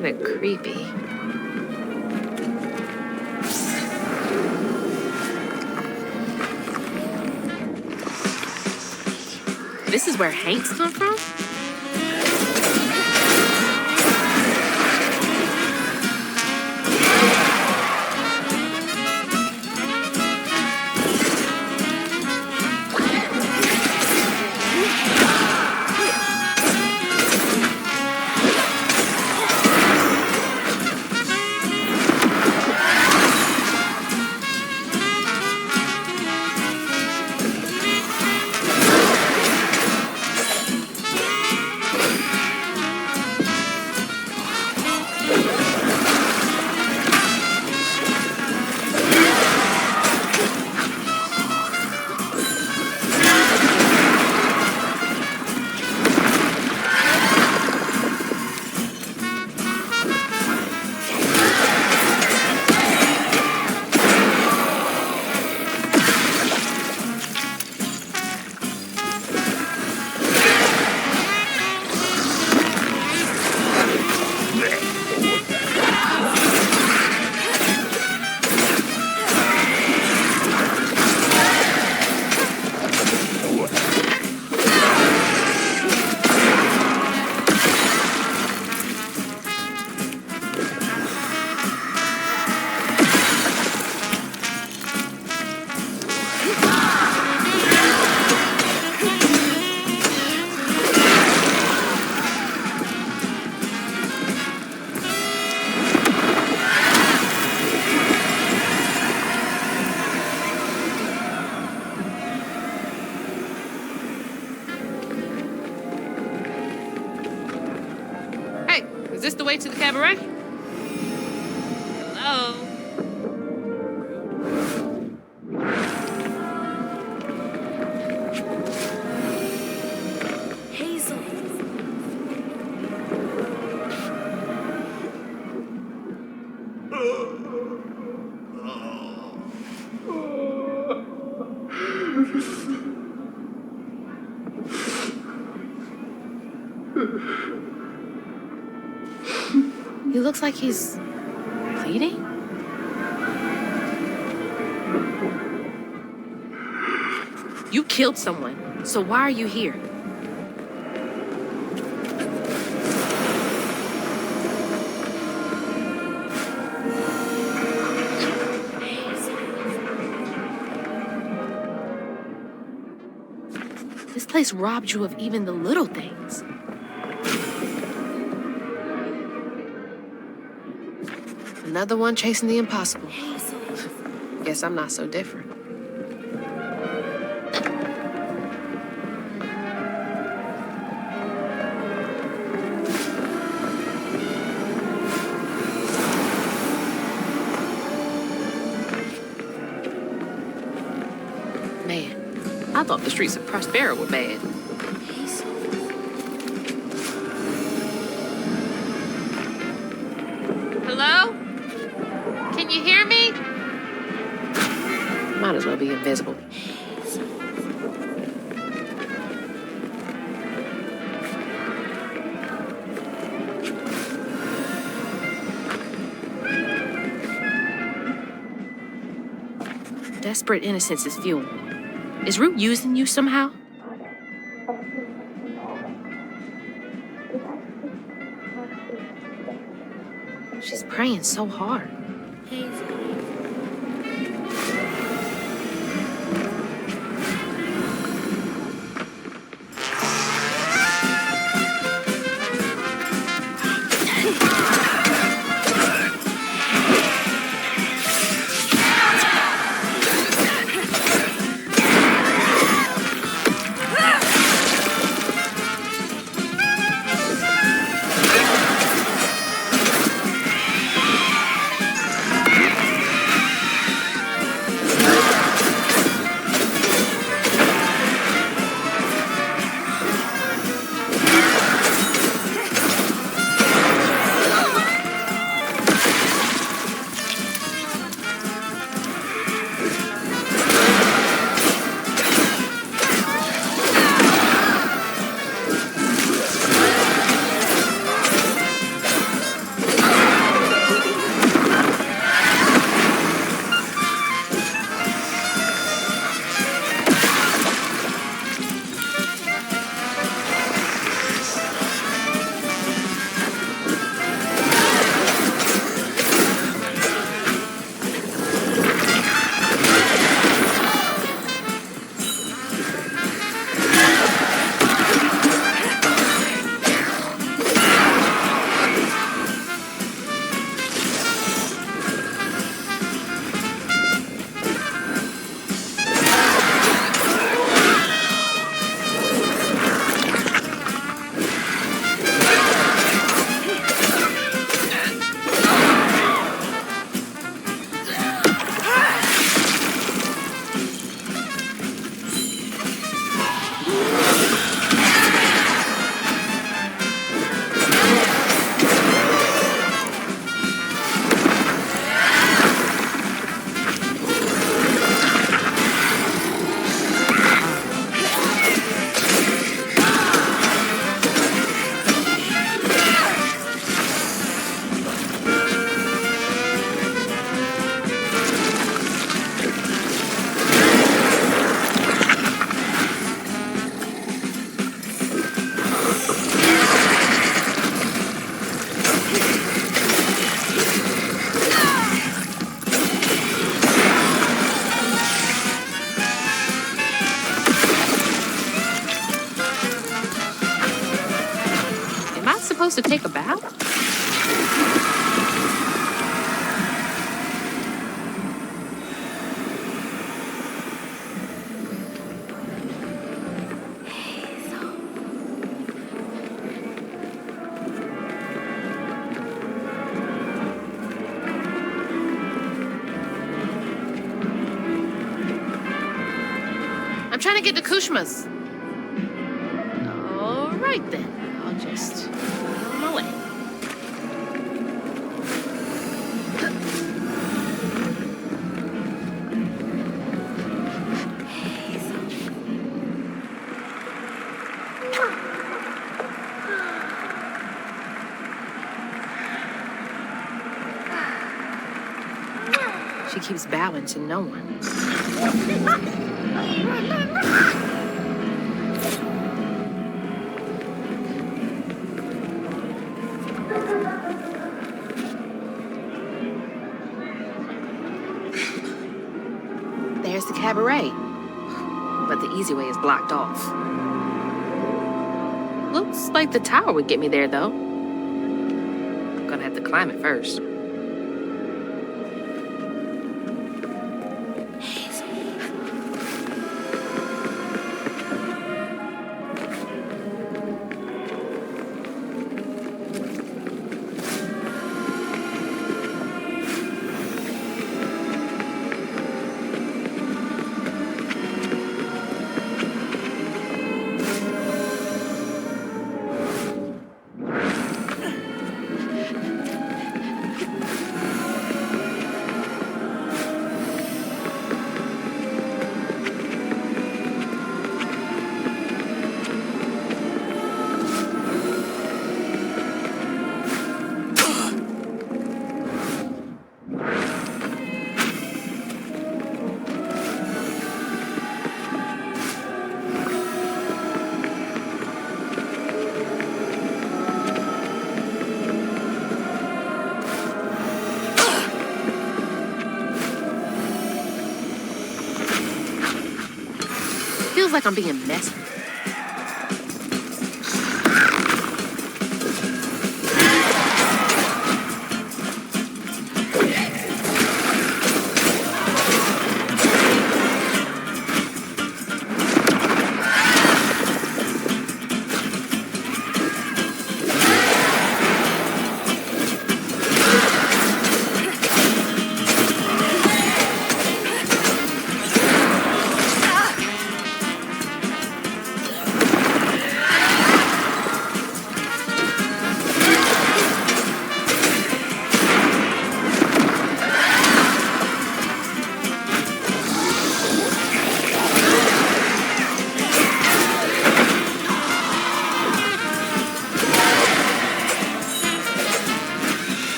Kinda creepy. This is where Hanks come from? Is this the way to the cabaret? Hello? Hazel. He looks like he's bleeding. You killed someone, so why are you here? This place robbed you of even the little things. Another one chasing the impossible. Guess I'm not so different. Man, I thought the streets of Prospero were bad. Hello? Can you hear me? Might as well be invisible. Desperate innocence is fuel. Is Root using you somehow? She's praying so hard. supposed to take a bath? I'm trying to get to Kushma's. All right then. I'll just go on my way. She keeps bowing to no one. There's the cabaret. But the easy way is blocked off. Looks like the tower would get me there, though. Gonna have to climb it first. Feels like I'm being messy.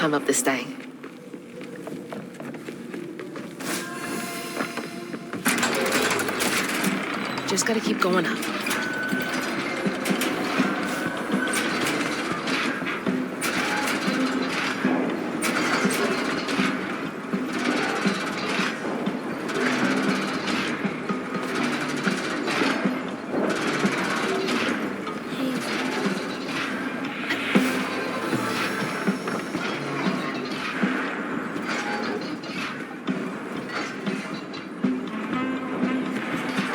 climb up this thing. Just gotta keep going up.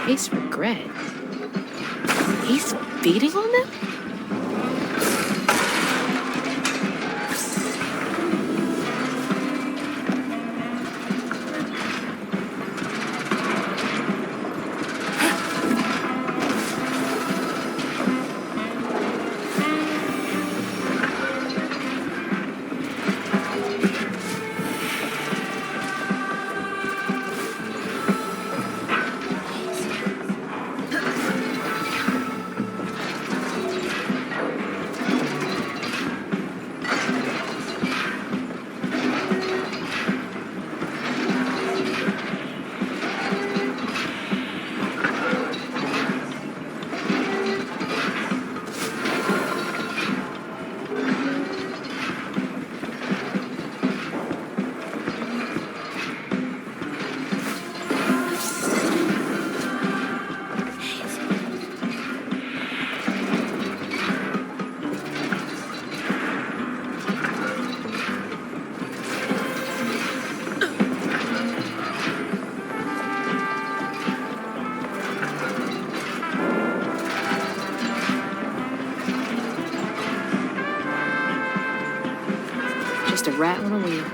His regret. He's beating on them? Just a rat on a wheel.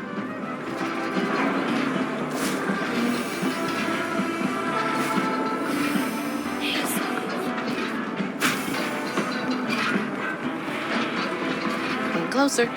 Getting closer.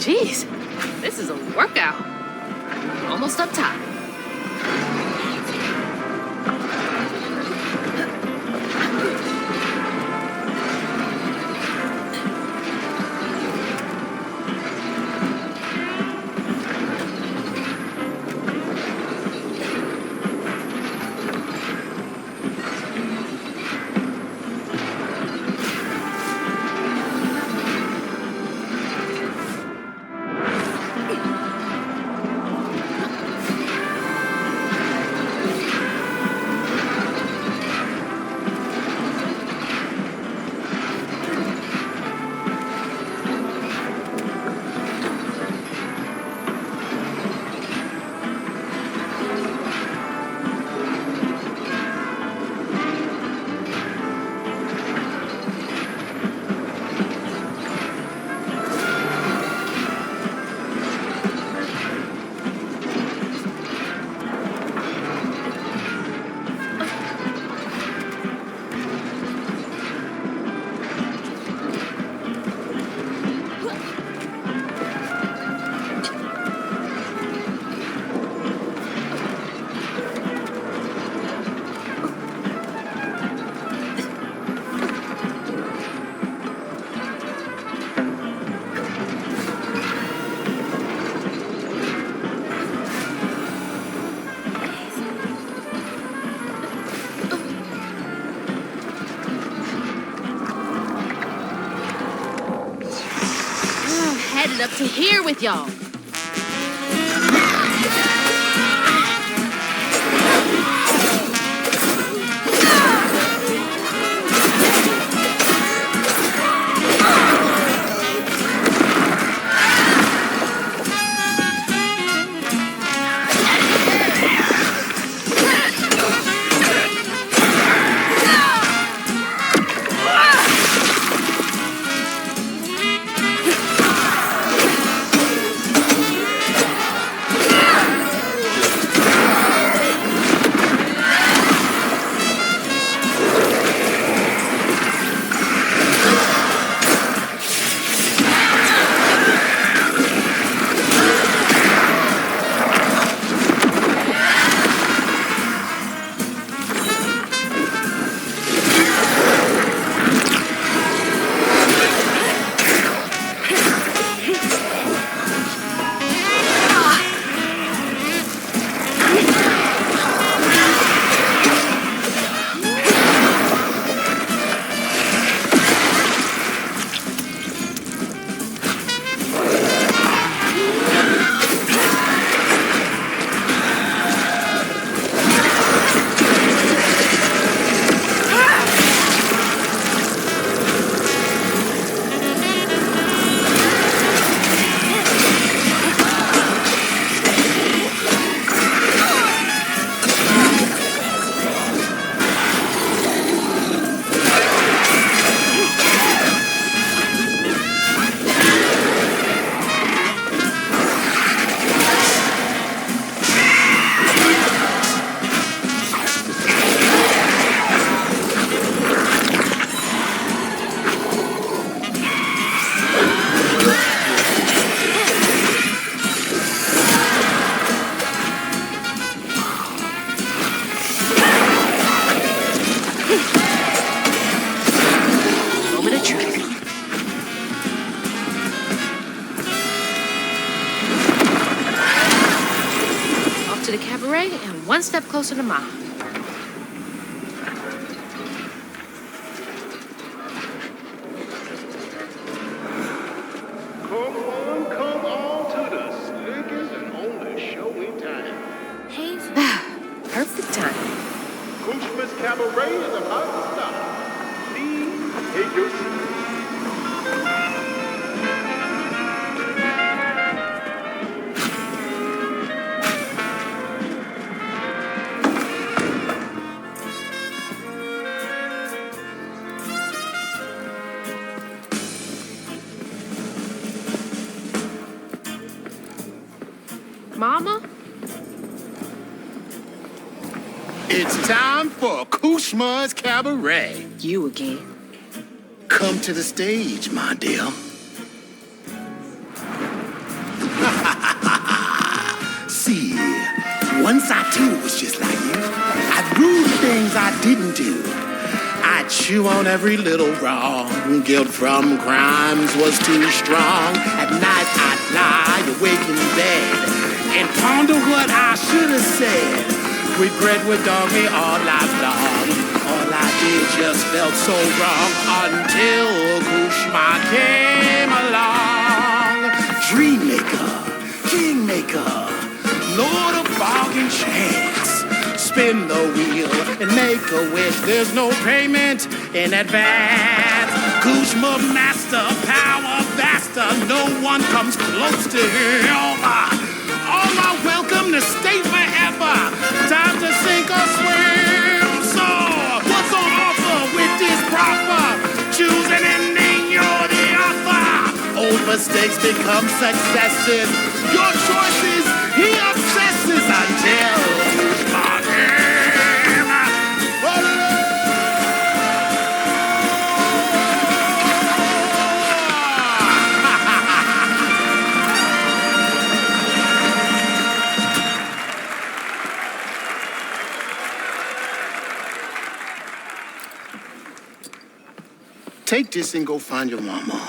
Jeez, this is a workout. Almost up top. Headed up to here with y'all. And one step closer to Ma. Come on to the slickest and only show in town. Perfect time. Christmas Cabaret is about to start. Please take your seat. Mama? It's time for Kushma's Cabaret. You again. Come to the stage, my dear. Once I too was just like you. I'd rule the things I didn't do. I'd chew on every little wrong. Guilt from crimes was too strong. At night I'd lie awake in bed and ponder what I should have said. Regret would dog me all life long. All I did just felt so wrong until Kushma came along. Dreammaker, kingmaker, Lord of bargain chance. Spin the wheel and make a wish. There's no payment in advance. Kushma master, power vaster. No one comes close to him. All are welcome to stay forever. Time to sink or swim. So, what's on offer with this proffer? Choose an ending, you're the author. Old mistakes become successes. Your choices, he obsesses until take this and go find your mama.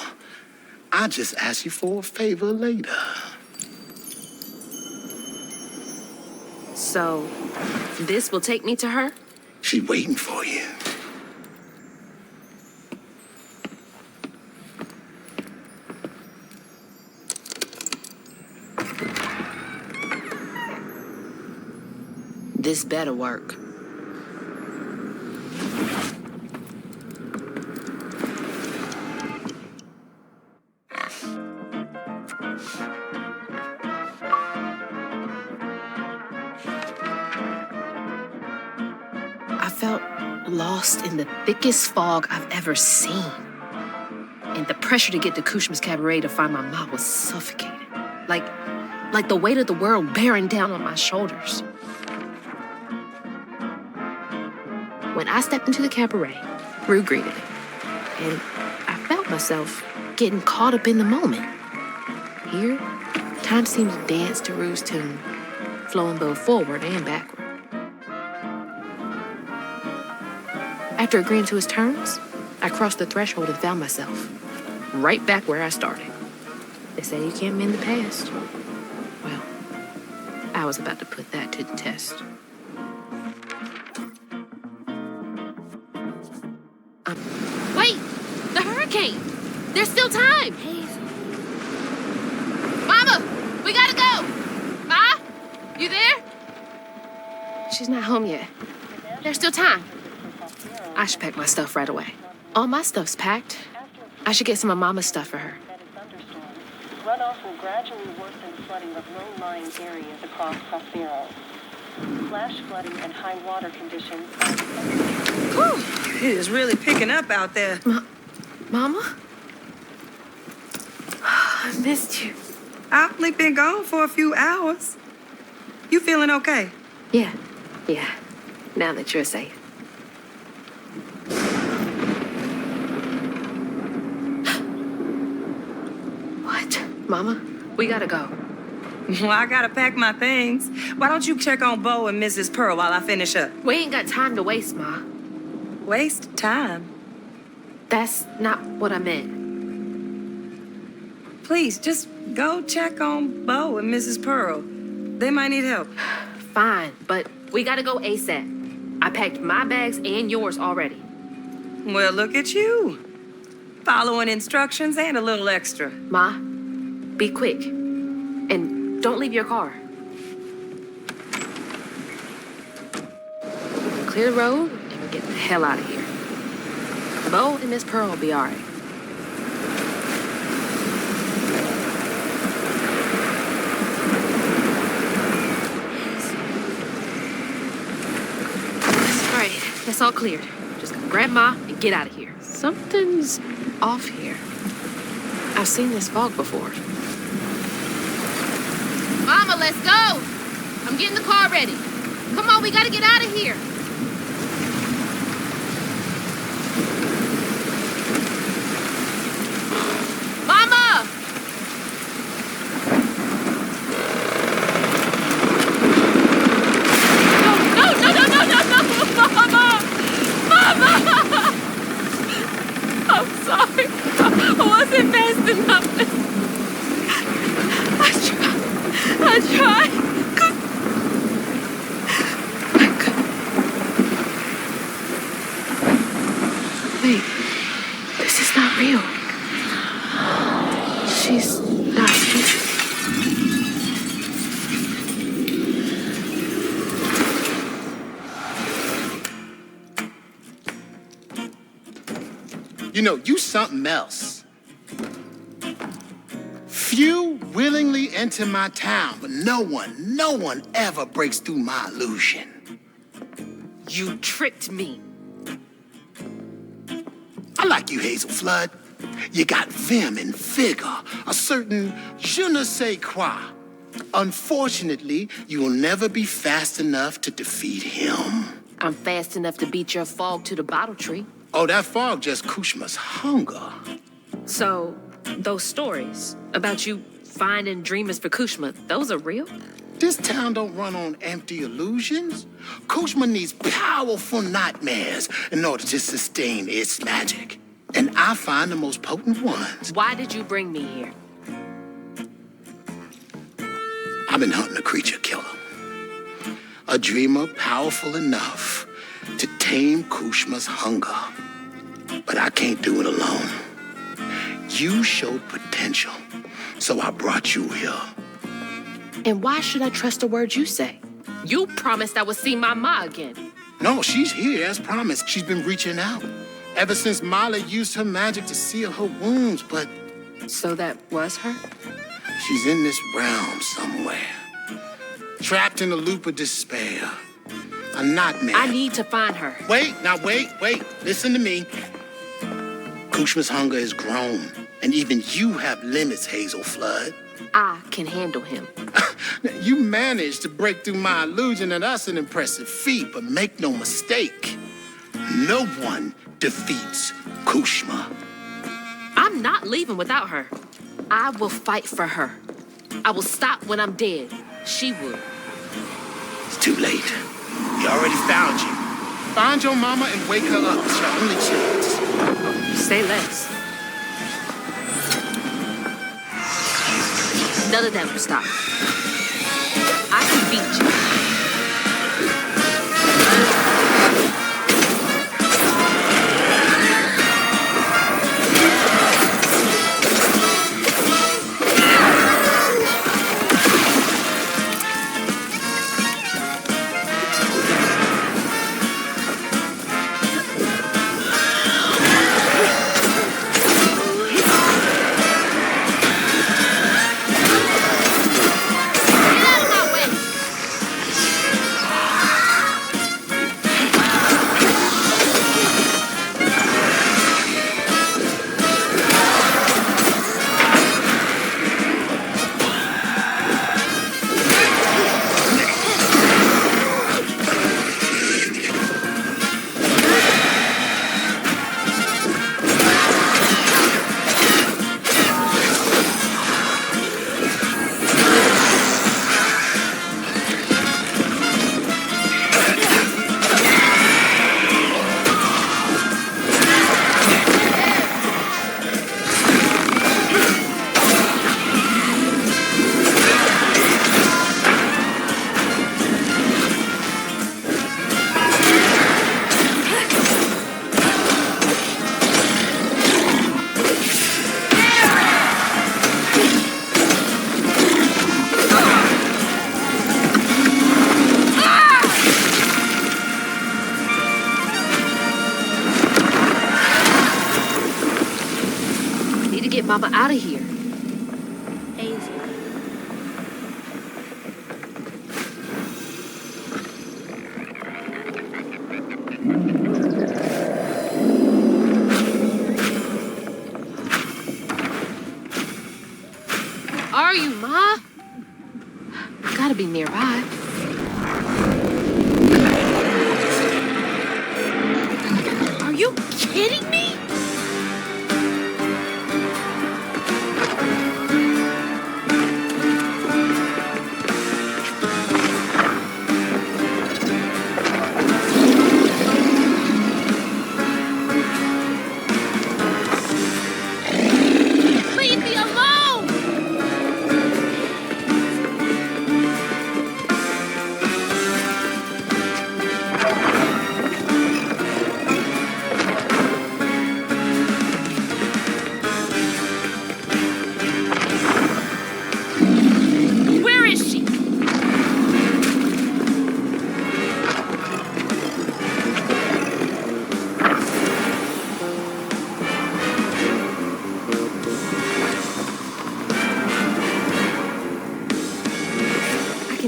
I'll just ask you for a favor later. So, this will take me to her? She's waiting for you. This better work. I felt lost in the thickest fog I've ever seen. And the pressure to get to Kushma's cabaret to find my mom was suffocating. Like the weight of the world bearing down on my shoulders. When I stepped into the cabaret, Rue greeted it. And I felt myself getting caught up in the moment. Here, time seemed to dance to Rue's tune, flowing both forward and backward. After agreeing to his terms, I crossed the threshold and found myself right back where I started. They say you can't mend the past. Well, I was about to put that to the test. Wait! The hurricane! There's still time! Mama! We gotta go! Ma? You there? She's not home yet. There's still time. I should pack my stuff right away. All my stuff's packed. I should get some of Mama's stuff for her. Runoff will gradually worsen flooding of low-lying areas across Crossroads. Flash flooding and high water conditions are... Whew, it is really picking up out there. Mama? I missed you. I've only been gone for a few hours. You feeling okay? Yeah. Now that you're safe. What? Mama, we gotta go. Well, I gotta pack my things. Why don't you check on Bo and Mrs. Pearl while I finish up? We ain't got time to waste, Ma. Waste time? That's not what I meant. Please, just go check on Bo and Mrs. Pearl. They might need help. Fine, but we gotta go ASAP. I packed my bags and yours already. Well, look at you. Following instructions and a little extra. Ma, be quick. And don't leave your car. Clear the road and we get the hell out of here. Bo and Miss Pearl will be all right. All right, that's all cleared. Just gonna grab Ma and get out of here. Something's off here. I've seen this fog before. Mama, let's go! I'm getting the car ready. Come on, we gotta get out of here. Mama! nothing. I tried. Wait, this is not real. She's not here. You know, you something else. Few willingly enter my town, but no one ever breaks through my illusion. You tricked me. I like you, Hazel Flood. You got vim and vigor, a certain je ne sais quoi. Unfortunately, you will never be fast enough to defeat him. I'm fast enough to beat your fog to the bottle tree. Oh, that fog just Kushma's hunger. So, those stories about you finding dreamers for Kushma, those are real? This town don't run on empty illusions. Kushma needs powerful nightmares in order to sustain its magic. And I find the most potent ones. Why did you bring me here? I've been hunting a creature killer. A dreamer powerful enough to tame Kushma's hunger. But I can't do it alone. You showed potential, so I brought you here. And why should I trust the words you say? You promised I would see my ma again. No, she's here as promised. She's been reaching out ever since Molly used her magic to seal her wounds, but... So that was her? She's in this realm somewhere. Trapped in a loop of despair. A nightmare. I need to find her. Wait. Listen to me. Kushma's hunger has grown, and even you have limits, Hazel Flood. I can handle him. You managed to break through my illusion, and that's an impressive feat, but make no mistake, no one defeats Kushma. I'm not leaving without her. I will fight for her. I will stop when I'm dead. She would. It's too late. He already found you. Find your mama and wake her up. It's your only chance. Say less. None of that will stop. I can beat you. Mama out of here. Hazel. Are you, Ma? Gotta be nearby. Are you kidding me?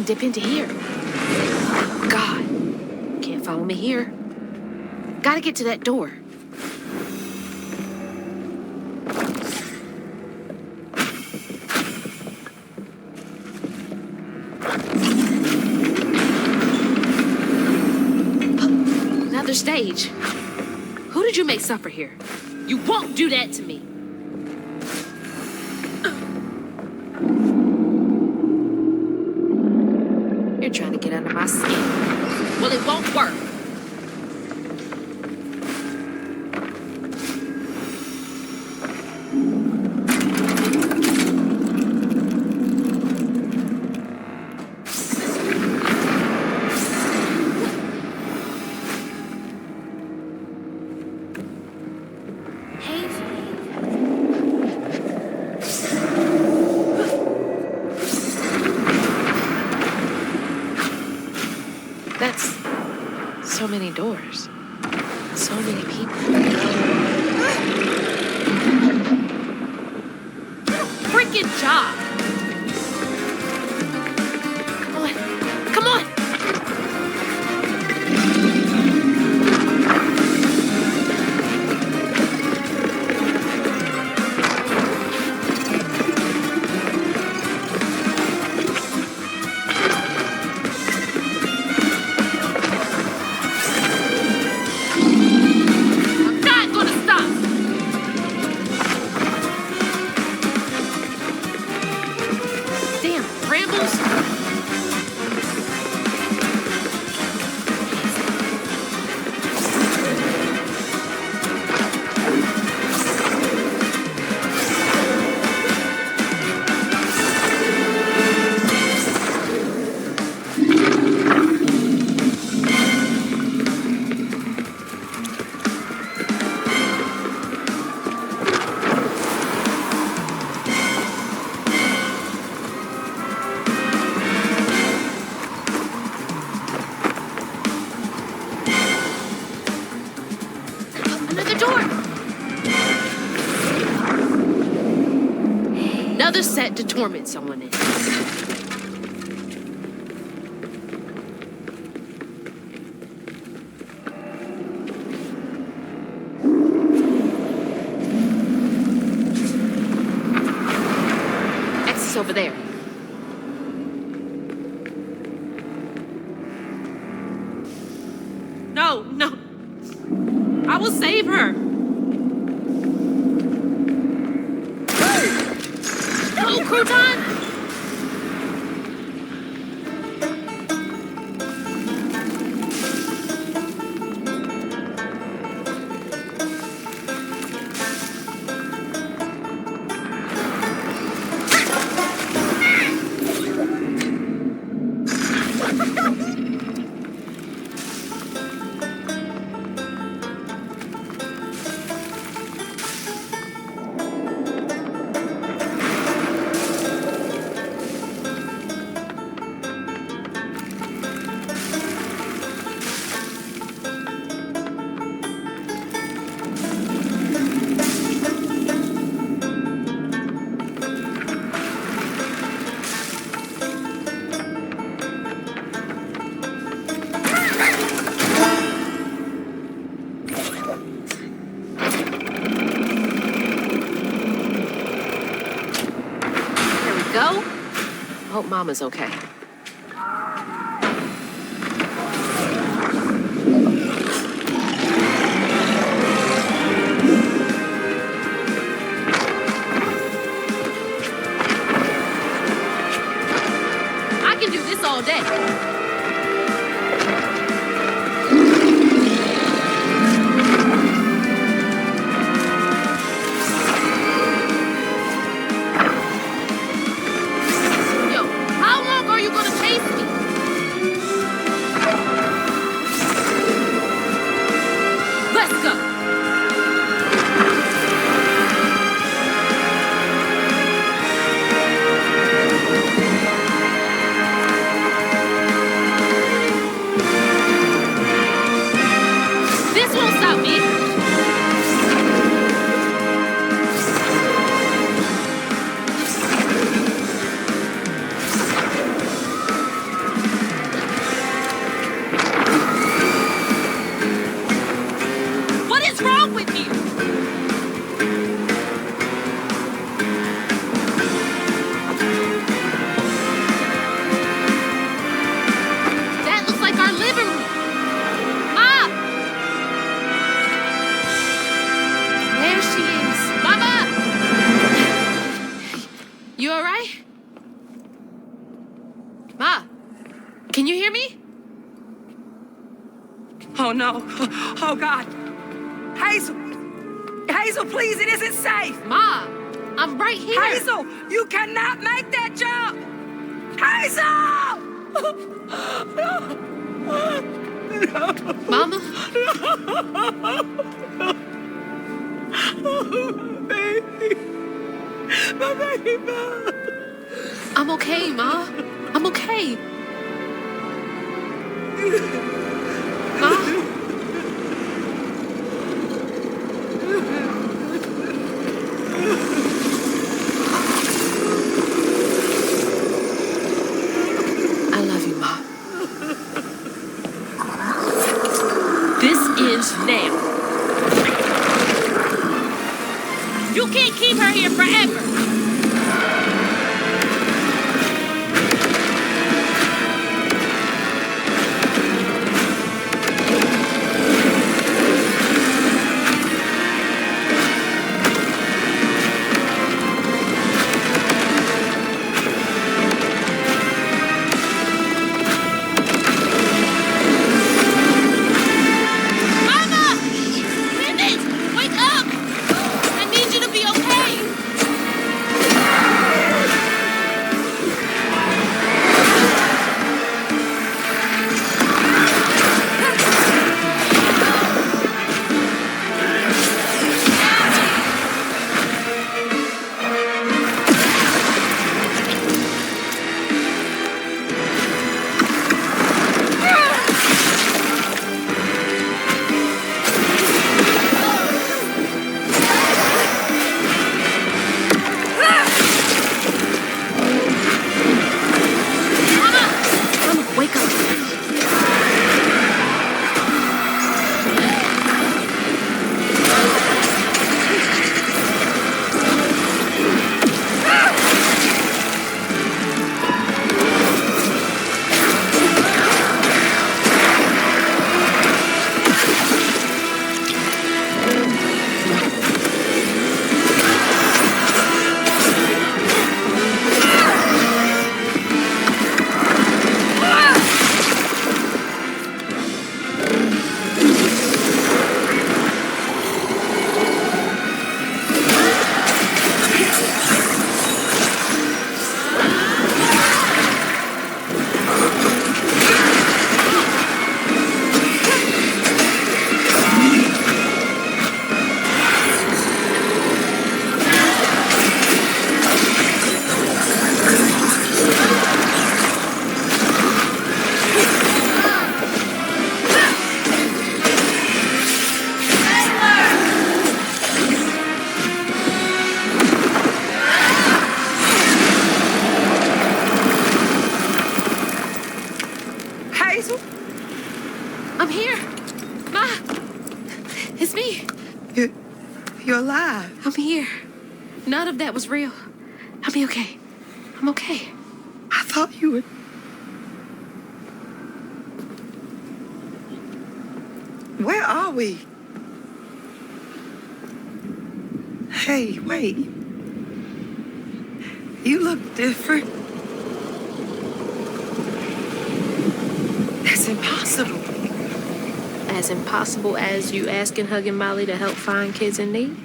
dip into here. God, can't follow me here. Gotta get to that door. Another stage. Who did you make suffer here? You won't do that to me. You're trying to get under my skin. Well, it won't work. That's so many doors. So many people. Freaking job! Come on. Come on! Another set to torment someone in. Exit's over there. No, no. I will save her. No, Crouton! Go? Hope Mama's okay. I can do this all day. How long are you Can you hear me? Oh, no. Oh, God. Hazel. Hazel, please, it isn't safe. Ma, I'm right here. Hazel, you cannot make that jump. Hazel! Mama? Baby. My baby. I'm okay, Ma. I'm okay. Ma? I love you, Ma. This ends now. You can't keep her here forever. I'm here. Ma, it's me. You're alive. I'm here. None of that was real. I'll be okay. I'm okay. I thought you would. Where are we? Hey, wait. You look different. That's impossible. As impossible as you asking Hugging Molly to help find kids in need?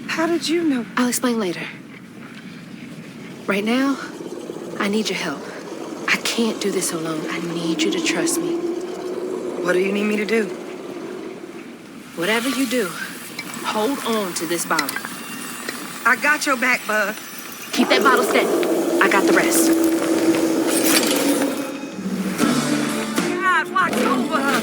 How did you know? I'll explain later. Right now, I need your help. I can't do this alone. I need you to trust me. What do you need me to do? Whatever you do, hold on to this bottle. I got your back, bud. Keep that bottle steady. I got the rest. God, watch over her.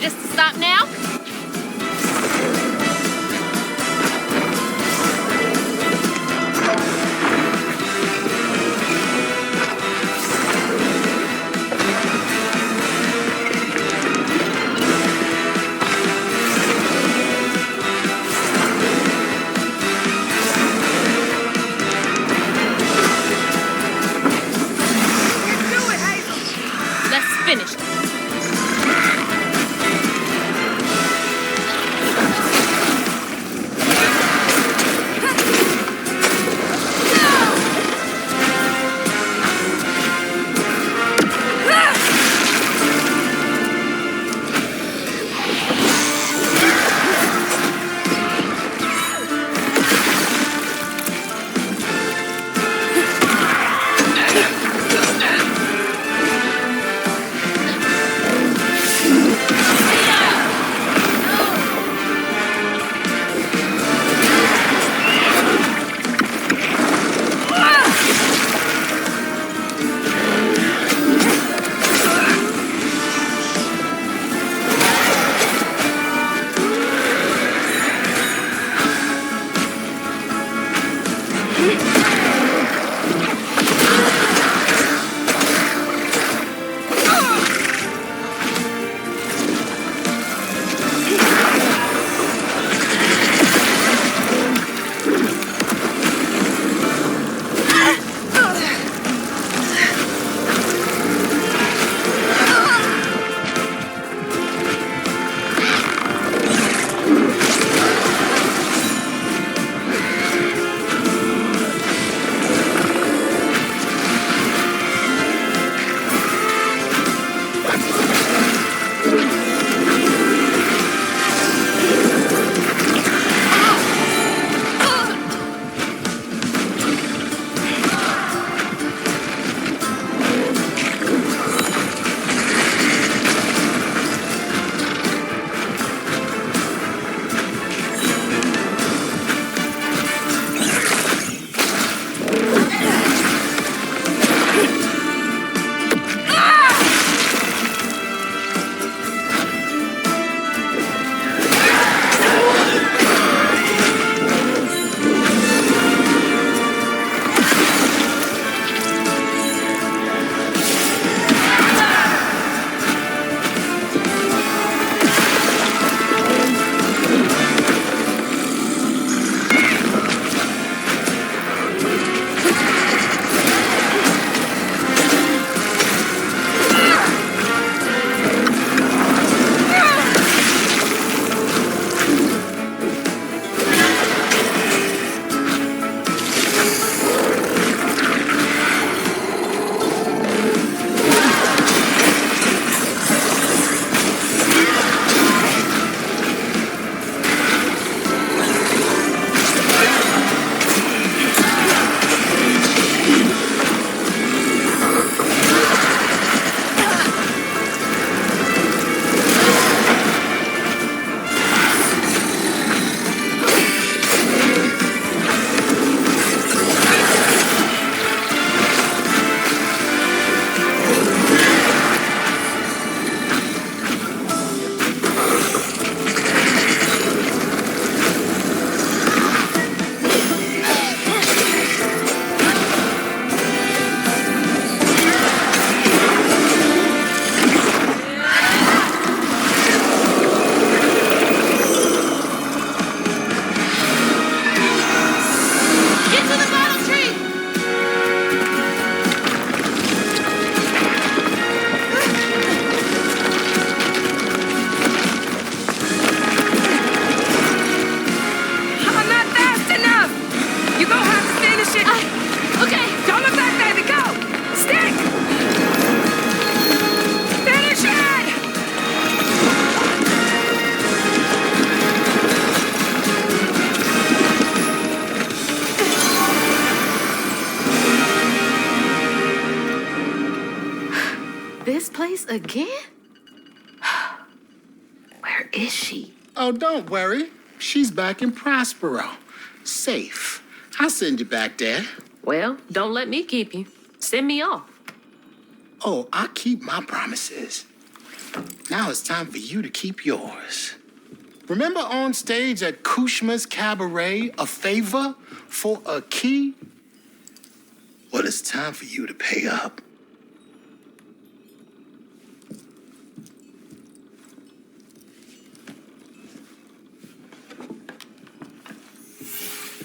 us to stop now? Finished. This place again? Where is she? Oh, don't worry. She's back in Prospero. Safe. I'll send you back there. Well, don't let me keep you. Send me off. Oh, I keep my promises. Now it's time for you to keep yours. Remember on stage at Kushma's Cabaret, a favor for a key? Well, it's time for you to pay up.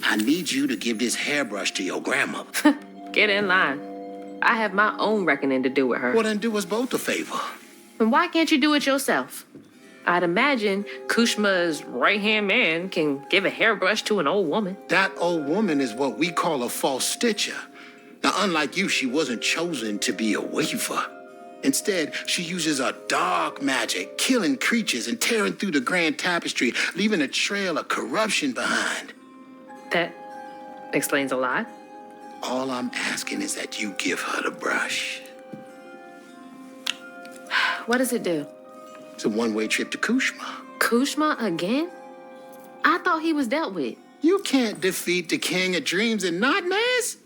I need you to give this hairbrush to your grandmother. Get in line. I have my own reckoning to do with her. Well, then do us both a favor. And why can't you do it yourself? I'd imagine Kushma's right-hand man can give a hairbrush to an old woman. That old woman is what we call a false stitcher. Now, unlike you, she wasn't chosen to be a weaver. Instead, she uses a dark magic, killing creatures and tearing through the grand tapestry, leaving a trail of corruption behind. That explains a lot. All I'm asking is that you give her the brush. What does it do? It's a one-way trip to Kushma. Kushma again? I thought he was dealt with. You can't defeat the king of dreams and nightmares.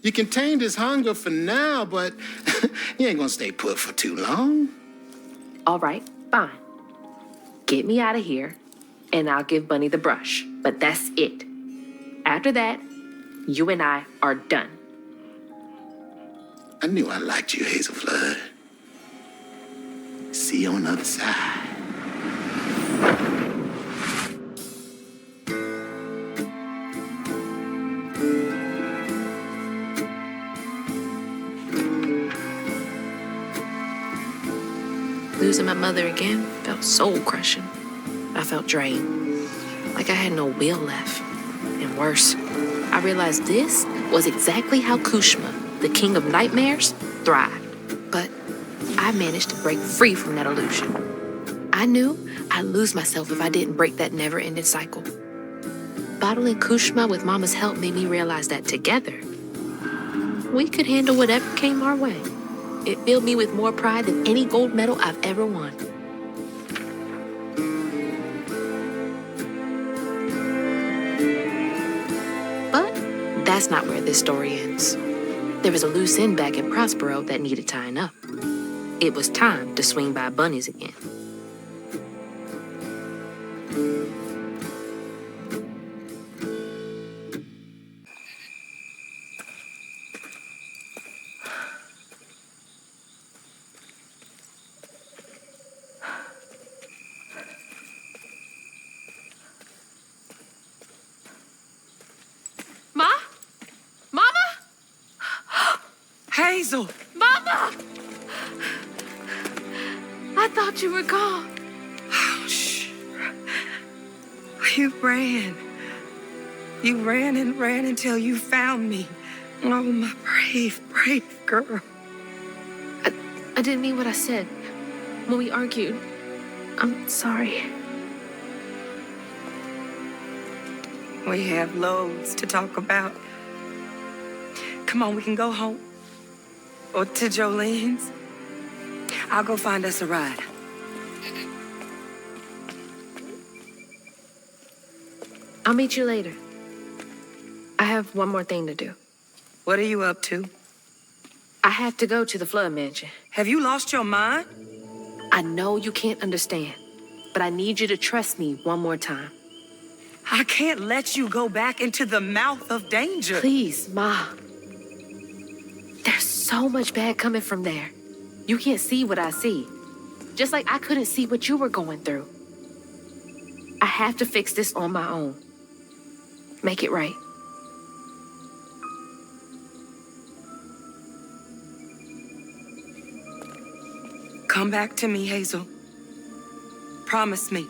You contained his hunger for now, but you ain't gonna stay put for too long. All right, fine. Get me out of here, and I'll give Bunny the brush. But that's it. After that, you and I are done. I knew I liked you, Hazel Flood. See you on the other side. Losing my mother again felt soul-crushing. I felt drained, like I had no will left. And worse, I realized this was exactly how Kushma, the king of nightmares, thrived. But I managed to break free from that illusion. I knew I'd lose myself if I didn't break that never-ending cycle. Bottling Kushma with Mama's help made me realize that together, we could handle whatever came our way. It filled me with more pride than any gold medal I've ever won. But that's not where this story ends. There was a loose end back in Prospero that needed tying up. It was time to swing by Bunny's again. Ma? Mama? Hazel! Mama! I thought you were gone. Oh, shh. You ran. You ran and ran until you found me. Oh, my brave, brave girl. I didn't mean what I said when we argued. I'm sorry. We have loads to talk about. Come on, we can go home. Or to Jolene's. I'll go find us a ride. I'll meet you later. I have one more thing to do. What are you up to? I have to go to the Flood Mansion. Have you lost your mind? I know you can't understand, but I need you to trust me one more time. I can't let you go back into the mouth of danger. Please, Ma. There's so much bad coming from there. You can't see what I see. Just like I couldn't see what you were going through. I have to fix this on my own. Make it right. Come back to me, Hazel. Promise me.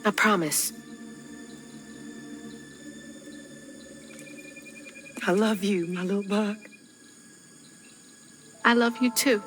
I promise. I love you, my little bug. I love you too.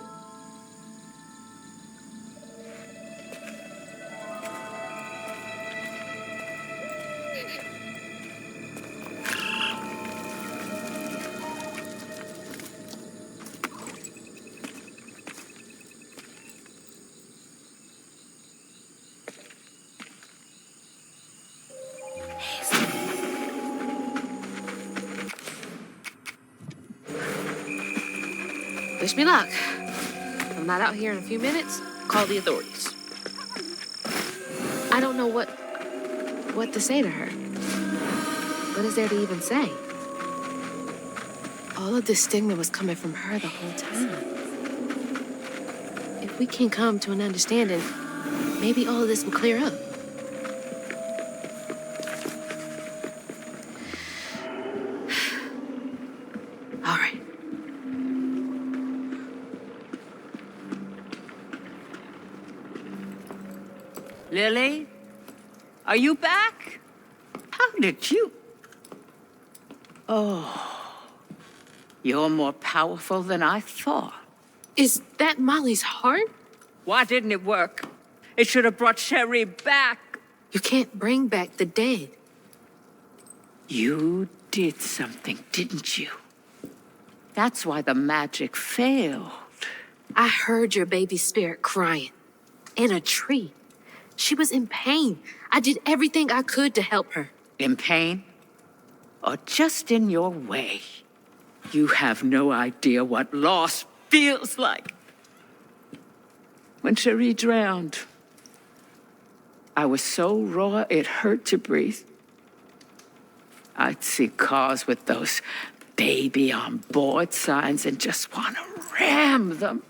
Wish me luck. If I'm not out here in a few minutes, call the authorities. I don't know what to say to her. What is there to even say? All of this stigma was coming from her the whole time. If we can come to an understanding, maybe all of this will clear up. All right. Lily, are you back? How did you? Oh, you're more powerful than I thought. Is that Molly's heart? Why didn't it work? It should have brought Cherie back. You can't bring back the dead. You did something, didn't you? That's why the magic failed. I heard your baby spirit crying in a tree. She was in pain. I did everything I could to help her. In pain? Or just in your way? You have no idea what loss feels like. When Cherie drowned, I was so raw it hurt to breathe. I'd see cars with those baby on board signs and just want to ram them.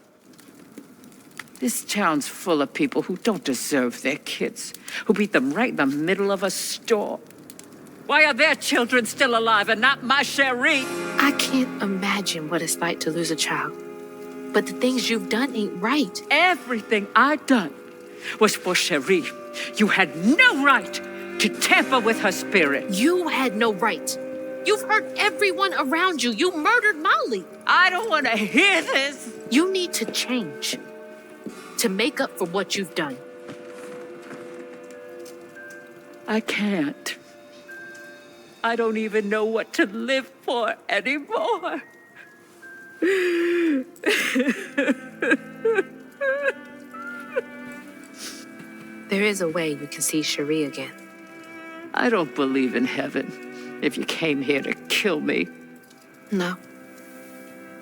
This town's full of people who don't deserve their kids, who beat them right in the middle of a store. Why are their children still alive and not my Cherie? I can't imagine what it's like to lose a child. But the things you've done ain't right. Everything I've done was for Cherie. You had no right to tamper with her spirit. You had no right. You've hurt everyone around you. You murdered Molly. I don't want to hear this. You need to change to make up for what you've done. I can't. I don't even know what to live for anymore. There is a way you can see Cherie again. I don't believe in heaven if you came here to kill me. No.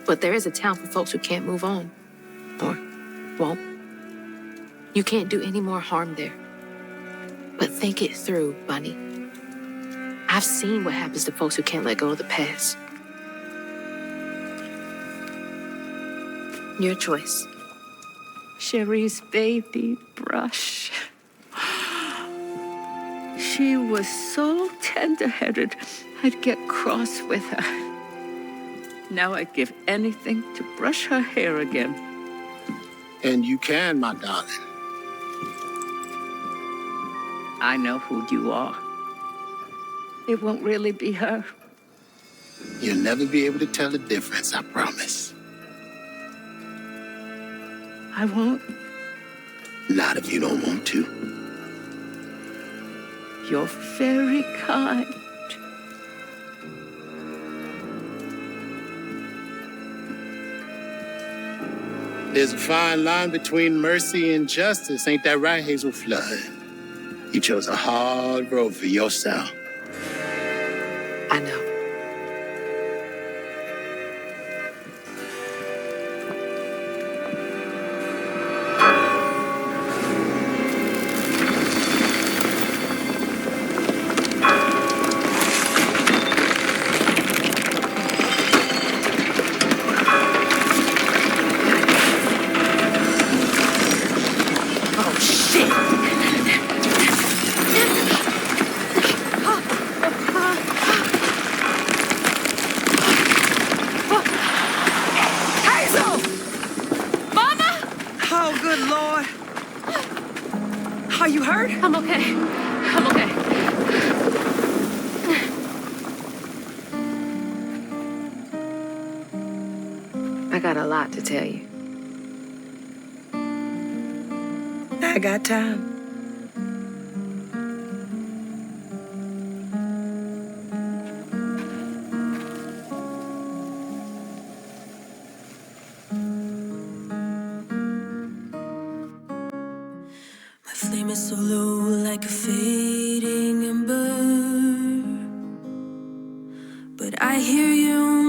But there is a town for folks who can't move on. Or won't. You can't do any more harm there. But think it through, Bunny. I've seen what happens to folks who can't let go of the past. Your choice. Cherie's baby brush. She was so tender-headed, I'd get cross with her. Now I'd give anything to brush her hair again. And you can, my darling. I know who you are. It won't really be her. You'll never be able to tell the difference, I promise. I won't. Not if you don't want to. You're very kind. There's a fine line between mercy and justice, ain't that right, Hazel Flood? You chose a hard road for yourself. I know. I'm okay. I'm okay. I got a lot to tell you. I got time. Flame is so low like a fading ember, but I hear you